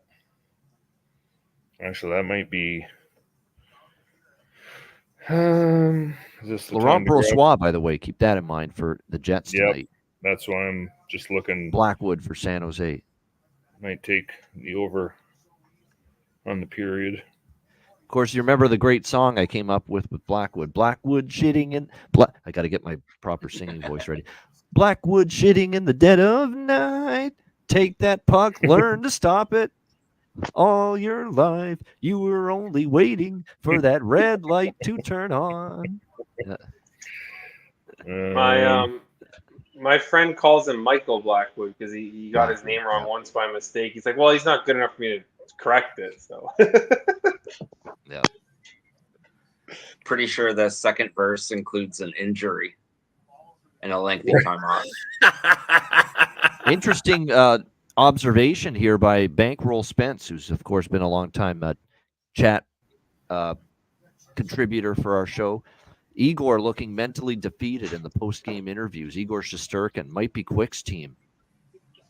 Actually, that might be. Is this the Laurent Brossoit, by the way, keep that in mind for the Jets tonight. That's why I'm just looking. Blackwood for San Jose. Might take the over on the period. Of course, you remember the great song I came up with Blackwood. Blackwood shitting in... I got to get my proper singing voice ready. Blackwood shitting in the dead of night. Take that puck, learn to stop it. All your life, you were only waiting for that red light to turn on. My friend calls him Michael Blackwood because he got his name wrong once by mistake. He's like, well, he's not good enough for me to correct it. So yeah. Pretty sure the second verse includes an injury and a lengthy time off. Interesting observation here by Bankroll Spence, who's of course been a long time chat contributor for our show. Igor looking mentally defeated in the post-game interviews. Igor Shesterkin might be Quick's team.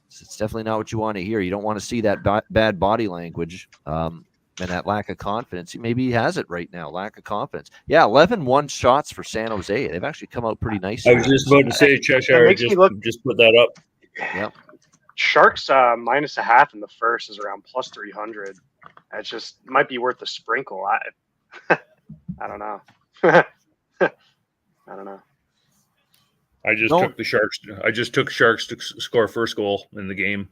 It's definitely not what you want to hear. You don't want to see that bad body language and that lack of confidence. Maybe he has it right now, lack of confidence. Yeah, 11-1 shots for San Jose. They've actually come out pretty nice. I was just about to say, Cheshire, just put that up. Yep. Sharks -0.5 in the first is around +300. It's just might be worth a sprinkle. I don't know. I don't know. I just took Sharks to score first goal in the game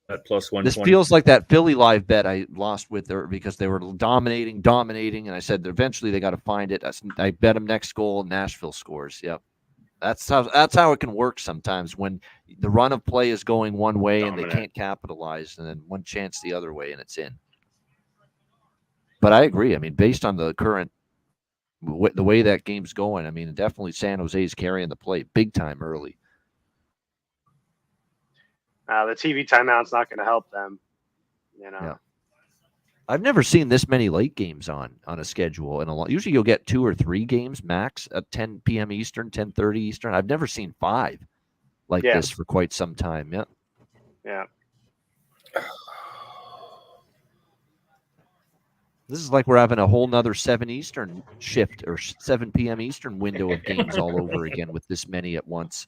at +120. This feels like that Philly live bet I lost with her because they were dominating, and I said eventually they got to find it. I bet them next goal, Nashville scores. Yep. That's how it can work sometimes when the run of play is going one way and they can't capitalize, and then one chance the other way and it's in. But I agree. I mean, based on the current the way that game's going, I mean, definitely San Jose is carrying the play big time early. The TV timeout's not going to help them. You know. Yeah. I've never seen this many late games on a schedule in a long. Usually you'll get 2 or 3 games max at 10 p.m. Eastern, 10:30 Eastern. I've never seen 5 like this for quite some time. Yeah. Yeah. This is like we're having a whole nother 7 Eastern shift or 7 p.m. Eastern window of games all over again with this many at once.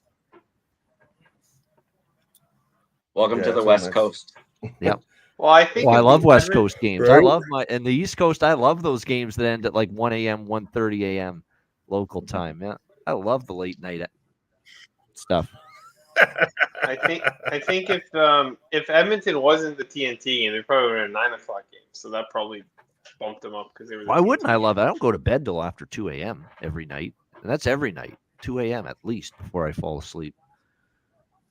Welcome to the West Coast. Yeah. Well, I love West Coast games. I love and the East Coast. I love those games that end at like 1 a.m., 1:30 a.m. local time. Yeah, I love the late night stuff. I think if Edmonton wasn't the TNT game, they probably would have a 9 o'clock game. So that probably bumped them up because they were. Why wouldn't I love it? I don't go to bed till after 2 a.m. every night, and that's every night, 2 a.m. at least before I fall asleep.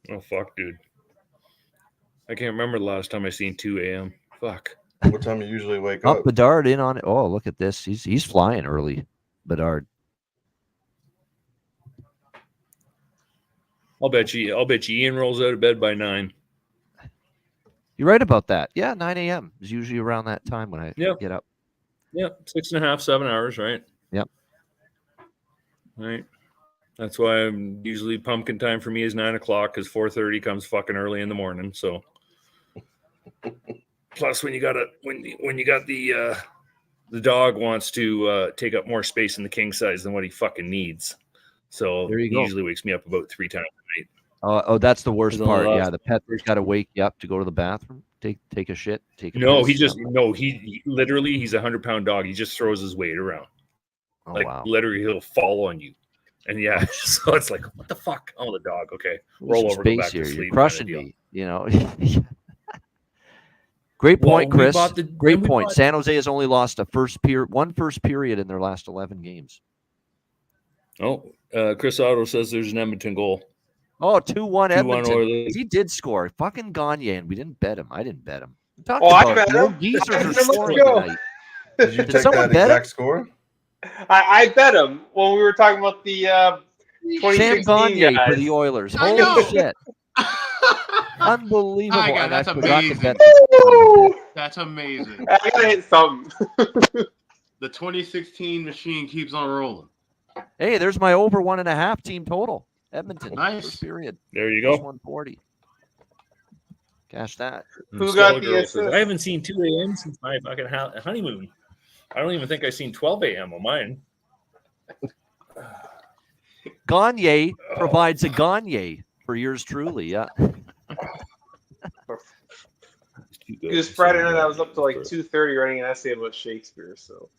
Oh fuck, dude! I can't remember the last time I seen 2 a.m. Fuck. What time you usually wake up? Bedard in on it. Oh, look at this. He's flying early. Bedard. I'll bet you Ian rolls out of bed by 9. You're right about that. Yeah, 9 a.m. is usually around that time when I get up. Yeah, 6.5, 7 hours, right? Yep. Right. That's why I'm usually pumpkin time for me is 9 o'clock because 4:30 comes fucking early in the morning. So plus when you got the dog wants to take up more space in the king size than what he fucking needs. So There you he go. usually wakes me up about 3 times a night. Oh, that's the worst There's a part. lot. Yeah, the pet's got to wake you up to go to the bathroom, take a shit, take a No, piss. he literally he's a 100-pound dog. He just throws his weight around. Oh, Like wow. literally he'll fall on you. And yeah, so it's like, what the fuck? Oh, the dog. Okay. Roll Some over, go space back here. to sleep. You're crushing kinda deal. me, you know. Great point, Well, we Chris. bought the- Great we point. bought- San Jose has only lost one first period in their last 11 games. Oh, Chris Otto says there's an Edmonton goal. Oh, 2-1 Edmonton. Oilers. He did score. Fucking Gagne, and we didn't bet him. I didn't bet him. We talked Oh, I about bet no him. geezers are Let's scoring go. tonight. Did you Did take someone that bet exact him? score? I bet him when we were talking about the Sam 2016 Gagne guys. for the Oilers. I Holy know. shit. Unbelievable. Hi, guys, And I that's forgot to amazing. bet. That's amazing. I gotta hit something. The 2016 machine keeps on rolling. Hey, there's my over 1.5 team total. Edmonton. Nice. First period. There you Plus go. 140. Cash that. Who Stella got the Girl says, assist? I haven't seen 2 a.m. since my fucking honeymoon. I don't even think I've seen 12 a.m. on mine. Gagne provides a Gagne for yours truly. Yeah. Because Friday night I was up to like 2:30 writing an essay about Shakespeare. So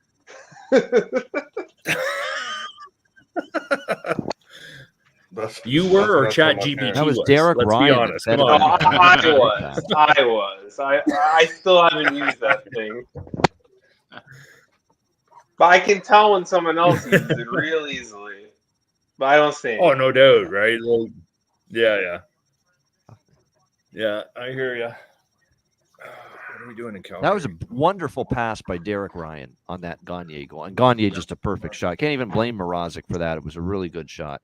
You were or that's Chat what my GBT parents- That was was? Derek Let's Ryan be that honest. bet Come it. on. I was. I still haven't used that thing. But I can tell when someone else uses it real easily. But I don't say Oh, it. no doubt, right? Well, yeah. Yeah, I hear you. What are we doing in Calgary? That was a wonderful pass by Derek Ryan on that Gagne goal. And Gagne just a perfect shot. Can't even blame Mrazek for that. It was a really good shot.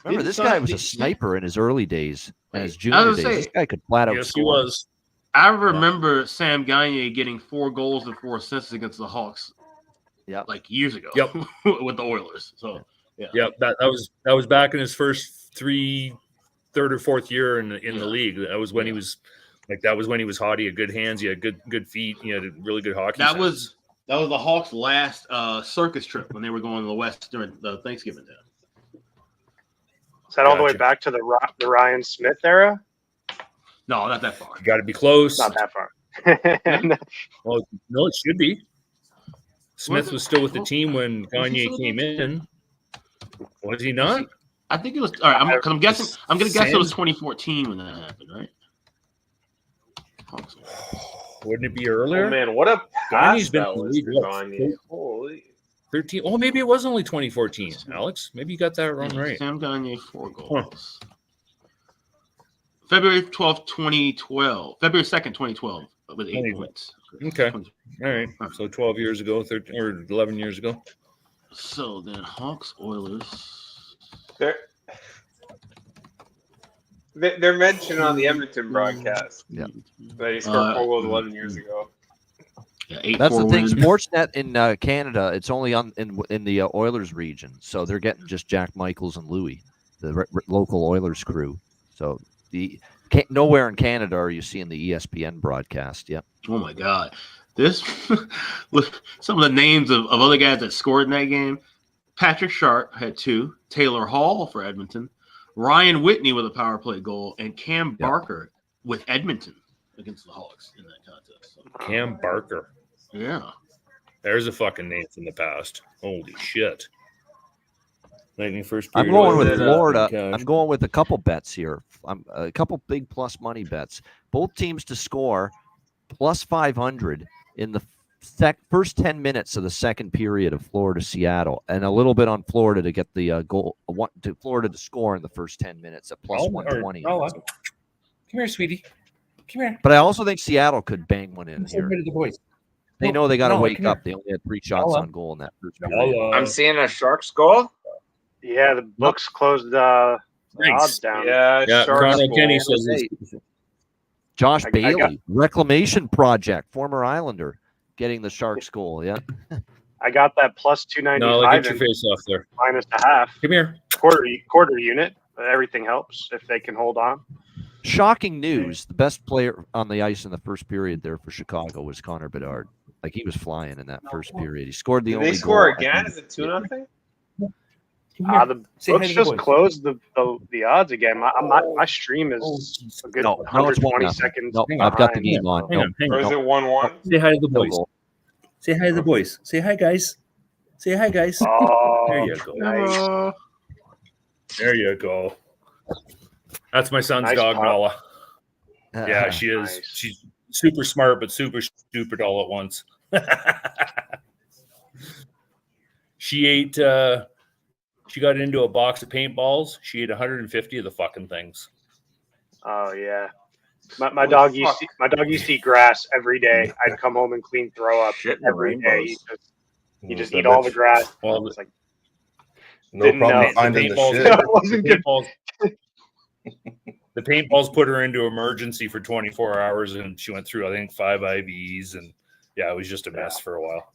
Remember, this guy was a sniper in his early days and his junior days. This guy could flat out Yes, score. he was. I remember Sam Gagne getting 4 goals and 4 assists against the Hawks. Yeah, like years ago. Yep. With the Oilers. So yeah. Yep, that was back in his first third or fourth year in the league. That was when he was hot. He had good hands. He had good feet. He had a really good hockey. That sense. was the Hawks' last circus trip when they were going to the West during the Thanksgiving time. Is that all the way back to the Ryan Smith era? No, not that far. You got to be close. Not that far. Well, no, it should be. Smith was still with the team when Gagne came in. Was he not? I think it was. All right, I'm guessing. I'm going to guess it was 2014 when that happened, right? Wouldn't it be earlier? Oh man, what a Gagne's pass been that in the was league, for what, Gagne. Holy. 13. Oh, maybe it was only 2014. Alex, maybe you got that wrong right. Sam Gagne 4 goals. February 12th, 2012. February 2nd, 2012 with 8 points. Okay. All right. So 12 years ago, 13 or 11 years ago. So then Hawks, Oilers. They're mentioned on the Edmonton broadcast. Yeah. That he scored 4 goals 11 years ago. Yeah, That's the thing. wins. Sportsnet in Canada, it's only in the Oilers region, so they're getting just Jack Michaels and Louis, the local Oilers crew. So nowhere in Canada are you seeing the ESPN broadcast. Yep. Oh my God, this look some of the names of other guys that scored in that game. Patrick Sharp had 2. Taylor Hall for Edmonton. Ryan Whitney with a power play goal, and Cam Barker with Edmonton against the Hawks in that contest. So, Cam Barker. yeah. There's a fucking name from the past. Holy shit. Lightning first I'm period. going with Oilers, Florida. cash. I'm going with a couple bets here. A couple big plus money bets. Both teams to score plus 500 in the first 10 minutes of the second period of Florida Seattle, and a little bit on Florida to get the goal. Florida to score in the first 10 minutes at plus 120. Come here, sweetie. Come here. But I also think Seattle could bang one in here. The boys. They know they got to No, wake come up. They only had 3 shots on goal in that first period. I'm seeing a Sharks goal. Yeah, the books closed the odds down. Yeah, Sharks Connor goal. Kenny says it's Josh I Bailey, got- Reclamation Project, former Islander, getting the Sharks goal. Yeah. I got that plus 295. No, like, get your face off there. Minus a half. Come here. Quarter unit. Everything helps if they can hold on. Shocking news. The best player on the ice in the first period there for Chicago was Connor Bedard. Like, he was flying in that first period. He scored the only goal. Did they score again? Is it 2-0? The books just closed the odds again. My stream is a good 120 seconds. No, I've got the game on. Or is it 1-1? Say hi to the boys. Say hi to the boys. Say hi, guys. Say hi, guys. Oh, there you go. Nice. There you go. That's my son's Nice dog, pop. Nala. Yeah, she is. Nice. She's super smart, but super stupid all at once. She ate. She got into a box of paintballs. She ate 150 of the fucking things. Oh yeah. My dog used to eat grass every day. I'd come home and clean throw up every day. He just eat all the grass. Well, it's like no problem finding the shit. It wasn't good. The paintballs put her into emergency for 24 hours, and she went through, I think, 5 IVs, and yeah, it was just a mess for a while.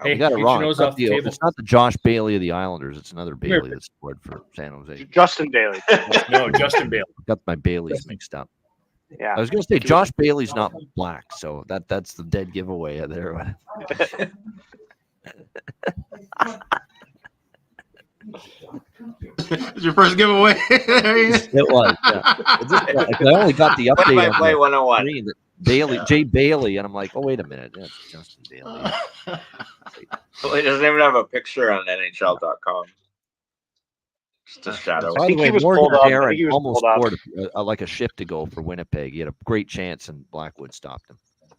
Hey, you got it wrong. It's not the Josh Bailey of the Islanders. It's another Bailey that scored for San Jose. Justin Bailey. No, Justin Bailey. Got my Baileys mixed up. Yeah. I was going to say Josh Bailey's not black, so that's the dead giveaway there. It's your first giveaway. It was. Yeah. I only got the update on play the 101? screen that Jay Bailey, and I'm like, oh, wait a minute, that's Justin Bailey. Well, he doesn't even have a picture on NHL.com. Just a shadow. By the way, Morgan Barron almost scored like a shift to go for Winnipeg. He had a great chance, and Blackwood stopped him.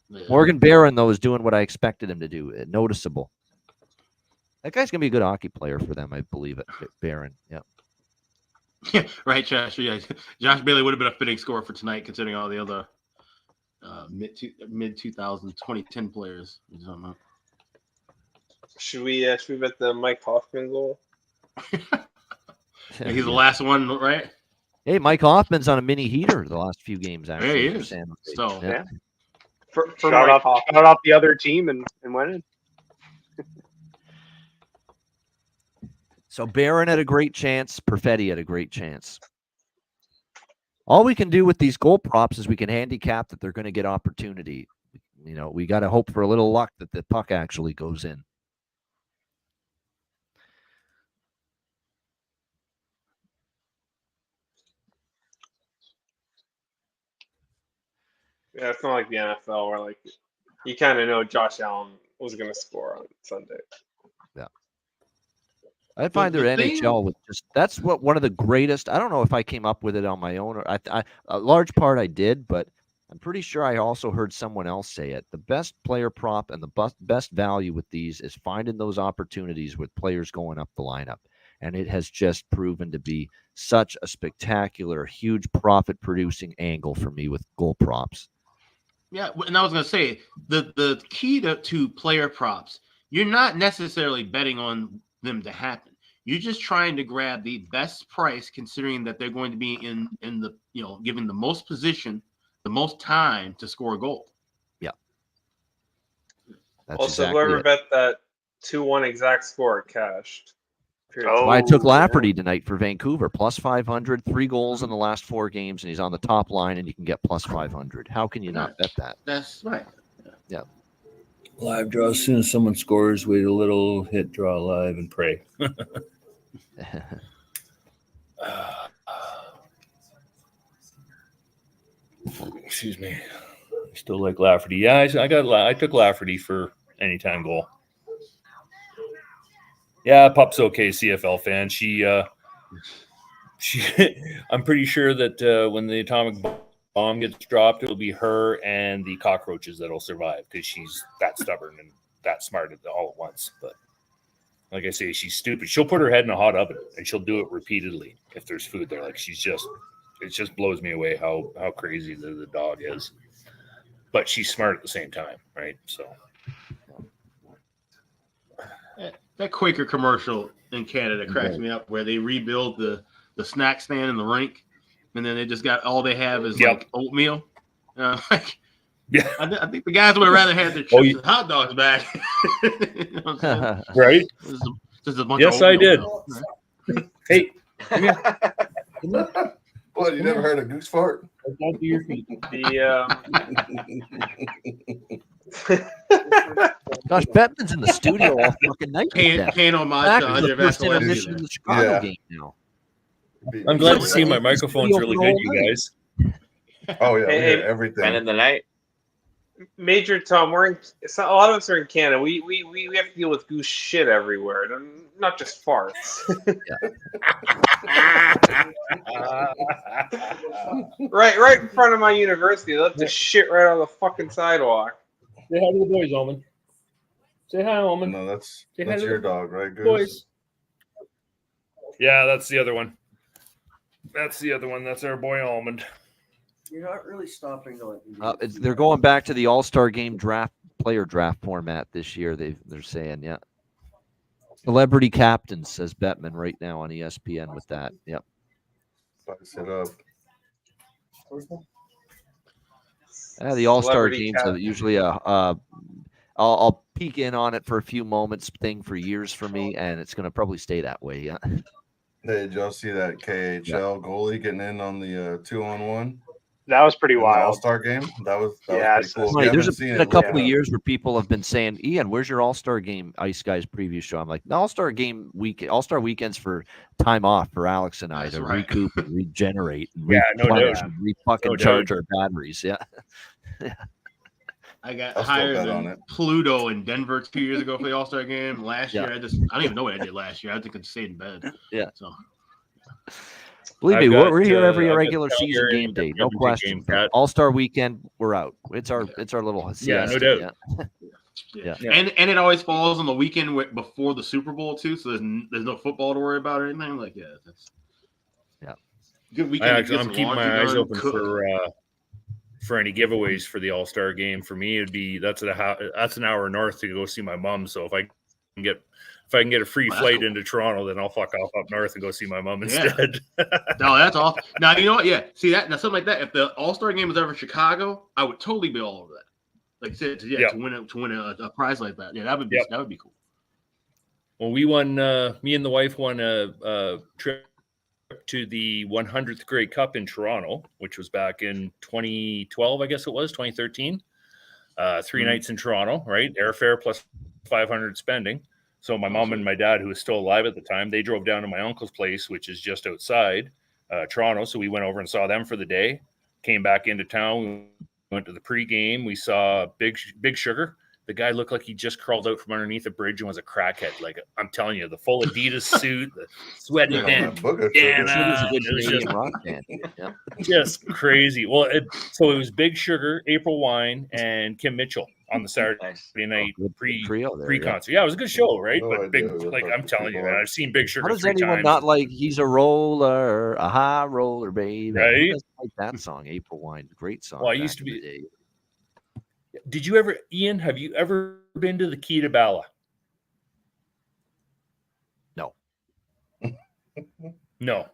Yeah. Morgan Barron, though, is doing what I expected him to do. Noticeable. That guy's going to be a good hockey player for them, I believe it. Barron, yeah. Yeah, right, Josh. Yeah. Josh Bailey would have been a fitting scorer for tonight, considering all the other mid 2010 players. Should we bet the Mike Hoffman goal? He's the last one, right? Hey, Mike Hoffman's on a mini heater the last few games. Actually, yeah, he is. So, yeah. Shout out the other team and winning. So Barron had a great chance. Perfetti had a great chance. All we can do with these goal props is we can handicap that they're going to get opportunity. You know, we got to hope for a little luck that the puck actually goes in. Yeah, it's not like the NFL where like you kind of know Josh Allen was going to score on Sunday. Yeah, I find their NHL with that's what one of the greatest. I don't know if I came up with it on my own, or a large part I did, but I'm pretty sure I also heard someone else say it. The best player prop and the best value with these is finding those opportunities with players going up the lineup, and it has just proven to be such a spectacular, huge profit-producing angle for me with goal props. Yeah, and I was going to say, the key to player props, you're not necessarily betting on them to happen. You're just trying to grab the best price, considering that they're going to be in the, given the most position, the most time to score a goal. Yeah. That's also, exactly whoever bet that 2-1 exact score cashed. Oh, I took Lafferty tonight for Vancouver, plus 500, 3 goals in the last 4 games, and he's on the top line, and you can get plus 500. How can you not bet that? That's right. Yeah. Live draw. As soon as someone scores, wait a little, hit draw live, and pray. Excuse me. I still like Lafferty. Yeah, I took Lafferty for anytime goal. Yeah, Pup's okay, CFL fan. She I'm pretty sure that when the atomic bomb gets dropped, it'll be her and the cockroaches that'll survive because she's that stubborn and that smart all at once. But like I say, she's stupid. She'll put her head in a hot oven and she'll do it repeatedly if there's food there. Like it just blows me away how crazy the dog is. But she's smart at the same time, right? So. That Quaker commercial in Canada cracks me up, where they rebuild the snack stand in the rink, and then they just got all they have is like oatmeal. Like, Yeah, I think the guys would have rather had their chips and hot dogs back. You know what I'm saying? Right? Just a bunch Yes, of I did. Hey, come here. What, you never heard a goose fart? The Gosh, Bettman's in the studio all fucking night. Pan on my Back to the first intermission in the Chicago game now. I'm glad to see my microphone's really good, you guys. Oh yeah, we Hey, hear everything. And in the night. Major Tom, a lot of us are in Canada. We have to deal with goose shit everywhere, not just farts. right in front of my university. They left the shit right on the fucking sidewalk. Say hi to the boys, Omen. Say hi, Omen. No, that's Say hi to your the dog, right, Goose? boys. Yeah, that's the other one. That's the other one. That's our boy Almond. You're not really stopping going. They're going back to the All-Star Game player draft format this year. They're saying, yeah. Celebrity captains, says Bettman right now on ESPN with that. Yep. Spice it up. The All-Star Celebrity Games are usually I'll peek in on it for a few moments thing for years for me, and it's going to probably stay that way. Yeah. Hey, did y'all see that KHL goalie getting in on the 2-on-1? That was pretty wild. All-Star game. That was pretty cool. Right, there's been a couple of years where people have been saying, "Ian, where's your All-Star Game Ice Guys preview show?" I'm like, "The All-Star Game week, All-Star weekends for time off for Alex and I to recoup and regenerate, and replenish, and re-fucking charge our batteries." Yeah. I got hired in Pluto in Denver 2 years ago for the All-Star game. Last year, I don't even know what I did last year. I think I stayed in bed. Yeah. So. Believe me, we're here every regular season game day, no question. All-Star weekend, we're out. It's our little siesta. No doubt. Yeah. And it always falls on the weekend before the Super Bowl too, so there's no football to worry about or anything. Like good weekend. I'm keeping my eyes open for any giveaways for the All-Star game. For me, it'd be that's an hour north to go see my mom. So if I can get a free flight into Toronto, then I'll fuck off up north and go see my mom instead. No, that's awesome. Now, you know what? Yeah. See that? Now, something like that. If the All-Star game was ever in Chicago, I would totally be all over that. Like I said, to win a prize like that. Yeah, that would be cool. Well, we won, me and the wife won a trip to the 100th Grey Cup in Toronto, which was back in 2012, I guess it was, 2013. 3 nights in Toronto, right? Airfare plus 500 spending. So my mom and my dad, who was still alive at the time, they drove down to my uncle's place, which is just outside Toronto. So we went over and saw them for the day, came back into town. We went to the pregame. We saw Big Sugar. The guy looked like he just crawled out from underneath a bridge and was a crackhead. Like, I'm telling you, the full Adidas suit, the sweaty bandana. Just crazy. Well, so it was Big Sugar, April Wine, and Kim Mitchell on the Saturday night pre-concert. Yeah, it was a good show, right? But I'm telling you, man, I've seen Big Sugar. How does 3 anyone times. not like He's a Roller, a high roller, baby? Right? Who doesn't like that song, April Wine? Great song. Well, I used to be. Did you ever, Ian, have you ever been to the Key to Bala? No. No,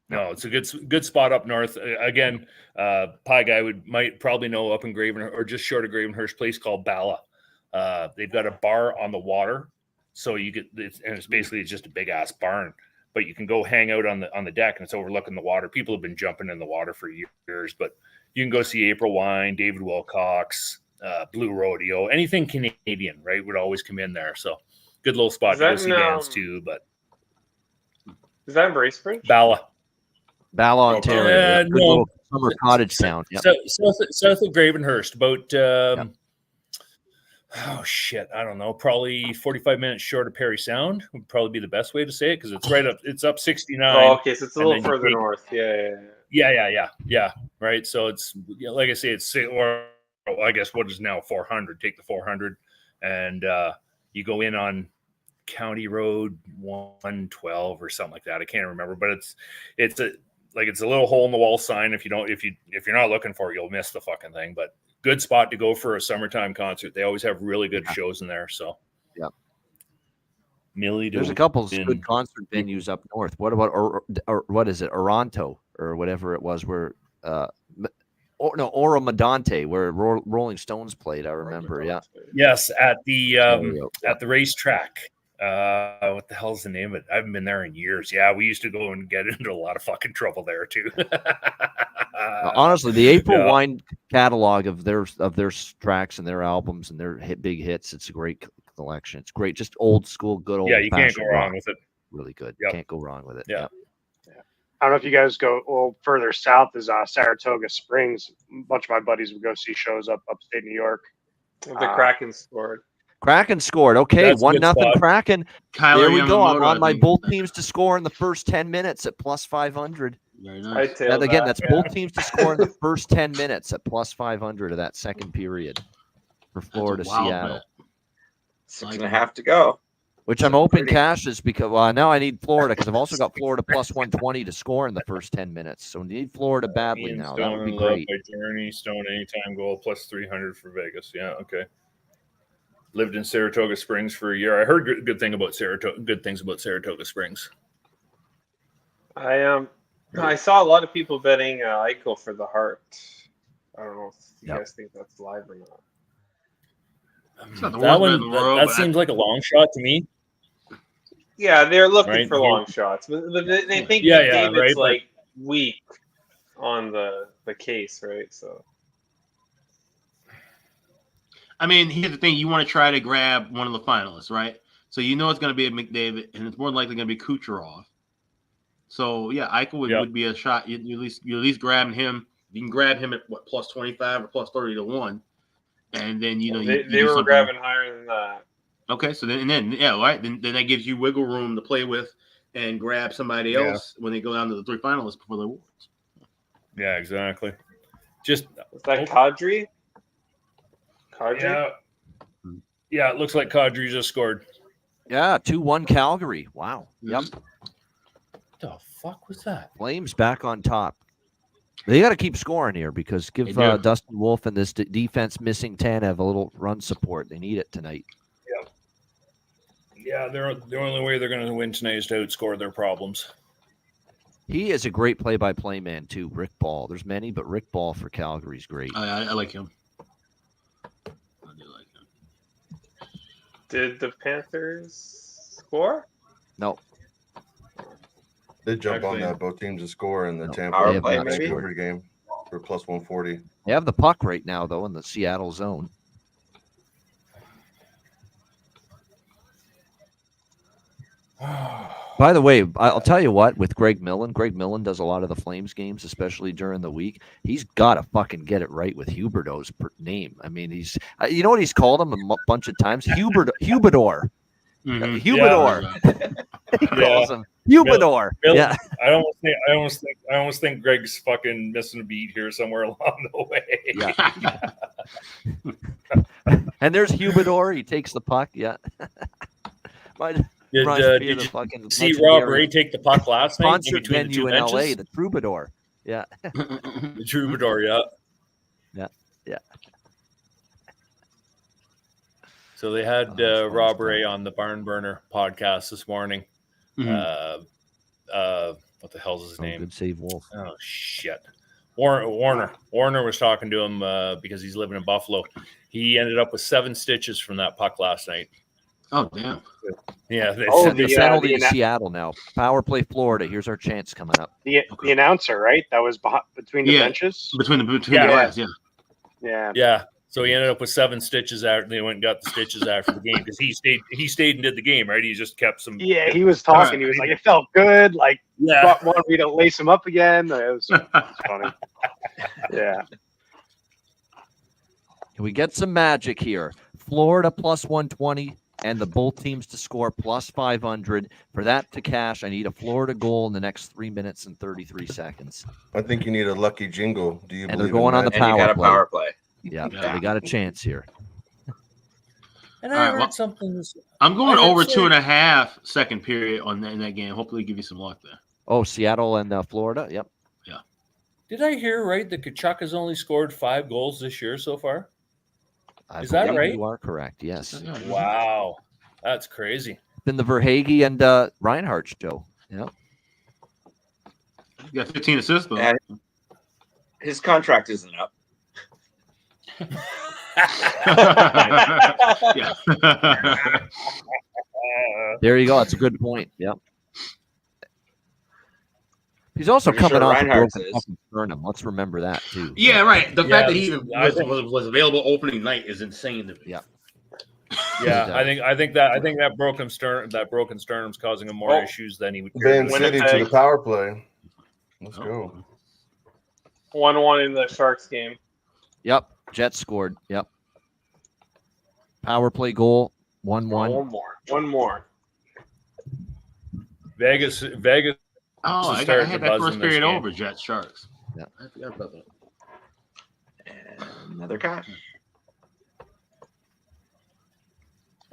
it's a good spot up north. Again, Pie Guy might probably know up in Graven or just short of Gravenhurst, place called Bala. They've got a bar on the water, so you get it's basically just a big ass barn, but you can go hang out on the deck and it's overlooking the water. People have been jumping in the water for years, but you can go see April Wine, David Wilcox, Blue Rodeo, anything Canadian, right, would always come in there. So good little spot to go see bands too. But is that in Bracebridge? Bala, Ontario. Good little summer cottage town. Yep. South of Gravenhurst, about oh shit, I don't know, probably 45 minutes short of Perry Sound would probably be the best way to say it, because it's right up. It's up 69. Oh, okay, so it's a little further north. Yeah. Right. So it's like I say, it's I guess what is now 400. Take the 400, and you go in on County Road 112 or something like that. I can't remember, but it's a little hole in the wall sign. If you're not looking for it, you'll miss the fucking thing. But good spot to go for a summertime concert. They always have really good shows in there. So yeah. There's a couple of good concert venues up north. What about or what is it, Oronto or whatever it was, where Ora Medante, where Rolling Stones played. I remember. Yeah. Yes, at the racetrack. What the hell's the name of it? I haven't been there in years. Yeah, we used to go and get into a lot of fucking trouble there too. Honestly, the April Wine catalog of their tracks and their albums and their big hits, it's a great collection. It's great, just old school, good old. Yeah, you can't go wrong rock. with it. Really good. Yep. Can't go wrong with it. Yeah. I don't know if you guys go a little further south is Saratoga Springs. A bunch of my buddies would go see shows upstate New York. The Kraken scored. Kraken scored. Okay, That's 1-0 Kraken. There we go. I'm Yamamoto, on I my think. both teams to score in the first 10 minutes at plus 500. Very nice. And again, that's both teams to score in the first 10 minutes at plus 500 of that second period for Florida, Seattle. 6.5 to go. Which I'm hoping cashes because now I need Florida because I've also got Florida plus 120 to score in the first 10 minutes. So need Florida badly Ian now. Stone That would be and Love great. by Journey, Stone anytime goal plus 300 for Vegas. Yeah, okay. Lived in Saratoga Springs for a year. I heard good things about Saratoga Springs. I saw a lot of people betting Eichel for the Hart. I don't know if you guys think that's live or not. It's not the That worst bet in the world. that but seems like a long shot to me. Yeah, they're looking Right. for long shots, but they think Yeah, David's right, but- like weak on the case, right? So I mean, here's the thing: you want to try to grab one of the finalists, right? So you know it's going to be a McDavid, and it's more likely going to be Kucherov. So yeah, Eichel would be a shot. You at least grabbing him. You can grab him at what plus 25 or plus 30 to 1, and then you they were grabbing higher than that. Okay, so then right. Then that gives you wiggle room to play with and grab somebody else when they go down to the 3 finalists before the awards. Yeah, exactly. Just was that Kadri? Yeah, it looks like Kadri just scored. Yeah, 2-1 Calgary. Wow. Yep. What the fuck was that? Flames back on top. They got to keep scoring here because give Dustin Wolf and this defense missing Tanev a little run support. They need it tonight. Yeah, the only way they're going to win tonight is to outscore their problems. He is a great play-by-play man too. Rick Ball. There's many, but Rick Ball for Calgary is great. I like him. Did the Panthers score? No. They jump on that both teams to score in the Tampa Power and play, Vancouver game for plus 140. They have the puck right now, though, in the Seattle zone. By the way, I'll tell you what, with Greg Millen does a lot of the Flames games, especially during the week. He's got to fucking get it right with Huberdeau's name. I mean, he's, you know what he's called him a bunch of times? Huberdor. Mm-hmm. Humidor. He calls him Humidor. Yeah. I almost think Greg's fucking missing a beat here somewhere along the way. Yeah. And there's Humidor. He takes the puck. Yeah. Did you see Rob Ray take the puck last night? Sponsored venue in LA, the Troubadour. Yeah. The Troubadour, yeah. Yeah. So they had Rob Ray on the Barn Burner podcast this morning. Mm-hmm. What the hell's his name? Good save, Wolf. Oh, shit. Warner was talking to him because he's living in Buffalo. He ended up with 7 stitches from that puck last night. Oh, damn. Yeah. They settled in Seattle now. Power play Florida. Here's our chance coming up. The announcer, right? That was between the benches? Between the glass, Yeah. Yeah. So he ended up with 7 stitches out. They went and got the stitches after the game because he stayed and did the game, right? He just kept some. Yeah, he was talking. He was like, it felt good. Like, wanted me to lace him up again. It was funny. Yeah. Can we get some magic here? Florida plus 120 and the both teams to score plus 500. For that to cash, I need a Florida goal in the next 3 minutes and 33 seconds. I think you need a lucky jingle. Do you And believe they're going on the And you got a power play. Yeah, they got a chance here. And I heard something. I'm going over 2.5 second period in that game. Hopefully, give you some luck there. Oh, Seattle and Florida. Yep. Yeah. Did I hear right that Kachuk has only scored 5 goals this year so far? I Is that believe right? You are correct. Yes. Wow, that's crazy. Been the Verhaeghe and Reinhardt show. Yeah. You got 15 assists though. His contract isn't up. Yeah. There you go. That's a good point. Yep. He's also Pretty coming sure off a Reinhardt's broken is. fucking sternum. Let's remember that too. Yeah, right. The fact that he Yeah, even I think- was available opening night is insane to me. Yeah. Yeah, I think that broken sternum's causing him more issues than he would. Van City to the power play. Let's go. 1-1 in the Sharks game. Yep. Jets scored. Yep. Power play goal. 1-1. One more. Vegas. Oh, I had that first period over, Jets Sharks. Yeah. I forgot about that. And another guy.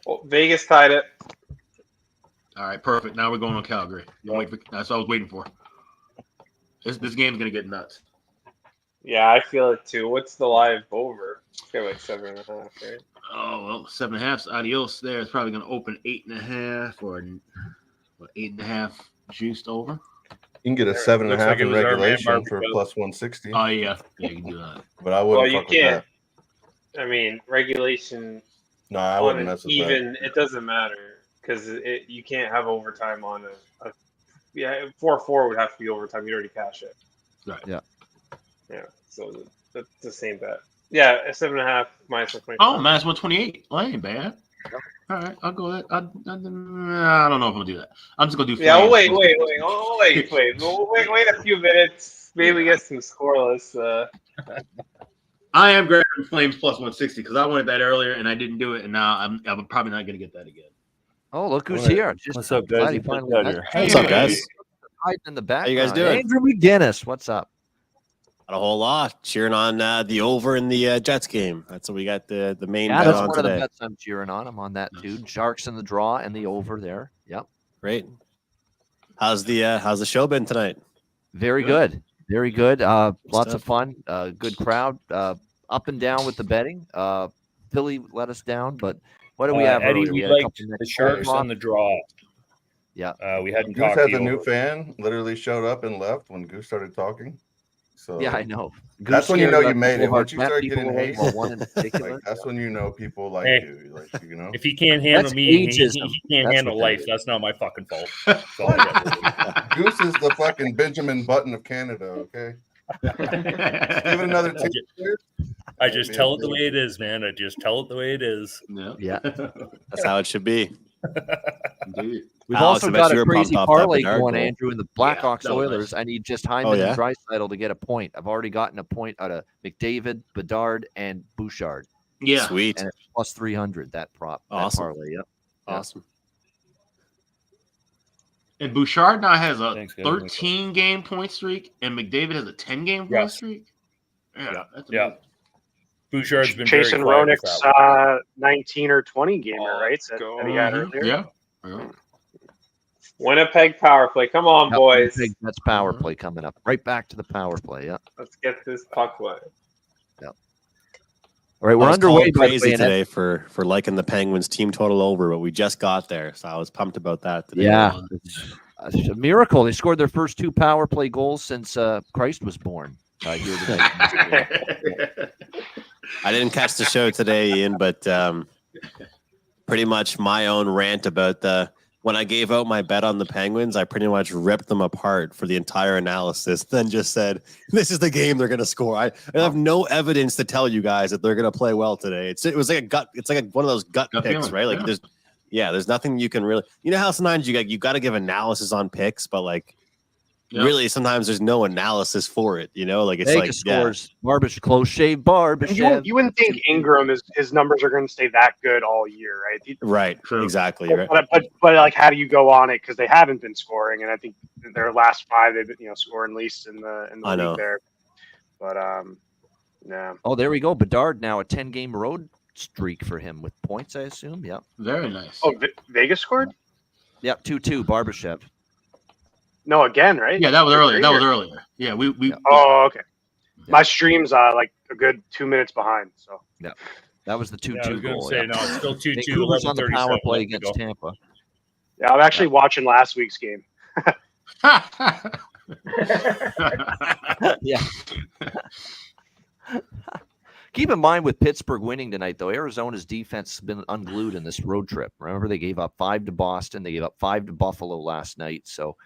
Well, Vegas tied it. All right, perfect. Now we're going on Calgary. That's what I was waiting for. This game's gonna get nuts. Yeah, I feel it too. What's the live over? It's got like 7.5, right? Oh well, 7.5's adios. There, it's probably gonna open 8.5 or 8.5 juiced over. You can get a 7.5 in regulation for plus 160. Oh yeah, you can do that. But I wouldn't fuck with that. I mean, regulation. No, I wouldn't mess with even that. it doesn't matter because you can't have overtime on a 4-4 would have to be overtime. You already cash it. Right. Yeah. Yeah. So that's the same bet. Yeah, a 7.5 minus 125. Oh, minus 128. Well, that ain't bad. All right, I'll go that. I don't know if I'm gonna do that. I'm just gonna do. Yeah, wait a few minutes. Maybe we get some scoreless. I am grabbing Flames plus 160 because I wanted that earlier and I didn't do it, and now I'm probably not gonna get that again. Oh, look who's here! What's up, guys? What's up, guys? Hiding in the back. How you guys doing? Andrew McGinnis, what's up? Not a whole lot. Cheering on the over in the Jets game. That's what we got the main Yeah, bet that's on one today. of the bets I'm cheering on. I'm on that too. Sharks in the draw and the over there. Yep. Great. How's the show been tonight? Very good. Very good. Lots stuff. of fun. Good crowd. Up and down with the betting. Philly let us down, but what do we have? Eddie, earlier? we had a liked couple the next Sharks draw. on the draw. Yeah. We hadn't Goose talked has to a you new over. fan. Literally showed up and left when Goose started talking. So Yeah, I know. That's Goose when you know scared you made people it. hard Once you snap start people getting away, hate, well, one in particular. like, that's when you know people like Hey. you. Like, you know. If he can't handle That's me, he ageism. can't That's handle what that life. is. That's not my fucking fault. That's all I got. Goose is the fucking Benjamin Button of Canada. Okay. Give it another 10 years. I just tell it the way it is, man. I just tell it the way it is. Yeah. That's how it should be. Indeed. We've Alex, also I bet got you a were crazy pumped off that parlay Bedard going, goal. Andrew, in the Blackhawks that was Oilers. nice. I need just Hyman Oh, yeah? and Draisaitl to get a point. I've already gotten a point out of McDavid, Bedard, and Bouchard. Yeah. Sweet. And it's plus 300, that prop. Awesome. That parlay, yep. Awesome. And Bouchard now has a Thanks, guys. 13-game point streak, and McDavid has a 10-game point Yes. streak. Yeah. That's Yeah. Bouchard's been Chasing very quiet with Ronick's that one. 19 or 20 gamer, right? let's That, go. that he had Mhm. earlier. Yeah. Winnipeg power play. Come on, Yep, boys. Winnipeg Jets power play coming up. Right back to the power play, yeah. Let's get this puck play. All right, I we're was underway called by the crazy way. today for liking the Penguins team total over, but we just got there, so I was pumped about that today. Yeah. It's a miracle. They scored their first 2 power play goals since Christ was born. Here today. I didn't catch the show today, Ian, but pretty much my own rant about when I gave out my bet on the Penguins, I pretty much ripped them apart for the entire analysis, then just said, this is the game they're going to score. I have no evidence to tell you guys that they're going to play well today. It was like it's like one of those gut picks, feeling, right? Like there's nothing you can really, you know how sometimes you got to give analysis on picks, but like really sometimes there's no analysis for it, you know, like it's Vegas like scores. Barbish, close shave Barbish. And you wouldn't think Ingram his numbers are going to stay that good all year, right? Right, exactly. Right. But like, how do you go on it? Because they haven't been scoring, and I think their last 5 they've been scoring least in the I know. league there. But yeah. Oh, there we go. Bedard now a 10-game road streak for him with points, I assume. Yep. Very nice. Oh, Vegas scored? Yep, 2-2, Barbashev. No, again, right? Yeah, that was earlier. That was earlier. Yeah, we. Oh, okay. My stream's like a good 2 minutes behind. So yeah, that was the 2-2 I was gonna goal. say, yeah. no, it's still 2-2, Vancouver's on the power 11:37 play left to against go. Tampa. yeah, I'm actually watching last week's game. Yeah. Keep in mind with Pittsburgh winning tonight, though, Arizona's defense has been unglued in this road trip. Remember, they gave up 5 to Boston. They gave up 5 to Buffalo last night. So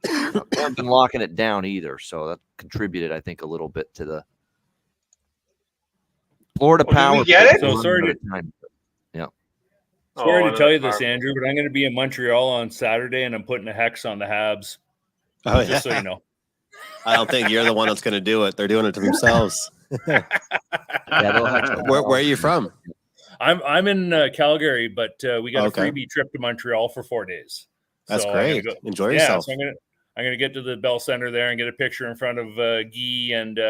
they haven't been locking it down either. So that contributed, I think, a little bit to the Florida power. Did we get it? So sorry to, yeah. Sorry to tell you this, Andrew, but I'm going to be in Montreal on Saturday, and I'm putting a hex on the Habs. Oh, just so you know. I don't think you're the one that's going to do it. They're doing it to themselves. Yeah, where are you from? I'm in Calgary, but we got a freebie trip to Montreal for 4 days. That's great. Enjoy yourself. So I'm gonna get to the Bell Center there and get a picture in front of Guy and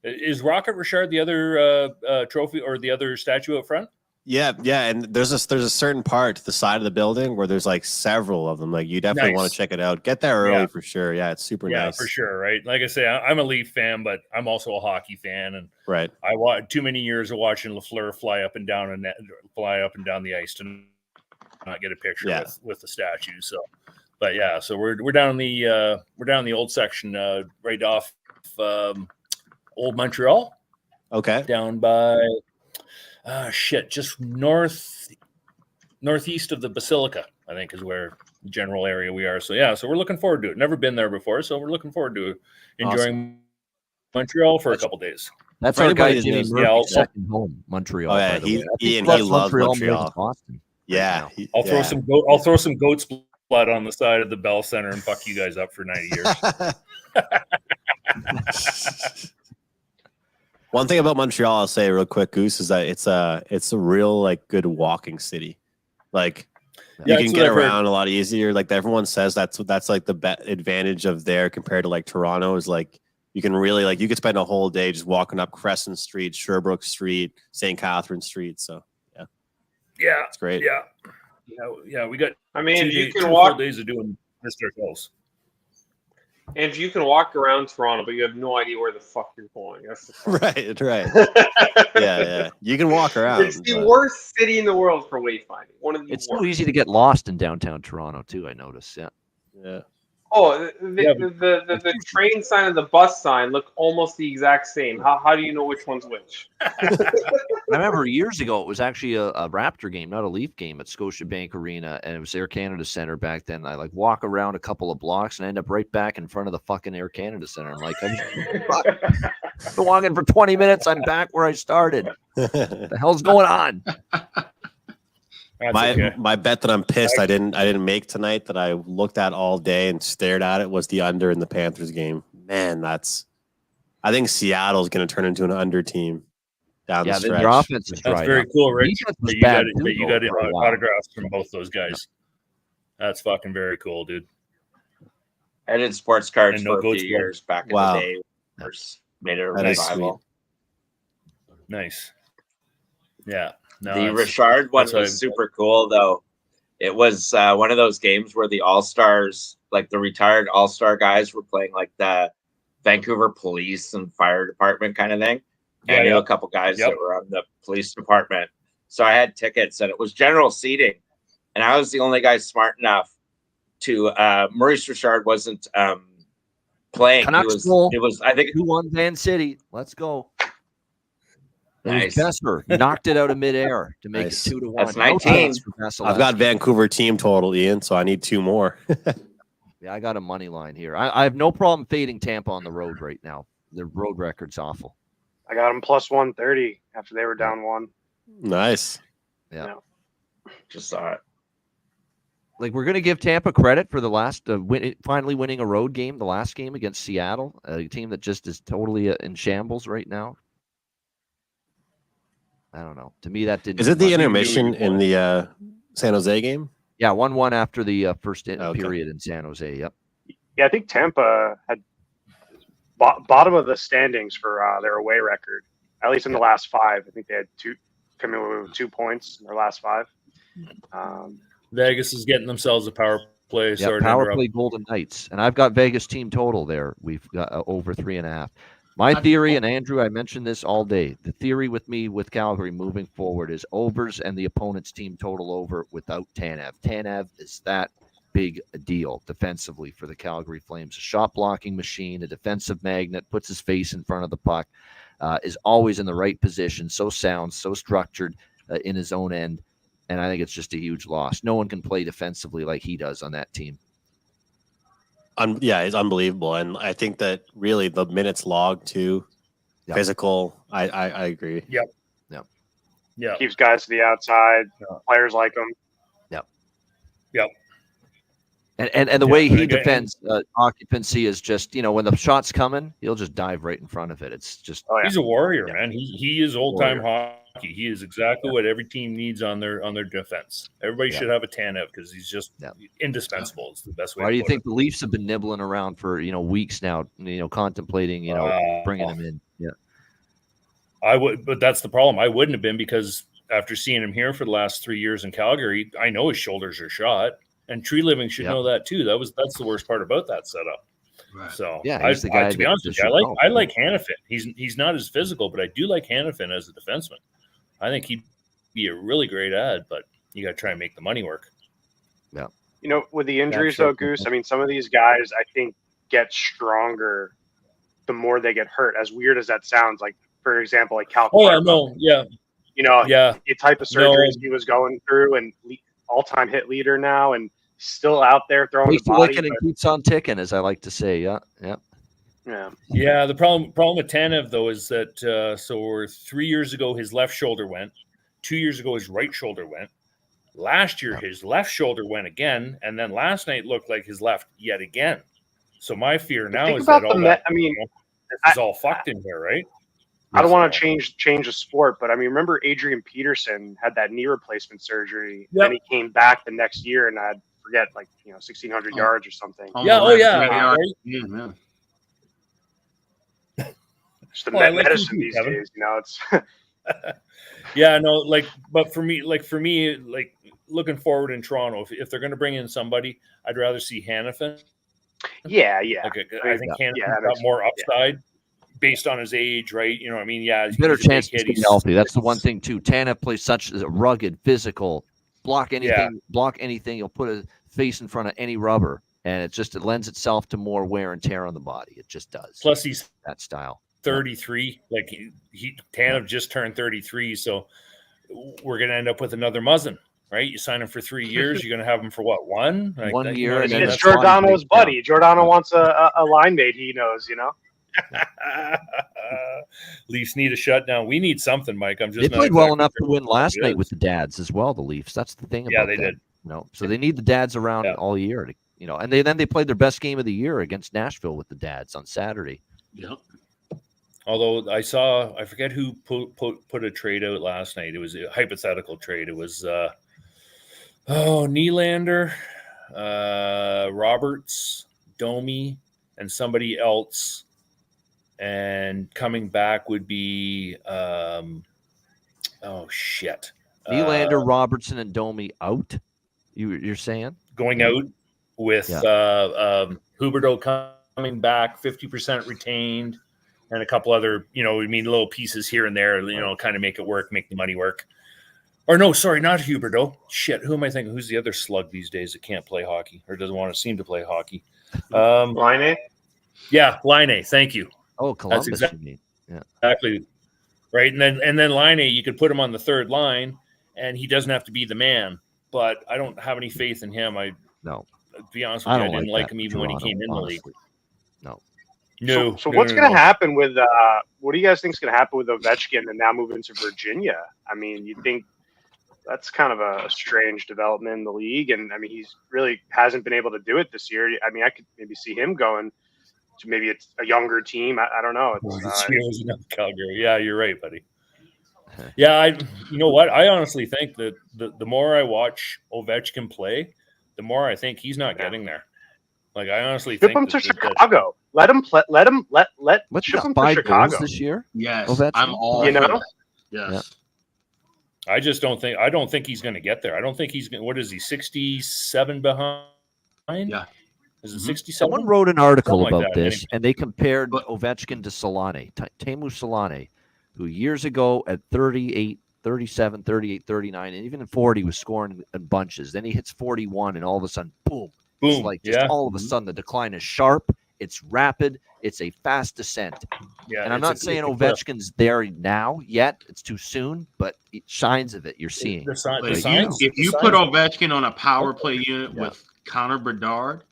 is Rocket Richard the other trophy or the other statue up front? Yeah, and there's a certain part to the side of the building where there's like several of them. Like you definitely want to check it out. Get there early for sure. Yeah, it's super nice. Yeah, for sure. Right. Like I say, I'm a Leaf fan, but I'm also a hockey fan, and I watched too many years of watching Lafleur fly up and down the ice to not get a picture with the statue. So, but yeah, so we're down in the old section right off Old Montreal. Okay. Down by. Just northeast of the Basilica, I think, is where the general area we are. So so we're looking forward to it. Never been there before, so we're looking forward to enjoying Montreal for a couple days. That's our guy Jimmy Murphy's second home, Montreal. Oh yeah, he loves Montreal. Boston. Yeah, I'll throw some goat's blood on the side of the Bell Center and fuck you guys up for 90 years. One thing about Montreal, I'll say real quick, Goose, is that it's a real like good walking city. Like you can get around a lot easier. Like everyone says that's like the advantage of there compared to like Toronto is like you can really like you could spend a whole day just walking up Crescent Street, Sherbrooke Street, St. Catherine Street. So yeah, it's great. Yeah. We got. I mean, you can 2 walk full days of doing this ourselves. And you can walk around Toronto, but you have no idea where the fuck you're going. That's the right. Yeah. You can walk around. It's the worst city in the world for wayfinding. It's so easy to get lost in downtown Toronto too. I noticed. Yeah. Oh, the train sign and the bus sign look almost the exact same. How do you know which one's which? I remember years ago, it was actually a Raptor game, not a Leaf game, at Scotiabank Arena, and it was Air Canada Center back then. I like walk around a couple of blocks and end up right back in front of the fucking Air Canada Center. I'm like, I've been walking for 20 minutes. I'm back where I started. What the hell's going on? My bet that I'm pissed I didn't make tonight that I looked at all day and stared at it was the under in the Panthers game. Man, I think Seattle's going to turn into an under team down the stretch. Their offense is That's very cool, Rich. You got autographs from both those guys. That's fucking very cool, dude. I did sports cards for a few years back in the day. Made it a revival. Nice. Yeah. No, the Richard one was super cool, though. It was one of those games where the All-Stars, like the retired All-Star guys, were playing like the Vancouver police and fire department kind of thing. And I knew a couple guys that were on the police department. So I had tickets, and it was general seating. And I was the only guy smart enough to Maurice Richard wasn't playing. Canucks it was I think 2-1 Van City. Let's go. Nice. Besser knocked it out of midair to make it 2-1. That's 19. I've got Vancouver team total, Ian, so I need 2 more. Yeah, I got a money line here. I have no problem fading Tampa on the road right now. Their road record's awful. I got them plus 130 after they were down 1. Nice. Yeah. Just saw it. Like, we're going to give Tampa credit for the last finally winning a road game, the last game against Seattle, a team that just is totally in shambles right now. I don't know. To me, that didn't. Is it the intermission in the San Jose game? Yeah, 1-1 after the first period in San Jose. Yep. Yeah, I think Tampa had bottom of the standings for their away record, at least in the last 5. I think they had come in with 2 points in their last 5. Vegas is getting themselves a power play. Yeah, power play Golden Knights, and I've got Vegas team total there. We've got over 3.5. My theory, and Andrew, I mentioned this all day, the theory with me with Calgary moving forward is overs and the opponent's team total over without Tanev. Tanev is that big deal defensively for the Calgary Flames. A shot blocking machine, a defensive magnet, puts his face in front of the puck, is always in the right position, so sound, so structured in his own end. And I think it's just a huge loss. No one can play defensively like he does on that team. Yeah, it's unbelievable. And I think that really the minutes logged too, physical. I agree. Yep. Yep. Yeah. Keeps guys to the outside. Players like him. Yep. Yep. And the way he defends occupancy is just, when the shot's coming, he'll just dive right in front of it. It's just he's a warrior, man. He is old time hockey. He is exactly what every team needs on their defense. Everybody should have a Tanev because he's just indispensable. It's the best way. Why do you think the Leafs have been nibbling around for weeks now? Contemplating bringing him in. Yeah, I would, but that's the problem. I wouldn't have been, because after seeing him here for the last 3 years in Calgary, I know his shoulders are shot. And Tree Living should know that too. That's the worst part about that setup. Right. So he's the guy. To be honest with you, I like Hanifin. He's not as physical, but I do like Hanifin as a defenseman. I think he'd be a really great ad, but you got to try and make the money work. Yeah. With the injuries though, Goose, I mean, some of these guys I think get stronger the more they get hurt. As weird as that sounds, like for example, like Cal. The type of surgeries he was going through, and all-time hit leader now, and still out there throwing the body. And keeps on ticking, as I like to say. Yeah. The problem with Tanev though is that so 3 years ago his left shoulder went, 2 years ago his right shoulder went, last year his left shoulder went again, and then last night looked like his left yet again. So my fear now is that this is all fucked in here, right? I don't want to change the sport, but I mean, remember Adrian Peterson had that knee replacement surgery, and he came back the next year and had 1,600 yards or something. Just the medicine these days, it's. But for me, looking forward in Toronto, if they're going to bring in somebody, I'd rather see Hanifin. Yeah. I think Hanifin got more upside. Based on his age, right? You know what I mean? Yeah. Better chance to stay healthy. That's the one thing too. Tanev plays such a rugged, physical, block anything. He'll put a face in front of any rubber, and it lends itself to more wear and tear on the body. It just does. Plus he's that style. 33. Like Tanev just turned 33, so we're gonna end up with another Muzzin, right? You sign him for 3 years, you're gonna have him for what, 1? Like 1 year. And it's Giordano's buddy. Giordano wants a line mate. He knows, Leafs need a shutdown. We need something, Mike. They played well enough to win last night with the dads as well. The Leafs. That's the thing. Yeah, they did. So they need the dads around all year. And they played their best game of the year against Nashville with the dads on Saturday. Yeah. Although I forget who put a trade out last night. It was a hypothetical trade. It was Nylander, Roberts, Domi, and somebody else. And coming back would be Nylander, Robertson, and Domi out. You're saying going out with Huberdeau coming back, 50% retained, and a couple other little pieces here and there, kind of make it work, make the money work. Or no, sorry, not Huberdeau. Shit, who am I thinking? Who's the other slug these days that can't play hockey or doesn't want to seem to play hockey? Laine? Yeah, Laine. Thank you. Oh, Columbus. That's exactly right. And then Laine, you could put him on the third line, and he doesn't have to be the man. But I don't have any faith in him. To be honest with you, I didn't like him even when he came in the league. No. So what's going to happen with? What do you guys think is going to happen with Ovechkin and now moving to Virginia? I mean, you think that's kind of a strange development in the league, and I mean, he's really hasn't been able to do it this year. I mean, I could maybe see him going to maybe it's a younger team. I don't know. Calgary. Yeah, you're right, buddy. Yeah, you know what? I honestly think that the more I watch Ovechkin play, the more I think he's not getting there. Like I honestly ship think him to Chicago. Let him ship him to Chicago this year. Yes, Ovechkin? I'm all. Yes. Yeah. I just don't think he's going to get there. I don't think he's going. What is he? 67 behind? Yeah. Is it 67? Someone wrote an article Something about like that, this, and they compared Ovechkin to Solane, Teemu Solane, who years ago at 38 37, 38, 39, and even in 40 was scoring in bunches. Then he hits 41, and all of a sudden, boom. Boom. It's like just all of a sudden the decline is sharp, it's rapid, it's a fast descent. Yeah, and I'm not saying Ovechkin's there now yet. It's too soon, but signs of it you're seeing. If you put Ovechkin on a power play unit with Connor Bedard,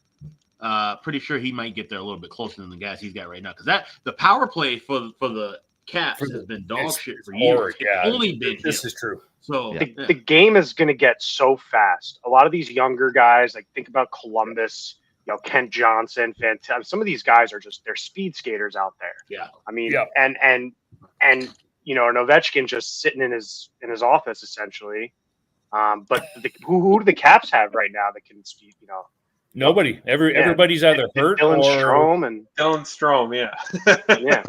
pretty sure he might get there a little bit closer than the guys he's got right now. Because the power play for the Caps has been dog shit for years. It's only been this is true. So the game is going to get so fast. A lot of these younger guys, like think about Columbus, Kent Johnson, some of these guys are they're speed skaters out there. Yeah. I mean, and an Ovechkin just sitting in his office essentially. But who do the Caps have right now that can speed? Nobody. Everybody's either hurt Dylan or Dylan Strome, yeah. Yeah.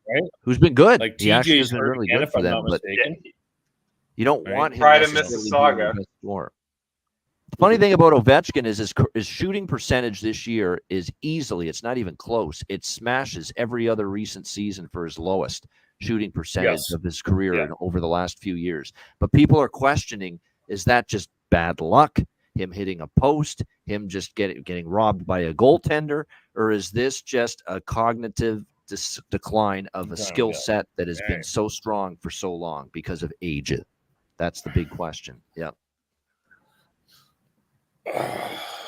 Right? Who's been good. Like he actually has TJ's been hurt really again, good if for I'm them. not But mistaken. you don't want him Pride of necessarily Mississauga. being the best scorer. The funny thing about Ovechkin is his shooting percentage this year is easily, it's not even close. It smashes every other recent season for his lowest shooting percentage of his career over the last few years. But people are questioning, is that just bad luck? Him hitting a post, him just getting robbed by a goaltender, or is this just a cognitive decline of a skill set that has been so strong for so long because of age? That's the big question. Yeah.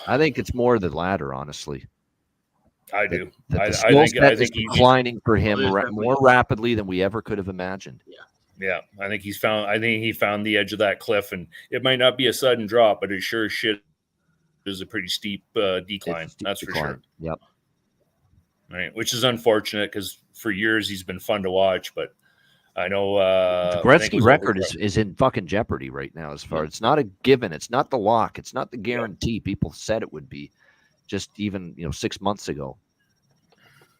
I think it's more the latter, honestly. I do. The skill set is declining for him more rapidly than we ever could have imagined. Yeah, I think he found the edge of that cliff, and it might not be a sudden drop, but it sure as shit is a pretty steep decline. That's for sure. Yep. Right, which is unfortunate because for years he's been fun to watch, but I know the Gretzky record is in fucking jeopardy right now. As far it's not a given, it's not the lock, it's not the guarantee people said it would be, just even 6 months ago.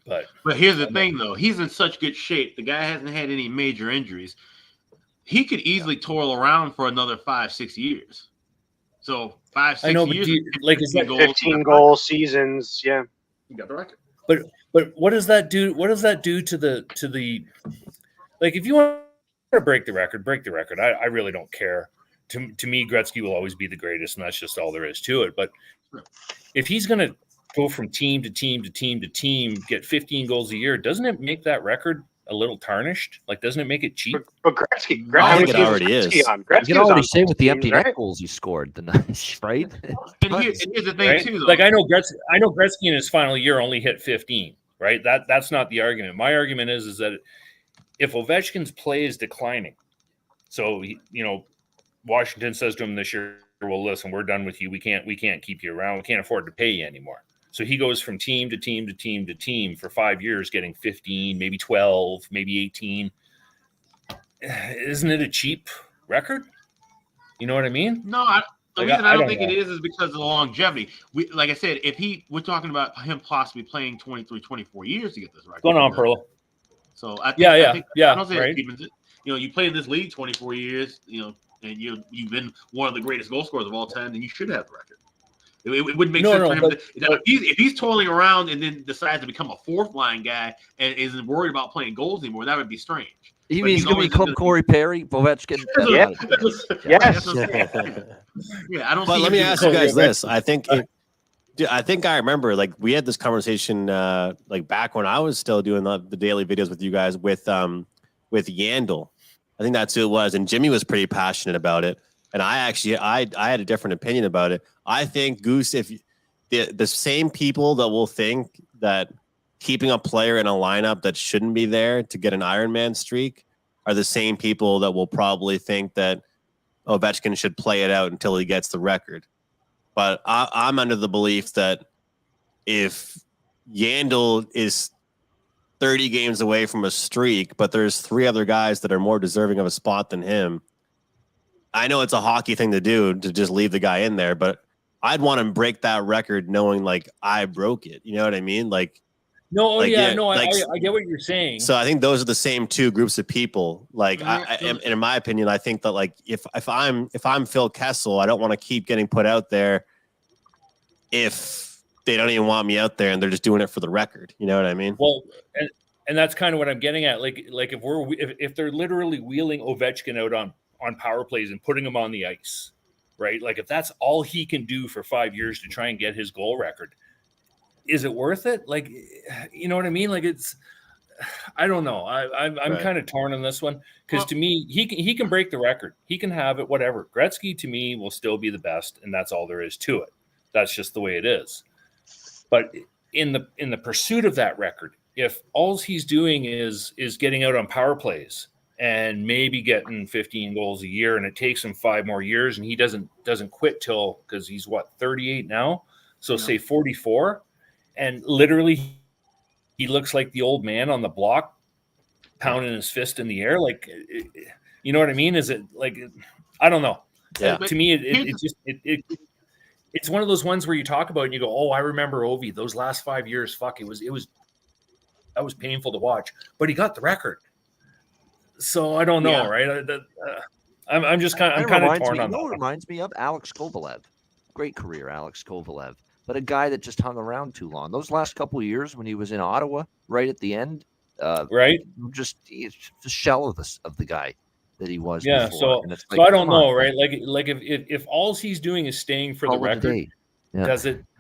But here's the thing, though. He's in such good shape. The guy hasn't had any major injuries. He could easily toil around for another 5-6 years. So 5-6 years, is that 15 goal seasons? Yeah, you got the record. But what does that do? What does that do to the like? If you want to break the record, break the record. I really don't care. To me, Gretzky will always be the greatest, and that's just all there is to it. But if he's going to go from team to team to team to team, get 15 goals a year, doesn't it make that record a little tarnished? Like, doesn't it make it cheap? But Gretzky, I think it already is. You can already say with the empty net goals he scored, right? And here's the thing too, though. Like I know Gretzky in his final year only hit 15. Right? That's not the argument. My argument is that if Ovechkin's play is declining, so Washington says to him this year, "Well, listen, we're done with you. We can't keep you around. We can't afford to pay you anymore." So he goes from team to team to team to team for 5 years, getting 15, maybe 12, maybe 18. Isn't it a cheap record? You know what I mean? No, the reason I don't think it is because of the longevity. Like I said, we're talking about him possibly playing 23, 24 years to get this record. Going on, Pearl. So I think, I don't say right. You played in this league 24 years, and you've been one of the greatest goal scorers of all time, then you should have the record. It wouldn't make sense for him. If he's toiling around and then decides to become a fourth line guy and isn't worried about playing goals anymore, that would be strange. You mean he's going to become Corey Perry, Ovechkin? Yeah. Yes. Yeah, I don't. But let me ask you guys this: I think I remember, like, we had this conversation like back when I was still doing the daily videos with you guys with Yandel. I think that's who it was, and Jimmy was pretty passionate about it. And I had a different opinion about it. I think, Goose, if the same people that will think that keeping a player in a lineup that shouldn't be there to get an Ironman streak are the same people that will probably think that Ovechkin should play it out until he gets the record. But I'm under the belief that if Yandel is 30 games away from a streak, but there's 3 other guys that are more deserving of a spot than him, I know it's a hockey thing to do to just leave the guy in there, but I'd want to break that record knowing like I broke it. You know what I mean? Like, I get what you're saying. So I think those are the same 2 groups of people. Like, and in my opinion, I think that like if I'm Phil Kessel, I don't want to keep getting put out there if they don't even want me out there and they're just doing it for the record. You know what I mean? Well, And that's kind of what I'm getting at. Like if they're literally wheeling Ovechkin out on power plays and putting him on the ice, right? Like if that's all he can do for 5 years to try and get his goal record, is it worth it? Like, you know what I mean? Like I don't know. I'm Right. kind of torn on this one because to me, he can break the record. He can have it, whatever. Gretzky to me will still be the best, and that's all there is to it. That's just the way it is. But in the pursuit of that record, if all he's doing is getting out on power plays and maybe getting 15 goals a year, and it takes him 5 more years, and he doesn't quit till, because he's 38 now, so say 44, and literally he looks like the old man on the block pounding his fist in the air. Like, you know what I mean? Is it like, I don't know. Yeah. To me, it's one of those ones where you talk about it and you go, oh, I remember Ovi, those last 5 years. Fuck, that was painful to watch, but he got the record. So I don't know. Right. I'm just kind of torn on that. It reminds me of Alex Kovalev. Great career, Alex Kovalev. But a guy that just hung around too long. Those last couple of years when he was in Ottawa, right at the end, right, just the shell of the guy that he was. Yeah, before. So I don't know, right? Like if all he's doing is staying for the record,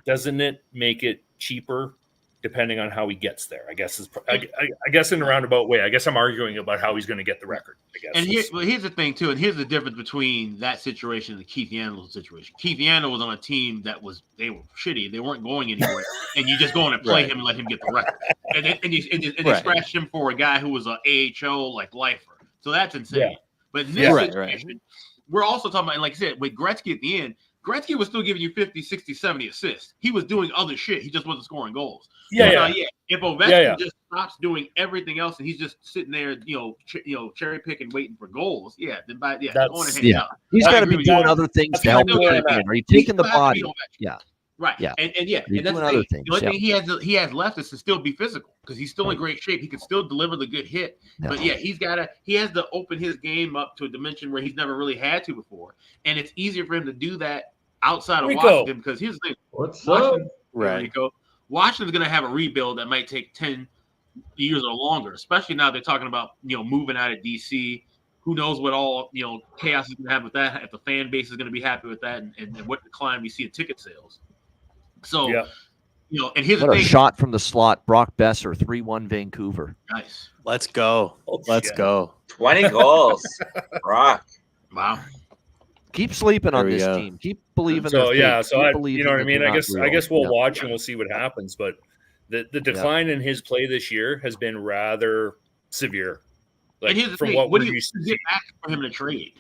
doesn't it make it cheaper? Depending on how he gets there, I guess I guess in a roundabout way. I guess I'm arguing about how he's going to get the record. I guess. And here's the thing too, and here's the difference between that situation and the Keith Yandel situation. Keith Yandel was on a team they were shitty, they weren't going anywhere, and you just go in and play him and let him get the record, and they scratched him for a guy who was an AHL lifer. So that's insane. Yeah. But in this situation, we're also talking about, and like I said, with Gretzky at the end. Gretzky was still giving you 50, 60, 70 assists. He was doing other shit. He just wasn't scoring goals. If Ovechkin just stops doing everything else and he's just sitting there, cherry picking, waiting for goals, he's got to be doing other things to help him. Are you taking the body? Yeah. Right. Yeah. And that's the thing. The only thing he has left is to still be physical because he's still in great shape. He can still deliver the good hit. Yeah. But he has to open his game up to a dimension where he's never really had to before. And it's easier for him to do that outside of Washington, because here's the thing. Washington's going to have a rebuild that might take 10 years or longer, especially now they're talking about, moving out of DC. Who knows what all, chaos is going to have with that, if the fan base is going to be happy with that, and what decline we see in ticket sales. So, and here's the thing. A shot from the slot, Brock Besser, 3-1 Vancouver. Nice. Let's go. Let's go. 20 goals. Brock. Wow. Keep sleeping on this team. Keep believing. So you know what I mean. I guess we'll watch and we'll see what happens. But the decline in his play this year has been rather severe. Like, and here's the thing: what do you get back for him to trade?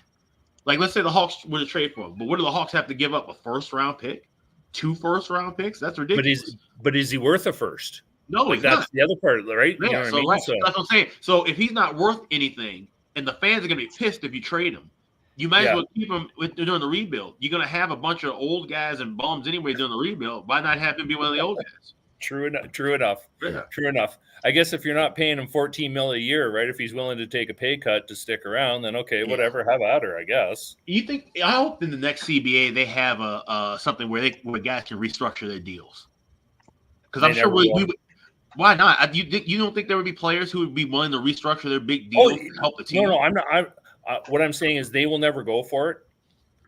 Like, let's say the Hawks were to trade for him, but what do the Hawks have to give up? A first-round pick, 2 first-round picks? That's ridiculous. But is he worth a first? No, that's not. The other part, right? Yeah, you know what I mean? That's what I'm saying. So if he's not worth anything, and the fans are going to be pissed if you trade him. You might as well keep him during the rebuild. You're going to have a bunch of old guys and bums anyway during the rebuild. Why not have him be one of the old guys? True enough. I guess if you're not paying him $14 million a year, right? If he's willing to take a pay cut to stick around, then okay, whatever. Have at her, I guess. I hope in the next CBA they have something where guys can restructure their deals. Because I'm sure we would. Why not? You don't think there would be players who would be willing to restructure their big deals to help the team? No, I'm not. What I'm saying is they will never go for it.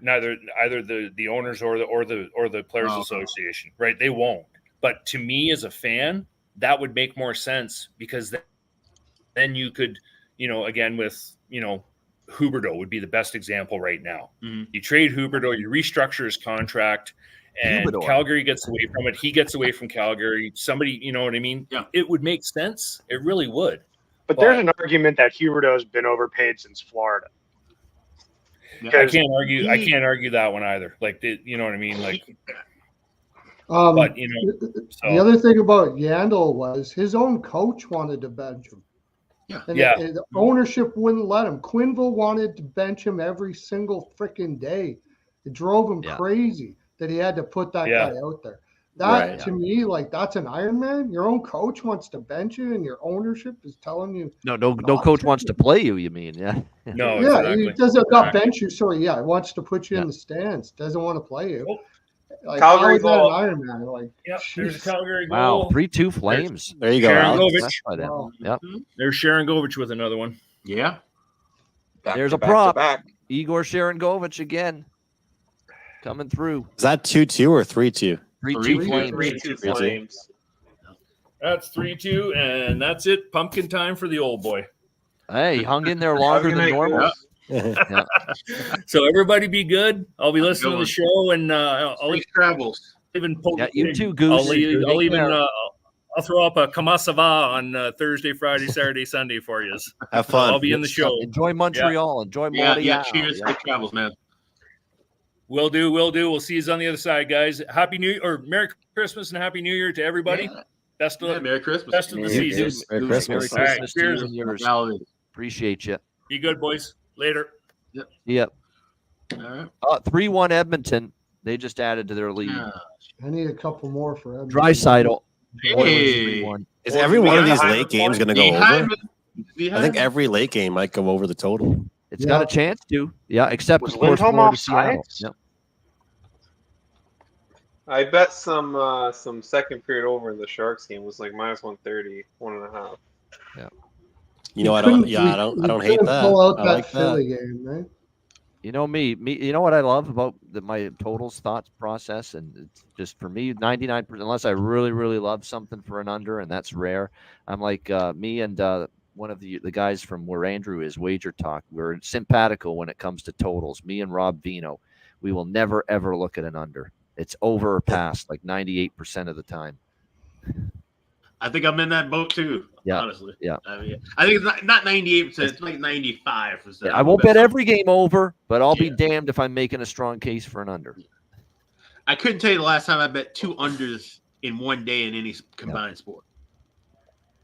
Either the owners or the Players Association, right? They won't. But to me, as a fan, that would make more sense because then you could, again with Huberdeau would be the best example right now. Mm-hmm. You trade Huberdeau, you restructure his contract, and Calgary gets away from it. He gets away from Calgary. Somebody, you know what I mean? Yeah. It would make sense. It really would. But there's an argument that Huberdeau's been overpaid since Florida. I can't argue that one either. Like, you know what I mean? Like, but the other thing about Yandel was his own coach wanted to bench him. And the ownership wouldn't let him. Quinville wanted to bench him every single freaking day. It drove him crazy that he had to put that guy out there. That to me, like, that's an Iron Man. Your own coach wants to bench you, and your ownership is telling you. No coach wants to play you. You mean, No, exactly. He doesn't not bench you. Sorry, he wants to put you in the stands. Doesn't want to play you. Like, Calgary how goal. is that an Ironman? Like, Yep, there's a Calgary goal. Wow, 3-2 Flames. There you go, Sharon Alex. Govich. By them. Wow. Yep. There's Sharon Govich with another one. Yeah. There's a prop. Igor Sharangovich again. Coming through. Is that 2-2 or 3-2? 3-2 Flames. 3-2 Flames. That's 3-2, and that's it. Pumpkin time for the old boy. Hey, he hung in there longer than normal. Yeah. So everybody be good. I'll be listening to the show, and I'll travels. even poke. Yeah, you too, Goose. I'll even I'll throw up a kamasava on Thursday, Friday, Saturday, Sunday for you. Have fun. I'll be in the show. Enjoy Montreal. Enjoy Montreal. Yeah, cheers. Safe travels, man. Will do. We'll see you on the other side, guys. Happy New or Merry Christmas and Happy New Year to everybody. Yeah. Best of Merry Christmas. Best of the season. Merry Christmas. Merry All right, Christmas to cheers. you and yours. Validated. Appreciate you. Be good, boys. Later. Yep. All right. 3-1 Edmonton. They just added to their lead. I need a couple more for Edmonton. Dreisaitl. Hey. Is every one of these late games going to go over? I I think every late game might go over the total. It's got a chance to. Yeah, except Was of course Lindholm Florida, offside? Seattle. Yep. I bet some second period over in the Sharks game was like minus 130, 1.5. Yeah. You know, I don't hate that. Pull out I that like Philly that. game, right? You know me. You know what I love about my totals thoughts process, and it's just for me 99%. Unless I really, really love something for an under, and that's rare. I'm like me and one of the guys from where Andrew is, Wager Talk. We're simpatico when it comes to totals. Me and Rob Vino, we will never ever look at an under. It's over or past like 98% of the time. I think I'm in that boat too. Yeah. Honestly. Yeah. I mean, I think it's not 98%. It's like 95%. Yeah, I won't bet every game over, but I'll be damned if I'm making a strong case for an under. I couldn't tell you the last time I bet 2 unders in one day in any combined sport.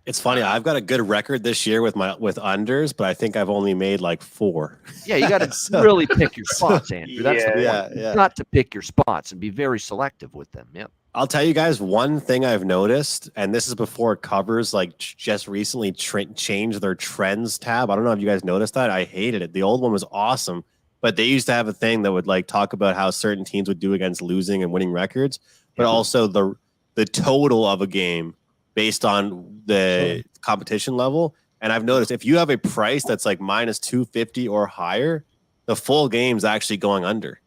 It's funny. I've got a good record this year with unders, but I think I've only made like 4. Yeah, you got to really pick your spots, Andrew. That's the point. Yeah. Not to pick your spots and be very selective with them. Yeah. I'll tell you guys one thing I've noticed, and this is before covers like just recently changed their trends tab. I don't know if you guys noticed that. I hated it. The old one was awesome, but they used to have a thing that would like talk about how certain teams would do against losing and winning records, but also the total of a game based on the competition level. And I've noticed if you have a price that's like minus 250 or higher, the full game's actually going under.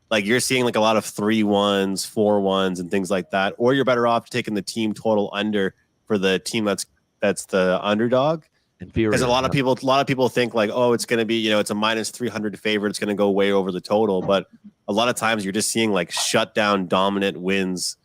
Like you're seeing like a lot of 3-1s, 4-1s, and things like that. Or you're better off taking the team total under for the team that's the underdog. Because a lot of people think like, oh, it's going to be, it's a minus 300 favorite. It's going to go way over the total. But a lot of times you're just seeing like shutdown dominant wins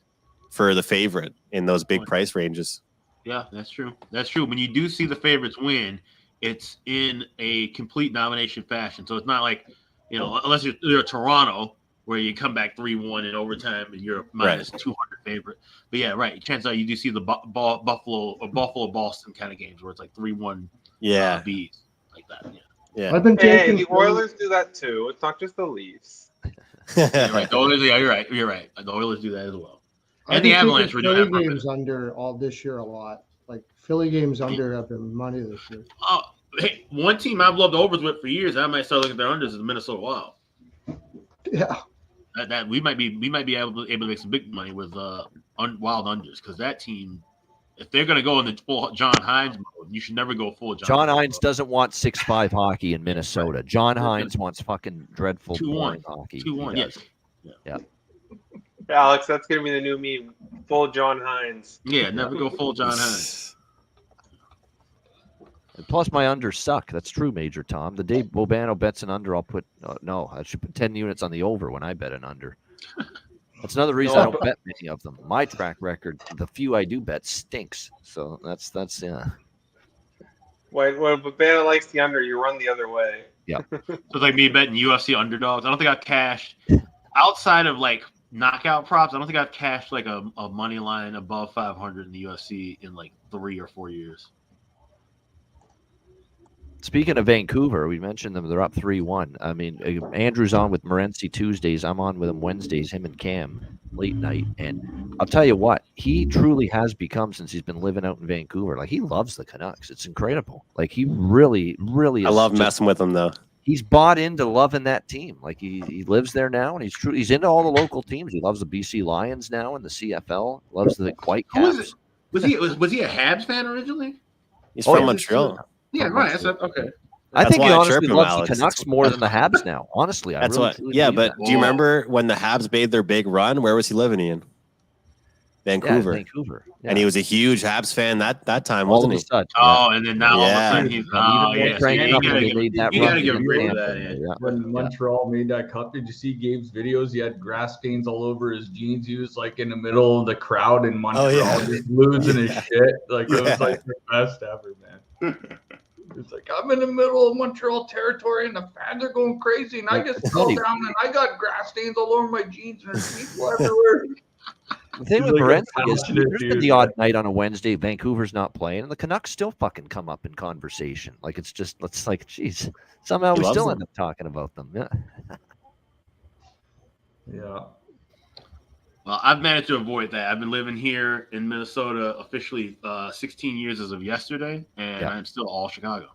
for the favorite in those big price ranges. Yeah, that's true. That's true. When you do see the favorites win, it's in a complete domination fashion. So it's not like, unless you're Toronto, where you come back 3-1 in overtime and you're a minus 200 favorite. But yeah, right. Chances are you do see the Buffalo Boston kind of games where it's like 3-1 Bs like that. Yeah. I've been taking the Oilers do that too. It's not just the Leafs. You're right. The Oilers, you're right. You're right. The Oilers do that as well. And the Avalanche were doing Philly games under all this year a lot. Like Philly games under have been money this year. Oh, hey, one team I've loved overs with for years. I might start looking at their unders is the Minnesota Wild. Yeah. That we might be able to make some big money with Wild unders because that team, if they're going to go in the full John Hines mode, you should never go full John Hines doesn't want 6-5 hockey in Minnesota. John Hines wants fucking dreadful boring hockey. 2-1, yes. Yeah. Alex, that's going to be the new meme. Full John Hines. Yeah, never go full John Hines. And plus, my unders suck. That's true, Major Tom. The day Bobano bets an under, I'll put I should put 10 units on the over when I bet an under. That's another reason I don't bet many of them. My track record, the few I do bet, stinks. So that's yeah. When Bobano likes the under, you run the other way. Yeah. So it's like me betting UFC underdogs. I don't think I've cashed outside of like knockout props. I don't think I've cashed like a money line above 500 in the UFC in like 3 or 4 years. Speaking of Vancouver, we mentioned them. They're up 3-1. I mean, Andrew's on with Morency Tuesdays. I'm on with him Wednesdays, him and Cam, late night. And I'll tell you what, he truly has become, since he's been living out in Vancouver, like he loves the Canucks. It's incredible. Like he really, really is. I love messing with him, though. he's bought into loving that team. Like he lives there now, and he's into all the local teams. He loves the BC Lions now and the CFL. Loves the Whitecaps. Was he a Habs fan originally? He's from Montreal. Yeah, right. Okay. I think he why I honestly chirp him, loves Alex. the Canucks more than the Habs now. Honestly, That's really, what. truly Yeah, believe but that. do you remember when the Habs made their big run? Where was he living, Ian? Vancouver. Yeah, Vancouver. Yeah. And he was a huge Habs fan that time, All wasn't of he? a sudden. Oh, and then now all of a Yeah. sudden he's Got even more yeah. cranked You up when gotta they give made that you run gotta give against Brady Tampa. that. Yeah. When Montreal made that cup, did you see Gabe's videos? He had grass stains all over his jeans. He was like in the middle of the crowd in Montreal, just losing his shit. Like it was like the best ever, man. It's like I'm in the middle of Montreal territory and the fans are going crazy, and I just fell down and I got grass stains all over my jeans and there's people everywhere. The thing He's with like a Berensky is passionate there's been dude, the odd man. night on a Wednesday, Vancouver's not playing, and the Canucks still fucking come up in conversation. Like it's like, geez, somehow He we loves still them. end up talking about them. Yeah. Yeah. Well, I've managed to avoid that. I've been living here in Minnesota officially 16 years as of yesterday, and Yeah. I'm still all Chicago.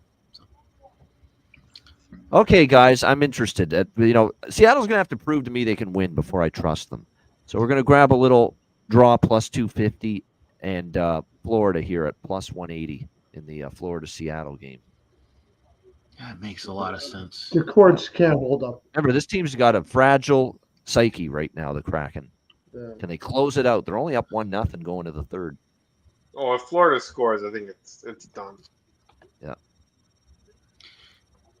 Okay, guys, I'm interested. Seattle's gonna have to prove to me they can win before I trust them. So we're gonna grab a little draw plus 250 and Florida here at plus 180 in the Florida Seattle game. That makes a lot of sense. The courts can't hold up. Remember, this team's got a fragile psyche right now. The Kraken. Yeah. Can they close it out? They're only up 1-0 going to the third. Oh, if Florida scores, I think it's done. Yeah.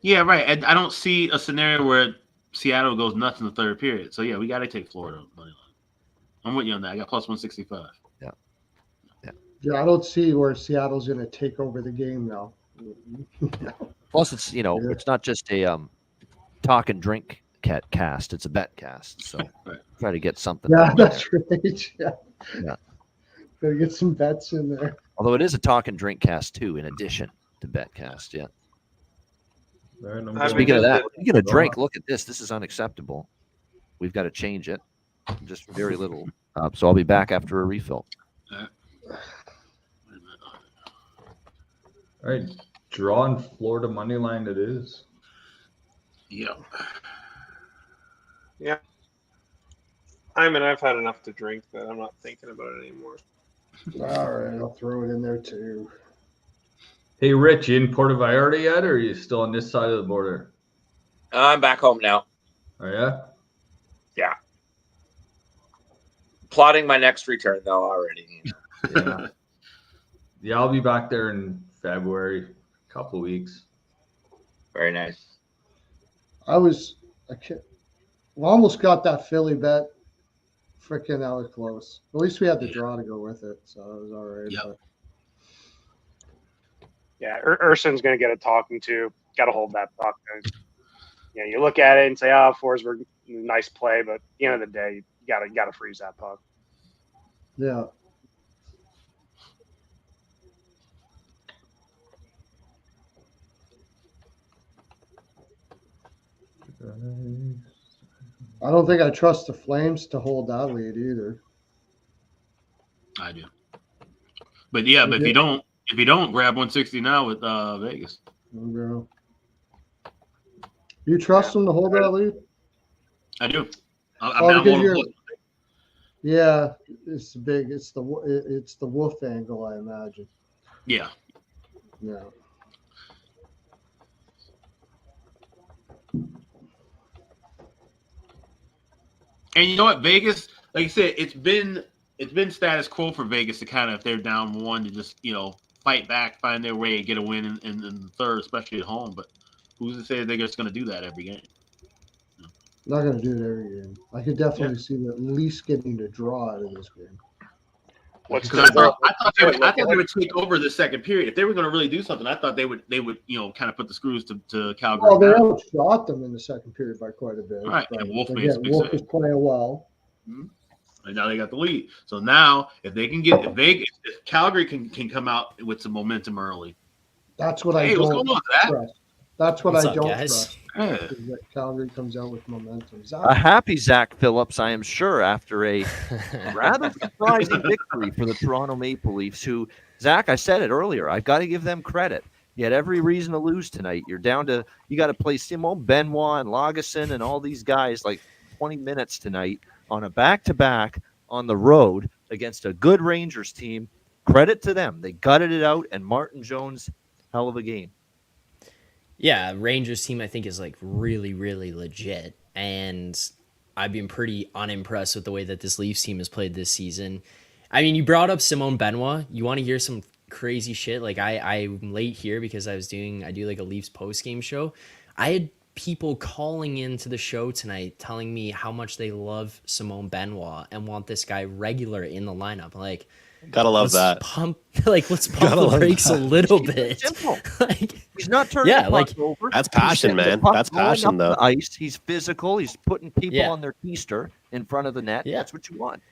Yeah, right. And I don't see a scenario where Seattle goes nuts in the third period. So yeah, we got to take Florida money line. I'm with you on that. I got plus 165. Yeah, I don't see where Seattle's going to take over the game now. Plus, it's it's not just a talk and drink cast; it's a bet cast. So try to get something. Yeah, out there. that's right. Yeah. Better get some bets in there. Although it is a talk and drink cast too, in addition to betcast. Yeah. Speaking of that, you get a drink. Look at this. This is unacceptable. We've got to change it. Just very little. So I'll be back after a refill. All right, draw in Florida money line it is. Yeah. Yeah. I've had enough to drink that I'm not thinking about it anymore. All right, I'll throw it in there too. Hey, Rich, you in Puerto Vallarta yet, or are you still on this side of the border? I'm back home now. Oh, yeah? Yeah. Plotting my next return, though, already. Yeah. Yeah, I'll be back there in February, a couple of weeks. Very nice. I almost got that Philly bet. Freaking that was close. At least we had the draw to go with it, so it was all right. Yep. But Yeah, Urson's going to get a talking to. Got to hold that puck. You look at it and say, "Oh, Forsberg, nice play," but at the end of the day, you got to freeze that puck. yeah. I don't think I trust the Flames to hold that lead either. I do. But yeah, but if you don't grab 160 now with Vegas. Okay. You trust them to hold that lead? I do. Yeah, it's big. It's the wolf angle, I imagine. Yeah. Yeah. And you know what, Vegas, like I said, it's been status quo for Vegas to kind of, if they're down one, to just fight back, find their way, get a win in the third, especially at home. But who's to say they're just going to do that every game? Not going to do it every game. I could definitely see them at least getting a draw out of this game. I thought they would take over the second period. If they were going to really do something, I thought they would kind of put the screws to Calgary. Well, they outshot them in the second period by quite a bit. All right, and Wolf is playing well. Mm-hmm. And now they got the lead. So now, if they can get if Calgary can come out with some momentum early. That's what I don't what's going on, trust. That's what What's I up, don't guys? trust. Is that Calgary comes out with momentum. A happy Zach Phillips, I am sure, after a rather surprising victory for the Toronto Maple Leafs, who, Zach, I said it earlier, I've got to give them credit. You had every reason to lose tonight. You're down to you got to play Simon Benoit and Lagesson and all these guys like 20 minutes tonight on a back-to-back on the road against a good Rangers team. Credit to them. They gutted it out, and Martin Jones, hell of a game. Yeah, Rangers team I think is like really, really legit. And I've been pretty unimpressed with the way that this Leafs team has played this season. I mean, you brought up Simon Benoit. You want to hear some crazy shit? Like I'm late here because I do like a Leafs post-game show. I had people calling into the show tonight telling me how much they love Simon Benoit and want this guy regular in the lineup. Like, gotta love that. Let's pump the brakes a little bit. Simple. He's not turning the puck over. That's passion, man. That's passion, though. The ice. He's physical. He's putting people on their keister in front of the net. Yeah. That's what you want.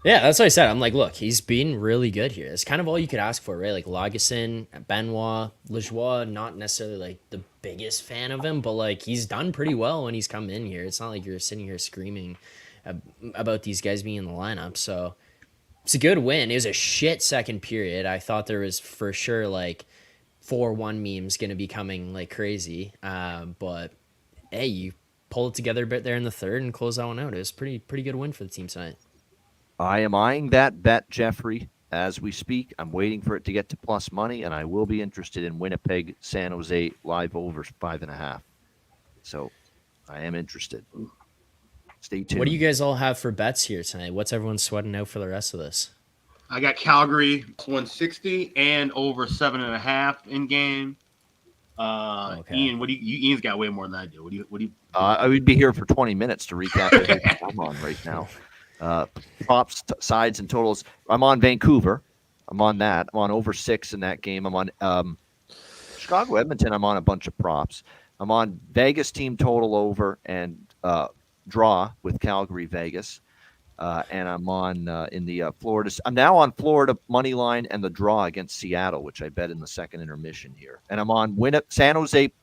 Yeah, that's what I said. I'm like, look, he's been really good here. It's kind of all you could ask for, right? Like Lagesson, Benoit, Lajoie, not necessarily like the biggest fan of him, but like he's done pretty well when he's come in here. It's not like you're sitting here screaming about these guys being in the lineup. So it's a good win. It was a shit second period. I thought there was for sure like 4-1 memes going to be coming like crazy. But hey, you pull it together a bit there in the third and close that one out. It was pretty good win for the team tonight. I am eyeing that bet, Jeffrey, as we speak. I'm waiting for it to get to plus money, and I will be interested in Winnipeg, San Jose live over 5.5. So I am interested. Stay tuned. What do you guys all have for bets here tonight? What's everyone sweating out for the rest of this? I got Calgary 160 and over 7.5 in game. Okay. Ian, Ian's got way more than I do. What do you? I would be here for 20 minutes to recap everything I'm on right now. Props, sides, and totals. I'm on Vancouver. I'm on that. I'm on over 6 in that game. I'm on Chicago, Edmonton. I'm on a bunch of props. I'm on Vegas team total over and draw with Calgary, Vegas. And I'm on in the Florida. I'm now on Florida money line and the draw against Seattle, which I bet in the second intermission here. And I'm on San Jose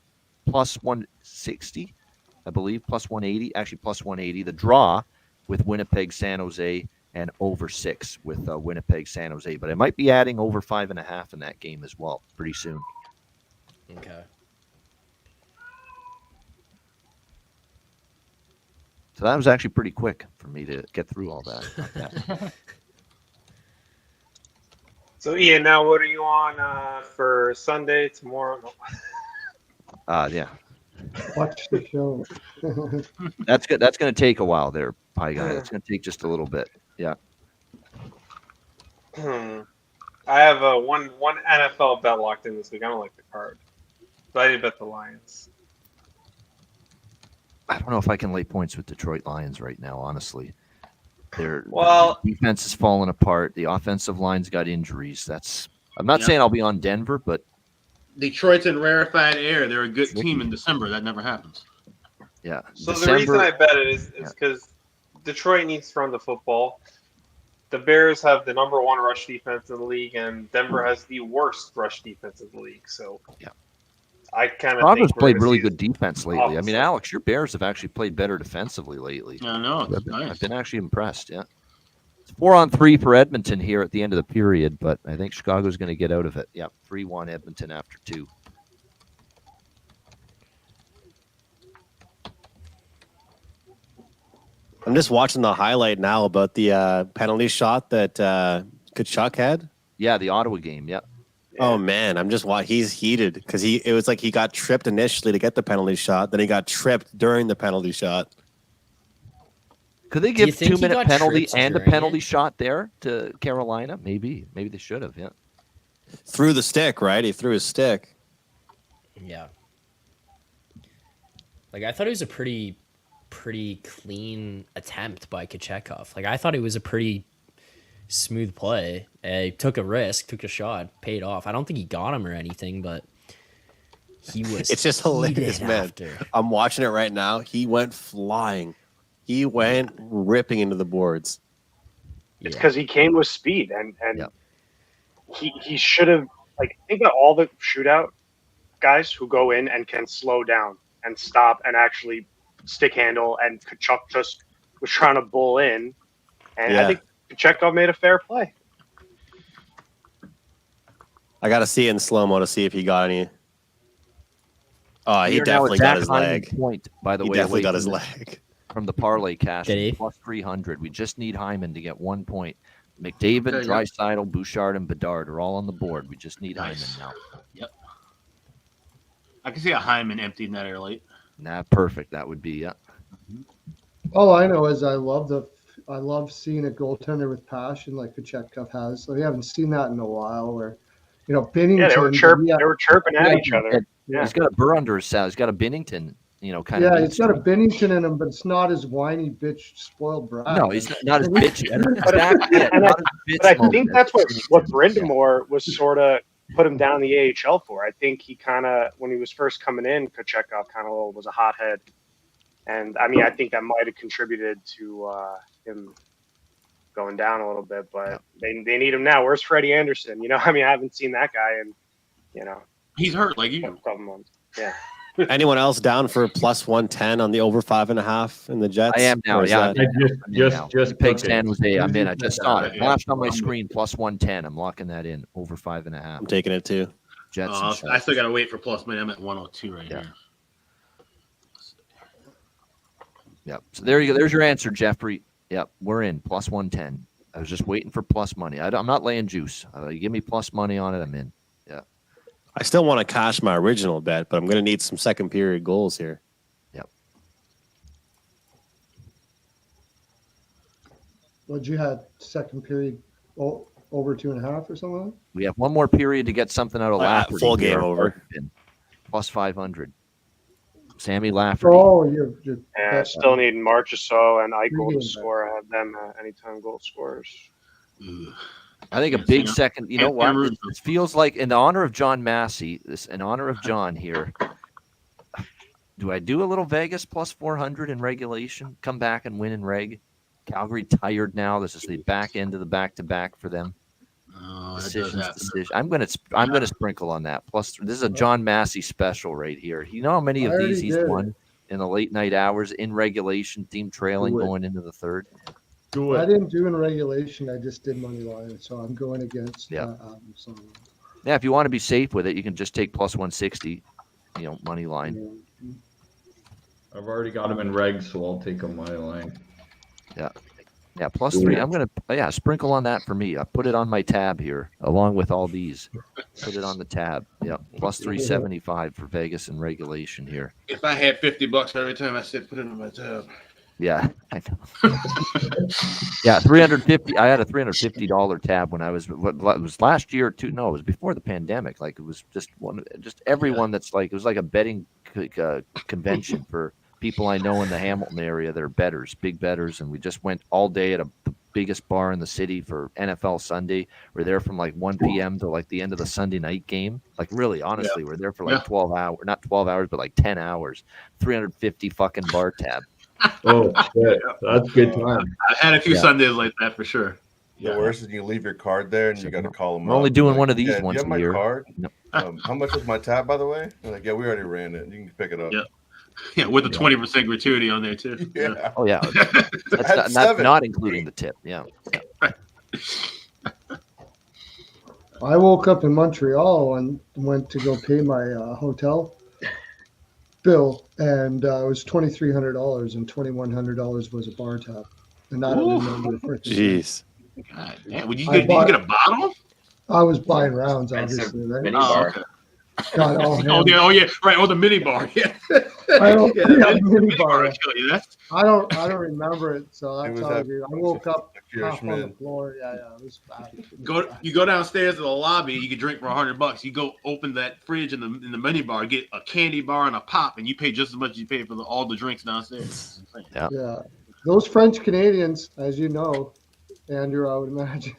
plus 160, I believe, plus 180. Actually, plus 180. The draw with Winnipeg, San Jose, and over 6 with Winnipeg, San Jose. But I might be adding over 5.5 in that game as well pretty soon. Okay. So that was actually pretty quick for me to get through all that. So Ian, now what are you on for Sunday tomorrow? Yeah. Watch the show. That's good. That's going to take a while there, Pie Guy. That's going to take just a little bit. Yeah. I have one NFL bet locked in this week. I don't like the card, but I did bet the Lions. I don't know if I can lay points with Detroit Lions right now, honestly. Their defense is falling apart. The offensive line's got injuries. I'm not saying I'll be on Denver, but Detroit's in rarefied air. They're a good team in December. That never happens. Yeah. So the reason I bet it is because Detroit needs to run the football. The Bears have the number 1 rush defense in the league, and Denver has the worst rush defense in the league. So I kind of Broncos played really good defense lately. I mean, Alex, your Bears have actually played better defensively lately. I know. I've been actually impressed. Yeah. It's 4-on-3 for Edmonton here at the end of the period, but I think Chicago's going to get out of it. Yeah, 3-1 Edmonton after 2. I'm just watching the highlight now about the penalty shot that Tkachuk had. Yeah, the Ottawa game. Yeah. Oh man, I'm just he's heated because it was like he got tripped initially to get the penalty shot, then he got tripped during the penalty shot. Could they give 2-minute penalty and a penalty shot there to Carolina? Maybe they should have. Yeah. Threw the stick, right? He threw his stick. Yeah. Like I thought it was a pretty clean attempt by Kochetkov. Like I thought it was a pretty smooth play. He took a risk, took a shot, paid off. I don't think he got him or anything, but he was. It's just hilarious, man. I'm watching it right now. He went flying. He went ripping into the boards. It's because he came with speed, and he should have think about all the shootout guys who go in and can slow down and stop and actually stick handle, and Tkachuk just was trying to bull in, and I think Kochetkov made a fair play. I got to see it in slow-mo to see if he got any. Oh, he We are now definitely at got Zach his Hyman's leg. point, by the He way. definitely away got from his the- leg. From the parlay cash, Did he? plus 300. We just need Hyman to get 1 point. McDavid, Okay, yep. Draisaitl, Bouchard, and Bedard are all on the board. We just need Nice. Hyman now. Yep. I can see a Hyman empty netter late. Nah, perfect. That would be, yeah. All I know is I love seeing a goaltender with passion like Kochetkov has. So we haven't seen that in a while. Where, Binnington. Yeah, they were chirping at each other. Yeah. He's got a Burr under his saddle. He's got a Binnington, kind of. Yeah, he's got a Binnington in him, but it's not as whiny bitch spoiled brat. No, he's not as bitchy. But I think that's what Brindamore was sort of put him down the AHL for. I think he kind of, when he was first coming in, Kochetkov kind of was a hothead. And, I think that might have contributed to him going down a little bit. But they need him now. Where's Freddie Anderson? I haven't seen that guy in, He's hurt like you. A couple months. Yeah. Anyone else down for plus 110 on the over 5.5 in the Jets? I am now. Or is Yeah, that- just pick San Jose. I'm in. I just saw it. Flashed on my screen. Plus 110. I'm locking that in. Over 5.5. I'm taking it too. Jets. I still got to wait for plus money. I'm at 102 right here. Yep. So there you go. There's your answer, Jeffrey. Yep. We're in. Plus 110. I was just waiting for plus money. I'm not laying juice. You give me plus money on it, I'm in. Yeah. I still want to cash my original bet, but I'm going to need some second period goals here. Yep. What'd you had second period over 2.5 or something like that? We have one more period to get something out of Lafferty. Full game here. over. Plus 500. Sammy Lafferty. Oh, Yeah, still need Marchessault and Eichel to score. I have them anytime goal scorers. I think a big second. You know what? It feels like in honor of John Massey, in honor of John here. Do I do a little Vegas plus 400 in regulation? Come back and win in reg. Calgary tired now. This is the back end of the back-to-back for them. Decision. I'm gonna sprinkle on that. Plus, this is a John Massey special right here. You know how many of these he's won in the late night hours in regulation, team trailing going into the third. I didn't do in regulation. I just did money line, so I'm going against. Yeah, if you want to be safe with it, you can just take plus 160. Money line. I've already got him in regs, so I'll take him money line. Yeah, plus 3. I'm going to, sprinkle on that for me. I put it on my tab here, along with all these. Put it on the tab. Yeah, plus 375 for Vegas and regulation here. If I had $50 every time I said put it on my tab. Yeah, I know. Yeah, 350. I had a $350 tab when I was. What it was last year too? No, it was before the pandemic. Like it was just everyone that's like it was like a betting convention for people I know in the Hamilton area that are bettors, big bettors, and we just went all day at the biggest bar in the city for NFL Sunday. We're there from like 1 p.m. to like the end of the Sunday night game. Like really, honestly, we're there for like 12 hours, not 12 hours, but like 10 hours. 350 fucking bar tab. Oh shit, that's good time. I've had a few Sundays like that for sure. The worst is you leave your card there and you got to call them. We're only doing one of these once you have my a year. Card? How much was my tab, by the way? They're like, yeah, we already ran it. You can pick it up. Yeah, with the 20% gratuity on there too. Yeah. Oh yeah, that's not including the tip. Yeah. I woke up in Montreal and went to go pay my hotel bill, and it was $2,300, and $2,100 was a bar tab, and I don't remember for it. Jeez. God damn. Did you get a bottle? I was buying rounds, obviously. Right? Mini bar. God, oh yeah, right. Oh, the mini bar. Yeah. I don't, mini bar. I don't remember it, so that's how I woke up half on the floor. Yeah, it was bad. You go downstairs to the lobby. You can drink for $100. You go open that fridge in the mini bar, get a candy bar and a pop, and you pay just as much as you pay for all the drinks downstairs. Yeah, those French Canadians, as you know, Andrew, I would imagine,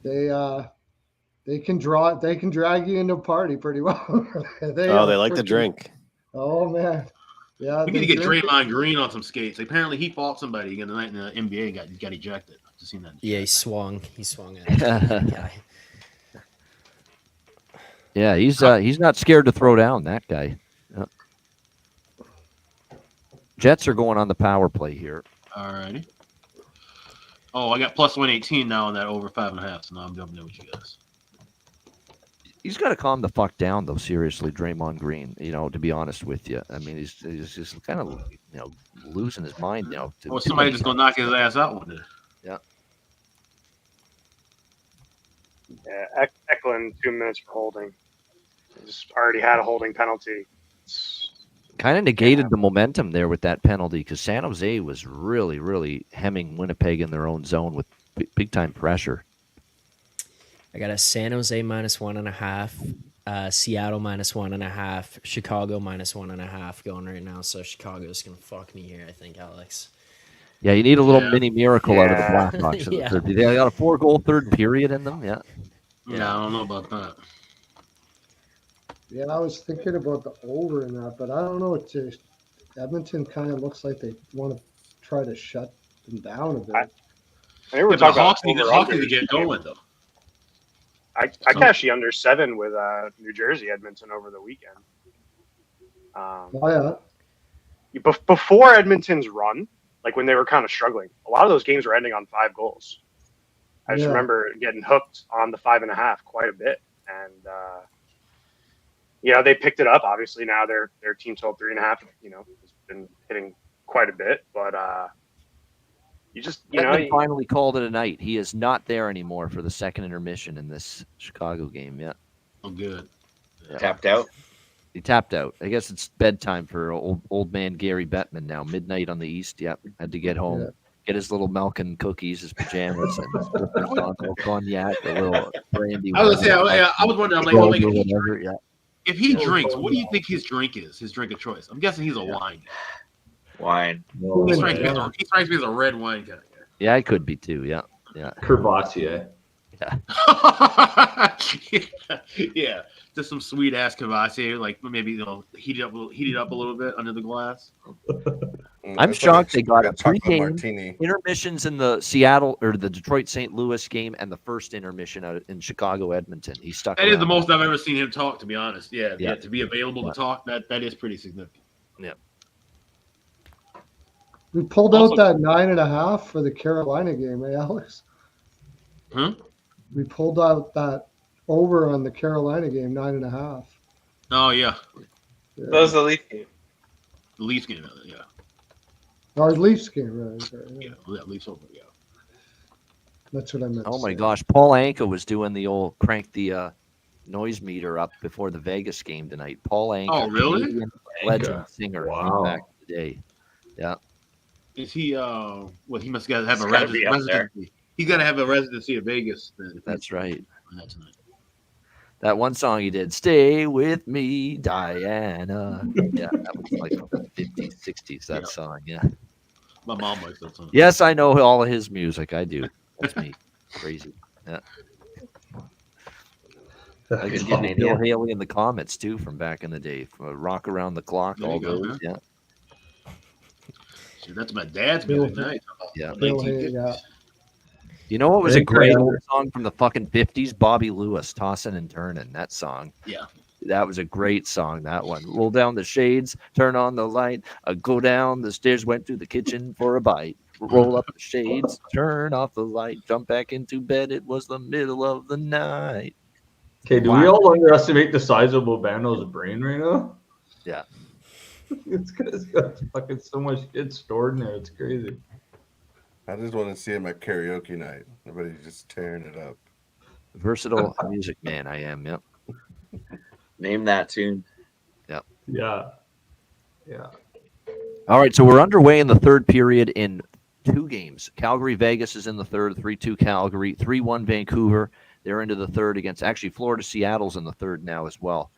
they can drag you into a party pretty well. They like to drink. Oh man, yeah. We need to get Draymond Green on some skates. Apparently, he fought somebody the night in the NBA got ejected. I've just seen that. Yeah, he swung at that guy. Yeah, he's not scared to throw down, that guy. Jets are going on the power play here. All righty. Oh, I got plus 118 now on that over 5.5. So now I'm jumping in with you guys. He's got to calm the fuck down, though. Seriously, Draymond Green. To be honest with you, I mean, he's just kind of losing his mind now. Well, somebody just gonna knock his ass out one day. Yeah. Yeah, Eklund 2 minutes for holding. He just already had a holding penalty. Kind of negated the momentum there with that penalty because San Jose was really, really hemming Winnipeg in their own zone with big time pressure. I got a San Jose -1.5, Seattle -1.5, Chicago -1.5 going right now. So Chicago's gonna fuck me here, I think, Alex. Yeah, you need a little mini miracle out of the Blackhawks in the Yeah. third. They got a 4-goal third period in them. Yeah. Yeah, I don't know about that. Yeah, I was thinking about the over in that, but I don't know. Edmonton kind of looks like they want to try to shut them down a bit. I think we're talking about the Hawks need to get going though. I cashed the under 7 with New Jersey Edmonton over the weekend. Before Edmonton's run, like when they were kind of struggling, a lot of those games were ending on 5 goals. I just remember getting hooked on the 5.5 quite a bit, and they picked it up. Obviously, now their team total 3.5. Has been hitting quite a bit, but Bettman finally called it a night. He is not there anymore for the second intermission in this Chicago game. Yeah. Oh, good. Yeah. Tapped out. He tapped out. I guess it's bedtime for old man Gary Bettman now. Midnight on the East. Yep. Had to get home, get his little milk and cookies, his pajamas, and his little cognac, a little brandy. I was wondering. I'm like, if he Oh, drinks, what do you think his drink is? His drink of choice. I'm guessing he's a wine. Wine. He strikes me as a red wine kind of guy. Yeah, I could be too. Yeah. Yeah. Courvoisier. Yeah. Yeah. Just some sweet ass Courvoisier, like maybe heat it up a little bit under the glass. I'm shocked they got 3 intermissions in the Seattle or the Detroit St. Louis game and the first intermission out in Chicago Edmonton. He stuck. That is the most I've ever seen him talk, to be honest. Yeah. To be available to talk, that is pretty significant. Yeah. We pulled out that 9.5 for the Carolina game, eh, Alex? Huh? We pulled out that over on the Carolina game, 9.5. Oh yeah. That was the Leaf game. The Leafs game, yeah. Our Leafs game, right? Yeah, Leafs over, yeah. That's what I meant. Oh my gosh, Paul Anka was doing the old crank the noise meter up before the Vegas game tonight. Paul Anka. Oh really? Canadian legend singer from back in the day. Yeah. Is he? He must have a residency. He's got to have a residency in Vegas. That's right. That one song he did, "Stay with Me, Diana." Yeah, that was like from the 50s, 60s. That song. Yeah. My mom likes that song. Yes, I know all of his music. I do. That's me. Crazy. Yeah. I can give you Bill Haley in the comments too from back in the day. From Rock Around the Clock, all those. Yeah. That's my dad's music night. Yeah. Yeah. You know what was a great old song from the fucking 50s? Bobby Lewis, Tossin' and Turnin'. That song. Yeah. That was a great song, that one. Roll down the shades, turn on the light. Go down the stairs, went to the kitchen for a bite. Roll up the shades, turn off the light, jump back into bed. It was the middle of the night. Okay, do we all underestimate the size of Bobano's brain right now? Yeah. It's got fucking so much shit stored in there. It's crazy. I just want to see him at karaoke night. Everybody's just tearing it up. Versatile music man, I am. Yep. Name that tune. Yep. Yeah. Yeah. All right, so we're underway in the third period in 2 games. Calgary Vegas is in the third, 3-2 Calgary, 3-1 Vancouver. They're into the third against Florida Seattle's in the third now as well.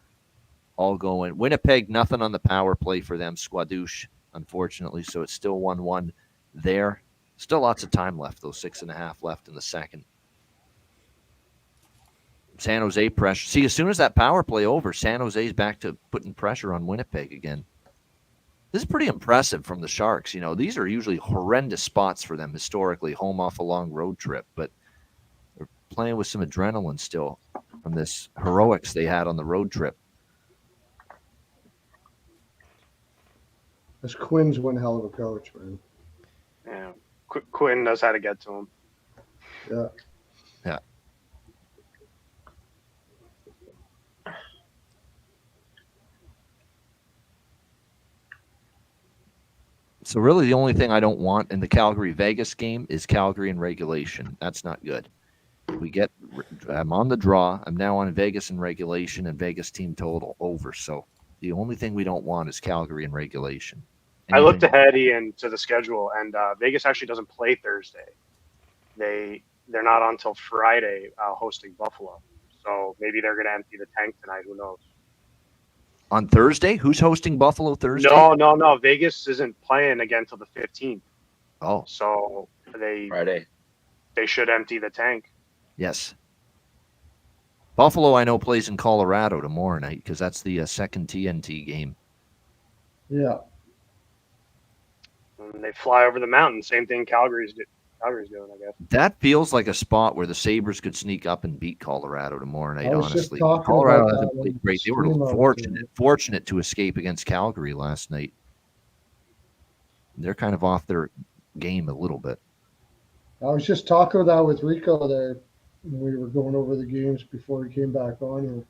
All going. Winnipeg, nothing on the power play for them. Squadouche, unfortunately. So it's still 1-1 there. Still lots of time left, though. 6.5 left in the second. San Jose pressure. See, as soon as that power play over, San Jose's back to putting pressure on Winnipeg again. This is pretty impressive from the Sharks. These are usually horrendous spots for them historically, home off a long road trip. But they're playing with some adrenaline still from this heroics they had on the road trip. This Quinn's one hell of a coach, man. Yeah, Quinn knows how to get to him. Yeah. Yeah. So really the only thing I don't want in the Calgary-Vegas game is Calgary in regulation. That's not good. I'm on the draw. I'm now on Vegas in regulation and Vegas team total over. So the only thing we don't want is Calgary in regulation. I looked ahead, Ian, to the schedule, and Vegas actually doesn't play Thursday. They're not on until Friday, hosting Buffalo. So maybe they're going to empty the tank tonight. Who knows? On Thursday? Who's hosting Buffalo Thursday? No. Vegas isn't playing again until the 15th. Oh. So Friday. They should empty the tank. Yes. Buffalo, I know, plays in Colorado tomorrow night because that's the second TNT game. Yeah. And they fly over the mountain. Same thing Calgary's doing, I guess. That feels like a spot where the Sabres could sneak up and beat Colorado tomorrow night, I was just honestly. talking Colorado about hasn't that played on great. They were stream fortunate to escape against Calgary last night. They're kind of off their game a little bit. I was just talking about that with Rico there. We were going over the games before he came back on here.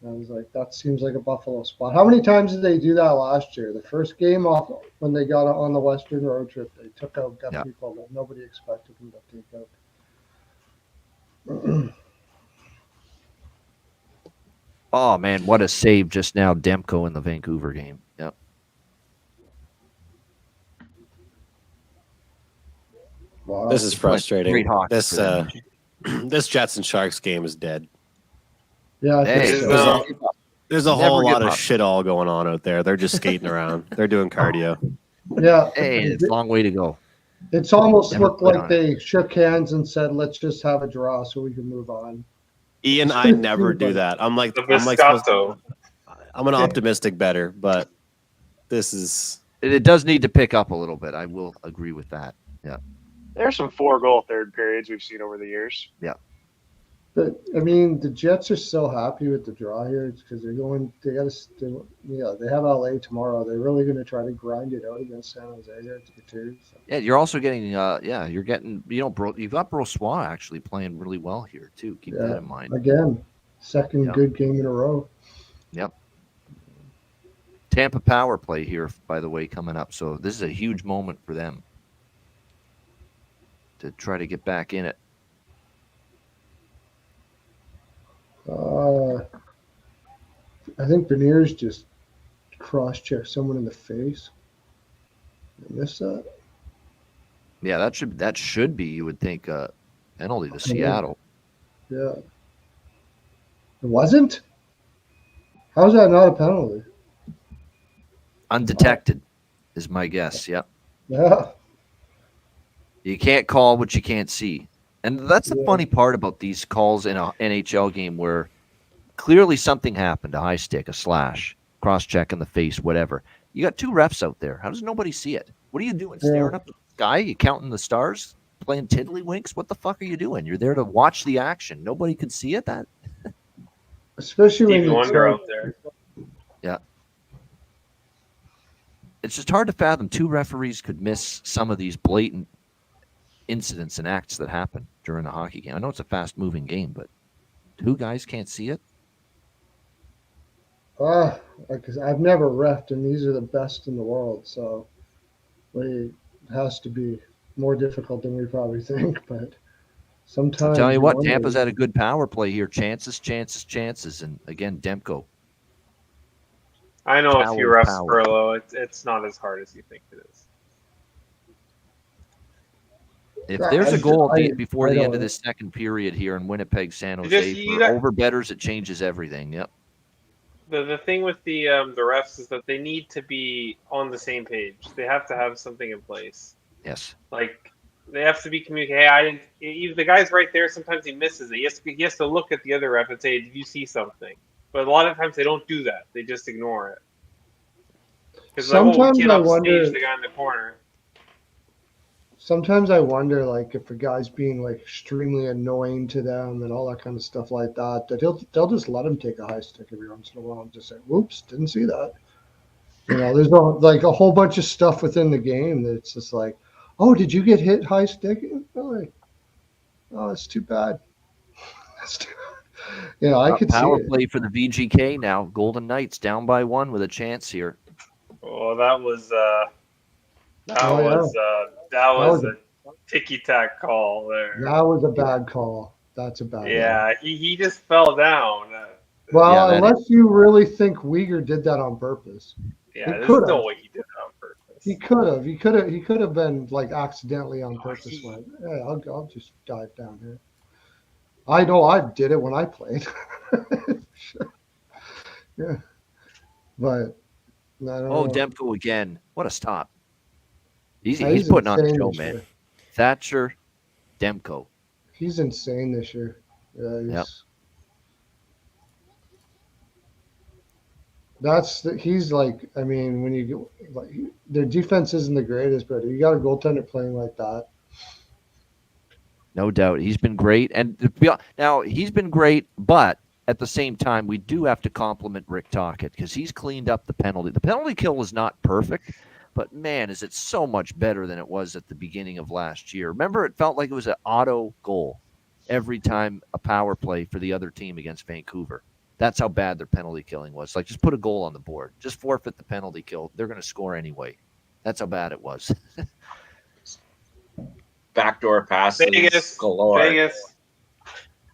I was like, that seems like a Buffalo spot. How many times did they do that last year? The first game off when they got on the Western road trip, they took out people that nobody expected them to take out. Oh, man, what a save just now, Demko in the Vancouver game. Yep. Wow. This is frustrating. Great hockey This for them. this Jets and Sharks game is dead. Yeah, There's a Never whole give lot of up. shit all going on out there. They're just skating around. They're doing cardio. Yeah. Hey, it's a long way to go. It's almost Never looked quit like on they shook hands and said, let's just have a draw so we can move on. Ian, I never do that. I'm an optimistic better, but this is It does need to pick up a little bit. I will agree with that. Yeah. There's some 4-goal third periods we've seen over the years. Yeah. But I mean, the Jets are so happy with the draw here because they have LA tomorrow. They're really going to try to grind it out against San Jose here too. So. Yeah, you're also getting you've got Brossois actually playing really well here too. Keep that in mind. Again, second good game in a row. Yep. Tampa power play here, by the way, coming up. So this is a huge moment for them to try to get back in it. I think Beniers just cross-checked someone in the face. I missed that. Yeah, that should be, you would think, a penalty to Seattle. Yeah. It wasn't? How is that not a penalty? Undetected is my guess. Yep. Yeah. You can't call what you can't see. And that's the funny part about these calls in an NHL game where clearly something happened, a high stick, a slash, cross-check in the face, whatever. You got two refs out there. How does nobody see it? What are you doing? Staring up at the sky? You counting the stars? Playing tiddlywinks? What the fuck are you doing? You're there to watch the action. Nobody could see it? That Especially when Stevie Wonder out there. Yeah. It's just hard to fathom two referees could miss some of these blatant incidents and acts that happen during a hockey game. I know it's a fast-moving game, but two guys can't see it? Because I've never reffed, and these are the best in the world, so it has to be more difficult than we probably think. But sometimes I'll tell you what, Tampa's had a good power play here. Chances, and again, Demko. I know a few refs, Power. Perlo. It's not as hard as you think it is. If there's a goal before the end of this second period here in Winnipeg, San Jose, for over bettors, it changes everything. Yep. The thing with the refs is that they need to be on the same page. They have to have something in place. Yes. Like they have to be communicating. Hey, the guy's right there. Sometimes he misses it. He has to look at the other ref and say, "Did you see something?" But a lot of times they don't do that. They just ignore it. Because sometimes I wonder. The guy in the corner. Sometimes I wonder, like, if a guy's being like extremely annoying to them and all that kind of stuff like that, that they'll just let him take a high stick every once in a while and just say, "Whoops, didn't see that." You know, there's like a whole bunch of stuff within the game that's just like, "Oh, did you get hit high stick?" Really? Oh, it's too bad. That's too. You know, I could see power it. play for the VGK now. Golden Knights down by 1 with a chance here. Oh, that was That Oh, yeah. that was was a ticky tack call there. That was a bad call. That's a bad Yeah, he just fell down. Well, Yeah, that unless you really think Uyghur did that on purpose. Yeah, He there's could no have. way he did it on purpose. He could have. He could have been like accidentally on purpose. Like, hey, I'll just dive down here. I know I did it when I played. Sure. Yeah, but I don't Oh, know. Demko again. What a stop. He's He's putting on a insane show, this man. year. Thatcher, Demko. He's insane this year. Yeah, Yep. He's like, I mean, when you get like their defense isn't the greatest, but you got a goaltender playing like that. No doubt. He's been great. And now he's been great, but at the same time, we do have to compliment Rick Tocchet because he's cleaned up the penalty. The penalty kill was not perfect, but man, is it so much better than it was at the beginning of last year. Remember, it felt like it was an auto goal every time a power play for the other team against Vancouver. That's how bad their penalty killing was. Like, just put a goal on the board. Just forfeit the penalty kill. They're going to score anyway. That's how bad it was. Backdoor passes Vegas, galore. Vegas,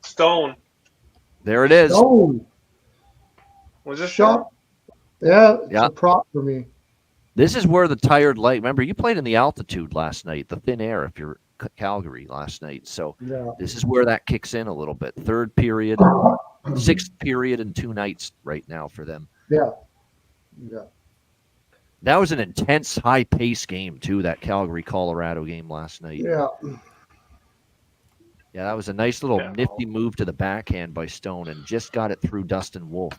Stone. There it is. Oh, Was this shot? Yeah, it's Yeah. a prop for me. This is where the tired leg. Remember, you played in the altitude last night, the thin air if you're Calgary last night. So Yeah. this is where that kicks in a little bit. Third period, sixth period, and 2 nights right now for them. Yeah. Yeah. That was an intense, high-paced game, too, that Calgary-Colorado game last night. Yeah. Yeah, that was a nice little nifty move to the backhand by Stone and just got it through Dustin Wolf.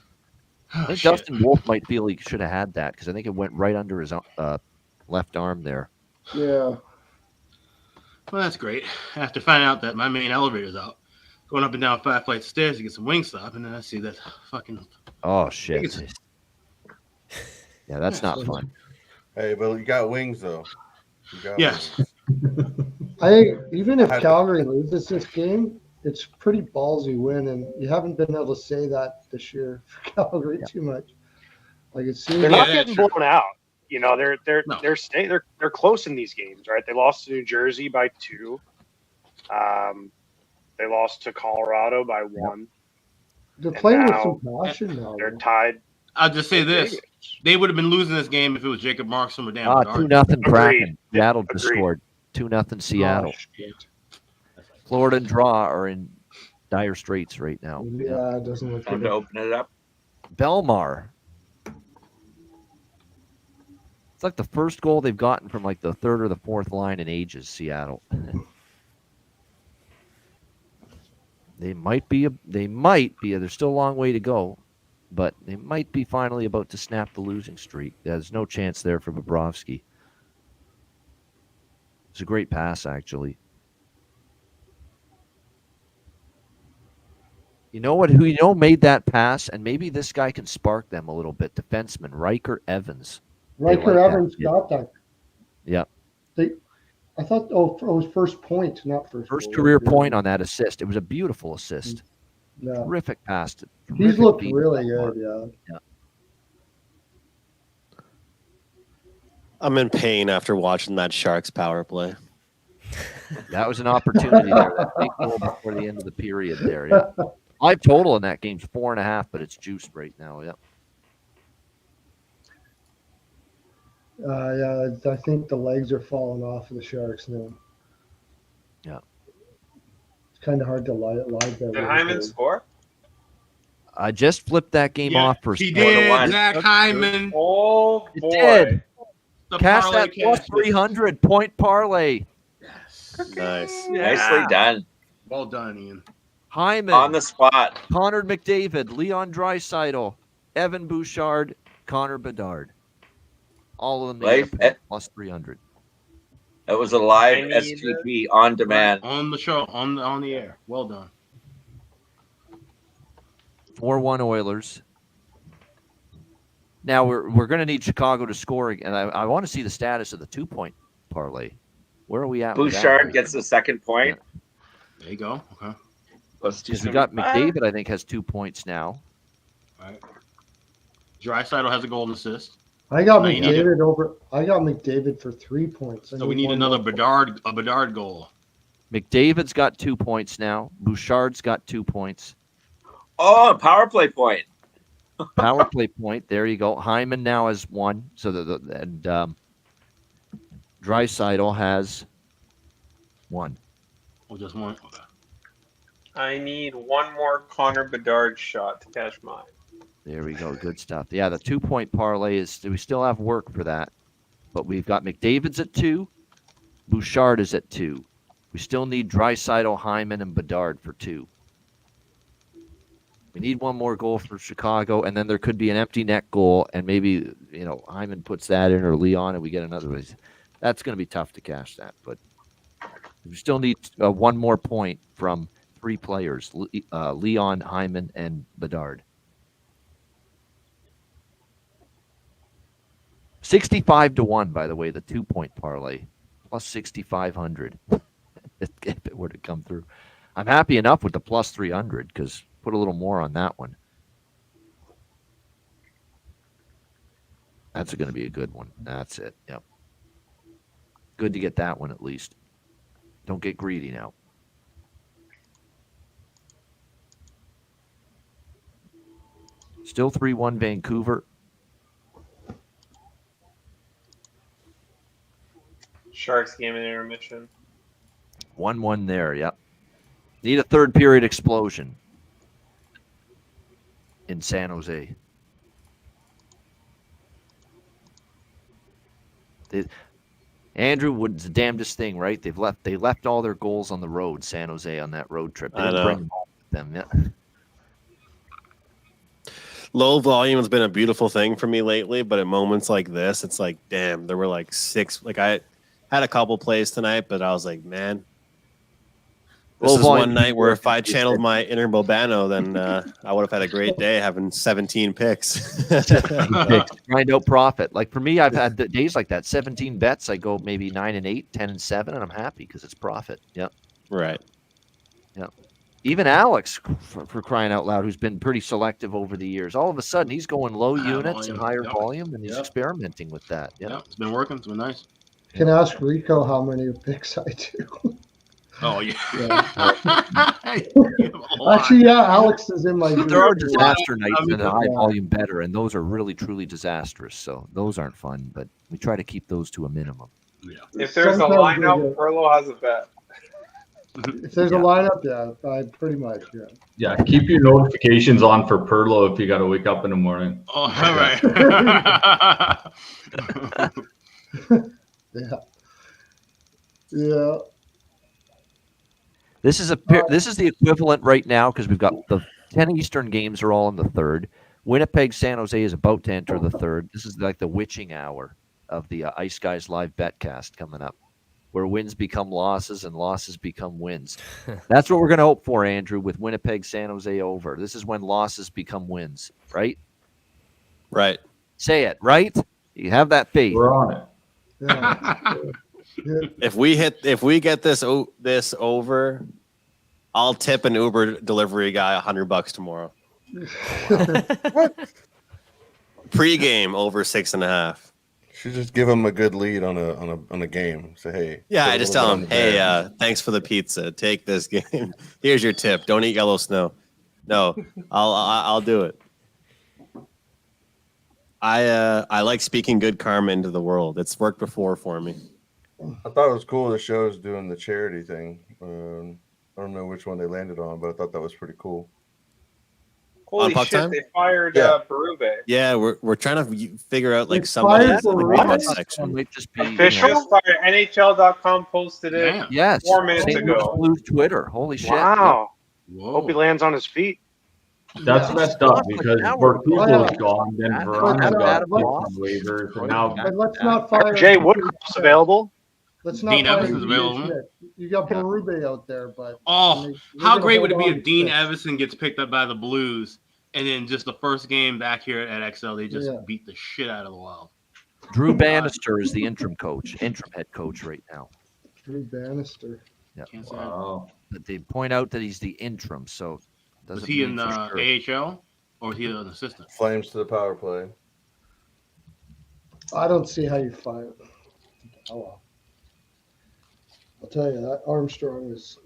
I think Dustin Wolf might feel he should have had that because I think it went right under his left arm there. Yeah. Well, that's great. I have to find out that my main elevator's out. Going up and down 5 flights of stairs to get some Wingstop, and then I see that fucking. Oh, shit. Yeah, that's not fun. Hey, but you got wings, though. You got Yes. wings. I think even if I- Calgary loses this game, it's pretty ballsy win, and you haven't been able to say that this year for Calgary too much. Like it seems They're not like getting blown out. You know, they're close in these games, right? They lost to New Jersey by 2. They lost to Colorado by 1. they're And playing with now some passion now. They're tied. I'll just say this: they would have been losing this game if it was Jacob Markstrom or Dan. 2-0 Kraken. Agreed. Seattle just Agreed. scored. 2-0 Seattle. shit. Florida and Draw are in dire straits right now. Yeah, it doesn't look Time good. to open it up. Belmar. It's like the first goal they've gotten from like the third or the fourth line in ages, Seattle. They might be, there's still a long way to go, but they might be finally about to snap the losing streak. There's no chance there for Bobrovsky. It's a great pass, actually. You know what? Who made that pass? And maybe this guy can spark them a little bit. Defenseman Riker Evans. They Riker like that Evans kid. got that. Yeah. I thought, it was first point, not first. First goal. career point on that assist. It was a beautiful assist. Yeah. Terrific pass. He's Terrific looked feed. really good. Yeah. I'm in pain after watching that Sharks power play. That was an opportunity there. That big goal before the end of the period there. Yeah. Live total in that game's 4.5, but it's juiced right now. Yeah. Yeah, I think the legs are falling off of the Sharks now. Yeah. It's kind of hard to lie that Did way. Hyman score? I just flipped that game off for He sport. did. Zach Hyman. Oh It boy! did. The Cash parlay that plus cash. 300 point parlay. Nice. Nicely done. Well done, Ian. Hyman. On the spot. Connor McDavid, Leon Draisaitl, Evan Bouchard, Connor Bedard. All of them made Life- a point, plus 300. It was a live I need STP on demand. On the show, on the air. Well done. 4-1 Oilers. Now we're going to need Chicago to score, and I want to see the status of the 2-point parlay. Where are we at? with that? Bouchard gets the second point. There you go. Okay. Let's do Because we got McDavid, I think, has 2 points now. All right. Draisaitl has a golden assist. I got I need it. McDavid over. I got McDavid for 3 points. So we need one another more. Bedard goal. McDavid's got 2 points now. Bouchard's got 2 points. Oh, power play point. Power play point. There you go. Hyman now has 1. So Draisaitl has 1. Oh, just one. Okay. I need one more Connor Bedard shot to cash mine. There we go. Good stuff. Yeah, the 2-point parlay is. We still have work for that, but we've got McDavid's at 2. Bouchard is at 2. We still need Draisaitl, Hyman, and Bedard for 2. We need one more goal for Chicago, and then there could be an empty net goal, and maybe Hyman puts that in or Leon, and we get another one. That's going to be tough to cash that, but we still need one more point from 3 players: Leon, Hyman, and Bedard. 65-1, by the way, the 2-point parlay, plus 6,500. If it were to come through, I'm happy enough with the plus 300 because put a little more on that one. That's going to be a good one. That's it. Yep. Good to get that one at least. Don't get greedy now. Still 3-1 Vancouver. Sharks game in intermission. 1-1 there, yep. Need a third period explosion in San Jose. Andrew was the damnedest thing, right? They left all their goals on the road, San Jose, on that road trip. They didn't bring them all with them. Yeah. Low volume has been a beautiful thing for me lately, but at moments like this, it's like, damn, there were like 6. Like I had a couple plays tonight, but I was like, man, this is one night where if I channeled my inner Bobano, then I would have had a great day having 17 picks. Grind out profit. Like for me, I've had days like that. 17 bets, I go maybe 9-8, 10-7, and I'm happy because it's profit. Yep. Right. Yep. Even Alex, for crying out loud, who's been pretty selective over the years, all of a sudden he's going low units and higher volume, and he's experimenting with that. Yeah, it's been working. It's been nice. Can ask Rico how many picks I do. Oh yeah. Actually, yeah, Alex is in my group. There are disaster nights and a high volume better, and those are really truly disastrous. So those aren't fun, but we try to keep those to a minimum. Yeah. If there's a lineup, Perlo has a bet. If there's a lineup, yeah, I pretty much, yeah. Yeah, keep your notifications on for Perlo if you got to wake up in the morning. Oh, all right. Yeah. Yeah. This is the equivalent right now because we've got the 10 Eastern games are all in the third. Winnipeg, San Jose is about to enter the third. This is like the witching hour of the Ice Guys Live Betcast coming up, where wins become losses and losses become wins. That's what we're going to hope for, Andrew, with Winnipeg, San Jose over. This is when losses become wins, right? Right. Say it, right? You have that faith. We're on it. Yeah. If we get this over, I'll tip an Uber delivery guy $100 tomorrow. What? Pre-game over 6.5. Should just give him a good lead on a game. Say, hey. Yeah, I just tell him, hey, advantage. thanks for the pizza. Take this game. Here's your tip. Don't eat yellow snow. No, I'll do it. I like speaking good karma into the world. It's worked before for me. I thought it was cool the show's doing the charity thing. I don't know which one they landed on, but I thought that was pretty cool. Holy Puck shit, Time? they fired Berube. Yeah, we're trying to figure out like They somebody fired in the Berube? comment section. Might just be, Official? Just fired. NHL.com posted it Damn. Yes. 4 minutes St. Louis ago. Blues Twitter. Holy shit. Wow. Whoa. Hope he lands on his feet. That's messed up because Bertuzzo's gone, then That's Verona not got bad. put on waivers, and now But let's not fire Jay Woodcroft's available. Let's not Dean fire Evans is available. Schmidt. You got Berube out there, but Oh, they're how gonna great would it hold be on if Dean to Evison gets picked up by the Blues and then just the first game back here at XL, they just Yeah. beat the shit out of the Wild. Drew Bannister is the interim head coach right now. Drew Bannister. Yeah. Can't say wow. But they point out that he's the interim, so Was doesn't he mean in for sure. AHL or was he an assistant? Flames to the power play. I don't see how you fire them. Oh well. I'll tell you that Armstrong is.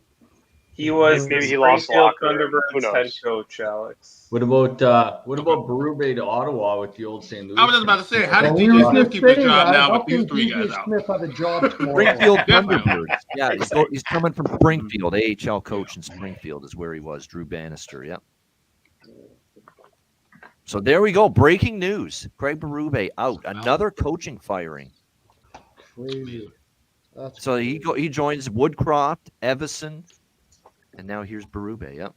He was Maybe the he lost the Springfield locker room. Who Thunderbirds head knows? coach, Alex. What about Berube to Ottawa with the old St. Louis? I was just about to say, how did Well, we DJ were Smith just keep his saying job that. now How with these can three DJ guys out? Smith have a job tomorrow? Springfield Definitely. Thunderbirds. Yeah, he's coming from Springfield. AHL coach in Springfield is where he was. Drew Bannister. Yep. So there we go. Breaking news. Craig Berube out. Another coaching firing. Crazy. That's So he joins Woodcroft, Evison, and now here's Berube. Yep.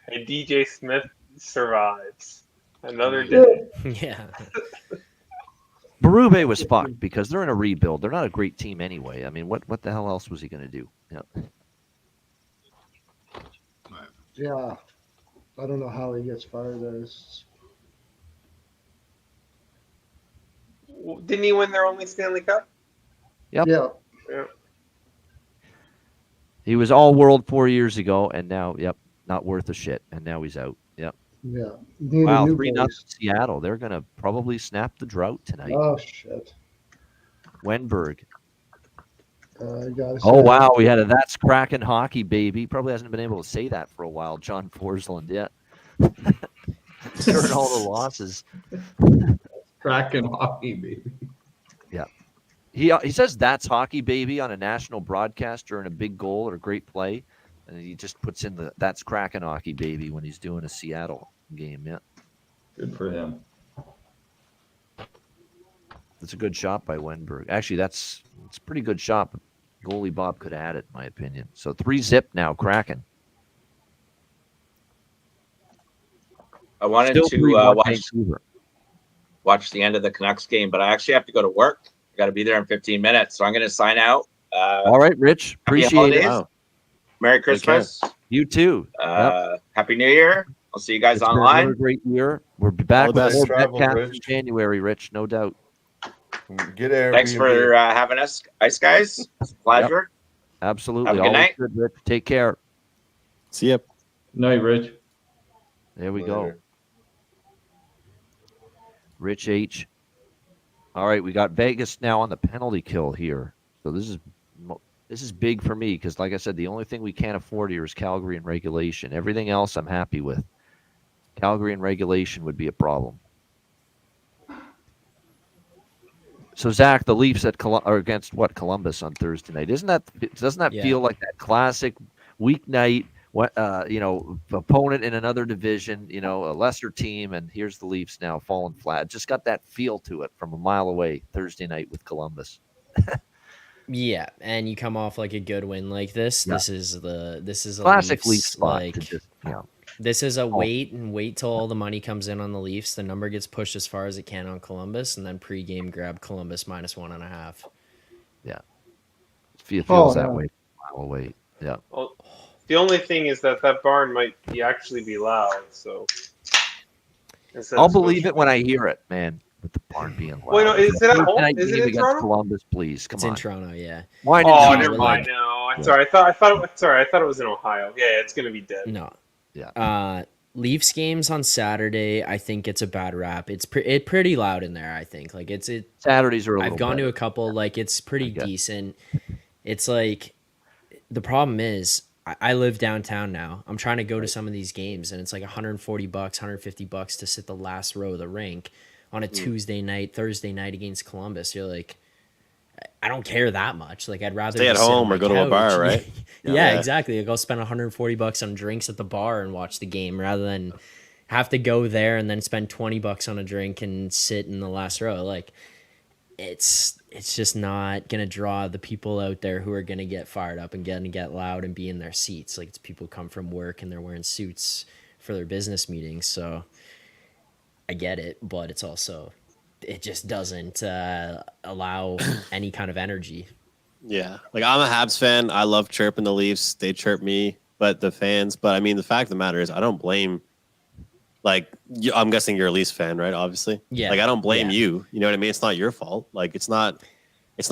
And DJ Smith survives another day. Yeah. Berube was fucked because they're in a rebuild. They're not a great team anyway. I mean, what the hell else was he going to do? Yep. Yeah. I don't know how he gets fired there. Didn't he win their only Stanley Cup? Yep. Yeah. Yeah. He was all world 4 years ago, and now, not worth a shit. And now he's out. Yep. Yeah. Wow, 3-0 Seattle. They're going to probably snap the drought tonight. Oh, shit. Wenberg. Gotta Oh, say, wow. We had a That's Crackin' Hockey, baby. Probably hasn't been able to say that for a while, John Forsland, yet. During all the losses. Cracking hockey, baby. Yeah. He says that's hockey, baby, on a national broadcast during a big goal or a great play. And he just puts in the that's cracking hockey, baby, when he's doing a Seattle game. Yeah. Good for him. That's a good shot by Wenberg. Actually, it's a pretty good shot. But goalie Bob could have had it, in my opinion. So 3-0 now, Kraken. I wanted Still to 3-1 watch Vancouver. watch the end of the Canucks game, but I actually have to go to work. I got to be there in 15 minutes, so I'm going to sign out. All right, Rich. Happy Appreciate it. holidays. Merry Christmas. You too. Happy New Year. I'll see you guys It's been online. another great year. We'll be back All the with more best. Travel, Betcast in Rich. January, Rich, no doubt. Get Airbnb. Thanks for having us, Ice Guys. It's a pleasure. Absolutely. Have a good Always night. good, Rich. Take care. See ya. Night, Rich. There we go. Later. Rich H. All right, we got Vegas now on the penalty kill here. So this is big for me because, like I said, the only thing we can't afford here is Calgary and regulation. Everything else I'm happy with. Calgary and regulation would be a problem. So Zach, the Leafs are against what, Columbus on Thursday night? Doesn't that feel like that classic weeknight? Opponent in another division, a lesser team, and here's the Leafs now falling flat. Just got that feel to it from a mile away Thursday night with Columbus. Yeah, and you come off like a good win like this. Yeah. This is a Classic Leafs, Leafs spot like to just, this is a wait till all the money comes in on the Leafs. The number gets pushed as far as it can on Columbus, and then pregame grab Columbus -1.5. Yeah, feels that way a mile away. Yeah. Well, the only thing is that barn might actually be loud, so. I'll believe it when I hear it, man. With the barn being loud. Wait, no, is it at home? Tonight Is it game in against Toronto? Columbus, please. Come It's on. in Toronto, yeah. Why Oh, didn't never you mind. No, I'm sorry. I thought it was in Ohio. Yeah, it's gonna be dead. No. Yeah. Leafs games on Saturday, I think it's a bad rap. It's pretty loud in there, I think. Like it's Saturdays are a little I've gone to better. a couple, like it's pretty decent. It's like the problem is I live downtown now. I'm trying to go to some of these games and it's like $140, $150 to sit the last row of the rink on a Tuesday night, Thursday night against Columbus. You're like, I don't care that much. Like I'd rather Stay at just sit on home my or go to a bar, couch. right? Yeah, exactly. Like I'll spend $140 on drinks at the bar and watch the game rather than have to go there and then spend $20 on a drink and sit in the last row. Like it's just not gonna draw the people out there who are gonna get fired up and gonna get loud and be in their seats. Like it's people who come from work and they're wearing suits for their business meetings. So I get it, but it's also it just doesn't allow any kind of energy. Yeah, like I'm a Habs fan. I love chirping the Leafs. They chirp me, but the fans. But I mean, the fact of the matter is, I don't blame. Like I'm guessing you're a Leafs fan, right? Obviously, Yeah. Like I don't blame you. You know what I mean? It's not your fault. Like it's not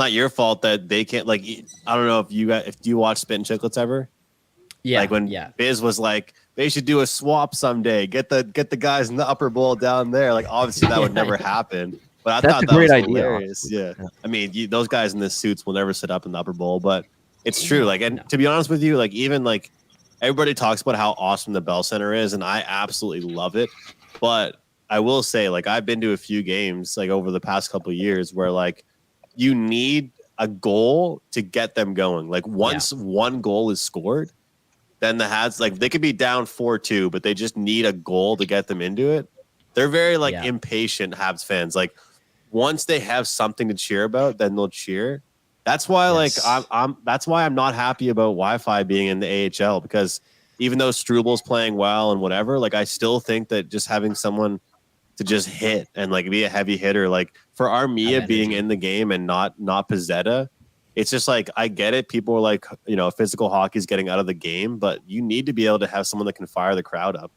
your fault that they can't. Like I don't know if you watch Spit and Chicklets ever. Yeah, Like when Biz was like, they should do a swap someday. Get the guys in the upper bowl down there. Like obviously that would never happen. But I That's thought a that great was idea, hilarious. Yeah. I mean, those guys in the suits will never sit up in the upper bowl, but it's true. Like, and to be honest with you, like even like everybody talks about how awesome the Bell Center is, and I absolutely love it. But I will say, like, I've been to a few games like over the past couple of years where like you need a goal to get them going. Like once one goal is scored, then the Habs, like they could be down 4-2, but they just need a goal to get them into it. They're very like impatient Habs fans. Like once they have something to cheer about, then they'll cheer. That's why like that's why I'm not happy about Wi-Fi being in the AHL, because even though Strubal's playing well and whatever, like I still think that just having someone to just hit and like be a heavy hitter, like for Armia being in the game and not Pizzetta, it's just like I get it. People are like, you know, physical hockey is getting out of the game, but you need to be able to have someone that can fire the crowd up.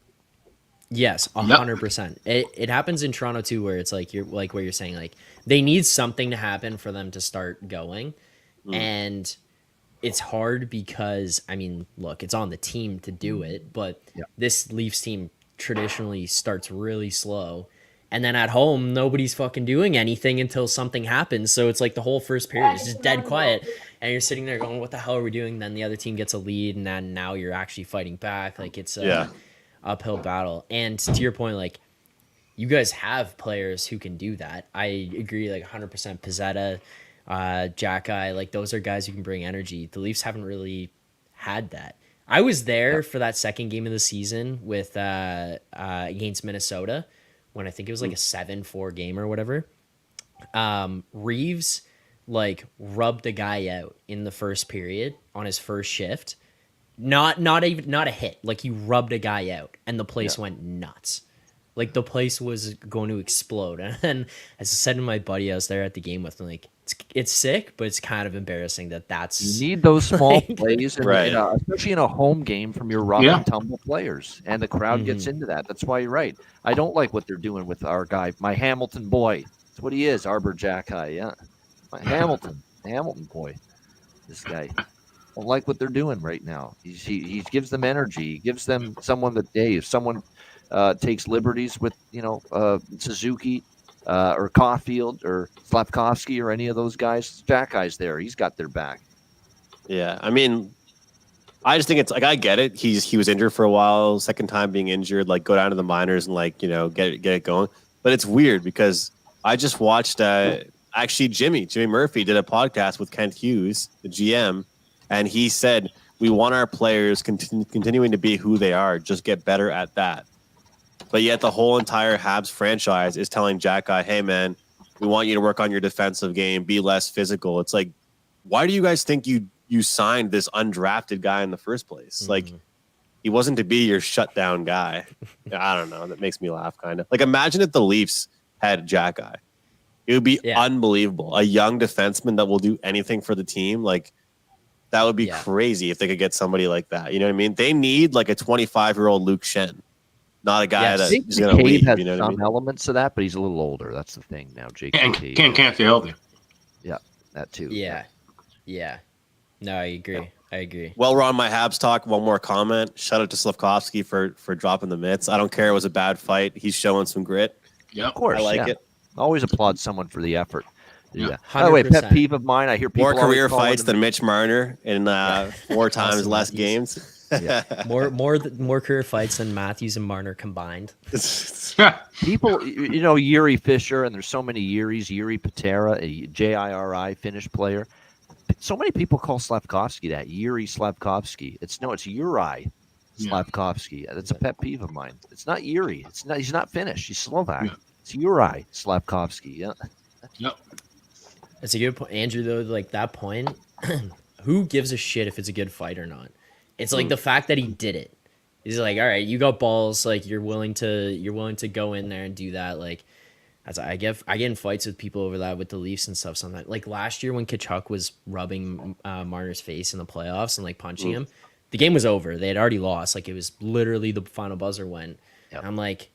Yes, 100%. It happens in Toronto too, where it's like you're like what you're saying, like they need something to happen for them to start going, and it's hard because I mean, look, it's on the team to do it, but this Leafs team traditionally starts really slow, and then at home nobody's fucking doing anything until something happens. So it's like the whole first period is just dead quiet, and you're sitting there going, "What the hell are we doing?" Then the other team gets a lead, and then now you're actually fighting back. Like it's uphill battle. And to your point, like you guys have players who can do that. I agree, like 100%. Pizzetta, Jack-Eye, like those are guys who can bring energy. The Leafs haven't really had that. I was there for that second game of the season with against Minnesota when I think it was like a 7-4 game or whatever. Reeves like rubbed a guy out in the first period on his first shift. Not a hit. Like he rubbed a guy out, and the place went nuts. Like the place was going to explode. And then, as I said to my buddy I was there at the game with, him, like it's sick, but it's kind of embarrassing that's you need those small like, plays, especially in a home game from your rough and tumble players, and the crowd gets into that. That's why you're right. I don't like what they're doing with our guy, my Hamilton boy. That's what he is, Arbor Jack-Eye. Yeah, my Hamilton boy. This guy. Don't like what they're doing right now. He gives them energy. He gives them someone that, hey, if someone takes liberties with, Suzuki or Caulfield or Slavkovsky or any of those guys, Jack-Eye's there. He's got their back. Yeah, I mean, I just think it's like I get it. He was injured for a while, second time being injured, like go down to the minors and like, get it going. But it's weird because I just watched actually Jimmy Murphy did a podcast with Kent Hughes, the GM. And he said, we want our players continuing to be who they are, just get better at that. But yet the whole entire Habs franchise is telling Jack-Eye, hey, man, we want you to work on your defensive game, be less physical. It's like, why do you guys think you signed this undrafted guy in the first place? Like, he wasn't to be your shutdown guy. I don't know. That makes me laugh, kind of. Like, imagine if the Leafs had Jack-Eye. It would be unbelievable. A young defenseman that will do anything for the team, like, that would be crazy if they could get somebody like that. You know what I mean? They need like a 25-year-old Luke Shen, not a guy that is going to leave. Has you know what I mean? elements of that, but he's a little older. That's the thing now, Jake. Can't stay healthy. Yeah, that too. Yeah. No, I agree. Well, we're on my Habs talk. One more comment. Shout out to Slavkovsky for dropping the mitts. I don't care. It was a bad fight. He's showing some grit. Yeah, of course. I like it. Always applaud someone for the effort. Yeah. By the way, pet peeve of mine. I hear people more career fights than Mitch Marner in 4 times less games. more career fights than Matthews and Marner combined. People, Yuri Fisher, and there's so many Yuris. Yuri Patera, a JIRI Finnish player. So many people call Slavkovsky that Yuri Slavkovsky. It's Yuri Slavkovsky. That's a pet peeve of mine. It's not Yuri. He's not Finnish. He's Slovak. Yeah. It's Yuri Slavkovsky. Yeah. Yep. That's a good point, Andrew. Though, like that point, who gives a shit if it's a good fight or not? It's like the fact that he did it. He's like, all right, you got balls. Like you're willing to go in there and do that. Like, I get in fights with people over that with the Leafs and stuff. Sometimes, like last year when Kachuk was rubbing Marner's face in the playoffs and like punching him, the game was over. They had already lost. Like it was literally the final buzzer went. Yep. I'm like,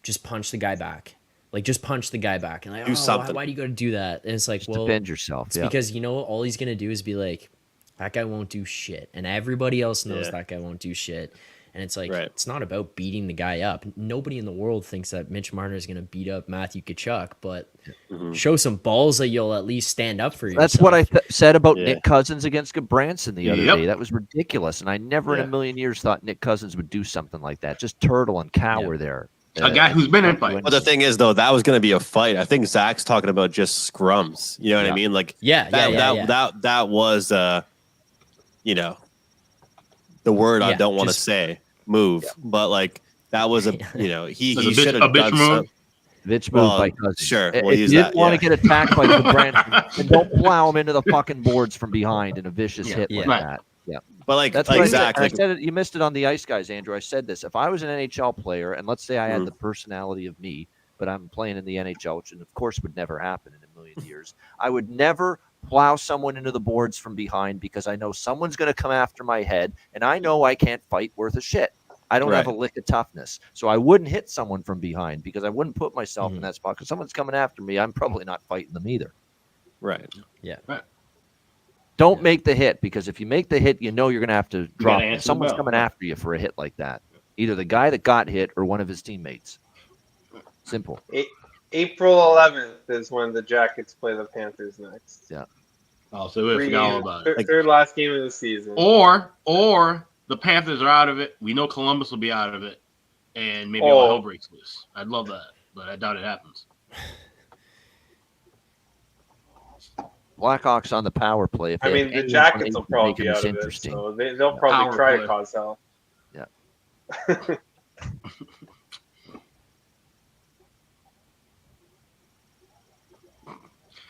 just punch the guy back. Like, just punch the guy back. And like, do something. Why do you got to do that? And it's like, just defend yourself. It's because, all he's going to do is be like, that guy won't do shit. And everybody else knows that guy won't do shit. And it's like, Right. it's not about beating the guy up. Nobody in the world thinks that Mitch Marner is going to beat up Matthew Tkachuk, but show some balls that you'll at least stand up for yourself. That's what I said about Yeah. Nick Cousins against Branson the other Yep. day. That was ridiculous. And I never in a million years thought Nick Cousins would do something like that. Just turtle and cower there. A guy who's been in fight. But the thing is, though, that was going to be a fight. I think Zach's talking about just scrums. You know what I mean? Like, that was, you know, the word I don't want to say, move. But like, that was a, you know, he should have done something. Bitch move by Cousins. Sure, If we'll you use didn't that. want to get attacked by Branson, then don't plow him into the fucking boards from behind in a vicious hit like that. Yeah. But like, That's like what Zach, I said it, you missed it on the Ice Guys, Andrew. I said this. If I was an NHL player, and let's say I had the personality of me, but I'm playing in the NHL, which of course would never happen in a million years, I would never plow someone into the boards from behind because I know someone's going to come after my head, and I know I can't fight worth a shit. I don't have a lick of toughness. So I wouldn't hit someone from behind because I wouldn't put myself in that spot. Because someone's coming after me, I'm probably not fighting them either. Right. Yeah. Right. Don't make the hit, because if you make the hit, you know you're going to have to drop. answer the Someone's bell. coming after you for a hit like that. Either the guy that got hit or one of his teammates. Simple. April 11th is when the Jackets play the Panthers next. Yeah. Oh, so we forgot all about it. Third last game of the season. Or the Panthers are out of it. We know Columbus will be out of it, and maybe all hell breaks loose. I'd love that, but I doubt it happens. Blackhawks on the power play. If I they mean, have the Jackets anyone will to probably make be this out of it, interesting. so they'll probably Power try play. to cause hell. Yeah.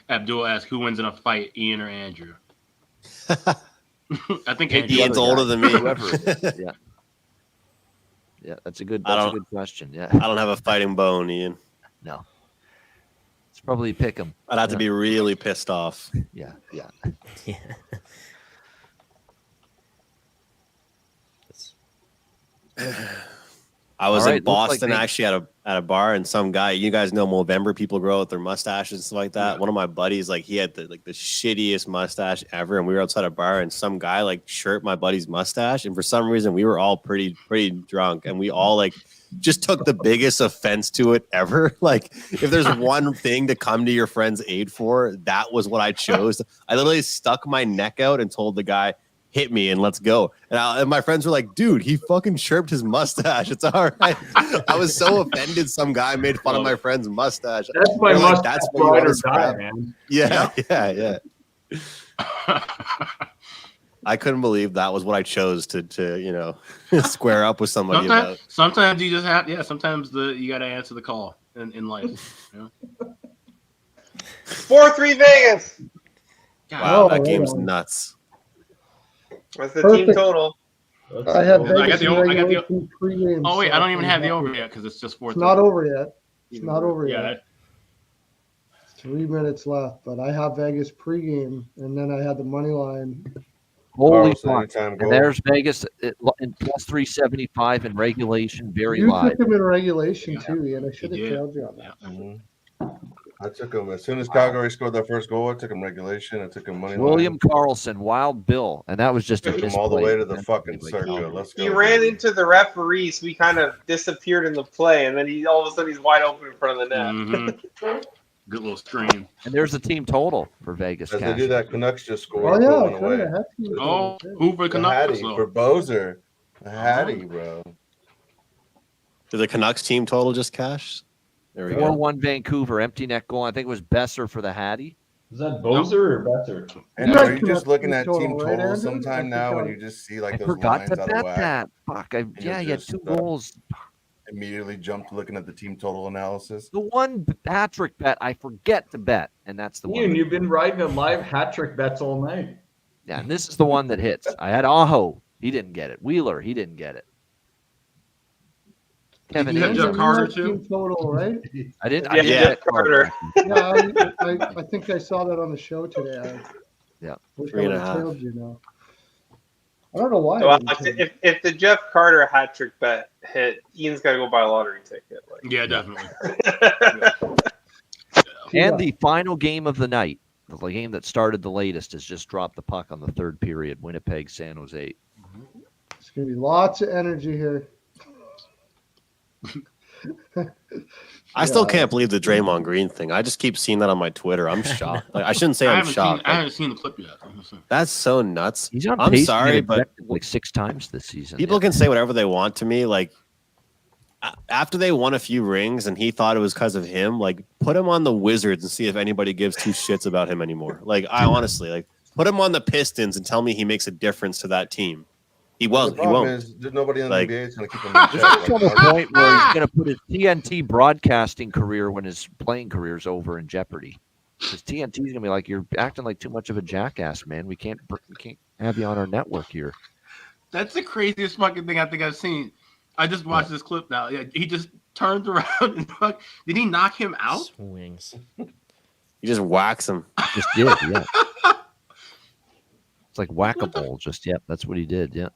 Abdul asked, who wins in a fight, Ian or Andrew? I think Ian's older than me. Whoever it is. Yeah. Yeah, that's a good question. Yeah. I don't have a fighting bone, Ian. No. It's probably pick him. I'd have to be really pissed off. Yeah. Yeah. Yeah. I was All right, in looks like Boston they- actually at a bar, and some guy, you guys know Movember, people grow out their mustaches and stuff like that. One of my buddies, like, he had the shittiest mustache ever, and we were outside a bar, and some guy like chirped my buddy's mustache, and for some reason we were all pretty drunk, and we all like just took the biggest offense to it ever. Like, if there's one thing to come to your friend's aid for, that was what I chose. I literally stuck my neck out and told the guy, hit me and let's go. And my friends were like, dude, he fucking chirped his mustache. It's all right. I was so offended some guy made fun of my friend's mustache. That's my They're mustache. like, that's what you Ride want or to die, scrap. man. Yeah. I couldn't believe that was what I chose to square up with somebody about. Sometimes you just have, sometimes you got to answer the call in life. You know? 4-3 Vegas. Wow, that game's nuts. That's the team total. I have I got Vegas the in over. regulation pregame. Oh wait, I don't even have the stuff. over yet because it's just 4. It's not over yet. It's not over Yeah. yet. 3 minutes left, but I have Vegas pregame, and then I had the money line. Holy Carlson, fuck. anytime And goal. there's Vegas in plus 375 in regulation. Very You live. took him in regulation too, Ian. I should have trailed you on that. Mhm. I took him as soon as Calgary scored their first goal. I took him regulation. I took him money William line. Carlson, Wild Bill. And that was just a Took him all the misplay. way to the fucking circle. Let's go. He ran into the referee, so he kind of disappeared in the play, and then all of a sudden he's wide open in front of the net. Mm-hmm. Good little stream. And there's the team total for Vegas. As they cash. do that, Canucks just Oh scored. yeah, Put one okay, away. I had to. Oh, who for The Canucks? Hattie though? for Bozer. The Hattie, bro. Did the Canucks team total just cash? There we go. 4-1 Vancouver, empty net goal. I think it was Besser for the Hattie. Is that Bozer or Besser? And You are guys you just Canucks looking team at total, team right, totals Andrew? sometime I now when forgot. you just see like I those forgot lines to out of bet whack? that. Fuck. you You had just, 2 goals. Immediately jumped to looking at the team total analysis. The one Patrick bet I forget to bet, and that's the Ian, one. you've been riding a live hat trick bets all night. Yeah, and this is the one that hits. I had Aho. He didn't get it. Wheeler. He didn't get it. Kevin you have Hayes. Jeff Carter, Team too? total, right? I didn't. I Yeah, didn't Jeff get Carter. Yeah, I think I saw that on the show today. Yeah. Wish I 3.5. would've trailed you now. I don't know why. So I didn't trail you. if the Jeff Carter hat trick bet hit, Ian's got to go buy a lottery ticket. Like. Yeah, definitely. And the final game of the night, the game that started the latest, has just dropped the puck on the third period. Winnipeg, San Jose. gonna be lots of energy here. I still can't believe the Draymond Green thing. I just keep seeing that on my Twitter. I'm shocked. Like, I shouldn't say I'm shocked. I haven't seen the clip yet. That's so nuts. He's on I'm pace sorry, to get but ejected like 6 times this season. people can say whatever they want to me. Like, after they won a few rings and he thought it was because of him, like, put him on the Wizards and see if anybody gives 2 shits about him anymore. Like, I honestly, like, put him on the Pistons and tell me he makes a difference to that team. He won't. He won't. There's nobody in the Like- NBA is going to keep him in check. To the point where he's going to put his TNT broadcasting career when his playing career is over in jeopardy. Because TNT is going to be like, you're acting like too much of a jackass, man. We can't have you on our network here. That's the craziest fucking thing I think I've seen. I just watched this clip now. Yeah, he just turned around and did he knock him out? Swings. He just whacks him. Just did, yeah. It's like whack-a-mole. Just, yep, that's what he did, yeah.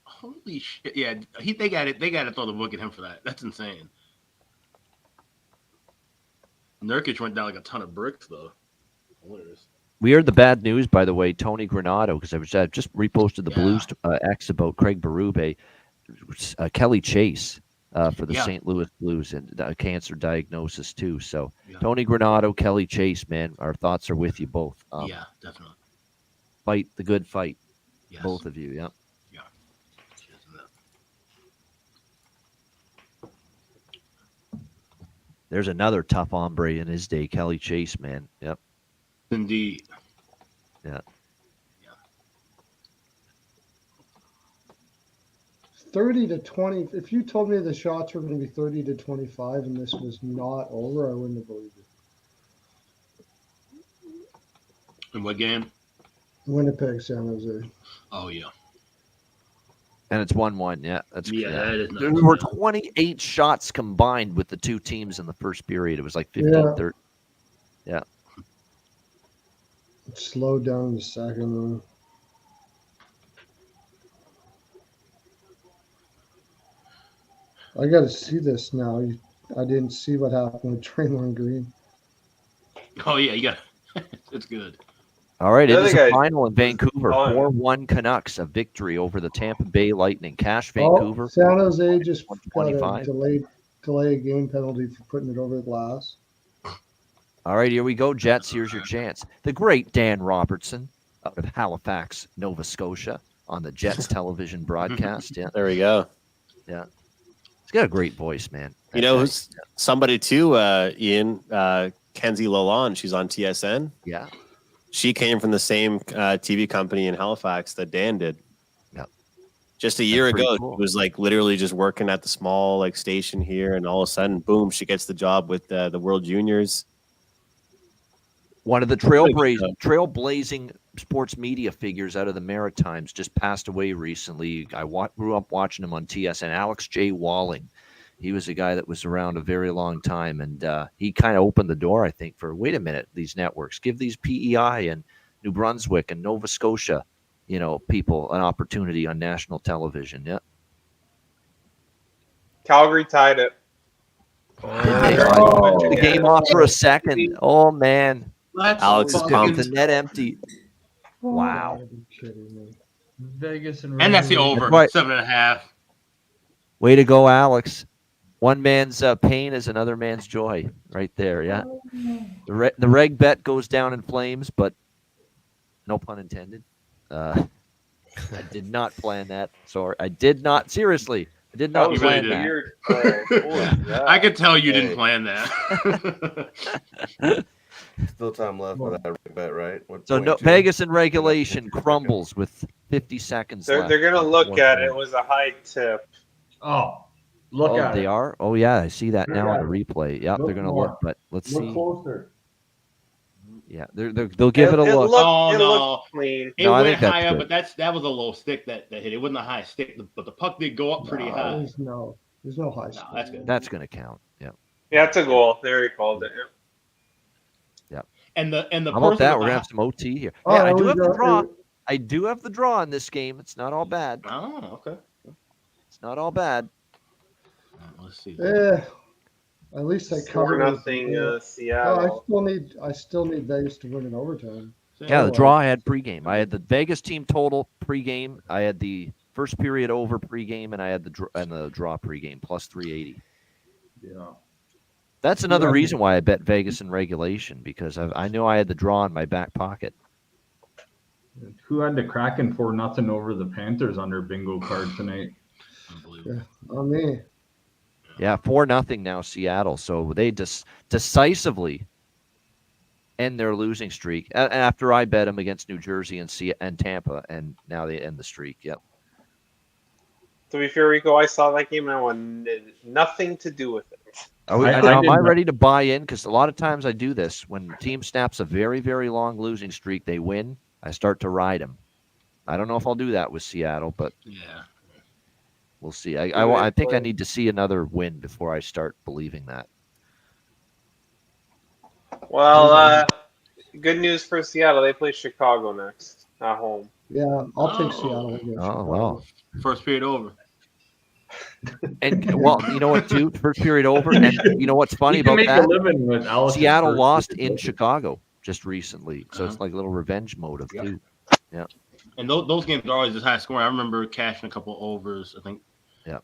Holy shit! Yeah, they got it. They got to throw the book at him for that. That's insane. Nurkic went down like a ton of bricks, though. We heard the bad news, by the way, Tony Granato, because I just reposted the Blues X about Craig Berube, Kelly Chase for the St. Louis Blues, and a cancer diagnosis too. So Tony Granato, Kelly Chase, man, our thoughts are with you both. Yeah, definitely. Fight the good fight, both of you. Yeah. There's another tough hombre in his day, Kelly Chase, man. Yep. Indeed. Yeah. 30 to 20. If you told me the shots were going to be 30 to 25 and this was not over, I wouldn't have believed it. In what game? Winnipeg, San Jose. Oh, yeah. And it's 1-1. Yeah, that's that is There nuts. were 28 shots combined with the two teams in the first period. It was like 15-30. Yeah. It slowed down in the second one. I got to see this now. I didn't see what happened with Draymond Green. Oh, yeah, you got it's good. All right, it Another is a guy- final in Vancouver. Oh, yeah. 4-1 Canucks, a victory over the Tampa Bay Lightning. Cash Oh, Vancouver. San Jose just got a 125. delay game penalty for putting it over the glass. All right, here we go, Jets. Here's your chance. The great Dan Robertson out of Halifax, Nova Scotia, on the Jets television broadcast. Yeah, There we go. yeah. He's got a great voice, man. You know, who's somebody too, Ian, Kenzie Lalonde. She's on TSN. Yeah. She came from the same TV company in Halifax that Dan did. Yep. Just a year pretty ago, cool. she was like literally just working at the small like station here, and all of a sudden, boom, she gets the job with the World Juniors. One of the trailblazing sports media figures out of the Maritimes just passed away recently. I grew up watching him on TSN. Alex J. Walling. He was a guy that was around a very long time, and he kind of opened the door, I think, for, wait a minute, these networks. Give these PEI and New Brunswick and Nova Scotia, people an opportunity on national television. Yeah. Calgary tied it. The game off for a second. Oh, man. Alex is pumped. The net empty. Wow. Vegas and And that's the That's over. right. 7.5. Way to go, Alex. One man's pain is another man's joy right there, yeah. The reg bet goes down in flames, but no pun intended. I did not plan that. Sorry. I did not. Seriously. I did not You plan really that. didn't. I could tell you didn't plan that. Still time left for that bet, right? What, So no, 22? Vegas in regulation crumbles with 50 seconds left. They're going to look at it. It was a high tip. Oh, look Oh, at they it. are? Oh, yeah. I see that Look now at on the replay. Yeah, Look they're going to more. look, but let's Look see. closer. Yeah, they'll give it a look. Oh, It no. looked clean. It No, I went think that's high up, good. but that was a low stick that hit. It wasn't a high stick, but the puck did go up pretty high. There's no high score. That's good. That's going to count. Yeah. Yeah, it's a goal. There he called it. Yeah. And the How about person that? with We're the gonna have some OT here. Oh, Hey, I do we have the got- draw. I do have the draw in this game. It's not all bad. Oh, okay. It's not all bad. Let's see. Yeah. At least I covered. 4-0 Oh, Seattle. I still need Vegas to win in overtime. Yeah, the draw I had pregame. I had the Vegas team total pregame. I had the first period over pregame, and I had the draw pregame plus 380. Yeah. That's another reason why I bet Vegas in regulation, because I know I had the draw in my back pocket. Who had the Kraken 4-0 over the Panthers on their bingo card tonight? Yeah, on me. Yeah, 4-0 now Seattle. So they decisively end their losing streak after I bet them against New Jersey and Tampa, and now they end the streak. Yep. To be fair, Rico, I saw that game and I wanted nothing to do with it. Am I ready to buy in? Because a lot of times I do this. When the team snaps a very, very long losing streak, they win. I start to ride them. I don't know if I'll do that with Seattle, but yeah, we'll see. I think I need to see another win before I start believing that. Well, good news for Seattle. They play Chicago next at home. Yeah, I'll take Seattle. Oh, well. First period over. And, well, you know what, too? First period over. And you know what's funny about that? Seattle lost in Chicago just recently. So it's like a little revenge motive, too. Yeah. And those games are always just high scoring. I remember cashing a couple overs, I think, the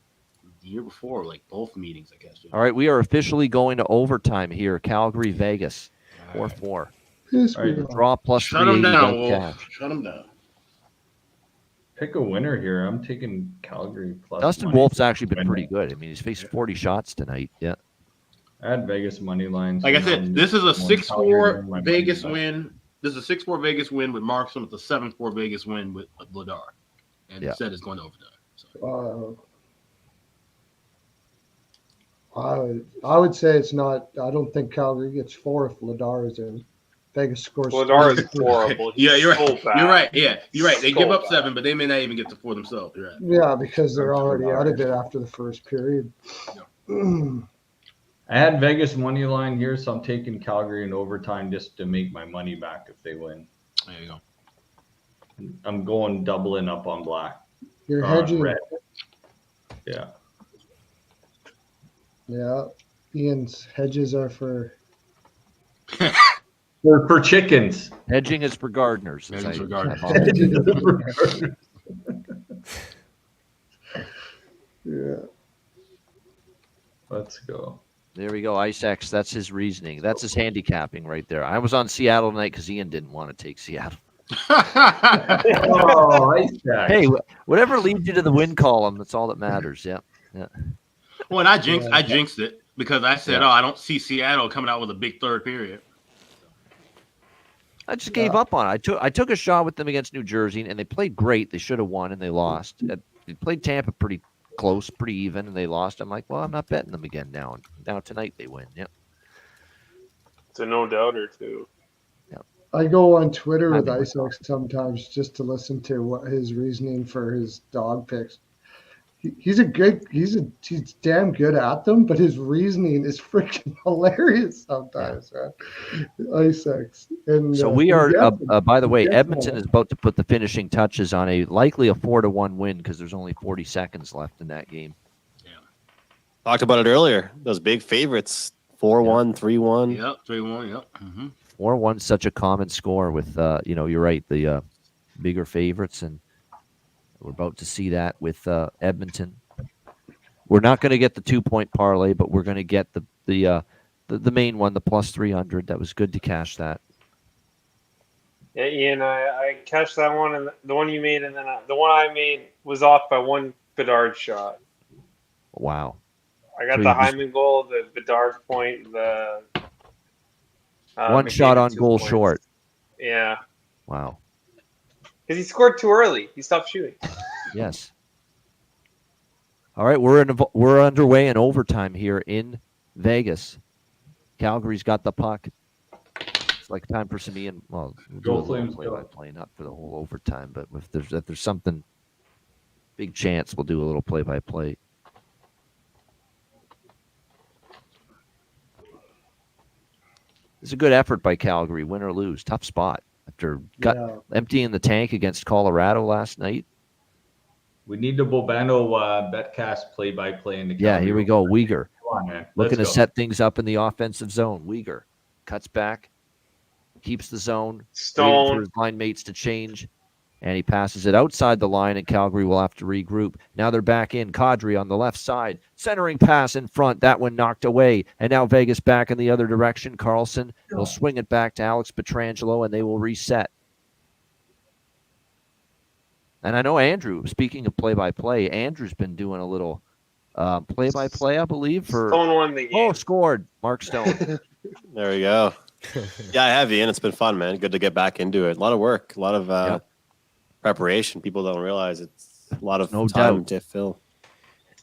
year before, like both meetings, I guess. All right, we are officially going to overtime here. Calgary, Vegas, 4-4. All right, draw plus Shut them 380. down, Don't Wolf. cash. Shut them down. Pick a winner here. I'm taking Calgary plus. Dustin money. Wolf's actually been pretty good. I mean, he's faced 40 shots tonight. Yeah. I had Vegas money lines. Like I said, this is a 6-4 Vegas win. This is a 6-4 Vegas win with Markstrom. It's a 7-4 Vegas win with Vladar. And instead it's going to overtime. So. I would say it's not. I don't think Calgary gets 4 if Vladar is in. Vegas scores. Vladar is horrible. Yeah, you're so right. bad. You're right. Yeah, you're right. They So give up bad. 7, but they may not even get to 4 themselves. You're right. Yeah, because they're already out of it after the first period. I had Vegas money line here, so I'm taking Calgary in overtime just to make my money back if they win. There you go. I'm going doubling up on black. You're hedging. Red. Yeah. Yeah, Ian's hedges are for. For chickens. Hedging is for gardeners. Hedging is for gardeners. Yeah. Let's go. There we go. Ice X. That's his reasoning. That's his handicapping right there. I was on Seattle tonight because Ian didn't want to take Seattle. Oh, Ice X. Hey, whatever leads you to the win column, that's all that matters. Yeah. Yeah. Well, and I jinxed it because I said, I don't see Seattle coming out with a big third period. I just gave up on it. I took a shot with them against New Jersey, and they played great. They should have won, and they lost. They played Tampa pretty close, pretty even, and they lost. I'm like, well, I'm not betting them again now. And now tonight they win. Yep. It's a no doubter too. I go on Twitter with Icex sometimes just to listen to what his reasoning for his dog picks. He's damn good at them, but his reasoning is freaking hilarious sometimes, man. Icex. And So we are, by the way, Edmonton is about to put the finishing touches on a 4-1 win because there's only 40 seconds left in that game. Talked about it earlier. Those big favorites, 4-1, 3-1. Yep, 3-1. Yep. 4-1's such a common score with, you're right, the bigger favorites, and we're about to see that with Edmonton. We're not going to get the 2-point parlay, but we're going to get the main one, the plus 300. That was good to cash that. Yeah, Ian, I cashed that one, and the one you made, and then the one I made was off by one Bedard shot. Wow. I got So the you just- Hyman goal, the Bedard point, the one shot on goal short. Yeah, Wow. because he scored too early. He stopped shooting. Yes. All right, we're underway in overtime here in Vegas. Calgary's got the puck. It's like time for some Ian. Well, we'll do a Go little Flames, go. play-by-play, not for the whole overtime, but if there's something big chance, we'll do a little play-by-play. It's a good effort by Calgary, win or lose. Tough spot after emptying the tank against Colorado last night. We need the Bobano Betcast play-by-play in the Yeah, here we go. Uyghur Come on, man. looking to Let's go. set things up in the offensive zone. Uyghur cuts back. keeps the zone, waiting Stone. for his line mates to change, and he passes it outside the line, and Calgary will have to regroup. Now they're back in. Kadri on the left side, centering pass in front. That one knocked away, and now Vegas back in the other direction. Carlson will swing it back to Alex Pietrangelo, and they will reset. And I know Andrew, speaking of play-by-play, Andrew's been doing a little play-by-play, I believe. Stone won the game. Oh, scored. Mark Stone. There we go. Yeah, I have, Ian. It's been fun, man. Good to get back into it. A lot of work, a lot of preparation. People don't realize it's a lot of time to fill.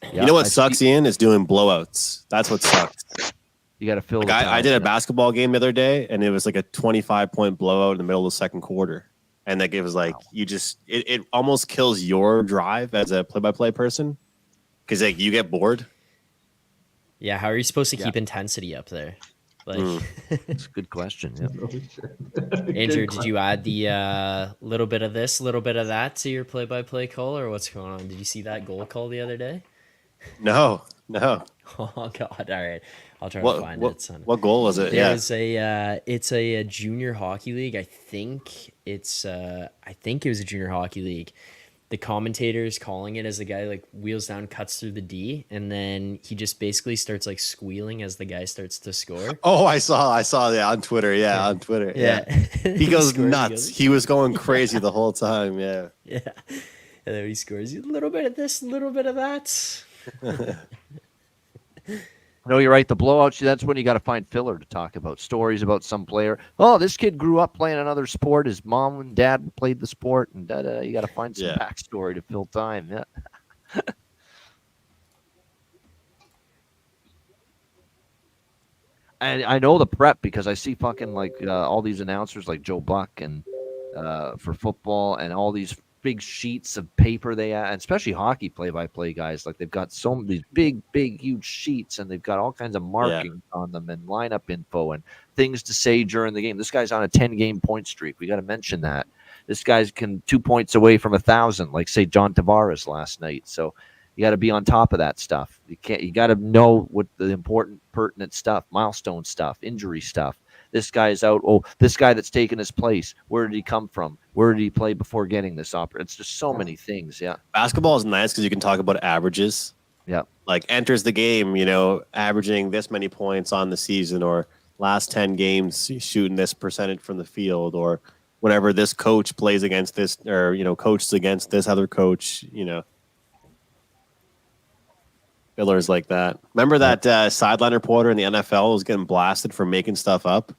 Yeah, you know what sucks, Ian, is doing blowouts. That's what sucks. You got to fill. Like I did a basketball game the other day, and it was like a 25-point blowout in the middle of the second quarter. And that gives it almost kills your drive as a play-by-play person because like you get bored. Yeah, how are you supposed to keep intensity up there? Like, it's a good question. Yeah. Andrew, did you add the little bit of this, little bit of that to your play-by-play call, or what's going on? Did you see that goal call the other day? No. Oh God! All right, I'll try to find it. Son. What goal was it? There's it's a junior hockey league. I think it was a junior hockey league. The commentator's calling it as the guy like wheels down, cuts through the D, and then he just basically starts like squealing as the guy starts to score. Oh, I saw that on Twitter. Yeah, on Twitter. Yeah. He goes nuts. He was going crazy the whole time. Yeah. Yeah. And then he scores a little bit of this, a little bit of that. No, you're right. The blowouts, that's when you got to find filler to talk about. Stories about some player. Oh, this kid grew up playing another sport. His mom and dad played the sport. And you got to find some backstory to fill time. Yeah. And I know the prep because I see fucking all these announcers like Joe Buck and for football and all these big sheets of paper they have, and especially hockey play-by-play guys. Like they've got these big, huge sheets, and they've got all kinds of markings on them and lineup info and things to say during the game. This guy's on a 10-game point streak. We got to mention that. This guy's 2 points away from 1,000, like say John Tavares last night. So you got to be on top of that stuff. You got to know what the important, pertinent stuff, milestone stuff, injury stuff. This guy's out. Oh, this guy that's taken his place. Where did he come from? Where did he play before getting this offer? It's just so many things. Yeah. Basketball is nice because you can talk about averages. Yeah. Like enters the game, averaging this many points on the season, or last 10 games shooting this percentage from the field, or whenever this coach plays against this, or, coaches against this other coach, Fillers like that. Remember that sideline reporter in the NFL was getting blasted for making stuff up?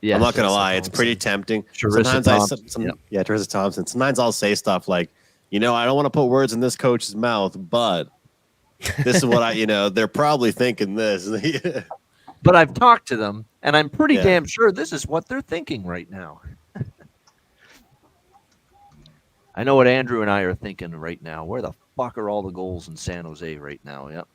Yeah, I'm not gonna lie, it's pretty tempting. Sometimes Teresa Thompson. Sometimes I'll say stuff like, I don't want to put words in this coach's mouth, but this is what they're probably thinking this. But I've talked to them, and I'm pretty damn sure this is what they're thinking right now. I know what Andrew and I are thinking right now. Where the fuck are all the goals in San Jose right now? Yep.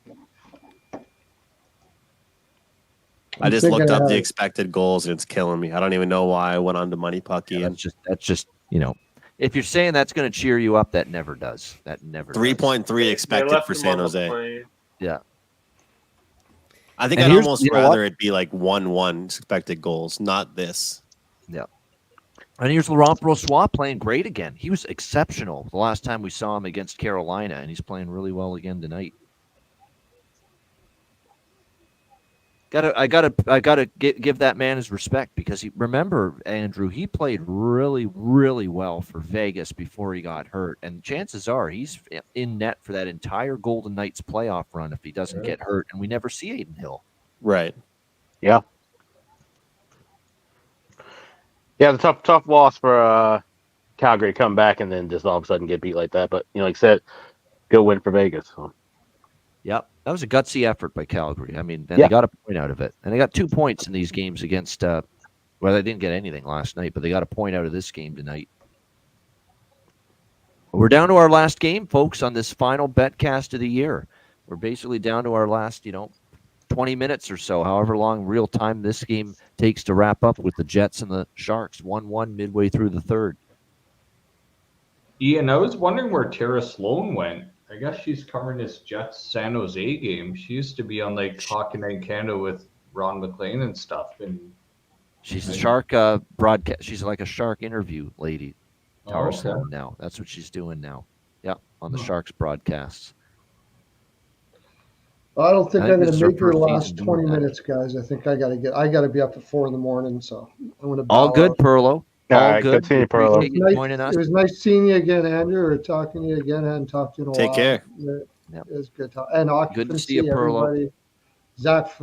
I just looked up the expected goals, and it's killing me. I don't even know why I went on to Money Pucky. That's just if you're saying that's going to cheer you up, that never does. That never. 3.3 expected for San Jose. Yeah. I think I'd almost rather it be like 1-1 expected goals, not this. Yeah. And here's Laurent Brossoit playing great again. He was exceptional the last time we saw him against Carolina, and he's playing really well again tonight. I gotta give that man his respect because remember, Andrew, he played really, really well for Vegas before he got hurt, and chances are he's in net for that entire Golden Knights playoff run if he doesn't get hurt, and we never see Aiden Hill. Right. Yeah. Yeah, the tough loss for Calgary to come back and then just all of a sudden get beat like that. But like I said, good win for Vegas. So. Yep, that was a gutsy effort by Calgary. I mean, they got a point out of it, and they got 2 points in these games against. Well, they didn't get anything last night, but they got a point out of this game tonight. We're down to our last game, folks, on this final betcast of the year. We're basically down to our last, 20 minutes or so, however long real time this game takes to wrap up with the Jets and the Sharks, 1-1 midway through the third. Ian, I was wondering where Tara Sloan went. I guess she's covering this Jets San Jose game. She used to be on Hockey Night Canada with Ron McLean and stuff. And She's a shark broadcast. She's like a shark interview lady. Tara Okay. Sloan now. That's what she's doing now. Yeah, on the Sharks broadcasts. I don't think I'm going this is to her make her first last season 20 doing that. minutes, guys. I think I got to be up at 4 a.m. So I'm going to All good, Perlo. All All right, good. good seeing you, We Perlo. appreciate you joining us. It was nice seeing you again, Andrew, or talking to you again. I hadn't talked to you in a Take while. care. It was good talk. And occupancy, Good to see you, Perlo. everybody. Zach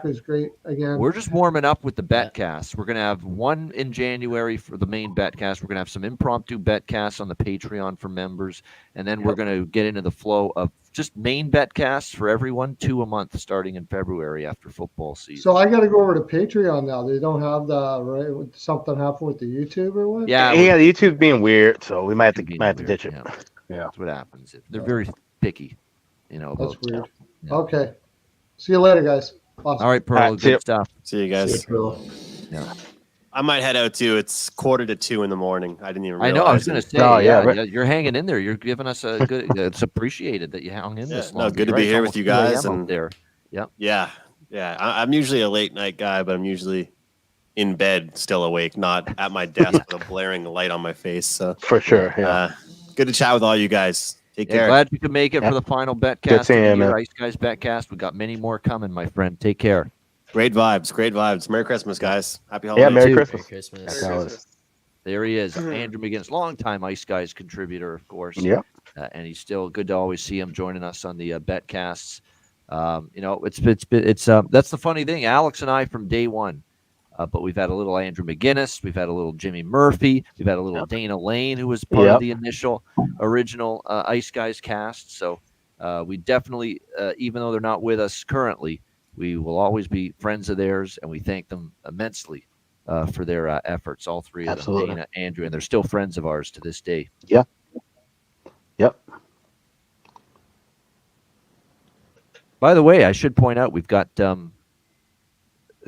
was great again. We're just warming up with the Betcast. We're going to have one in January for the main Betcast. We're going to have some impromptu Betcasts on the Patreon for members. And then we're going to get into the flow of just main Betcasts for everyone, 2 a month starting in February after football season. So I got to go over to Patreon now. They don't have the right. Something happened with the YouTube or what? Yeah, Yeah, the YouTube's being weird, so we might have to ditch it. Yeah, that's what happens. They're very picky, That's about weird. Yeah. Okay. See you later, guys. Awesome. All right, Pearl. Good stuff. See you guys. Yeah. I might head out too. It's 1:45 in the morning. I didn't even I realize. know. I was going to say, yeah, you're hanging in there. You're giving us a good. It's appreciated that you hung in this long. No, good to You're be right, here it's with you almost 2 guys. a.m. out And there. Yep. Yeah. I'm usually a late night guy, but I'm usually in bed, still awake, not at my desk with a blaring light on my face. So for sure, yeah. Good to chat with all you guys. Take care. Glad you could make it for the final Good Betcast of seeing the you, year, man. Ice Guys Betcast. We got many more coming, my friend. Take care. Great vibes. Merry Christmas, guys. Happy Yeah, holidays. Merry Christmas. Merry Christmas. Happy holidays. There he is, Andrew McGinnis, longtime Ice Guys contributor, of course. Yep. And he's still good to always see him joining us on the Betcasts. It's that's the funny thing. Alex and I from day one, but we've had a little Andrew McGinnis, we've had a little Jimmy Murphy, we've had a little Dana Lane, who was part of the original Ice Guys cast. So we definitely, even though they're not with us currently, we will always be friends of theirs, and we thank them immensely for their efforts. All three of them, Dana, Andrew, and they're still friends of ours to this day. Yeah. Yep. By the way, I should point out we've got, at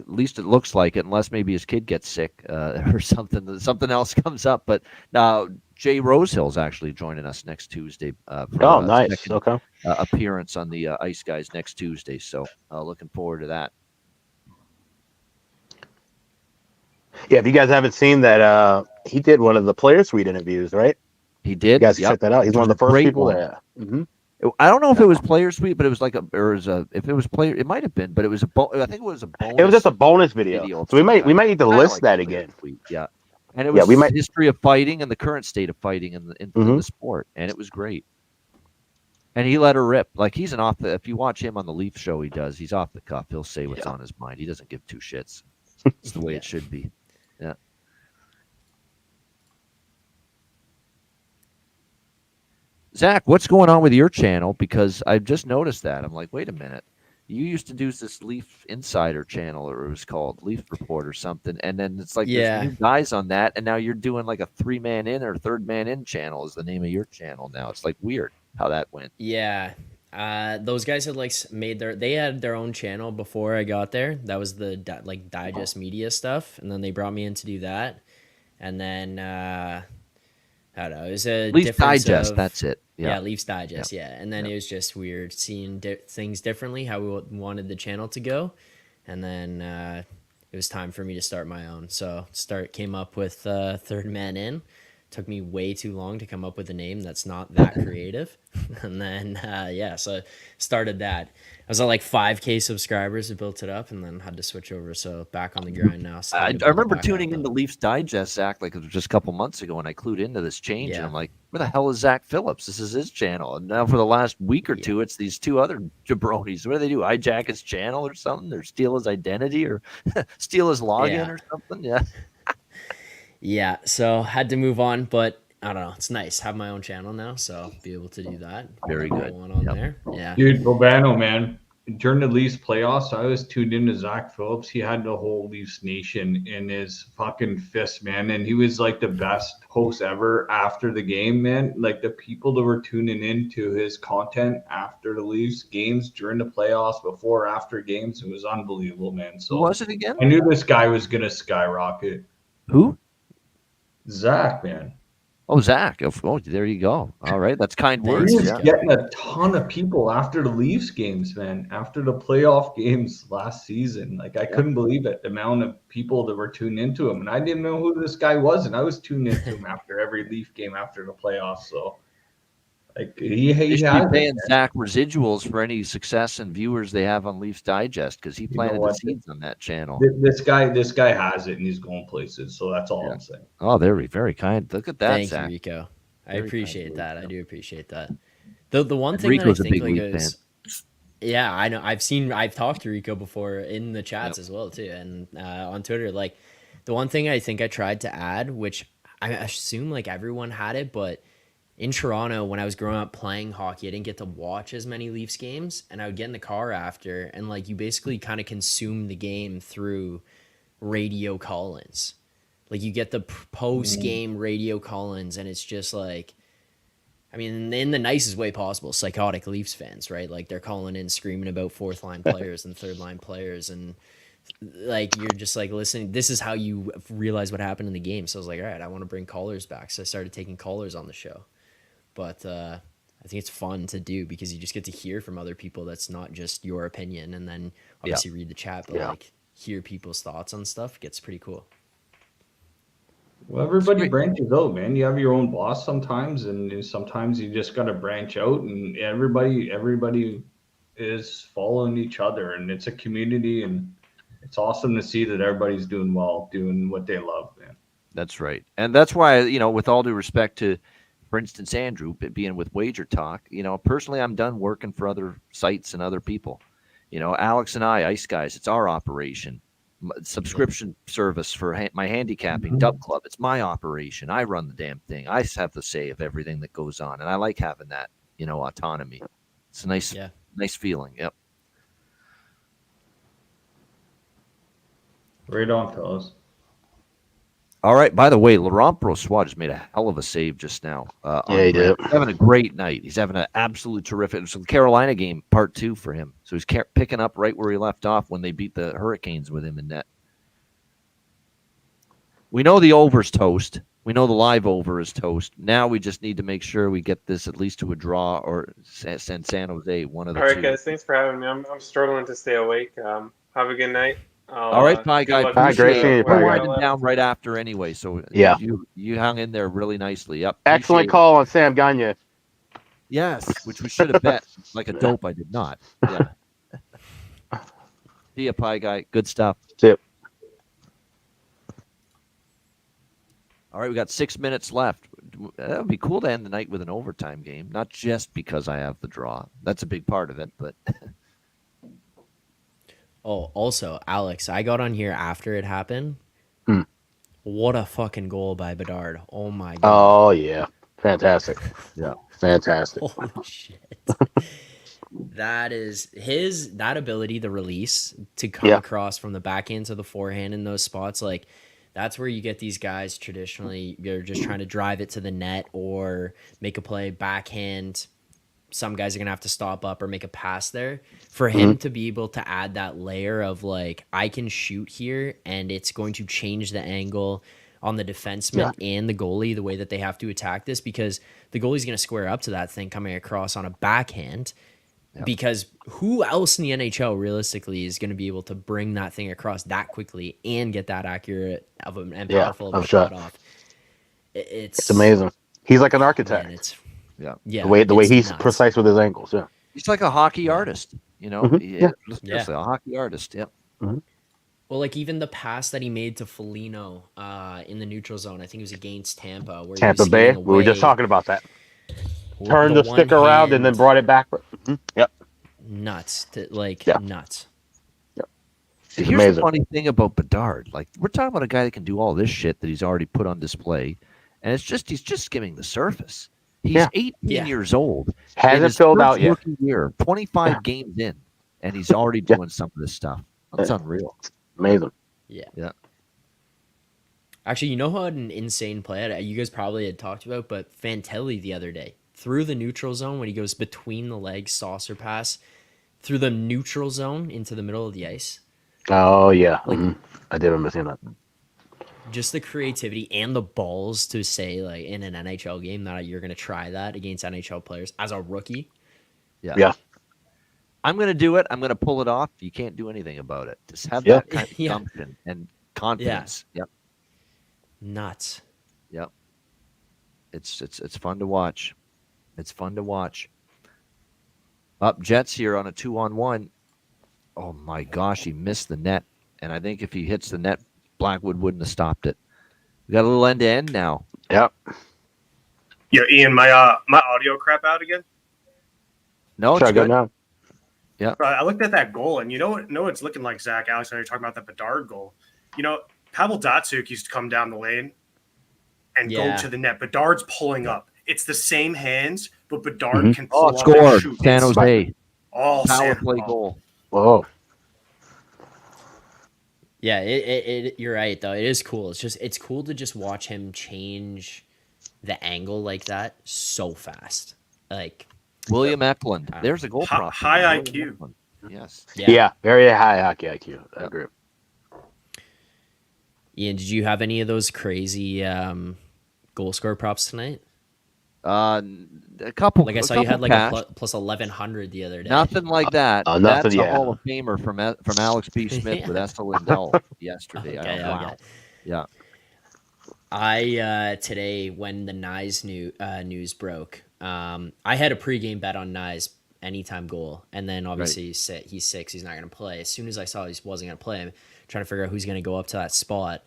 least it looks like it, unless maybe his kid gets sick or something else comes up. But now Jay Rosehill's actually joining us next Tuesday. For, nice. second, Okay. appearance on the Ice Guys next Tuesday. So looking forward to that. Yeah, if you guys haven't seen that, he did one of the Player Suite interviews, right? He did. You guys check that out. He's one of the first Great people one. there. Mm-hmm. I don't know if it was Player Suite, but it was like if it was Player, it might have been, but it was I think it was a bonus. It was just a bonus video. So we might need to list that again. Suite, yeah. And it was we might history of fighting and the current state of fighting in the sport, and it was great. And he let her rip. Like he's if you watch him on the Leaf show, he's off the cuff. He'll say what's on his mind. He doesn't give two shits. It's the way it should be. Yeah. Zach, what's going on with your channel? Because I've just noticed that. I'm like, wait a minute. You used to do this Leaf Insider channel, or it was called Leaf Report or something, and then it's like there's new guys on that, and now you're doing like a 3-man in or 3rd-man in channel is the name of your channel now. It's like weird how that went. Yeah. Those guys had they had their own channel before I got there. That was the Digest Media stuff, and then they brought me in to do that, and then I don't know. It was a Leaf Digest. That's it. Yeah, Leafs Digest. Yeah, and then it was just weird seeing things differently, how we wanted the channel to go, and then it was time for me to start my own. So came up with 3rd Man In. Took me way too long to come up with a name that's not that creative, and then so started that. I was at like 5K subscribers, I built it up, and then had to switch over. So back on the grind now. I remember tuning into Leafs Digest, Zach, like it was just a couple months ago, and I clued into this change, and I'm like, where the hell is Zach Phillips? This is his channel. And now for the last week or two, it's these two other jabronis. What do they do? Hijack his channel or something? Or steal his identity or steal his login or something? Yeah. Yeah, so had to move on, but I don't know. It's nice. Have my own channel now, so be able to do that. Very good. On there. Yeah. Dude, Bobano, man. During the Leafs playoffs, I was tuned into Zach Phillips. He had the whole Leafs nation in his fucking fist, man. And he was like the best host ever after the game, man. Like the people that were tuning into his content after the Leafs games, during the playoffs, before, after games, it was unbelievable, man. So who was it again? I knew this guy was going to skyrocket. Who? Zach, man. Oh, Zach. Oh, there you go. All right. That's kind He words. was Yeah. getting a ton of people after the Leafs games, man. After the playoff games last season, like I couldn't believe it, the amount of people that were tuned into him, and I didn't know who this guy was, and I was tuned into him after every Leaf game after the playoffs. So, like he They should has be paying it, man. Zach residuals for any success and viewers they have on Leafs Digest because he planted the seeds on that channel. This guy has it, and he's going places. So that's all I'm saying. Oh, very kind. Look at that, Thank Zach. you, Rico. I Very appreciate kind that. I do appreciate that. The one And thing Rico's that I a think big like Leaf is, yeah, I know. I've talked to Rico before in the chats as well too, and on Twitter. Like the one thing I think I tried to add, which I assume like everyone had it, but in Toronto when I was growing up playing hockey, I didn't get to watch as many Leafs games, and I would get in the car after, and like you basically kind of consume the game through radio call-ins. Like you get the post-game radio call-ins, and it's just like, I mean, in the nicest way possible, psychotic Leafs fans, right? Like they're calling in screaming about fourth line players and third line players, and like you're just like listening. This is how you realize what happened in the game. So I was like, all right, I want to bring callers back. So I started taking callers on the show. But I think it's fun to do because you just get to hear from other people. That's not just your opinion, and then obviously read the chat, but like hear people's thoughts on stuff gets pretty cool. Well, everybody branches out, man. You have your own boss sometimes, and sometimes you just got to branch out, and everybody is following each other, and it's a community, and it's awesome to see that everybody's doing well, doing what they love, man. That's right. And that's why, with all due respect to, for instance, Andrew being with Wager Talk, personally, I'm done working for other sites and other people. Alex and I, Ice Guys, it's our operation. Subscription service for my handicapping Dub Club. It's my operation. I run the damn thing. I have the say of everything that goes on, and I like having that, autonomy. It's a nice feeling. Yep. Right on, fellas. All right. By the way, Laurent Brossoit just made a hell of a save just now. He did. He's having a great night. He's having an absolute terrific. It's the Carolina game, part 2 for him. So he's picking up right where he left off when they beat the Hurricanes with him in net. We know the over's toast. We know the live over is toast. Now we just need to make sure we get this at least to a draw or send San Jose one of the two. All right, guys. Thanks for having me. I'm struggling to stay awake. Have a good night. All right, Pie Guy. Great seeing you, Pie We're Guy. winding down right after anyway, so Yeah. you hung in there really nicely. Yep. Excellent Appreciate call on Sam Gagne. Yes, which we should have bet like a dope. I did not. Yeah. See ya, Pie Guy. Good stuff. See ya. All right, we got 6 minutes left. That would be cool to end the night with an overtime game, not just because I have the draw. That's a big part of it, but. Oh, also, Alex, I got on here after it happened. What a fucking goal by Bedard. Oh, my God. Oh, yeah. Fantastic. Yeah. Fantastic. Holy shit. That is that ability, the release to come across from the backhand to the forehand in those spots. Like, that's where you get these guys traditionally. You're just trying to drive it to the net or make a play backhand. Some guys are going to have to stop up or make a pass there. For him to be able to add that layer of like, I can shoot here and it's going to change the angle on the defenseman and the goalie, the way that they have to attack this, because the goalie's going to square up to that thing coming across on a backhand. Because who else in the NHL realistically is going to be able to bring that thing across that quickly and get that accurate and powerful of a shot off? It's amazing. He's like an architect. Man, yeah. The way he's precise with his angles. Yeah. He's like a hockey artist, Seriously, a hockey artist. Yep. Well, like even the pass that he made to Foligno in the neutral zone, I think it was against Tampa. Where Tampa Bay. We were just talking about that. Turned the stick around and then brought it back. Yep. Nuts. Nuts. Yep. Here's amazing. The funny thing about Bedard. Like, we're talking about a guy that can do all this shit that he's already put on display, and he's just skimming the surface. He's 18 years old. Hasn't filled out yet. Year, 25 games in, and he's already doing some of this stuff. That's unreal. Amazing. Yeah. Actually, you know how an insane play you guys probably had talked about, but Fantilli the other day through the neutral zone when he goes between the legs, saucer pass through the neutral zone into the middle of the ice. Oh yeah, I did remember seeing that. just the creativity and the balls to say, like, in an NHL game that you're going to try that against NHL players as a rookie. Yeah. I'm going to do it. I'm going to pull it off. You can't do anything about it. Just have that kind of gumption and confidence. Yep. Nuts. Yep. It's fun to watch. It's fun to watch. Up Jets here on a 2-on-1. Oh my gosh, he missed the net. And I think if he hits the net, Blackwood wouldn't have stopped it. We got a little end to end now. Yep. Yo, Ian, my audio crap out again? No, it's good. Now. Yeah. I looked at that goal, and you know it's looking like, Zach, Alex, and you're talking about that Bedard goal. You know, Pavel Datsyuk used to come down the lane and go to the net. Bedard's pulling up. It's the same hands, but Bedard can pull up and shoot. San Jose. Power play goal. Whoa. Yeah, it you're right though. It is cool. It's cool to just watch him change the angle like that so fast. Like William Eklund. There's a goal prop. High IQ. Yes. Yeah, very high hockey IQ. I agree. Ian, did you have any of those crazy goal score props tonight? A couple. Like I saw you had like a plus 1100 the other day. Nothing like that. Nothing, That's a Hall of Famer from Alex B. Smith with Esther Lindell yesterday. Okay. Yeah. I today when the Nyes news broke, I had a pregame bet on Nyes anytime goal, and then obviously he's 6. He's not going to play. As soon as I saw he wasn't going to play, I'm trying to figure out who's going to go up to that spot.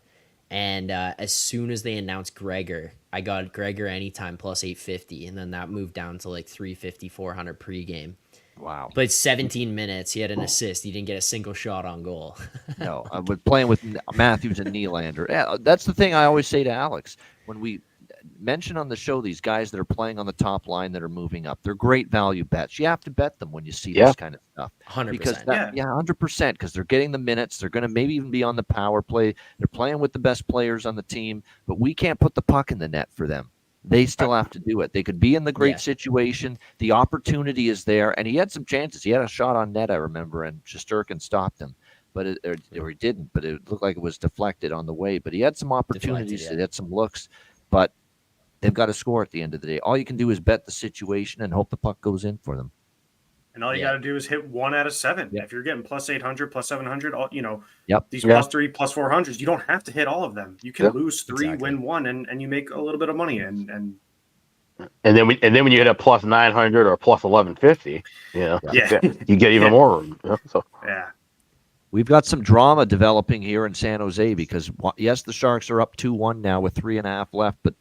And as soon as they announced Gregor, I got Gregor anytime plus 850, and then that moved down to like 350, 400 pregame. Wow. Played 17 minutes. He had an assist. He didn't get a single shot on goal. No, I was playing with Matthews and Nylander. Yeah, that's the thing I always say to Alex. When we mention on the show these guys that are playing on the top line that are moving up, they're great value bets. You have to bet them when you see this kind of stuff. 100%. Because 100%, because they're getting the minutes. They're going to maybe even be on the power play. They're playing with the best players on the team, but we can't put the puck in the net for them. They still have to do it. They could be in the great situation. The opportunity is there, and he had some chances. He had a shot on net, I remember, and Shesterkin stopped him, or he didn't. But it looked like it was deflected on the way. But he had some opportunities. He had some looks, but they've got to score at the end of the day. All you can do is bet the situation and hope the puck goes in for them. And all you got to do is hit 1 out of 7. If you're getting plus 800, plus 700, these Yep. plus 3, plus 400s, you don't have to hit all of them. You can lose 3, win 1, and you make a little bit of money. And then when you hit a plus 900 or plus 1150, you get even more. We've got some drama developing here in San Jose because yes, the Sharks are up 2-1 now with 3.5 left, but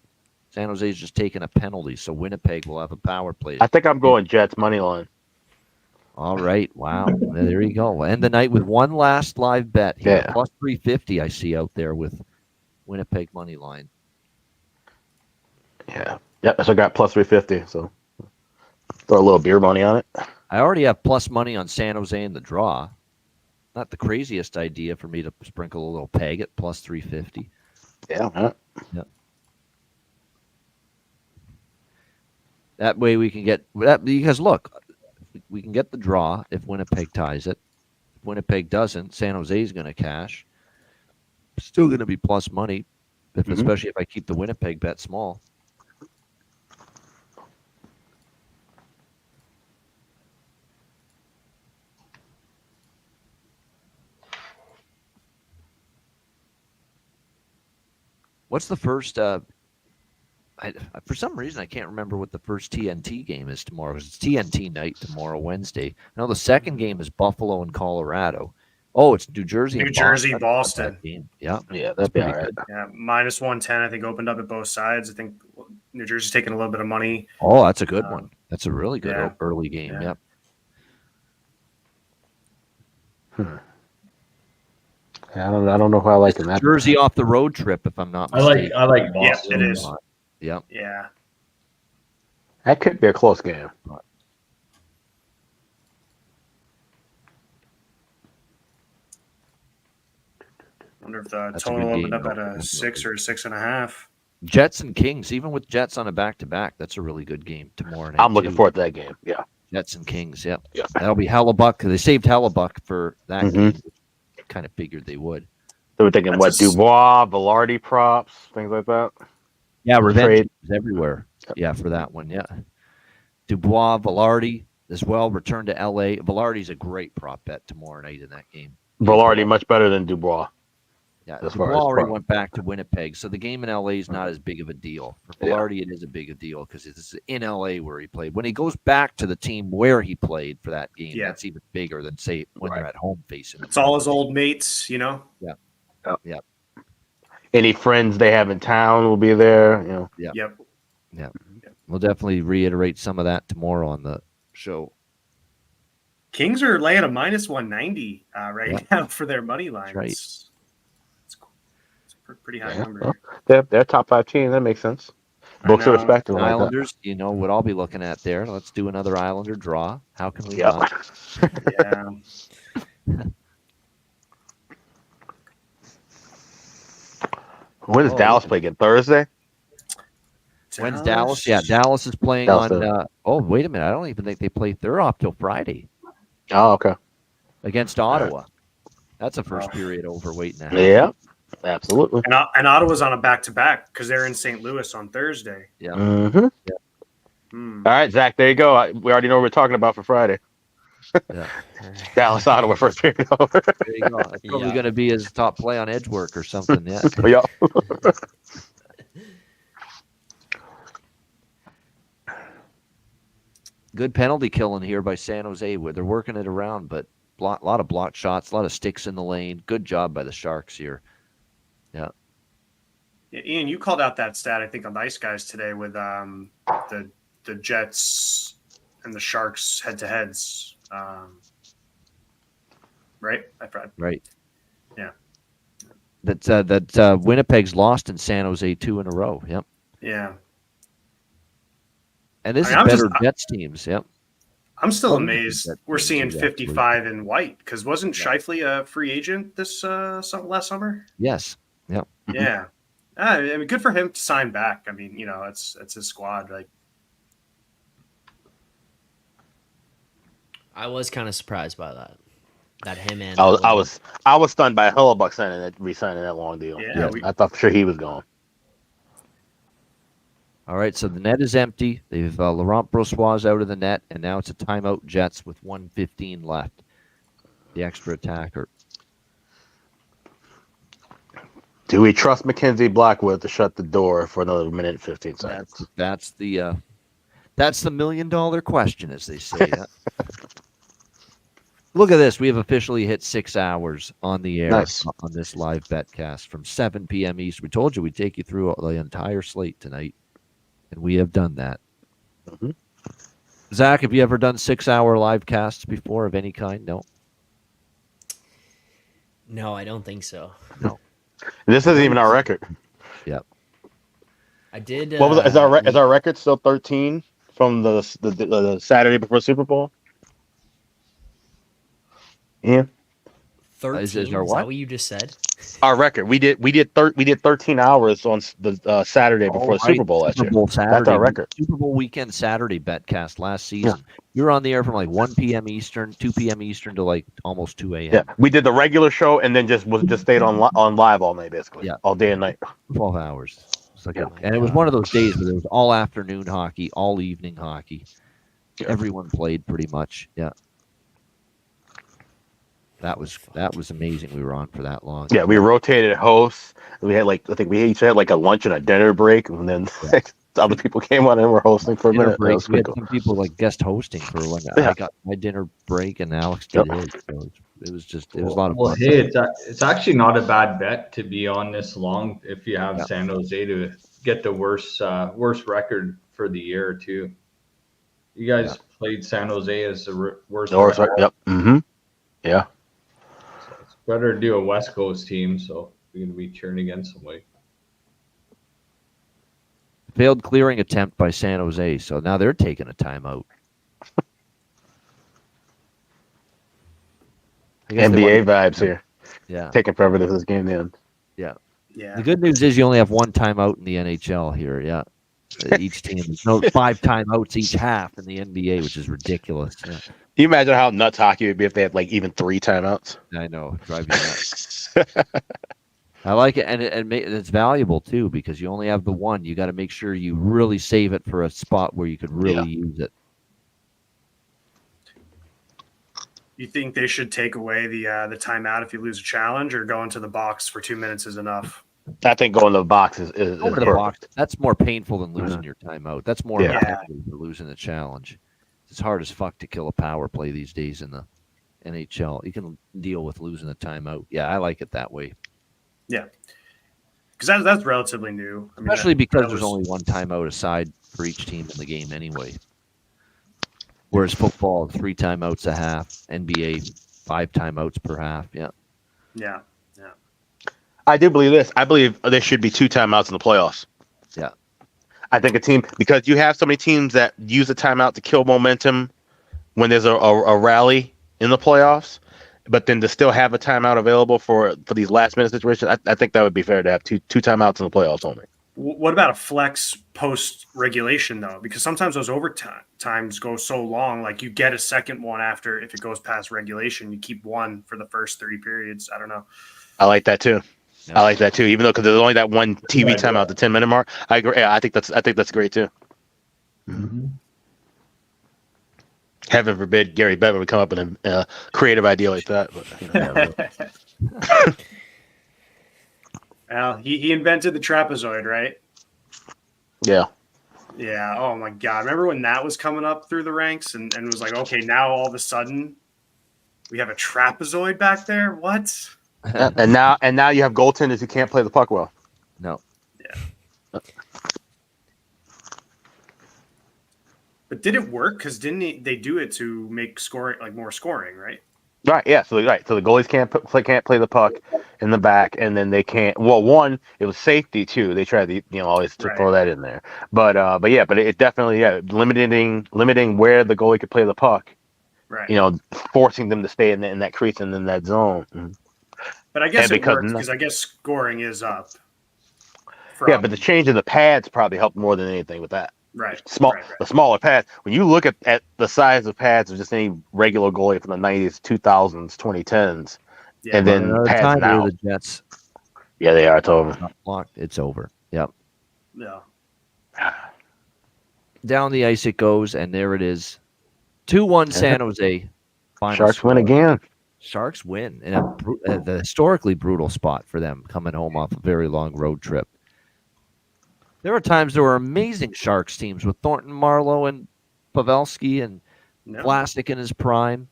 San Jose is just taking a penalty, so Winnipeg will have a power play. I think I'm going Jets money line. All right. Wow. There you go. End the night with one last live bet here. Yeah. Plus 350 I see out there with Winnipeg money line. Yeah. Yep. So I got plus 350. So throw a little beer money on it. I already have plus money on San Jose in the draw. Not the craziest idea for me to sprinkle a little peg at plus 350. Yeah. Yeah. That way we can get that because look, we can get the draw if Winnipeg ties it. If Winnipeg doesn't, San Jose is going to cash. Still going to be plus money, especially if I keep the Winnipeg bet small. What's the first? For some reason, I can't remember what the first TNT game is tomorrow. It's TNT night tomorrow, Wednesday. I know the second game is Buffalo and Colorado. Oh, it's New Jersey. New Jersey, Boston. Yeah, that'd be all right. Yeah, minus 110. I think opened up at both sides. I think New Jersey's taking a little bit of money. Oh, that's a good one. That's a really good early game. Yeah. Yep. I don't know who I like in that. Jersey off the road trip, if I'm not mistaken. I like Boston. Yeah, it is. Yep. Yeah. That could be a close game. Wonder if the That's a total good opened game, up at though. a 6 or a 6.5. Jets and Kings, even with Jets on a back-to-back, that's a really good game tomorrow night. I'm looking forward to that game. Yeah. Jets and Kings, yeah. That'll be Hellebuck. They saved Hellebuck for that game. Kind of figured they would. So we're thinking Dubois, Velarde props, things like that. Yeah, revenge Trade. is everywhere. Yeah, for that one. Yeah, Dubois, Velarde as well. Return to LA. Velarde's a great prop bet tomorrow night in that game. Velarde much better than Dubois. Yeah, as Dubois far as already prop. went back to Winnipeg, so the game in LA is not as big of a deal. For Velarde, it is a big a deal because it's in LA where he played. When he goes back to the team where he played for that game, that's even bigger than say when they're at home facing. It's all his old mates, you know. Yeah. Yeah. Any friends they have in town will be there. You know. Yeah. Yep. Yeah. We'll definitely reiterate some of that tomorrow on the show. Kings are laying a minus 190 right now for their money line. That's right. It's a pretty high Yeah, number. well, they're top 5 team. That makes sense. Books are respected. Like Islanders, you know what I'll be looking at there. Let's do another Islander draw. How can we Yep. not? Yeah. When does Dallas play again? Thursday? When's Dallas? Yeah, Dallas is playing Dallas on. Wait a minute. I don't even think they play. They're off till Friday Oh, okay. against Ottawa. That's a first period over waiting to happen. Yeah, absolutely. And Ottawa's on a back-to-back because they're in St. Louis on Thursday. Yeah. Mm-hmm. All right, Zach, there you go. We already know what we're talking about for Friday. Yeah. Dallas, Ottawa, first period over. There you go. It's probably going to be his top play on edge work or something. Yeah. Yeah. Good penalty killing here by San Jose. Where they're working it around, but a lot of blocked shots, a lot of sticks in the lane. Good job by the Sharks here. Yeah. Yeah, Ian, you called out that stat, I think, on the Ice Guys today with the Jets and the Sharks head-to-heads. Right? Right. Yeah. That Winnipeg's lost in San Jose 2 in a row. Yep. Yeah. And this is I'm better Jets teams. Yep. I'm still amazed we're seeing 55 in white because wasn't Scheifele a free agent this last summer? Yes. Yep. Yeah. I mean, good for him to sign back. I mean, you know, it's his squad. Like, I was kind of surprised by that. That him and I was stunned by Hellebuyck re-signing that long deal. Yeah, I thought for sure he was gone. All right, so the net is empty. They've Laurent Brossois out of the net, and now it's a timeout Jets with 1:15 left. The extra attacker. Do we trust Mackenzie Blackwood to shut the door for another minute and 15 seconds? That's the $1 million question, as they say. Look at this. We have officially hit 6 hours on the air on this live betcast from 7 p.m. East. We told you we'd take you through the entire slate tonight, and we have done that. Mm-hmm. Zach, have you ever done 6-hour live casts before of any kind? No. No, I don't think so. No. This isn't even our record. Yep. I did. What was is our record still 13 from the Saturday before Super Bowl? Yeah. 13. Is that what you just said? Our record. We did 13 hours on the Saturday before the Super Bowl last year. That's our record. Super Bowl weekend Saturday betcast last season. Yeah. You were on the air from like 1 p.m. Eastern, 2 p.m. Eastern to like almost 2 a.m. Yeah, we did the regular show and then just stayed on live all night basically. Yeah, all day and night. 12 hours. And it was one of those days where there was all afternoon hockey, all evening hockey. Yeah. Everyone played pretty much. Yeah. That was amazing. We were on for that long. Yeah, we rotated hosts. We had I think we each had like a lunch and a dinner break, and then other people came on and were hosting for a minute. We had some people like guest hosting for when I got my dinner break and Alex did his. So it was a lot of fun. Well, hey, it's actually not a bad bet to be on this long if you have San Jose to get the worst record for the year too. You guys played San Jose as the worst record. Yep. Mm-hmm. Yeah. Better do a West Coast team, so we're going to be cheering against them. Failed clearing attempt by San Jose, so now they're taking a timeout. NBA vibes here. Yeah. Taking forever to this game to end. Yeah. Yeah. The good news is you only have one timeout in the NHL here. Yeah. Each team. There's no 5 timeouts each half in the NBA, which is ridiculous. Yeah. Can you imagine how nuts hockey would be if they had like even 3 timeouts? I know. Drive you nuts. I like it, and it's valuable too because you only have the one. You got to make sure you really save it for a spot where you could really use it. You think they should take away the timeout if you lose a challenge, or go into the box for 2 minutes is enough? I think going to the box is Over the box. That's more painful than losing your timeout. That's more of a penalty for losing the challenge. It's hard as fuck to kill a power play these days in the NHL. You can deal with losing a timeout. Yeah, I like it that way. Yeah, because that's relatively new. I mean, Especially because there's only one timeout aside for each team in the game anyway. Whereas football, 3 timeouts a half. NBA, 5 timeouts per half. Yeah. Yeah. I do believe this. I believe there should be 2 timeouts in the playoffs. Yeah. I think a team, because you have so many teams that use a timeout to kill momentum when there's a rally in the playoffs, but then to still have a timeout available for these last minute situations, I think that would be fair to have two timeouts in the playoffs only. What about a flex post regulation though? Because sometimes those overtime times go so long, like you get a second one after if it goes past regulation, you keep one for the first 3 periods. I don't know. I like that too. I like that too. Even though because there's only that one TV timeout at the 10-minute mark. I agree. Yeah, I think that's great too. Mm-hmm. Heaven forbid Gary Bettman would come up with a creative idea like that. But, Well, he invented the trapezoid, right? Yeah. Yeah. Oh my God. Remember when that was coming up through the ranks and it was like, okay, now all of a sudden we have a trapezoid back there. What? and now you have goaltenders who can't play the puck well. No. Yeah. But did it work? Because didn't they do it to make scoring like more scoring, right? Right, yeah. So the goalies can't play the puck in the back, and then they can't. Well, one, it was safety too. They tried to always to throw that in there, but it definitely limiting where the goalie could play the puck. Right. Forcing them to stay in that crease and in that zone. Mm-hmm. But I guess it works because I guess scoring is up. Yeah, but the change in the pads probably helped more than anything with that. Right. The smaller pads. When you look at the size of pads of just any regular goalie from the 90s, 2000s, 2010s, and then pads now. The Jets. Yeah, they are. It's over. It's over. Yep. Yeah. Down the ice it goes, and there it is. 2-1 San Jose. Sharks win again. Sharks win in the historically brutal spot for them coming home off a very long road trip. There were times there were amazing Sharks teams with Thornton Marlowe and Pavelski and Vlasic in his prime.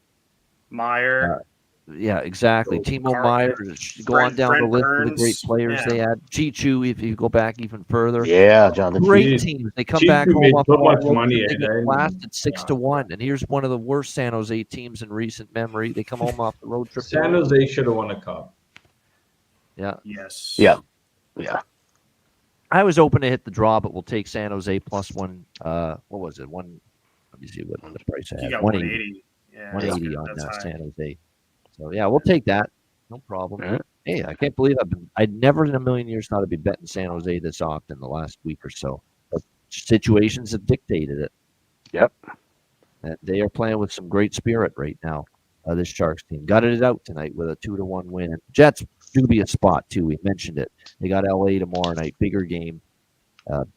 Meyer. Yeah, exactly. Timo Meyer. Go on down the list of the great players they had. Chichu, if you go back even further. Yeah, John. Great teams. They come back home off so much money. They get blasted 6-1. And here's one of the worst San Jose teams in recent memory. They come home off the road trip. San Jose should have won a cup. Yeah. Yes. Yeah. Yeah. I was open to hit the draw, but we'll take San Jose plus one. What was it? Let me see what the price I had. You got 180. Yeah, 180 on San Jose. So yeah, we'll take that. No problem. Right. Hey, I can't believe I'd never in a million years thought I'd be betting San Jose this often the last week or so. But situations have dictated it. Yep. And they are playing with some great spirit right now. This Sharks team got it out tonight with a 2-1 win. Jets do be a spot too. We mentioned it. They got LA tomorrow night. Bigger game.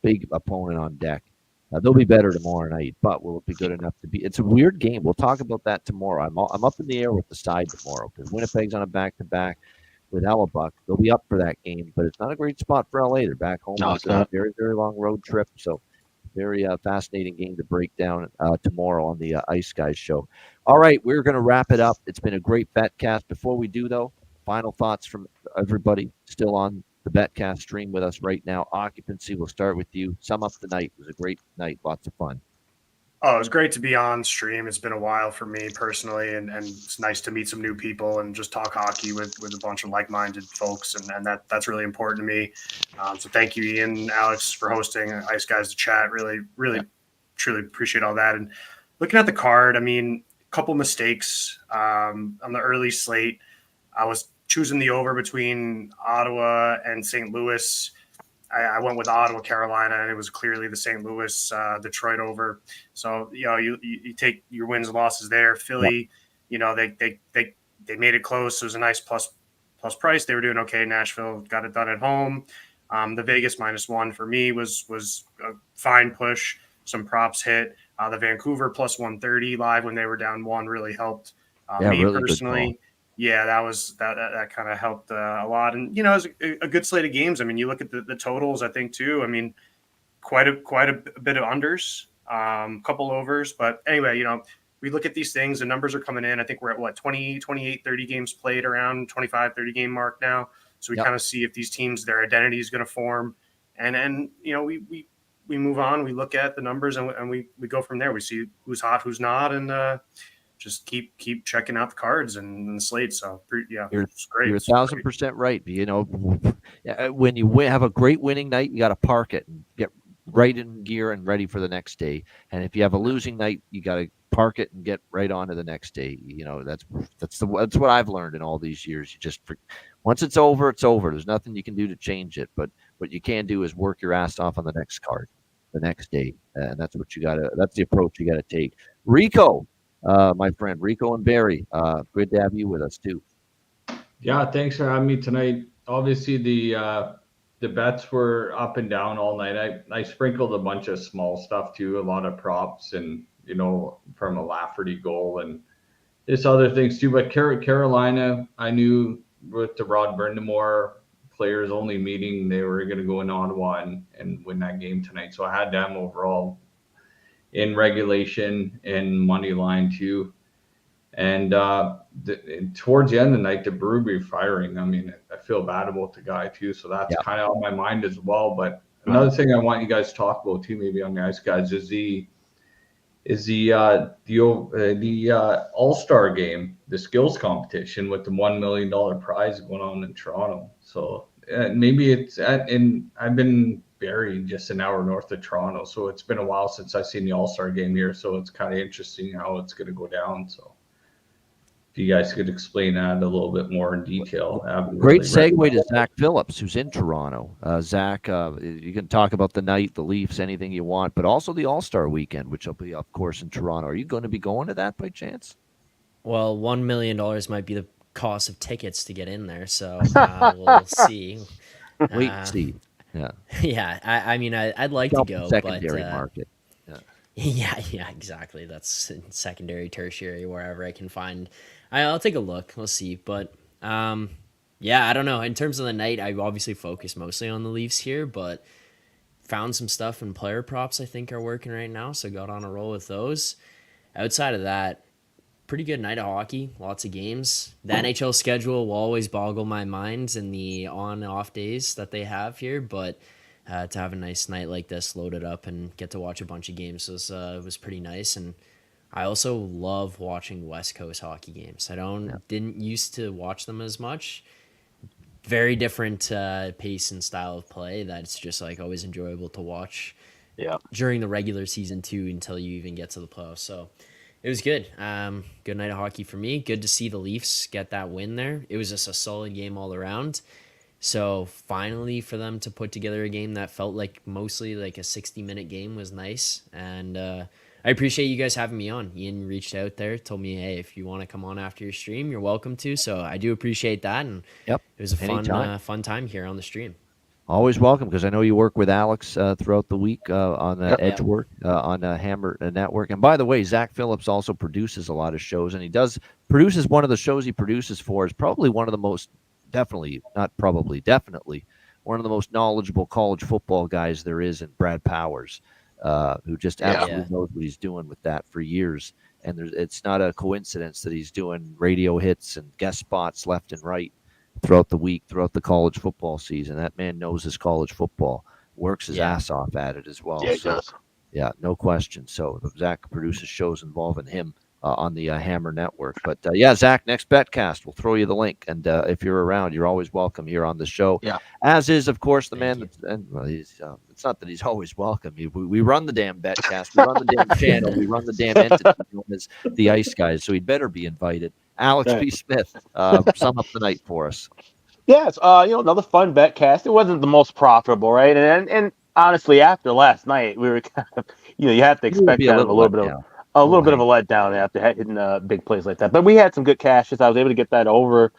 Big opponent on deck. They'll be better tomorrow night, but will it be good enough to be? It's a weird game. We'll talk about that tomorrow. I'm up in the air with the side tomorrow because Winnipeg's on a back-to-back with Hellebuck. They'll be up for that game, but it's not a great spot for LA. They're back home. No, it's a very, very long road trip, so very fascinating game to break down tomorrow on the Ice Guys show. All right, we're going to wrap it up. It's been a great Betcast. Before we do, though, final thoughts from everybody still on the Betcast stream with us right now. Occupancy, we'll start with you. Sum up the night. It was a great night. Lots of fun. Oh, it was great to be on stream. It's been a while for me personally, and it's nice to meet some new people and just talk hockey with a bunch of like-minded folks, and that's really important to me. So thank you, Ian, Alex, for hosting Ice Guys to chat. Really, truly appreciate all that. And looking at the card, I mean, a couple mistakes on the early slate. I was choosing the over between Ottawa and St. Louis. I went with Ottawa, Carolina, and it was clearly the St. Louis, Detroit over. So, you take your wins and losses there. Philly, they made it close. It was a nice plus plus price. They were doing okay. Nashville got it done at home. The Vegas -1 for me was a fine push. Some props hit. The Vancouver +130 live when they were down 1 really helped. Me really personally, that kind of helped a lot. And it was a good slate of games. I mean, you look at the totals, I think too. I mean, quite a bit of unders, couple overs. But anyway, we look at these things, the numbers are coming in. I think we're at 20, 28, 30 games played, around 25, 30 game mark now. So we kind of see if these teams, their identity is going to form. And we move on, we look at the numbers and we go from there. We see who's hot, who's not, and just keep checking out the cards and the slate. So it's great. You're 1,000% right. When you have a great winning night, you got to park it and get right in gear and ready for the next day. And if you have a losing night, you got to park it and get right on to the next day. That's what I've learned in all these years. Once it's over, it's over. There's nothing you can do to change it. But what you can do is work your ass off on the next card, the next day, and that's the approach you got to take. Rico, my friend, Rico and Barry, good to have you with us too. Yeah, thanks for having me tonight. Obviously, the bets were up and down all night. I sprinkled a bunch of small stuff too, a lot of props, and from a Lafferty goal and this other things too. But Carolina, I knew with the Rod Brindamore players only meeting, they were going to go in Ottawa and win that game tonight. So I had them overall in regulation and money line too. And towards the end of the night, the Brewery firing. I mean, I feel bad about the guy too. So that's kind of on my mind as well. But another thing I want you guys to talk about too, maybe on the Ice Guys, is the All-Star game, the skills competition with the $1 million prize going on in Toronto. So maybe I've been buried just an hour north of Toronto. So it's been a while since I've seen the All-Star game here. So it's kind of interesting how it's going to go down. So if you guys could explain that a little bit more in detail. Great segue to Zach Phillips, who's in Toronto. Zach, you can talk about the night, the Leafs, anything you want, but also the All-Star weekend, which will be, of course, in Toronto. Are you going to be going to that by chance? Well, $1 million might be the cost of tickets to get in there, so we'll see. Wait and see. Yeah. Yeah. I mean, I'd like to go, secondary but market. Yeah, exactly. That's secondary, tertiary, wherever I can find. I'll take a look. We'll see. But I don't know. In terms of the night, I obviously focus mostly on the Leafs here, but found some stuff in player props I think are working right now, so got on a roll with those. Outside of that, pretty good night of hockey, lots of games. The NHL schedule will always boggle my mind in the on and off days that they have here, but to have a nice night like this loaded up and get to watch a bunch of games was pretty nice. And I also love watching West Coast hockey games. Didn't used to watch them as much. Very different pace and style of play that's just like always enjoyable to watch during the regular season too, until you even get to the playoffs. So it was good. Good night of hockey for me. Good to see the Leafs get that win there. It was just a solid game all around. So finally for them to put together a game that felt like mostly like a 60-minute game was nice. And I appreciate you guys having me on. Ian reached out there, told me, hey, if you want to come on after your stream, you're welcome to. So I do appreciate that. And it was a fun time here on the stream. Always welcome, because I know you work with Alex throughout the week on Edge Work, on Hammer Network. And by the way, Zach Phillips also produces a lot of shows, and produces one of the shows he produces for is probably one of the most, definitely one of the most knowledgeable college football guys there is in Brad Powers, who just absolutely knows what he's doing with that for years. And it's not a coincidence that he's doing radio hits and guest spots left and right throughout the week, throughout the college football season. That man knows his college football, works his ass off at it as well. Yeah, he does. Yeah, no question. So Zach produces shows involving him on the Hammer Network. But Zach, next Betcast, we'll throw you the link. And if you're around, you're always welcome here on the show. Yeah. As is, of course, the man. It's not that he's always welcome. We run the damn Betcast. We run the damn channel. We run the damn entity known as the Ice Guys. So he'd better be invited. Alex P. Smith, sum up the night for us. Yes, another fun Betcast. It wasn't the most profitable, right? And honestly, after last night, we were kind of, you have to expect kind of a little bit a little bit of a letdown after hitting big plays like that. But we had some good cashes. I was able to get that over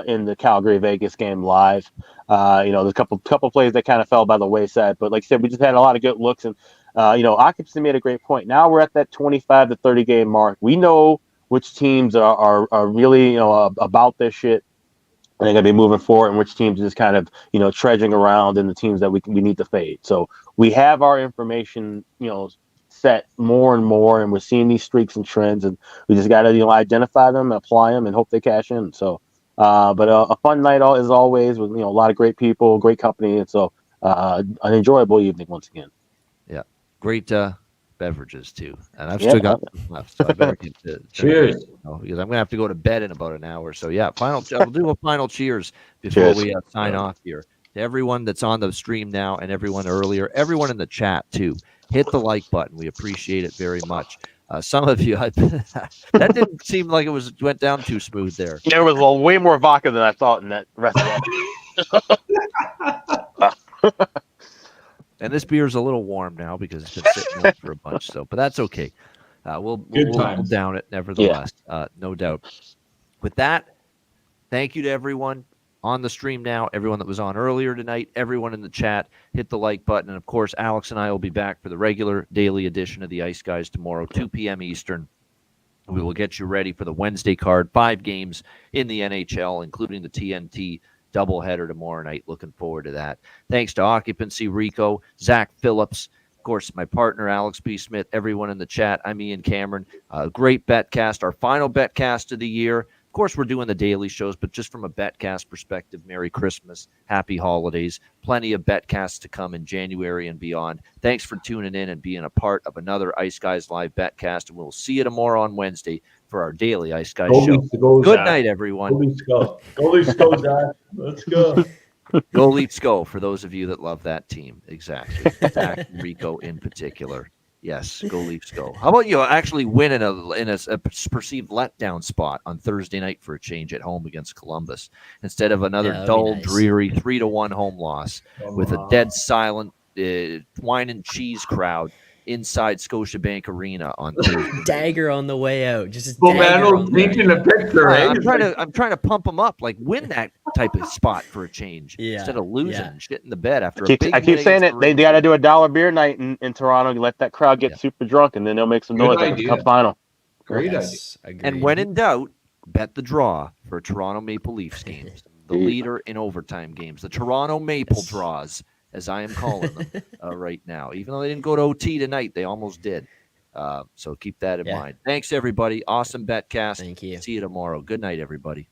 in the Calgary Vegas game live. There's a couple plays that kind of fell by the wayside. But like I said, we just had a lot of good looks. And, occupancy made a great point. Now we're at that 25 to 30 game mark. We know which teams are really, about this shit. And they're going to be moving forward, and which teams are just kind of, trudging around, and the teams that we need to fade. So we have our information, set more and more, and we're seeing these streaks and trends, and we just got to, identify them, apply them, and hope they cash in. So, but a fun night as always with, a lot of great people, great company, and so an enjoyable evening once again. Yeah, great beverages too, and I've still got some left, so I better get to cheers. Because I'm gonna have to go to bed in about an hour. So yeah, we'll do a final cheers before we sign off here. To everyone that's on the stream now, and everyone earlier, everyone in the chat too, hit the like button. We appreciate it very much. Some of you, that didn't seem like it went down too smooth there. There was way more vodka than I thought in that rest of that. And this beer is a little warm now because it's been sitting there for a bunch. So, but that's okay. We'll down it nevertheless. No doubt. With that, thank you to everyone on the stream now, everyone that was on earlier tonight, everyone in the chat. Hit the like button. And, of course, Alex and I will be back for the regular daily edition of the Ice Guys tomorrow, 2 p.m. Eastern. We will get you ready for the Wednesday card, 5 games in the NHL, including the TNT doubleheader tomorrow night. Looking forward to that. Thanks to Occupancy, Rico, Zach Phillips, of course, my partner, Alex B. Smith, everyone in the chat. I'm Ian Cameron. Great betcast, our final betcast of the year. Of course, we're doing the daily shows, but just from a betcast perspective, Merry Christmas, Happy Holidays. Plenty of betcasts to come in January and beyond. Thanks for tuning in and being a part of another Ice Guys Live Betcast, and we'll see you tomorrow on Wednesday for our daily Ice Guys show. Good night, everyone. Go Leafs go, Zach. Let's go. Go Leafs go, for those of you that love that team. Exactly. Zach and Rico in particular. Yes, go Leafs go. How about you actually win in a perceived letdown spot on Thursday night for a change at home against Columbus instead of another dull, dreary 3-1 home loss with a dead silent wine and cheese crowd inside Scotiabank Arena on Thursday. Dagger on the way out. Just painting a picture. I'm trying to pump them up. Like, win that type of spot for a change instead of losing and shit in the bed after I keep saying it. They got to do a $1 beer night in Toronto. You let that crowd get super drunk, and then they'll make some noise at the Cup final. Great idea. And when in doubt, bet the draw for Toronto Maple Leafs games. The leader in overtime games. The Toronto Maple draws, as I am calling them right now. Even though they didn't go to OT tonight, they almost did. So keep that in mind. Thanks, everybody. Awesome betcast. Thank you. See you tomorrow. Good night, everybody.